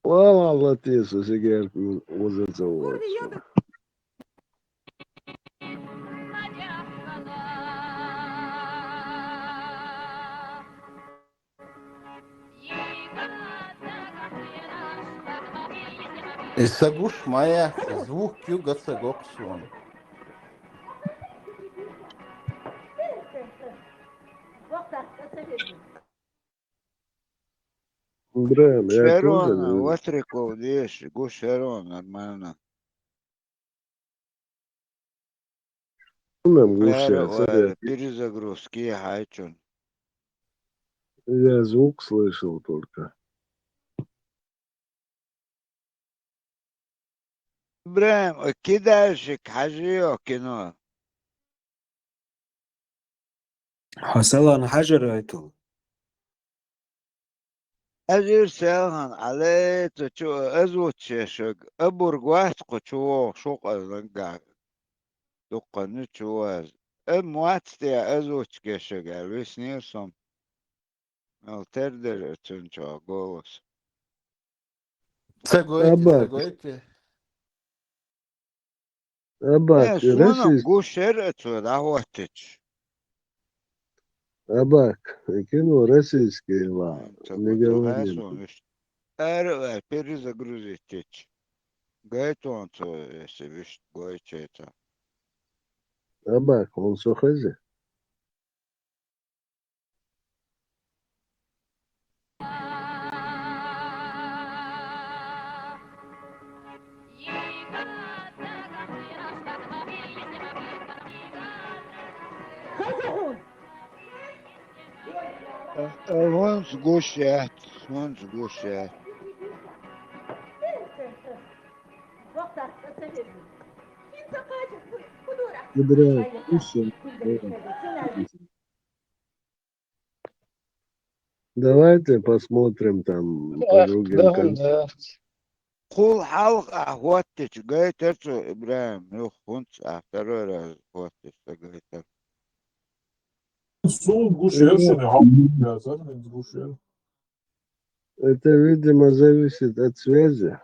S10: والله تيسو سيجار وزن زوج.
S8: Isagush Maya, звук юга Sagoksun.
S10: Брем, я тоже
S4: Шерона,
S10: не
S4: Ватриков, видишь, Гу Шерон, нормально.
S10: могу сейчас.
S4: Перезагрузки, хайчун.
S10: Я звук слышал только.
S4: Брем, кидальщик, хажио, кино.
S17: حصل حجر هيتو
S4: أجير سيلهن عليه تشو أزوت شيشق أبرقوات قشو شوق أزنقا دقا نتشواز مواتستي أزوت كيشق ألويس نيرسون أو تردر تنشو قولس
S10: Абак,
S8: Sagoite.
S10: Абак,
S4: سونم
S10: رسيس,
S4: قو شرعتو دعوتش
S10: Абак, кино российские, ла, не
S4: تقول
S10: говорим.
S4: هاسون أرى перезагрузить. Гайтон то, если вишь, гойче это.
S10: Абак, он сухози.
S4: Вон сгущат, вон сгущат.
S10: Кудряк, слушай, давайте посмотрим там по другим каналам.
S4: قول حلقة هوتش جايتر إبراهيم يخونس أفترر هوتش جايتر.
S7: Сон сгущаешься, я сам сгущаю.
S10: Это, видимо, зависит от связи.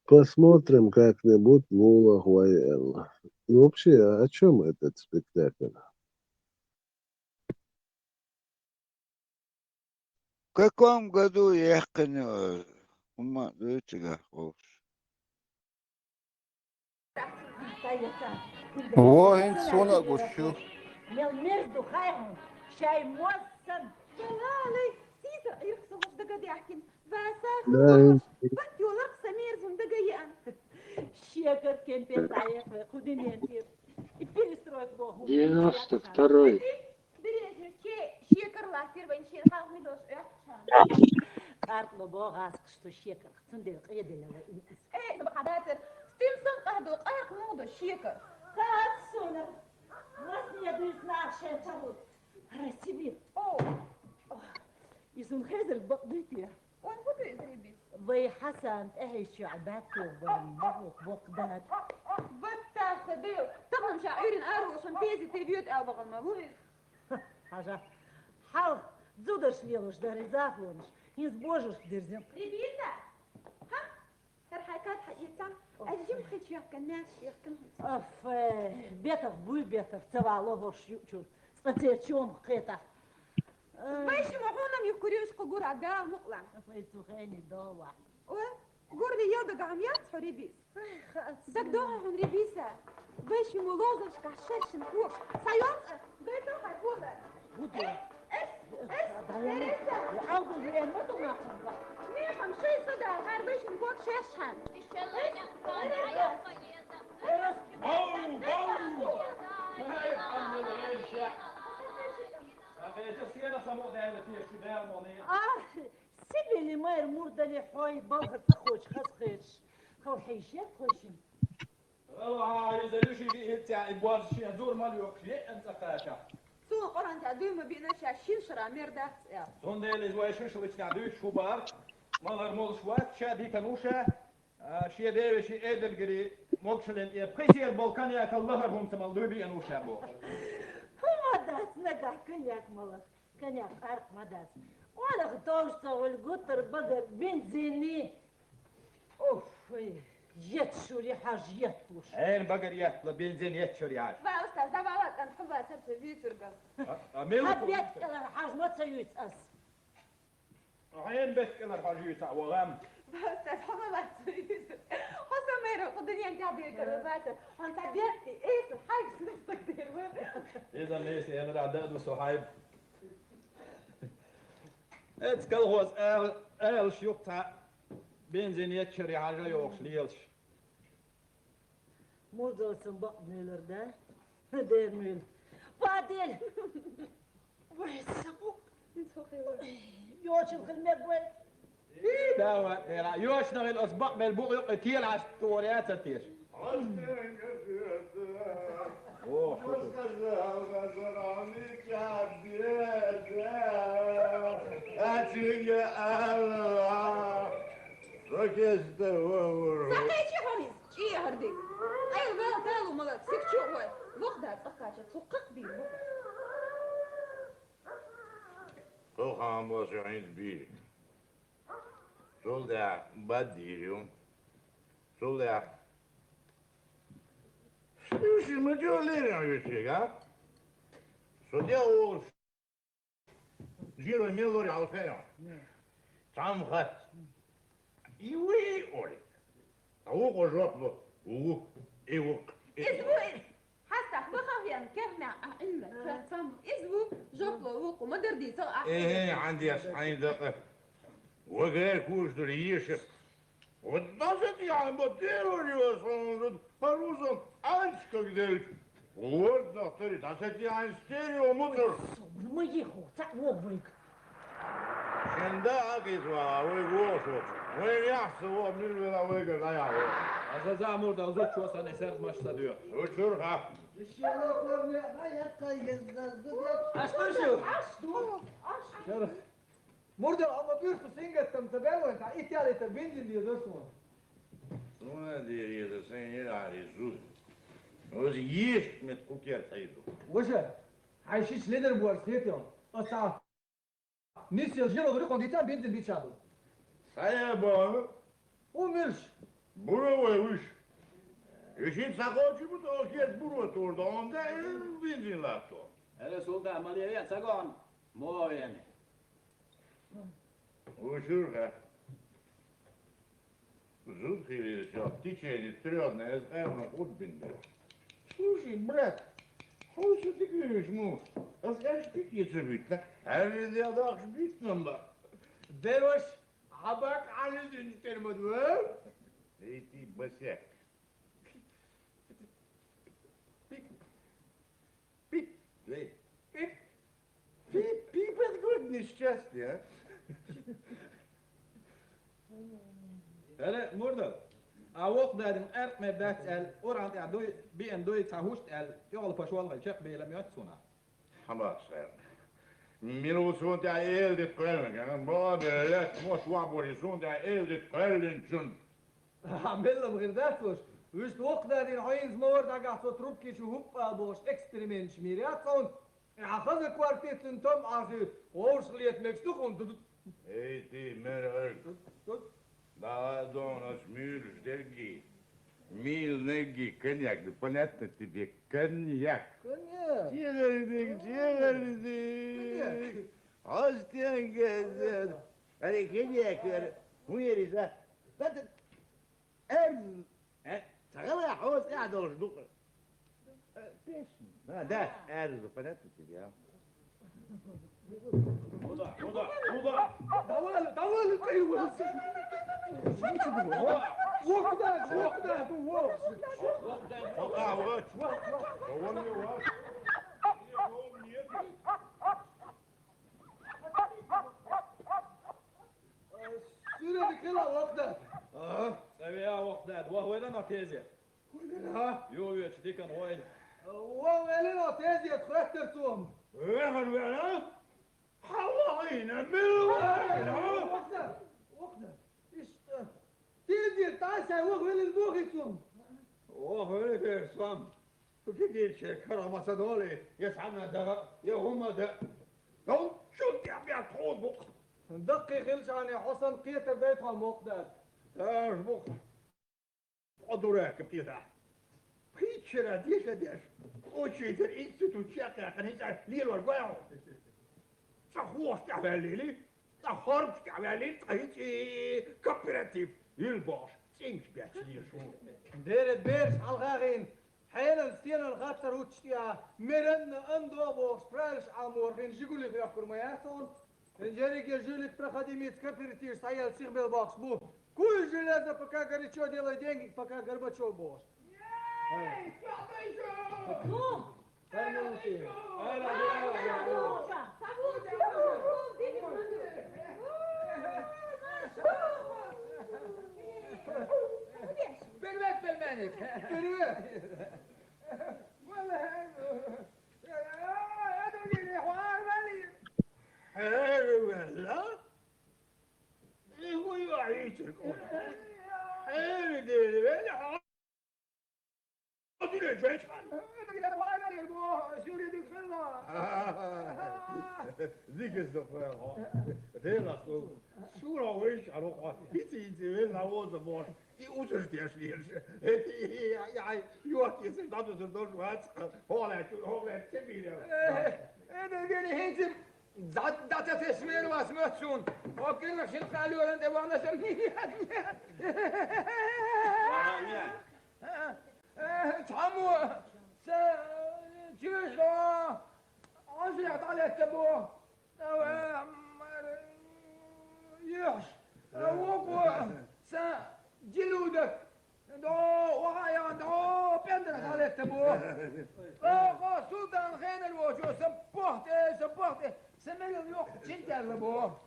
S10: Посмотрим как-нибудь Мула Гуаэлла. И вообще, о чем этот спектакль?
S4: В каком году ехали? Ума, дайте
S8: Воин Суна Гушу.
S22: ميرزو خايهم شاي موسم جلالي سيسا يرقصوا دقديحكن
S10: Да,
S22: فاساخ بنتي ولقصة ميرزو دقيقا شيكر كان بيطعيق خدين ينتير البيستروك بوهم
S1: 92-й.
S22: شيكر لاتير بين شير خاهم يدوش قارت لبو غاسق شتو شيكر خصندي القيد اللي ايه بقداتر ستيمسون قهدو قاق مودو شيكر خاصونا Власне, я нашая тягут. Рассибит. О! يسون خزر بقدتي. وين بدو يدربي؟ وي حسن اهي شعباتو ومبوك بقدات. بتاخ ديو. طبعا شعيرين ارو شنتيزي تريبيوت ابغى المبوي. حاجة. حاول زودش ليلوش داري زافونش. يزبوجش درزم. ريبيتا. ها؟ هالحكايات حقيقة. أجيب خيط يا كناش يا كناش. أف بيتك بوي بيتك تبع الله شو سقطت يوم خيطة. باش معونم يكوريوش قجور عدا مقلع. فايتو خاني ضوع. و قرني يودا قام يصحوا ريبيس. دك دوها هن ريبيسة. باش مولوزش كشش نفوق سيوط بيتو هيقولك يعوضوا بينمطوا ما نيخم شي صدى غير باش نفوق شاشحن إن شاء الله ينقطعني سيبي لي ما يرمور دالي حوي بلغر تخوش خسخش خو حيشيات خوشم
S6: والله هاي زلوشي في تاع ابواب شي دور مال يوكلي انت قاتا
S22: سو قران تاع دوما بينا شاشين شرامير دات يا
S6: سون ديل زواي شوش اللي تاع دوش شوبار مال مول شوات شادي كنوشه شي دير شي ادل قري موكشلن يا بريسي البولكان يا الله هم تمال دوبي انوشه بو
S22: هو دات نقع كنياك ملك كنياك عرق مدات ولا غطوشته والقطر بدر بنزيني اوف جت شوري حاج يطوش
S6: عين بقر يطلب بنزين يتشري عاد
S22: بقى استاذ ده بقى كان حبها سبت في ترقص
S6: اميل
S22: حبيت الحاج ما تسوي تقص
S6: عين بك انا الحاجي تاع وغام
S22: بقى استاذ حما ما تسوي حسن ميرو قدري انت عبير كرباتة وانت عبيرتي ايه الحاج نفسك دير وين
S6: اذا ليس انا العداد وصحايب اتكلغوز ال شيوخ تاع بنزين يتشري حاجه يوكس ليلش
S22: موزو سنبق ميلر ده دير ميل فادل ويسقو يوش الخلمة قوي
S6: داوة يوش نغي الأسبق بالبوق يقتيل على التوريات تتيش
S22: صحيح يا حريص ايه هردي ايوه بقى تعالوا ملك سكتشو هو بخدها تقاشة تحقق دي
S18: Toch gaan we zo eens bier. Soldaat, baddier, jong. Soldaat. Слушай, мы что лерим, а? Что делал? Жиру мелори алфея. Там хат. И вы, Оли. А у жопло. У. И у.
S22: اسبوع حتى بخافيان كمع إلا فهم اسبوع جوكلو وقو ما دردي صح
S18: ايه عندي اسعين دقة. وغير كوش دريش. والناس يعني بديروا اليوم فروزهم عنش كقدرش. Вот на второй, а кстати, я стерео мутор.
S22: ما يخو تعوضك
S18: Шенда акизва, вы гошу. Вы яхсы вот мирвела выгод, а я вот.
S6: Azazamur da uzak çoğusa nesert maçta diyor.
S18: Uçur ha.
S6: Şöyle.
S23: Burada ama bir fısınga tamtabewa ta ityali ta benzin diye dostum.
S18: Ну, это sen yararız. Öz yiyiş mit kuker saydı.
S23: وجه عايشيش ليدر بورسيتو أصلا نسي الجيرو غير كونديتا بينزل بيتشابو
S18: Sayabı.
S23: ومرش
S18: Burovaymış. Eşit sakoçu mu da okuyet buro torda onda benzin lato.
S6: Hele solda ameliyat sagon. Mo yani.
S18: Uçur ha. Жуткие все, в течение стрёмное, я знаю, на Кутбинде. Слушай, брат, что ты говоришь, муж? А скажешь, птица бить, да? А ведь я так бить нам, да?
S23: دروش عباك عن الترمدوار
S18: Эй, ты, босяк. Пик. Пик. Эй. Пик. Пик, пик, подгодь несчастье, а?
S6: Hele burada. Avok dedim ertme bet el oran ya doy bir en doy tahuşt el yol paşwal çek beylem yat sona.
S18: Хамас. Минусунт я элдит квелен, я бабе лет мош ваборисунт я элдит квелен чун.
S23: عملنا بغير ذاتوش وش توقدا دين عين زمور دا قاعد تروبكي شو هوبا بوش اكسبيرمنت شميريات صون عخذ كوارتيت انتم عزيز وورش خليت مكستوخون
S18: Эй, ты, мэр, да, донос, мир, ждерги. Мил, неги, коньяк, да понятно тебе, коньяк.
S23: Коньяк.
S18: Тигридик. Остянгазет. Аре, коньяк, ويري ذا. سغلا حوس قاعد وصدق конечно. Да, это понятно тебе. Куда?
S23: Давай, ты его. سورة كلا وقتها.
S6: سويا وقتها وهو لنا تيزي. يو يشتيك نويل.
S23: وويلنا تيزي تخرجتهم.
S18: وين حوالينا بالوين.
S23: وقتها. تيزي تعال وغل البوغيتهم.
S18: وهو يرسم. وكيف شكرا مصدولي يسعنا ده يوم ده. لو شو تعمل تقول
S23: دقي غلشاني حسن قيت بيتها مقدر.
S18: تعرف بخ. أدراك بتيجا. بيتشرا ديش. وشي در إنستيتوت شاكا كنيسة ليل والبايع. شخوص تعملي. تحارب تعملي تهيتي كوبراتيف يلباش. سينش بيتشلي شو.
S23: ديرت بيرش على الغاغين. حين الستين الغاتر وتشتيها مرن اندوبو سبرالش عمور غين جيقولي في أفكر ما يحصل. انجريك يجولك проходимец кооператив стоял всех был бокс бу. Куй железо пока горячо делай деньги, пока Горбачев босс.
S18: Привет, племянник.
S23: Привет.
S18: لا هو يعيشك حيل ديري وين أدري فيش ذيك الزفاف ديلا شو راويش أروح يتي وين نعوض بور يوجد تيشليش يعني يوقف يصير تدور وهات هو تبي
S23: أنا قالي هيتم داتا تسمير واسمتشون وكل شيء قالوا أنت وانا سميه تحموا جيش عزيت على التبوه يحش وقوة جلودك دو وهاي دو بندرت على التبوه سلطان خين الوجه سبوحتي سمي اليوم جنت الربوه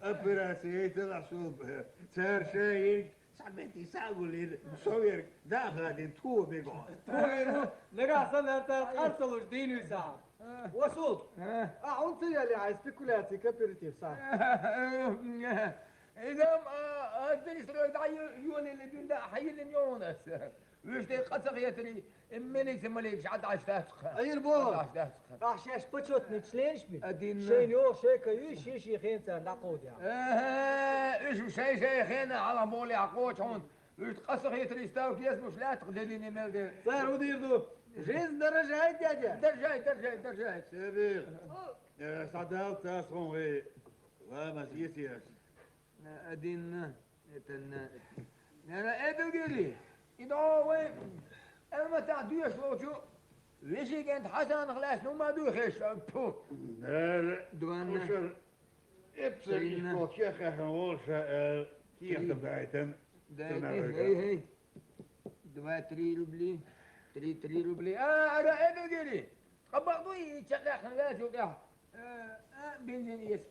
S18: أبراسيت العصوب صار شيء سامنتي ساقولي صوير داخل تو بيقول
S23: لقى صنع أرسلوا دين وساعة وصوت أعنصي اللي عايز سبيكولاتي كابيرتيف ساعة
S18: إذا أدري دعي يوني اللي بين ده حي اليونس وش دي قصة يتري مني سمليك شعد عشتاش
S23: أي البول عشاش بتشوت نتشليش بي شين يو شيكا يش خين سان نقود
S18: يعني إيش شيء خينا على بولي عقوش هون وش قصة يتري ستاوك يسمش لا تقدريني ملدي
S23: صار ودير دو جيز درجات
S18: درجات سبيل صداوت تاسون وما سيسياش أدين أنا أدري إذا وين أنا تعديش لوجو ليش كنت حسن خلاص ما دوخش بو دوان إبسل إشبوك يا أخي هولش كيف تبعتم هي دوا 3 روبلي 3 روبلي أنا أدري قبضوا يشغل خلاص وكذا بنزين يس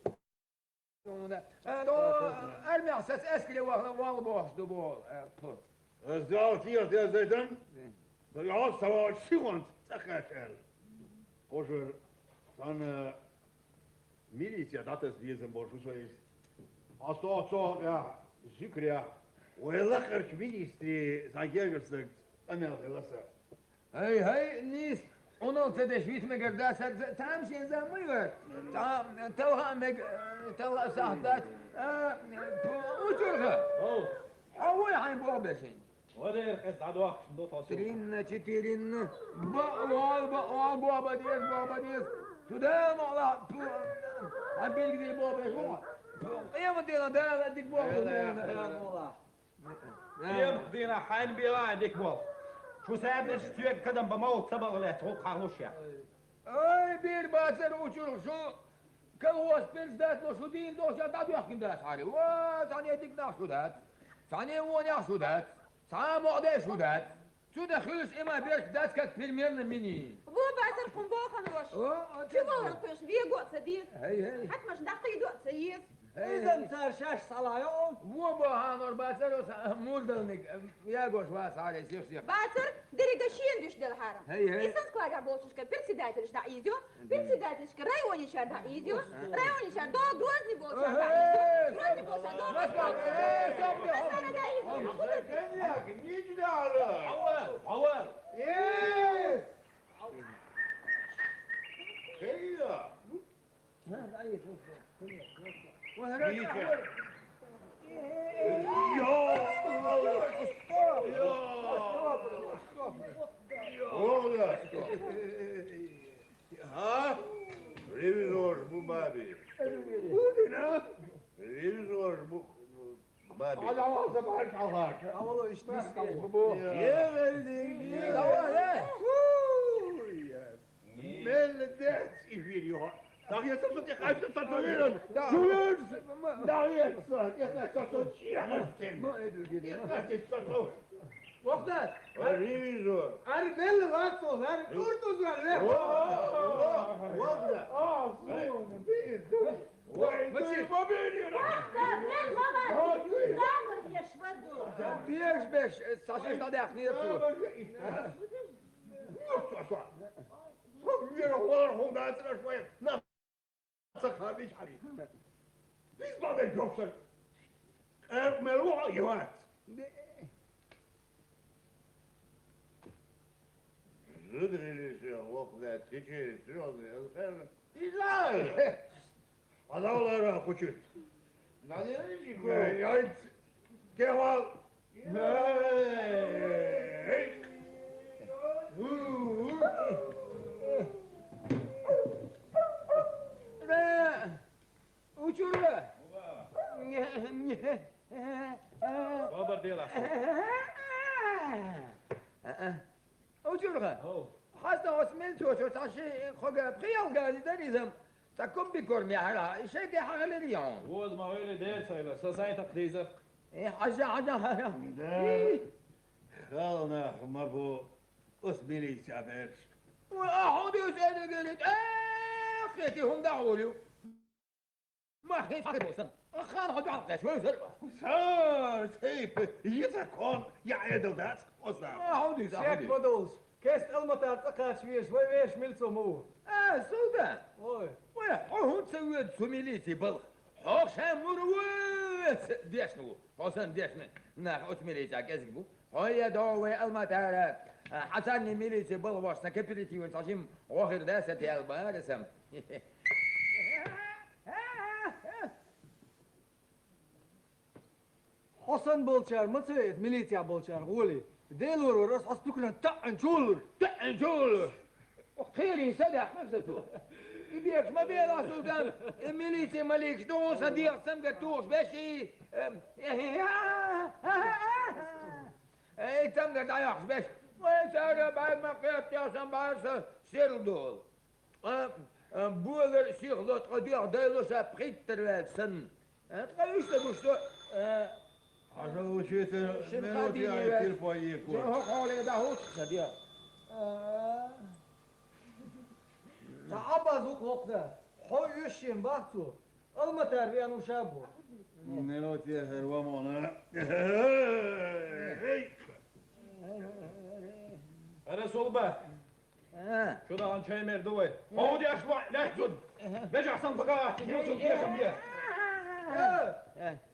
S18: أرمي أساس أسكلي والبوش دبول
S9: Zdravot hier der Seiten. Ja, so schön, Sacher. Kožer, dann Militia, das ist diesen Bosch, so ist. Also, ja, Zikria. والآخر كبيرستي زاجرسك أنا غلاسة.
S18: هاي نيس أنا تدشيت مقداس تامشي زمير تام توها ساعات وجهها هو يعني بوبشين
S6: ودير قص عدوك دوت
S18: ترين بابا ديس تدام على عبيل دي بابا قيام دينا ده ديك بابا
S6: يم دينا حين بيلا ديك بابا شو ساعد اشتيك كده بموت سبق ولا توقع وشيا
S23: اي بير باسر وشو كم هو سبيرز ذات لو شو دين دوش يدعو يحكم ذات حالي وثاني يديك ناس شو ذات ثاني هو ناس شو ذات ثاني مقدر شو ذات شو دخلش اما بيرش ذات كت فيلمين مني
S22: بو باسر كم باخن وش شو والله قيش بيقو سديد
S23: هي
S22: حتى مش دقي دو سيف
S23: إذا صار شاش صلايون مو بهانور باسر مودلنك يا جوش واس على سيف
S22: باسر ديريغاشين ديش دل حرم
S23: هي
S22: إنسان كواجا بوشش كبيرسي دايتش دا إيزيو بيرسي دايتش كرايوني شان دا إيزيو رايوني شان دو دوزني بوشان دا إيزيو دوزني بوشان دو بس أنا دا إيزيو
S18: نيجي دارة
S6: عوار
S18: ايه كده
S23: ما أي
S18: ها ريفيزور مو بابي ريفيزور مو بابي
S23: على والله بعرف عهاك والله ايش نسمع يا ولدي
S18: مل الدهس يفيديو داغي تصدق خايف تطلعين شو داغي تصدق يا تصدق شيء ما ادري
S23: وقتك
S18: ريفيزور
S23: انا بل راسو انا كورتوز ولا
S18: ماشي ما بيني
S23: بيش بيش ساشي تاع داخني
S18: هم داتنا شوية نفسك هذيش حبيبي ليش ما بين جوكسر ملوعة يوات زدري ليش وقت ذات تيجي شلون لا هذا والله راح كوشت يعني كيف
S23: وشوربه
S6: بابر ديلا
S23: وشوربه حسنا واسمين شو تاشي خوجا بخيال قال دنيزم تكون بكور ميحلا شيء دي حاجه اليوم
S6: وز ما ويلي دير سايلا سايتا قديزة
S23: حاجه
S18: خالنا مربو اسميني سافر
S23: واحد يسأل قلت اخيتي هم دعولي ما خيت حقبوسن خان حد عقد شو يصير
S18: صار سيف يتكون يا عيدو ذات
S23: واحد يسأل شيك بدوس كيس المطار تقاش فيه شوي ويش ملسو مو سودان وي هون تسويت سوميليتي بلغ حوش مروس ديشنو حسن ديشن ناخ اوتميليتي كازكبو هيا دوي المطار حسن ميليتي بلغ واشنا كبريتي وانتاشيم واخر داستي البارسم حسن بولشار متسيد ميليتيا بولشار غولي ديلور ورس حسنكنا تقن شولر خيري سدح نفسه يبيك ما بيلا سودان ميليتي مليكش دو صديق سمقتوش باشي اي تمقت عياقش باش ويسار بعد ما قيت يا سنبارس سير دول بولر سيغلوت قدير ديلو سابخيتر سن تقويش تبوشتو
S18: عشان وشيت ملودي على التلفاي
S23: شو هو قولي ده هو صديق تعبى زوق وقته حو يشين باتو المطار بيانو شابو
S18: ملودي هرومونا
S6: أنا صلبة شو ده عن شيء مردوي هو دي أشبع لا يحزن بيجي أحسن بقى يوصل فيها خمية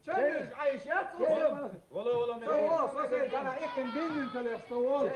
S23: شنو عايش يا
S6: والله
S23: صوص صوص انا اكن بين انت اللي صوص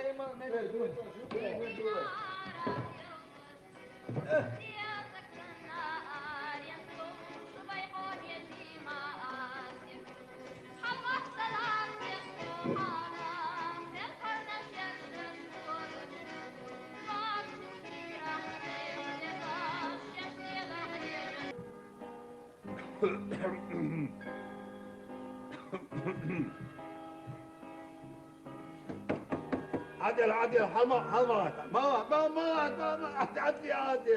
S18: عدل حلمات عدي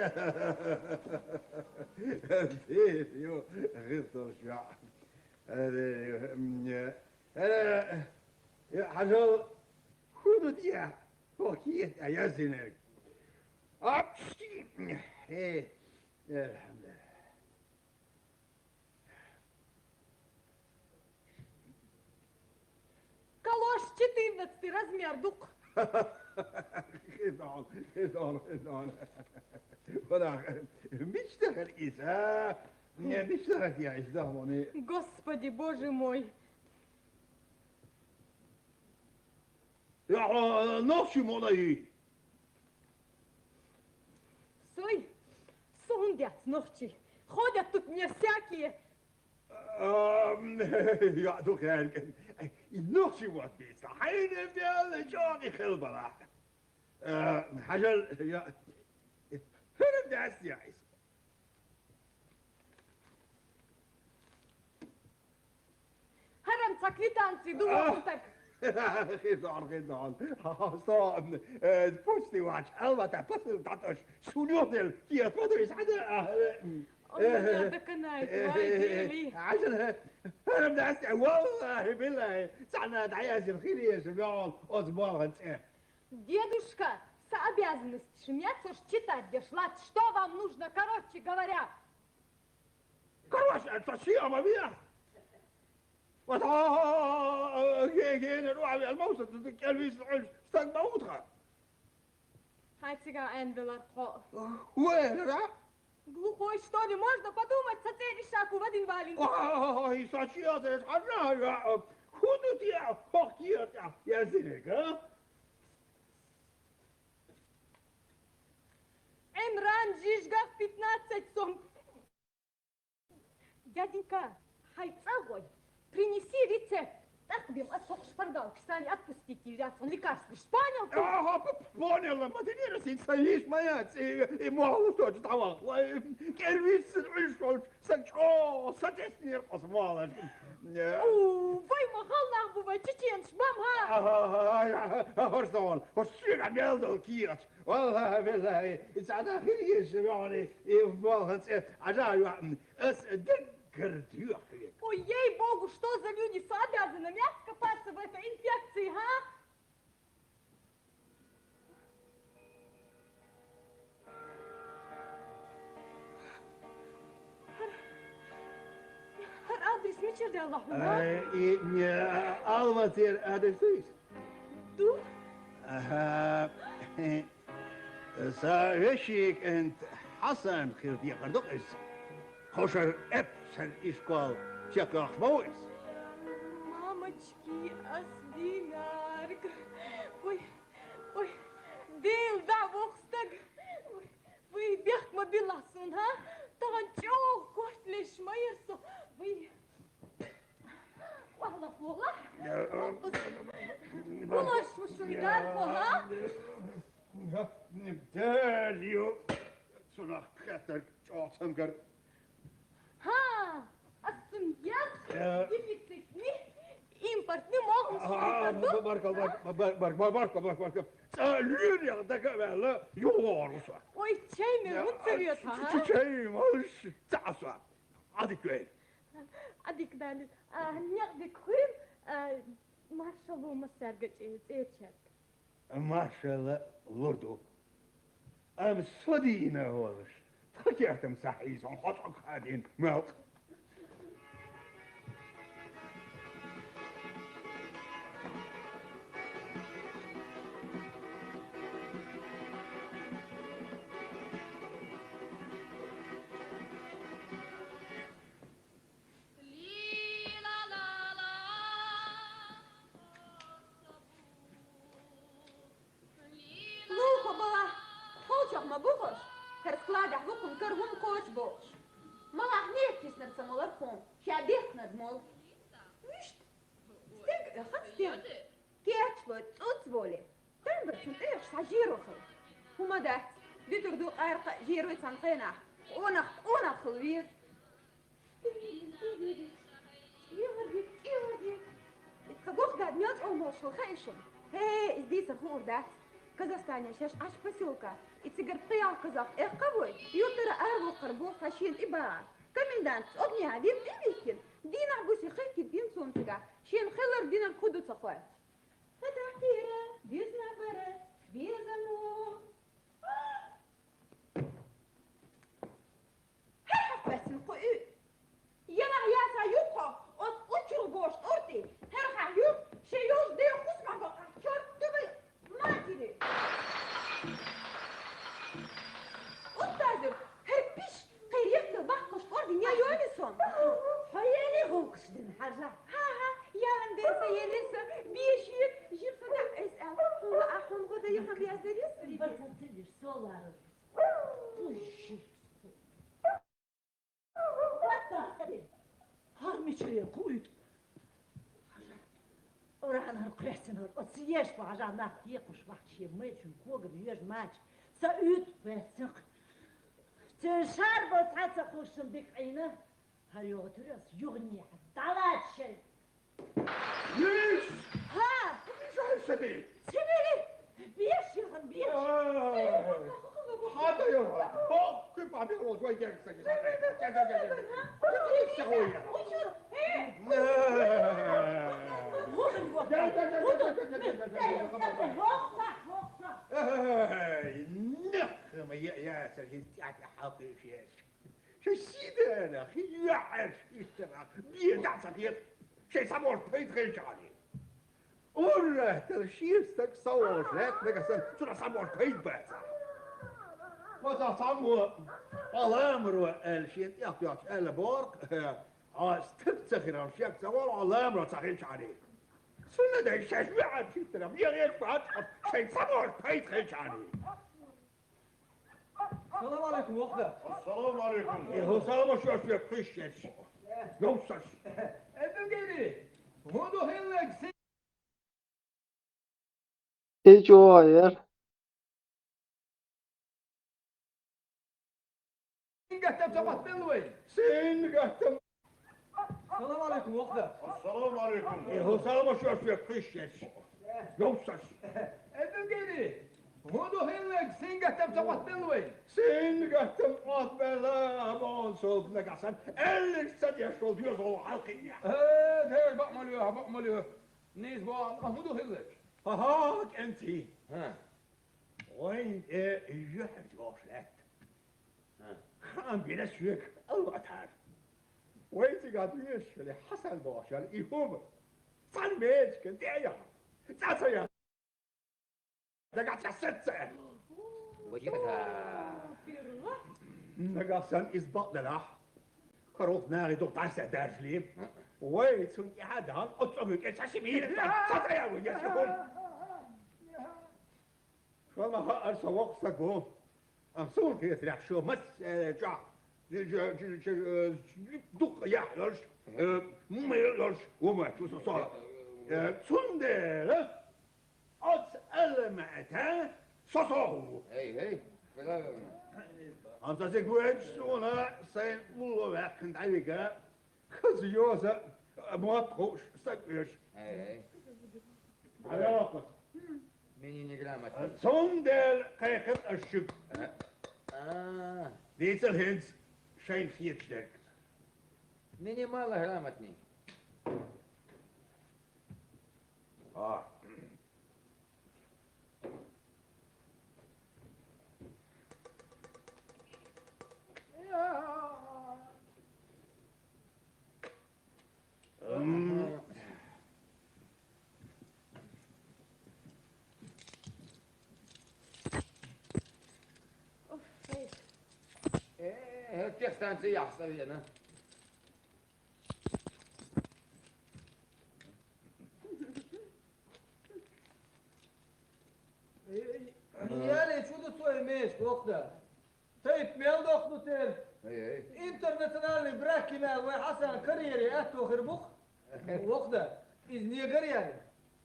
S18: يو غير ترجع أنا يا حجر خذوا ديا وكيت يا زينك أبشي إيه الحمد لله
S22: Калош 14 размер, дук.
S18: خذون ولا بيشتغل إذا بيشتغل يا إزداموني
S22: Господи, боже мой.
S18: يا نوشي مولاي
S22: Сой, сундят ночи. Ходят тут мне всякие.
S18: Ja, toch eigenlijk. Nog zo wat beter. Hij neemt wel Johnny Gilbert. حجر يا هرب داس يا عيسى
S22: Haram kvitanci, dugo tak.
S18: خيزون صام بوستي واش البته بوستي تعطش سونيوتل كي بوستي عشان انا بدي اسال والله بالله سعنا دعياش الخير يا شباب اصبر انت
S22: Дедушка, с обязанностью шмяться, читать дошла. Что вам нужно, короче говоря?
S18: короче это شيء ما بيها جينا نروح على الموسط الكلبي استنى موتها
S22: Хайтига Энвелар.
S18: وين راح
S22: Глухой, что ли? Можно подумать, соседи шаку в один валин.
S18: ой сочет это خذوا يا فقير يا زينك ها
S22: Эмран Жижгах 15 сом. Дяденька, хайцагой, принеси рецепт. Так, бил, отсох шпардал, кстати, отпустите, я он лекарство. Понял ты?
S18: Понял, ما تقدر تسويش ميات مو توج طواق كيرفيس العشق سكو ستسني القصمال
S22: Вай махал бува чечен шбам ها.
S18: هرسون هرسون عم يلدو كيرت والله بالله سعدا خيش يعني يفضل عجايب اس دكر ديوخي
S22: Ой, ей-богу, что за люди с обязанными копаться в этой инфекции, а? Адрес мечерди Аллаху,
S18: المطير هذا الفيس
S22: دو
S18: سارشيك انت حسن خير دي قردقس خوشر ابسل اسكوال شكل اخبويس
S22: Мамочки, асдинарг. Ой, дил да вохстаг. Вы бех мобиласын, ha? Танчо, кошлеш майерсо. Вы... والله والله. والله شو يدار والله.
S18: نبتاليو صنع خطر جواتنقر
S22: ها, السنجات ديفيسيتني импортный могут
S18: بارك سألين يا دك بلا يورس
S22: Ой, чай мне вот цвет, ага.
S18: чай малыш تعصى عادك وين
S22: Адик дали. Нягдик хым, маршалу масаргач эчет.
S18: ما شاء الله لوردو أنا صدينا هولش تحكي مسحيز ونحطك هادين مالك
S22: Глухо была. Холчок ма бухош. Терскладях лукун кыргун коч бош. Малах нет киснерца малархом. Шабех над мол. Вишт. Стег, хат стег. Керч вот, уцволи. Тэмбер чунтех сажирохал. Хумадат. Битурду айрка жируй цанхена. Онах хылвир. Ивордик. Итхагох гаднёт омо. وش الخيشن هي здесь خورдат Казахстане шаш аш поселка и цигар приял казах قبول يطر ارغو قربو فاشين ابا комендант огня дин дивикин дин абуси خيكي دين سونتغا شين خلر دين الخدو صخوي فتحتيرا بيزنا برا بيزمو بس القوي يلا يا سايوكو وتشرو بوش اورتي هرخا يوك شيوش دي خصما بقى شرط دبي ما تدري أستاذ هربيش قريبت بحقش أردي يا يونسون فيالي غوكش دين حاجة ها يا هندسة يا نسا بيشير جيب فتح اسأل هو أحون غدا يخم بيازدريس بطل تدير سولار
S11: هرميشي قويت ورانا القرحسن القصياش بعجانا يقوش بحشي ميتشن كوغ بيج ماتش سأيت بسق تشار بتحت خوش بك عينه هايو ترس يغني طلعت شيء
S9: ليش؟
S11: ها
S9: شو هالسبيل؟
S11: سبيل بيش يغن بيش
S9: هذا يا كيف عم يقولوا شوي كيف نخم يا سرجين تاعك حاطي فيش شو السيدة انا اخي يعرف يشتغل بيدع صغير شي سامور بيت غير عليه ولا ترشيستك صور لك نقصن شو سامور بيت بس ما سامور الامر الشيء يعطيك البورق استفتخر الشيء سوال الامر صحيح عليه سنة ده الشيء بعد شيء ترى يا غير بعد شيء سامور بيت غير عليه
S23: السلام عليكم وقتها
S9: السلام عليكم هو سلام شو في فيش يوصل
S23: ادقيني هدو هلك
S16: ايش واير
S23: قتل تبط بالوين
S9: سين قتل
S23: السلام عليكم وقتها
S9: السلام عليكم هو سلام شو في فيش يوصل
S23: ادقيني هدو هلك قتل تبط بالوين
S9: سين قتل قط بلا منصوب نقصن اللي استدي شو بيزو حلقية
S23: هاي بعملوها نيز بقى هدو هلك
S9: هاك انتي ها وين يحب تواصلات خان بلا شيك الله تعرف وين تقعديش اللي حصل باش الإيهوم صار بيت كنت يا تعصيا دقعت الست
S12: وجبتها
S9: نقصن إزبط للاح كروف ناري دوق تعسى دار سليم وين سن إعادة أطلبك إيش عشمين تعصيا ويا شكون فما هقر سوق سقو أمسون كي يسرح شو مس جع دق يحلش ما يحلش وما شو صار سندر أسأل معتها صصوه
S12: هي
S9: أنت تقول سونا سين والله كنت عليك خزيوزة ما تخش سكش على وقت
S12: منين يقرامك
S9: سندر قيقت الشق ديت الهند شاين فيك لك
S12: مني مالها قرامتني تختان سياح صغيرة
S23: يالي شو تسوي ميش وقتها تيت ميل دخلتين انترناشونال براكينا وحسن كاريري اتو خربوخ وقتها إذني غرياني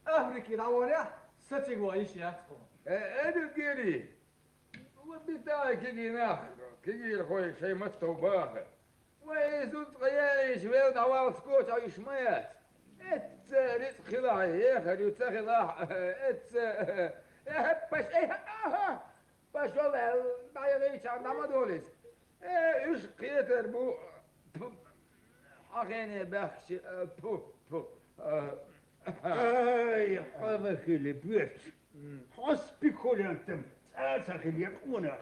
S23: أفريقي العوانية ستيق وايش ياتكم
S12: أنا قيري وبتاعي كيجي ناخر كيجي خوي شيء مستو باخر ويزود غيالي شوي ودعوة سكوت أو يشميات ات رزق خلاعي يا خلي وتخلاع ات بس بس والله ما يغيش عن ما دولس ايش قيتر بو حقيني بخش بو اي حمك اللي بيت حسبي كل انتم اسخ اللي يكونه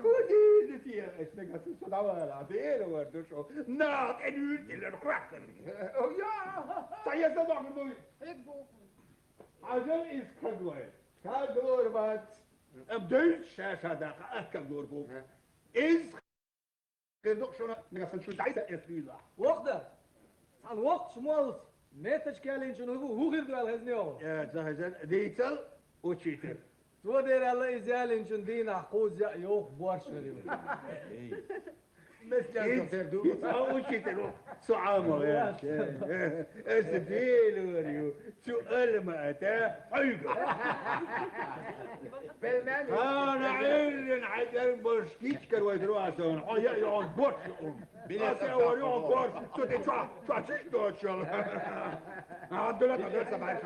S12: خذي لتي اشتغل في الصداوة العبير وردوشو ناق انويت اللي ركوحتن يا سيا صدق منوي عجل إس كدور بات بدل شاشة دقة كدور بو إس كدور شو نقصن شو تعيسة إسريلا
S23: وقتها على الوقت شمالت ما تشكالين شنو هو غير دوال هزنيو
S12: يا زهزن ديتل وتشيتل
S23: تو دير الله يزالين شن دينا حقوز يوق بورش غريب
S12: مثل تردو وتشيتل سعامة يا اسديل وريو سؤال ما أتى حيقة أنا عيلن عدن بوشكيش كروا يدروا عسون حيا يعود بوش بلا وريون بوش شو تشوا شو تشتو شو عدلت عدلت سبعة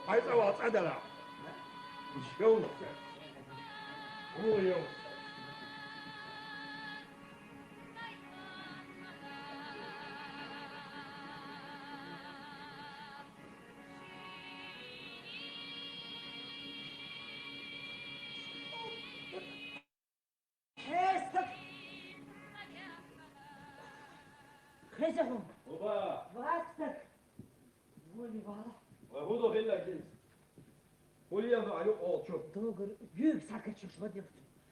S12: عايز أوعى عدلة شو هو يوم
S11: حيستك خزهم
S6: وبا
S11: وعكسك قولي بابا
S6: وهو غير جنس ولي أنا عليك أول شوف
S11: دوغر يوك ساكت شوش بدي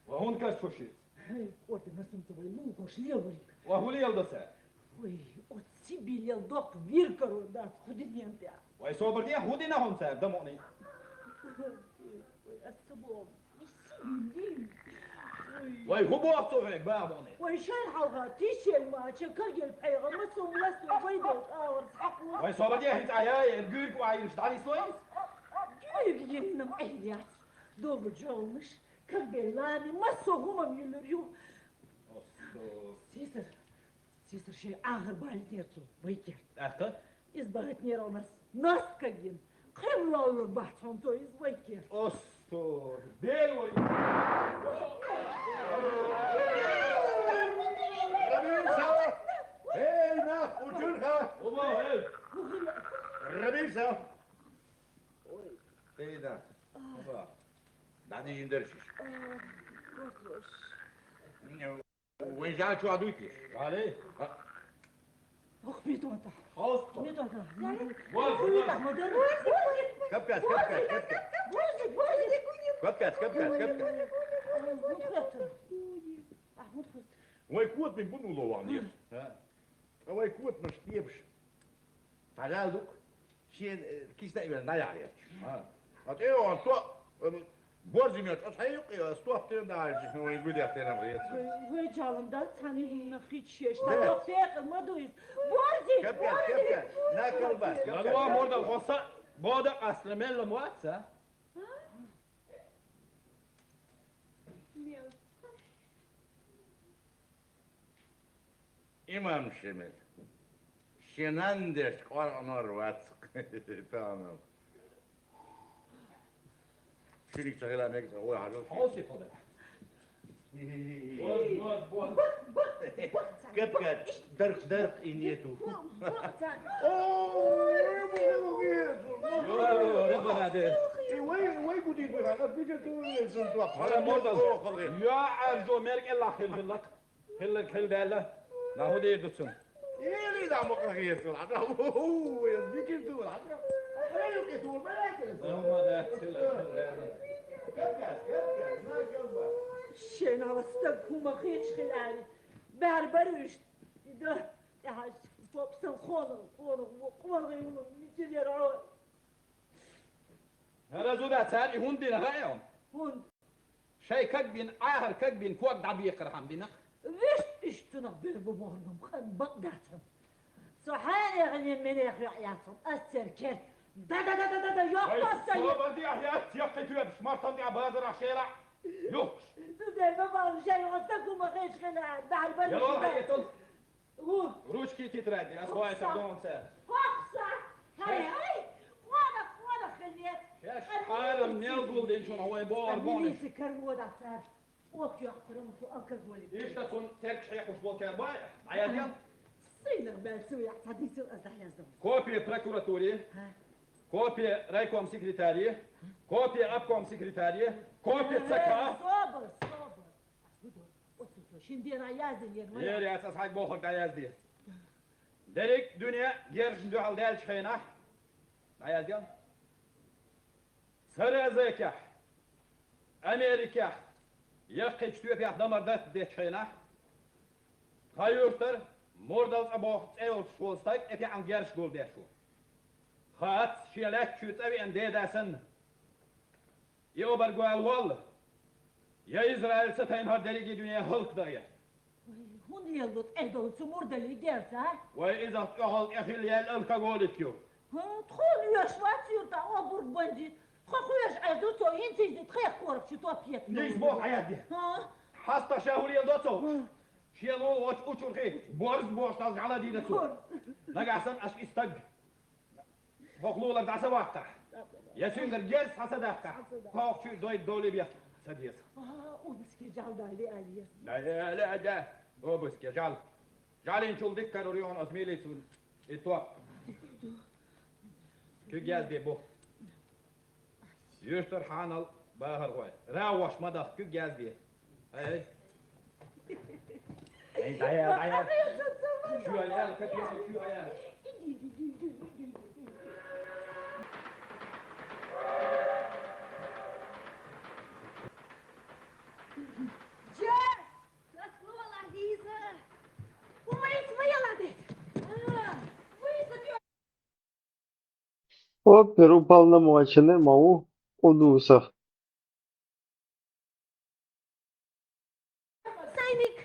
S6: وهون كاش شوشي
S11: هاي قلت نسمت بلو وش ليوري
S6: وهو لي يلدسه
S11: وي وتسيبي لي الضغط بيركروا دات خدني انت
S6: وي صوبر دي هودي نهم ساب دموني
S11: السبوع يسيبي
S6: وي هو بو أبطو عليك بابوني
S11: وي شال حلقة تيشيل ما تشكل الحيغة مسهم لسوا بيضة آور سحقوا
S6: وي صوبر دي هنت عياي الجيرك وعيش تعالي سويس
S11: جيب يمنم أهليات دوب جولمش كبلاني مسهم يلريو سيسر شيء آخر بالتيرتو بيكر
S6: أخر
S11: إزبغتني رامس ناس كجين خير لا يربح تونتو إزبيكر
S6: أسطور ديلوي
S12: ربيسة هاي ناس وجنها
S6: وما هاي
S12: ربيسة ايه ده بعدين يندرشش وين جاك شو عدوكي
S6: عليه
S11: أخ بيتو أنت
S6: أسطور
S11: بيتو أنت
S12: كبكت ويكوت من بنو لوانير ويكوت مش تيبش تعالوا شيء كيس دائما لا يعرف ايوه انتو بورزي ميت اصحيق استوف تندا شنو يقول يا تنا بريت
S11: ويجالم دال ثاني نخيت شيش تا فيق ما دويس بورزي
S12: كبكت ناكل بس
S6: قالوا مورد الغصة بودا أصل من المواتسة
S12: إمام شمل شنندش قرنر واتق تمام شريك شغلة ميكس هو حاجة
S6: حوصي فضل
S12: كبكت درق إنيتو
S6: ربنا ده
S12: وين قدي بها بيجتو يسنتوا
S6: هذا مرضى يا عبدو مالك إلا خل دالة لا هو دي دسم
S12: يلي دا مقرغي يسول عدا هو يزبيك يسول عدا خليك يسول
S11: شين على استك هما خيش خلالي بربرشت ده تعال فوبسن خور يجي يرعون
S6: هذا زودا تاني هون دي نغايهم
S11: هون
S6: شيء كجبين آخر كجبين كوك دعبي يقرحان بينا
S11: ويش اشتنا بيربوهم خن بقداتهم صحيح يعني من يحياتهم السركر دا يقص
S6: صوبر دي أحيات يقتي تيوب شمارتن دي عبادر عشيرة Yok.
S11: Deme bana şey olsa kuma geçkene. Daha ben
S6: يلا هيتل
S11: روح
S6: روشكي تتردي أصبعي تردون سا
S11: فقصة هاي وانا خليت
S6: حالم نيلقول دين شون هو يبور بوني
S11: أميلي تكرمو دكتور وك يحترم في أكبر
S6: إيش تكون ترك شيخ وش بوكر باي عيال
S11: سينا بسوي حديث أزحيز
S6: كوبي بروكوراتوري كوبي رايكوم سكرتاري كوبي أبكوم سكرتاري كوبي تسكا
S11: صبر Şimdi ayazın yerine.
S6: يا رياس أصحاب بوخك عيال دي دريك دنيا جيرش دوحل ديال شخينة عيال ديال سر زيكح أمريكا يقي شتوى في دمر دات دي شخينة خيورتر موردل أبوخ تأيول شولستايك إفي عن جيرش قول دي شو خات شيلات شو تأوي أن دي داسن يوبر قوال والله يا إسرائيل ستين هردليجي دنيا هلك دايا
S11: Hun yıldık edolcu murdeli gelse.
S6: وإذا تقول أخي اللي الألقى قولك يو
S11: تخون يشوات يرتا أبور بندي تخويش عدو تو ينتي تخيخ كورك شو تو بيت
S6: ليش بوخ عيادي حاستا شاهولي دوتو شيلو وش أشور خي بورز بورز تاز على دي دسو نقاسن أش استج بقلولا دعسا واقع يسين الجلس حسداقع فوق شو دوي دولي بيا سديس
S11: وبسكي جالدا لي عليا
S6: لا لا ده هو بس جال جالين شو ذكر وريون أزميلي سون إتوا كي جال دي بو يشتر حانل باهر غوي راوش مدخ كي جال دي هاي عيال شو عيال كتير شو عيال
S11: Jack! Let's go, Lisa! Wait, wait,
S16: Опер уполномоченный МОУ Удусов.
S11: Сайник!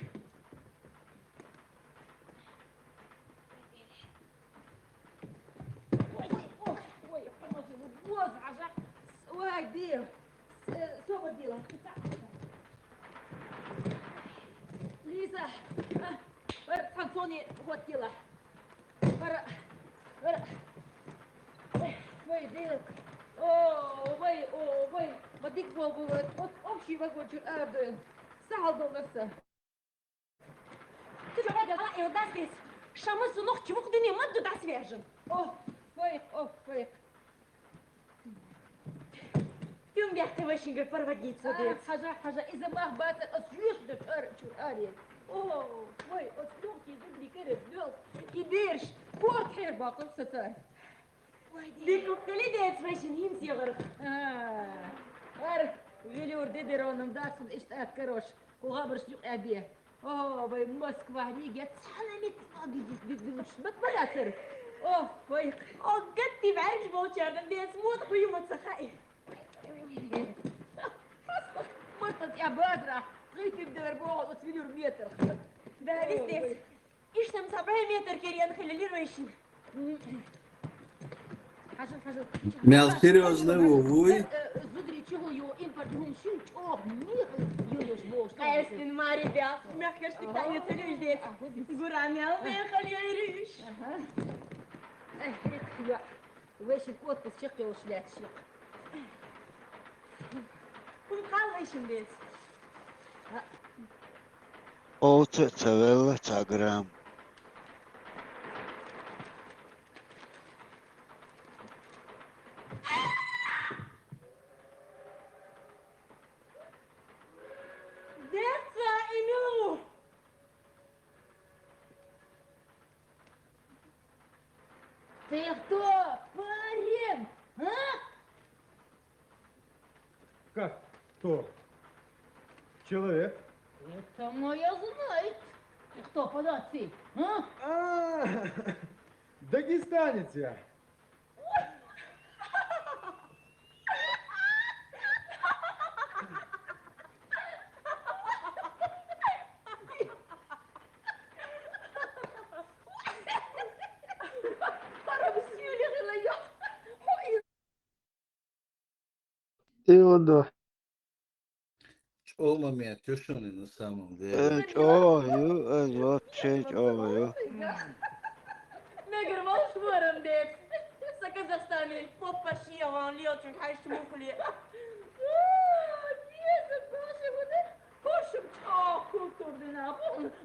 S11: Ой, вот, ага. Ой, Билл. Что вы делаете? Лиза, Антони, вот дело. Ой, Билл. Ой, بديك بابا أمشي بقول شو أبدا سهل نفسه. Ты же рада, да, и да, здесь. Шамы сунух, чего ты не мать туда свежим? Ой. يوم بيحتويش نقول فروديت صديق. حاجة إذا ما هبات أسيوش شو أريد. وي أسلوك يجيب لي كده بدول كبيرش كورت حير باقي ستار. ديكو كلي ديت فاشن هيم سيغرق. عارف ويلي وردي رونم داخل إيش تأكروش وغابر شو أبيه. وي موسكوا هني جت حلمت مش بتبلاتر. وي قدتي بعيش بوشار الناس موت خوي متسخائي. مرتد يا بادرة غيتي بدور بوغ وتفيدور متر. ده ليس إيش تم 70 متر كيريان خلي رويشين. حاجة
S17: Мял серьезно, увы.
S11: Зудри чего ё импорт гумшин чё мир ёлёш бош. Эстин ма ребят, мягко штыкаю целюдет. Гурамял мехал ёриш. Я ويش الكوت بالشق وشلات شق. ونقال ويش البيت.
S4: أو تتولى تاجرام
S11: Деца имю. Ты кто, парень? А?
S12: Как? Кто? Человек?
S11: Это моя знает. Ты кто, податься? А?
S12: Дагестанец я.
S16: Теодор.
S8: момент, тюшины на самом деле.
S4: Вот чё.
S22: نقر موش ورم ديت سكازخستاني بوبا شيغان ليوتشن حيش مخلي يا باشا وده خوشم تاخ كنتور دينا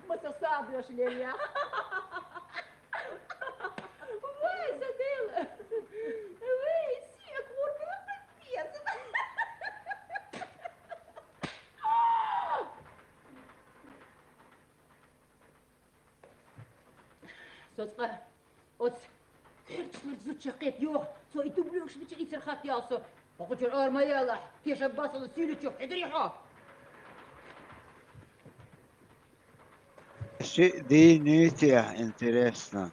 S22: مسا صعب يا شليليا وي سديل وي سيك ورقم بيس صدقه Ots, herçler zıçaket yok. So itu blok şbiçi itir khat yaso. Okuçur armayala. Keşe basılı sülü çok. Edriha.
S4: شيء دينيتي интересно.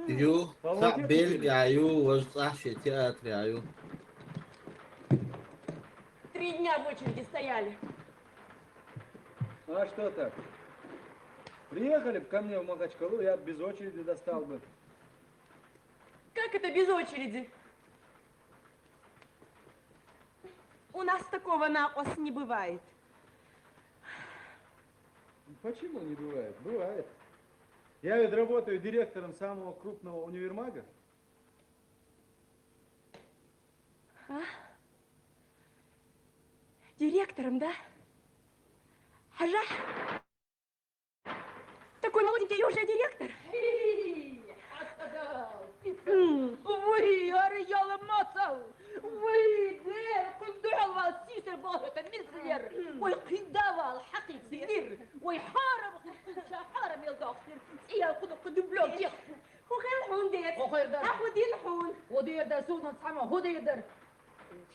S8: Ю, та Бельгию, возрастающий театр, ю.
S22: 3 дня в очереди стояли.
S23: А что так? Приехали бы ко мне в Махачкалу, я без очереди достал бы.
S22: Как это без очереди? У нас такого накос не бывает.
S23: Почему не бывает? Бывает. Я ведь работаю директором самого крупного универмага.
S22: А? Директором, да? Ага. Такой молоденький уже директор. Вы, Арияла Масал! Вы, دير كنت حلوة السيسر باهت المزير ويقدوا الحقيق سير ويحارب حارب يلداخر إيا قد بلوك يخ وخير الحون دير وخير دير أخو دير الحون ودير دير سوزن تسمع هو دير دير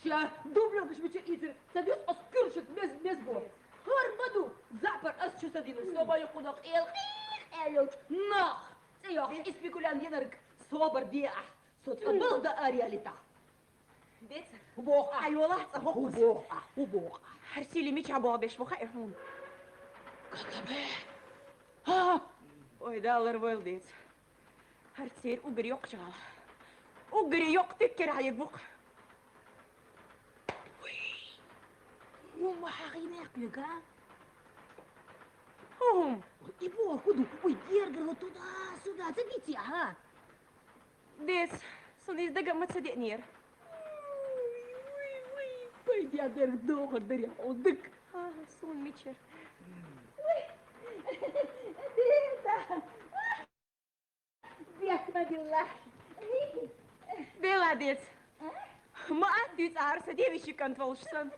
S22: شا دوبلو مش بتشيزر سديس أسكرشت مزبو هرمدو زعبر أسشو سدين السوبا يقولك إيل ناخ سياح إسبيكولان ينرك صوبر دياح صوت بلد أرياليتا ديت بوقع أيوة بوقع هرسيلي ميش عبوا بيش بوقع هون كتبه ها وي دالر ويلديت هرسيل وقري يقشال وقري يقتكر عيد بوق وما حقينا يقلقا هم يبوا خدوا ويدير تدا تبيتي ها ديت صديق دقا ما تصدقنير Пойди, адер дома, даря, одык. Сон мечер. Дита! Бьяхна билла. Беладец. ما أديت عارسة ديفيشي كانت والشسن.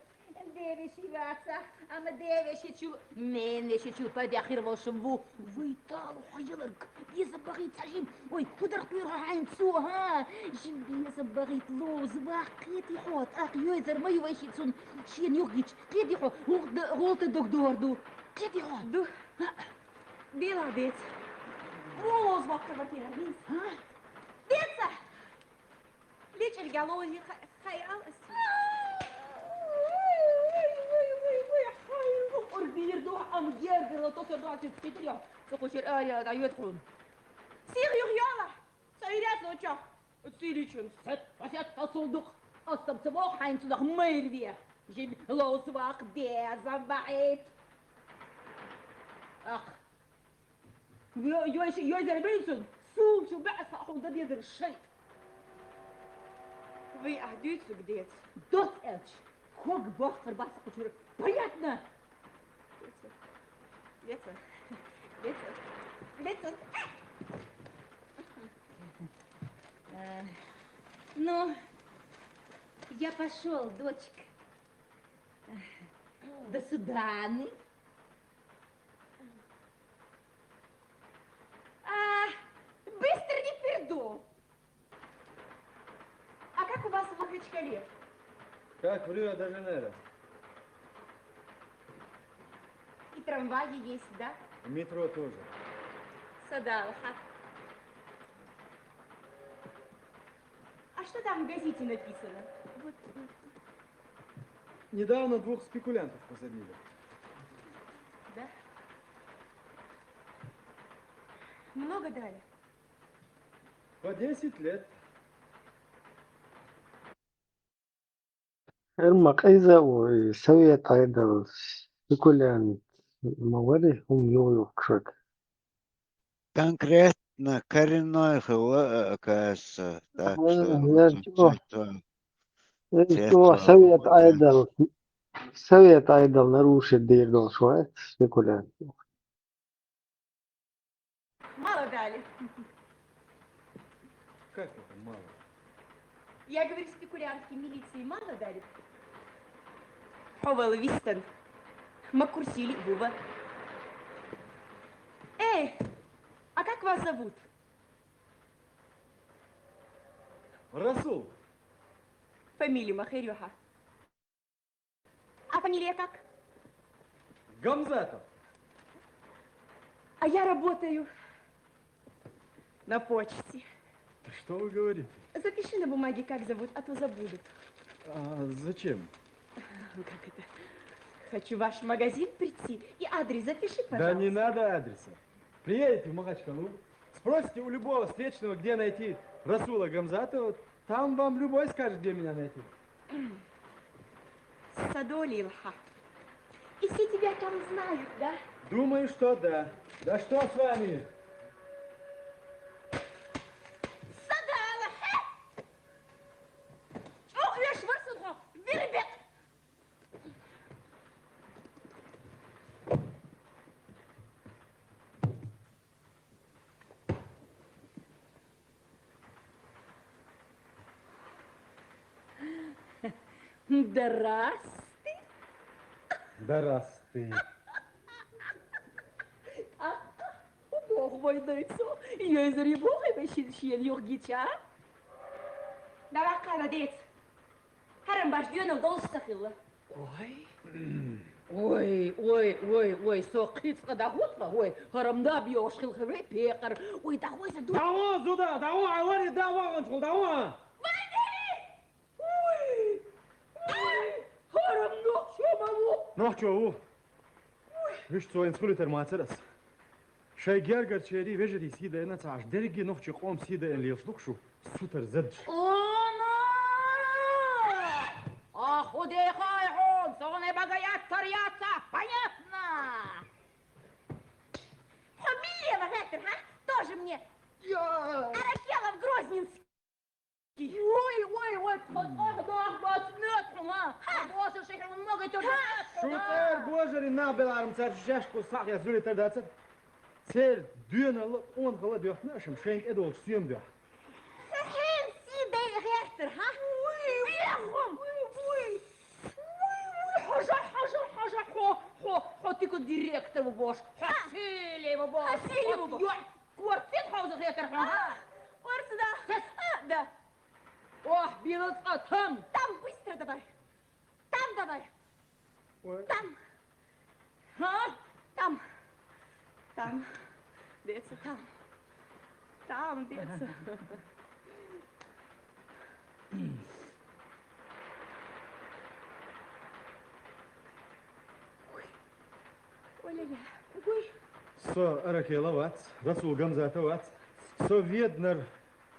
S22: ديفيشي باسا، أما ديفيشي شو مين شو بدي أخير والشنبو. ويطالو خيالك. يسبغي تعجب. وي خدرك يروح عند سو ها. جنبي يسبغي لوز باقيتي حوت أخي يوزر ما يويشي تسون شين يوغيش. قيدي حوت غلط الدكتور دو. قيدي حوت دو. بيلا ديت. روز وقت بكير بيس ها. ديت ليش القالولي خيال أربير دوح أم جيرجر وتصل دوح تتكتريا سقوشر آية دا يدخلون سيغيو خيالة سيرات لوشا تسيريشن ست فسيات تصندوق أصب سبوخ حين صدق مير بيه جيب لو سواق دير زنبعيت أخ يوزر بيسون سول شو بعث أخو ده يزر الشيء Вы одуются где-то? Дот Элч, хог бог фарбаса кучур. Понятно? Лето. Ну, я пошел, дочка. До Суданы. Быстро не приду. А как у вас в Махачкале?
S23: Как в Рио-де-Жанейро.
S22: И трамваи есть, да?
S23: В метро тоже.
S22: Садалха. А что там в газете написано? Вот.
S23: Недавно 2 спекулянтов посадили.
S22: Да? Много дали?
S23: По 10 лет.
S16: المقايزة وسوية أيضا بكل يعني موارد هم يويو كشك
S4: Конкретно коренной ХВКС, так что вот
S16: يرجو
S4: цвета
S16: سوية
S4: вот
S16: أيضا سوية أيضا نروش الدير دول شوية بكل يعني
S22: Мало дали.
S23: Как это мало?
S22: Я говорю, спекулянтки милиции мало дарит. Ховел Вистон. Макурсили Вова. Эй, а как вас зовут?
S23: Расул.
S22: Фамилия Махарюха. А фамилия как?
S23: Гамзатов.
S22: А я работаю на почте.
S23: Что вы говорите?
S22: Запиши на бумаге, как зовут, а то забудут.
S23: А зачем?
S22: Как это? Хочу в ваш магазин прийти и адрес запиши, пожалуйста.
S23: Да не надо адреса. Приедете в Махачкалу, спросите у любого встречного, где найти Расула Гамзатова, там вам любой скажет, где меня найти.
S22: Садоли Илха. И все тебя там знают, да?
S23: Думаю, что да. Да что с вами?
S22: Садала! О, я шварцу, ребят! Здрасте.
S23: Здрасте.
S22: Бог мой дойцо. Я из ребога бешил юргича. Давай, канадец. Харам башдёнов долстахилла. Ой, соқит қадағутла, ой, харамда бьёшқил хве пекар, ой, давай заду.
S23: Давай сюда, давай, авария, давай, он давай.
S22: Харам нохшамаву.
S23: Нохчо, виш цоин скулитер мацерас. Шай гергар чери вежери сида на цаш, дерги нохчо қом сида эн лиослукшу, сутер зедж.
S22: Ах, удехай он, соне багаят тарьяца, понятно? Фамилия, Вагатер, а? Тоже мне. Аракелов Грозненский. Ой,
S23: Шутер, божери, на беларм цар жашку сах я зулитер дацер. Цер дюнал он гала дёх нашим шенк эдол сьем дёх.
S22: حطيكوا الديريكتور وبوش حسيلي وبوش حسيلي وبوش كورتين حوزة غير ورث ده ох, биротка, там быстро давай, там, деться, там, деться. Ой,
S23: Со Аракела вац, Расул Гамзата вац, со Веднер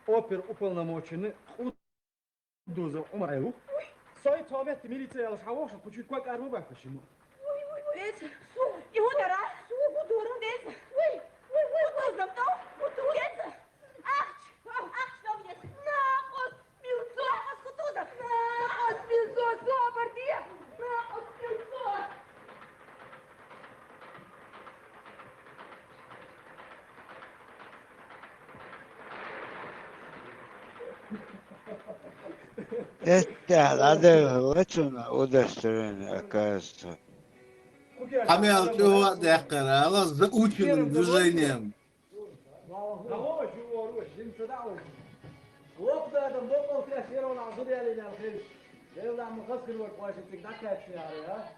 S23: опер уполномоченный Дуза умраю. Сой томет милиция алшавош, почуть как арму бахшему.
S22: деться, его дара, деться. Ой, замтал, деться. Ах, что мне? Нахуй, милцо, нахуй, милцо, слабардия, нахуй, милцо.
S4: это надо очень удостоверение, оказывается.
S17: Хамел, чего дехкара, заученным движением.
S23: Давай, чего, Димша, давай. Лопта, там лопал тебя серого на суде или на хрен. Я там мухаскер вот плачет, ты дакать я.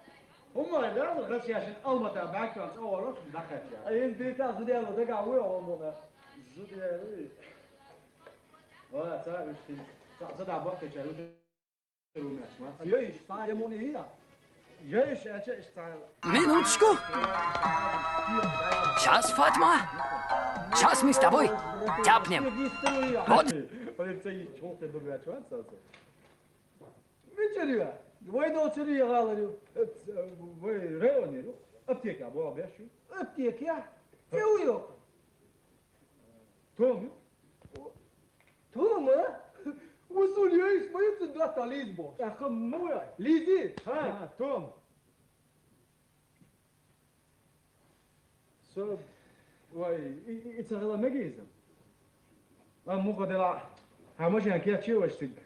S23: Умма, да, мухаскер, алмата, бакан, оварок, дакать я. А ин ты-то суде, вот это гавы, умма. Суде, вот, царь, ты. Задá boca, já Есть, está демония. Есть, это está.
S14: Минуточку. Сейчас, Фатма. Сейчас мы с тобой тяпнем. Вот.
S23: Полицей, что ты думаешь, что это? Вечеря. وين اوتري غالريو
S6: وين ريونيرو ابتيك يا ابو بيشو
S23: ابتيك يا تويو
S6: توم
S23: توم وصول يعيش ما يمكن دوات ليزبون
S6: يا خم مو يا
S23: ليزي
S6: ها توم سو واي يتغلى مجيزم مو قدر همش يعني كيف شيء وش تقدر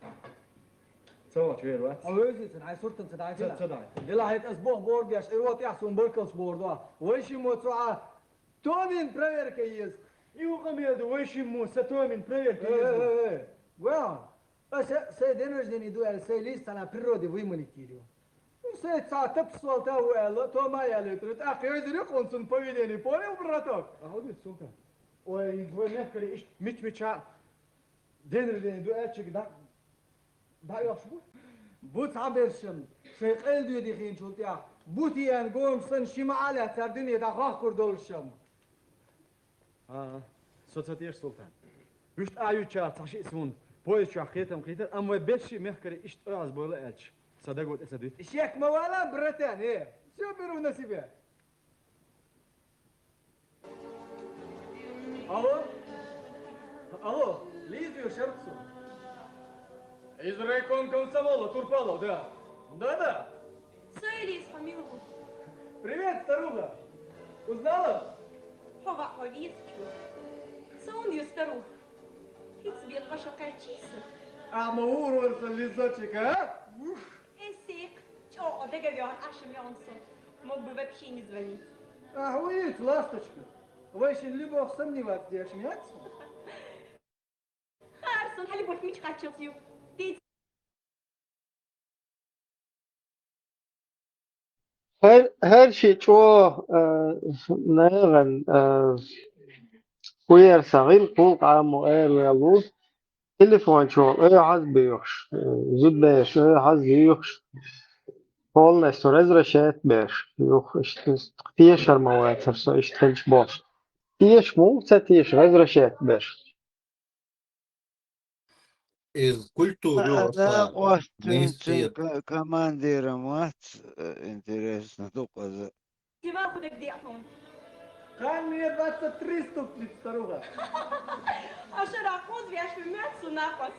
S6: سوا شوي الوقت
S23: اوزي تنعي صورة تنعي كلا
S6: تدعي
S23: يلا هيت اسبوع بورد ياش ايوات يحسن بركلس بورد ويشي موتوعة تومين برير كيس
S6: يوقم يدو وش مو ستومين برير
S23: ايه وين سي دينرز دين يدو ال سي ليست انا برو دي وي مونيتيريو سي تسا تبسول تا ويلا تو ما يالي تريد اخي يدري قنصن بويديني بولي وبراتوك
S6: اهو السلطان ويدوي نفكري ايش متشا دينر دين يدو اتشك دا يوشبو
S23: بوت عبرشم شيقل ديو دي خين شلتيا بوتي ان قوم سن شما على سرديني دا خاخ كردولشم
S6: سوتير سلطان وش ايو تشا تشي اسمون بويز شو خيتم خيتر اما بيشي مخكري ايش از بولا اتش صدقوا اسدوت
S23: شيك مولا برتان ايه شو بيرو نسيبه الو ليزيو شرطسو
S6: Изрекон комсомола, Турпало, да. Да.
S3: Сойли с помилуй.
S23: Привет, старуха. Узнала?
S3: Хова повестку. Сонью старух. И цвет ваша кальчиса.
S23: А маурварса лизочек, а?
S3: Эсик. Чё, договор, ашем Янсон. Мог бы вообще не звонить.
S23: Ахуеть, ласточка. Вы еще любовь сомневаться, я шмяться?
S3: Харсон, любовь меч хотел ее.
S16: Her şey çoğu neygen kuyar sağil kul qamu er ve luz telefon çoğu haz beyuş zud beş haz beyuş kol nestor ezreşet beş yok işte tiye şarmavat sarsa işte hiç boş tiyeş mu tiyeş ezreşet beş
S8: из культуры
S4: أنا قوست
S8: نيستير
S4: командира мат интересно только
S3: Дива куда где он?
S23: Хай мне 23 стукнет, старуха.
S3: А шарахон вяж в мясу напас.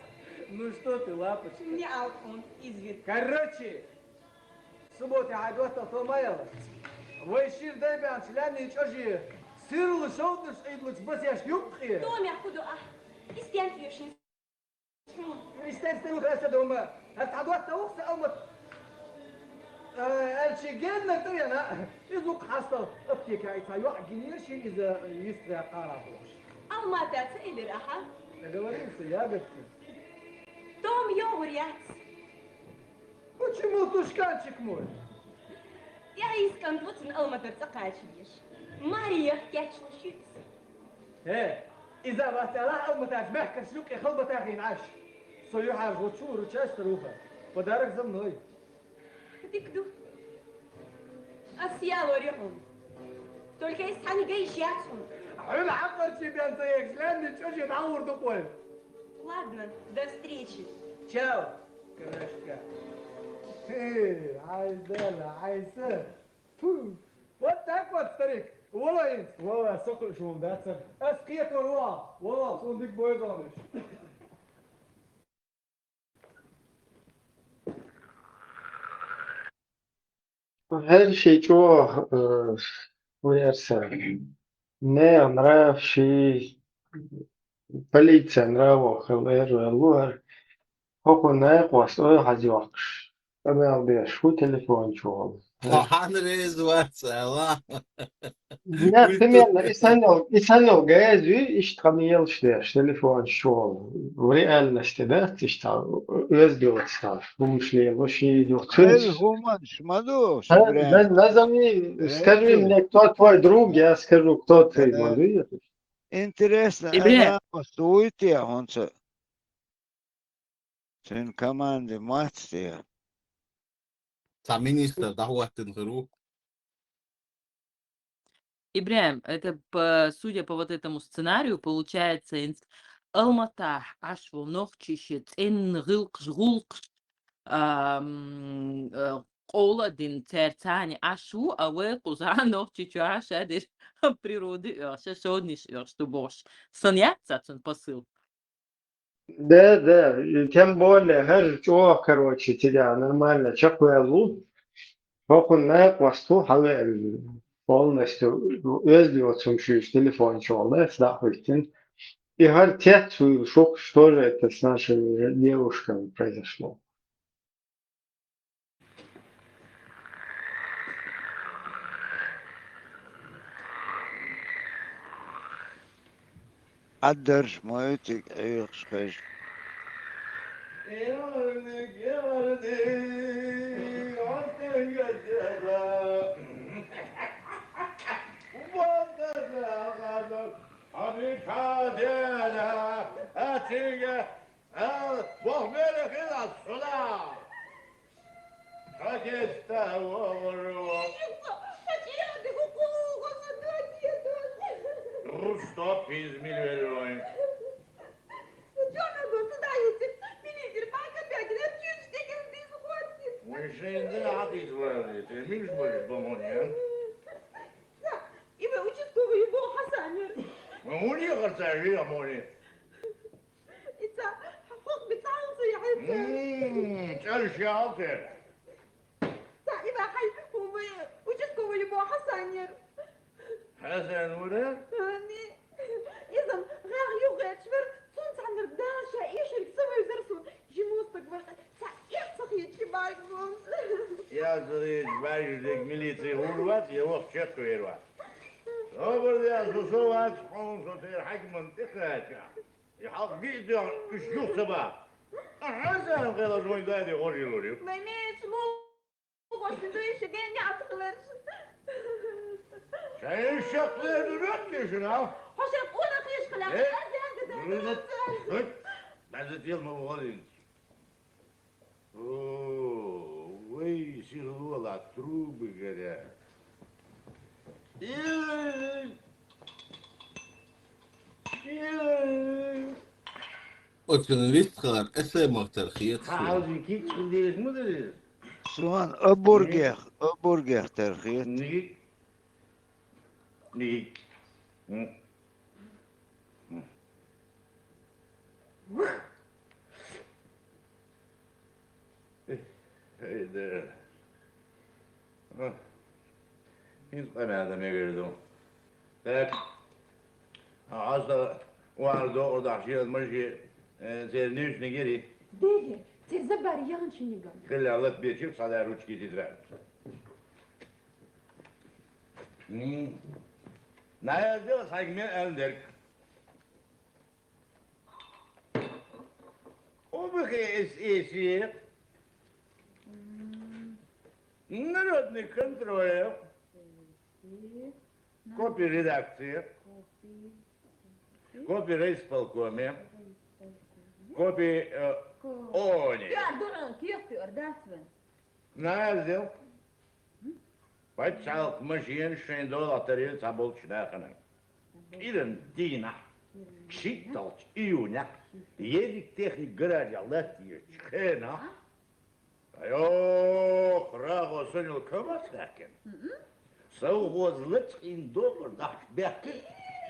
S23: Ну что ты, лапочка?
S3: Не алкон, извит.
S23: Короче, в субботу عدوات طومايلا. ويشير دايما عن شلاني تشجي سيرو شوطش ايدلش بس ياش يبقي.
S3: Том я худу а. Истян фьюшин.
S23: استنى старуха اسدهم. هتعدوات توقس او ما الشيجين نتري انا يزوق حصل ابتيك عيسى يوعجني شيء اذا يسرع قاربوش.
S3: او ما تاتس اللي راحه.
S23: Договорился, я быстро.
S3: Том йогурят.
S23: Почему тушканчик мой?
S3: Я искам двуцен алматер цакачиш. Мария кячла щиц.
S23: إذا ما تلاح أو ما تجمع كسلوك يخلبط أخي نعش. صيوح على الغطشور وشاش تروفا. ودارك زمنوي.
S3: Тыкду. Осъяло рехом. Только если они гаишьятся.
S23: عيون عقل شبيان زيك لأن تشوشي تعور دقوي.
S3: Ладно, до встречи.
S23: Чао, крышка. عايزة عايزة. Вот так вот, старик. والله
S6: والله سوق شو مداتر
S23: أسقيك الروا. والله صندوق بويضانش.
S16: her şey çoğu kuyarsa ne nraf şey policja nravo khaler ve luar hoko ne qwas o hazioqsh ama be şu telefon çoğu
S8: طحان ريز واتساب
S16: ne temel isanol gazi iştamiyel işte telefon çoğu realnosti da işte öz diyorlar bu müşleye bu şey yok
S4: هل شمدو
S16: Скажи мне, кто твой друг, я скажу, кто ты.
S4: Интересно,
S19: Ибря.
S4: أنا سويتي هون سن كمان ماتستي
S8: Министр, да, вот ты
S19: Ибрям, это судя по вот этому сценарию, получается Алмата, Ашву, Нохчище, Цин, Гылк, Жгулк, قولدين ترتاني عشو أو قزعنا تشجع عشادر природы сегодняш что бош саняться посыл.
S16: Да, и тем более, короче, тебя нормально, чакуя Окуннай квасту хаве полностью özlüyorsun şu телефончик, допустим. И хотят шок, что же это с нашими девушками произошло.
S4: قدرش مويتك ايخ خش
S18: يارنك يارني عطيك الجبا وبطلنا غدر أبيك هادينا أتيك وهملك إلى الصلاة هتستوى Стоп, İzmir Мы же не отызвали, ты видишь, будешь помогать?
S22: И вы участковый был Хасанер.
S18: У них отцажи, море.
S22: إذا حق بتعرفي يا عيسى.
S18: Чаль шалтер.
S22: إذا حي هو участковый был Хасанер.
S18: حسن ولا؟
S22: إذا غير يوغا تشبر صنت عن الداشة إيش السما يزرسون جموستك بقى يحصخي تشبارك بوز.
S18: Я говорю, важник милиции урвать, его в четку ирвать. Добр я засувать, он что-то حكم تخاتع. يحط بيده كشوف سبا. حسن غير زوين دادي غوري لوري.
S22: ما ناس مو وش ندويش جاني عتقلر.
S18: شايف الشقلة دلوقتي شنو؟
S22: حسن قولك ليش خلاص.
S18: بعد يلما بغالين. Ой, сирола, трубы горят.
S8: Очень вискар, эсэмактар хиет.
S18: عاوزين كيك خليت مدرس.
S4: سوان أبورجيخ ترخيت
S18: نيك نيك هيدا انت انا هذا ما يقدروا لك عاصا واردو ودعشي المشي زي نيش نجري
S22: ديجي تزبر يانشي نيجان.
S18: خلي الله بيتشيب صار روتشكي تدرع نايا دو سايق من أندرك وبخي اس اي سي Народный контроль, копия редакции, копия райисполкоме, копия ООН.
S22: يا دوران كيف أرداتون.
S18: Назил. Почалк машин $6 табол чнахана. Ирен Дина. Кшитталч июня. Едик техник гаража латия чхена. Айо, храго сонил камасакен. Совозлыц $1 даш бяки.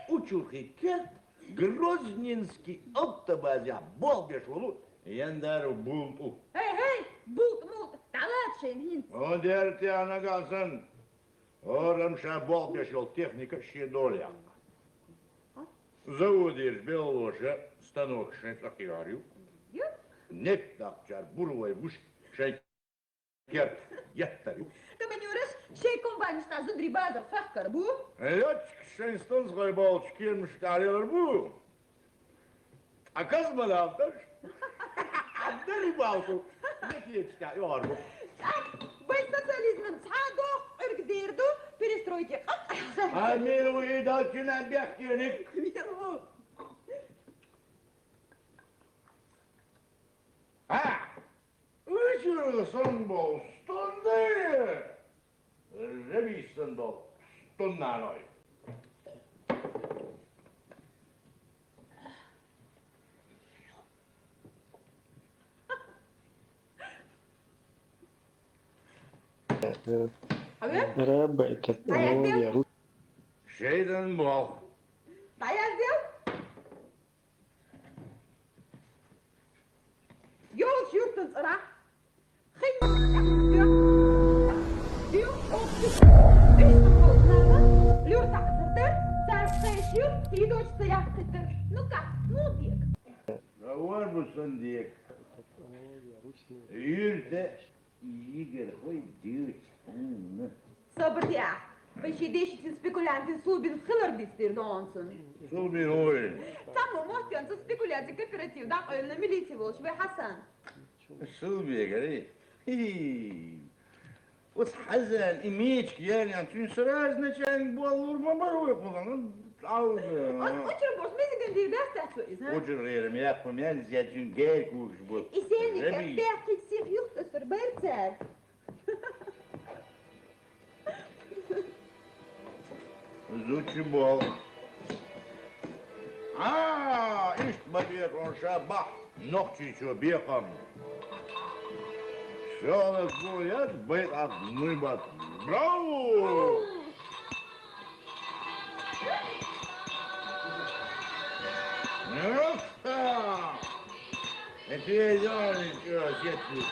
S18: Учурхикен. Грозненский автобазя. Болбеш улу. Яндару булту.
S22: هاي بوت موت تعالات شايلين.
S18: Одерти анагасан. Орам шабол бешел техника щедоля. Заводишь белоша станок шейфлакиарию. Нет такчар буровой буш шейкер яттарю.
S22: كمان شيء كومباين ستازون ريبادر فكر بو.
S18: Лётчик шейстон сгойбалчики мштарилар бу. А казмалавташ? Отдай рыбалку. Некечка, yorgu.
S22: بس социализм صعدو اركديردو перестройки.
S18: Амиру и дальчина бяхтеник. Üçü sonbol stonde. Revistendol stonnanoy.
S16: ربع تتنوي
S18: Şeyden bol.
S22: Dayandım. Yol yurtun sıra.
S18: Var mısın diye. Yürde Игорь, ой, девочка.
S22: Sabır ya. Ve şey değişiksin spekulantin sulbin hılar distir donsun.
S18: Sulbin oy.
S22: Tamam, muhtemelen spekulantin kooperativden önüne militi boş ve Hasan.
S18: Sulbiye gari. وتحزن إيميتك يعني أنت سراج نشان بولور ما بروح يقولون عاوز
S22: Otur boş, mezigen değil ders söylüyorsun.
S18: وجر غير ما يقوم يعني زيادة جاي كوش بول
S22: İseni belki sih yoktur, berser.
S18: زوجي بول إيش بديك on شبح نقطي شو بيقم شغل كويات بيت عب نيبات براو نفسها انت يا جاني شو سيتي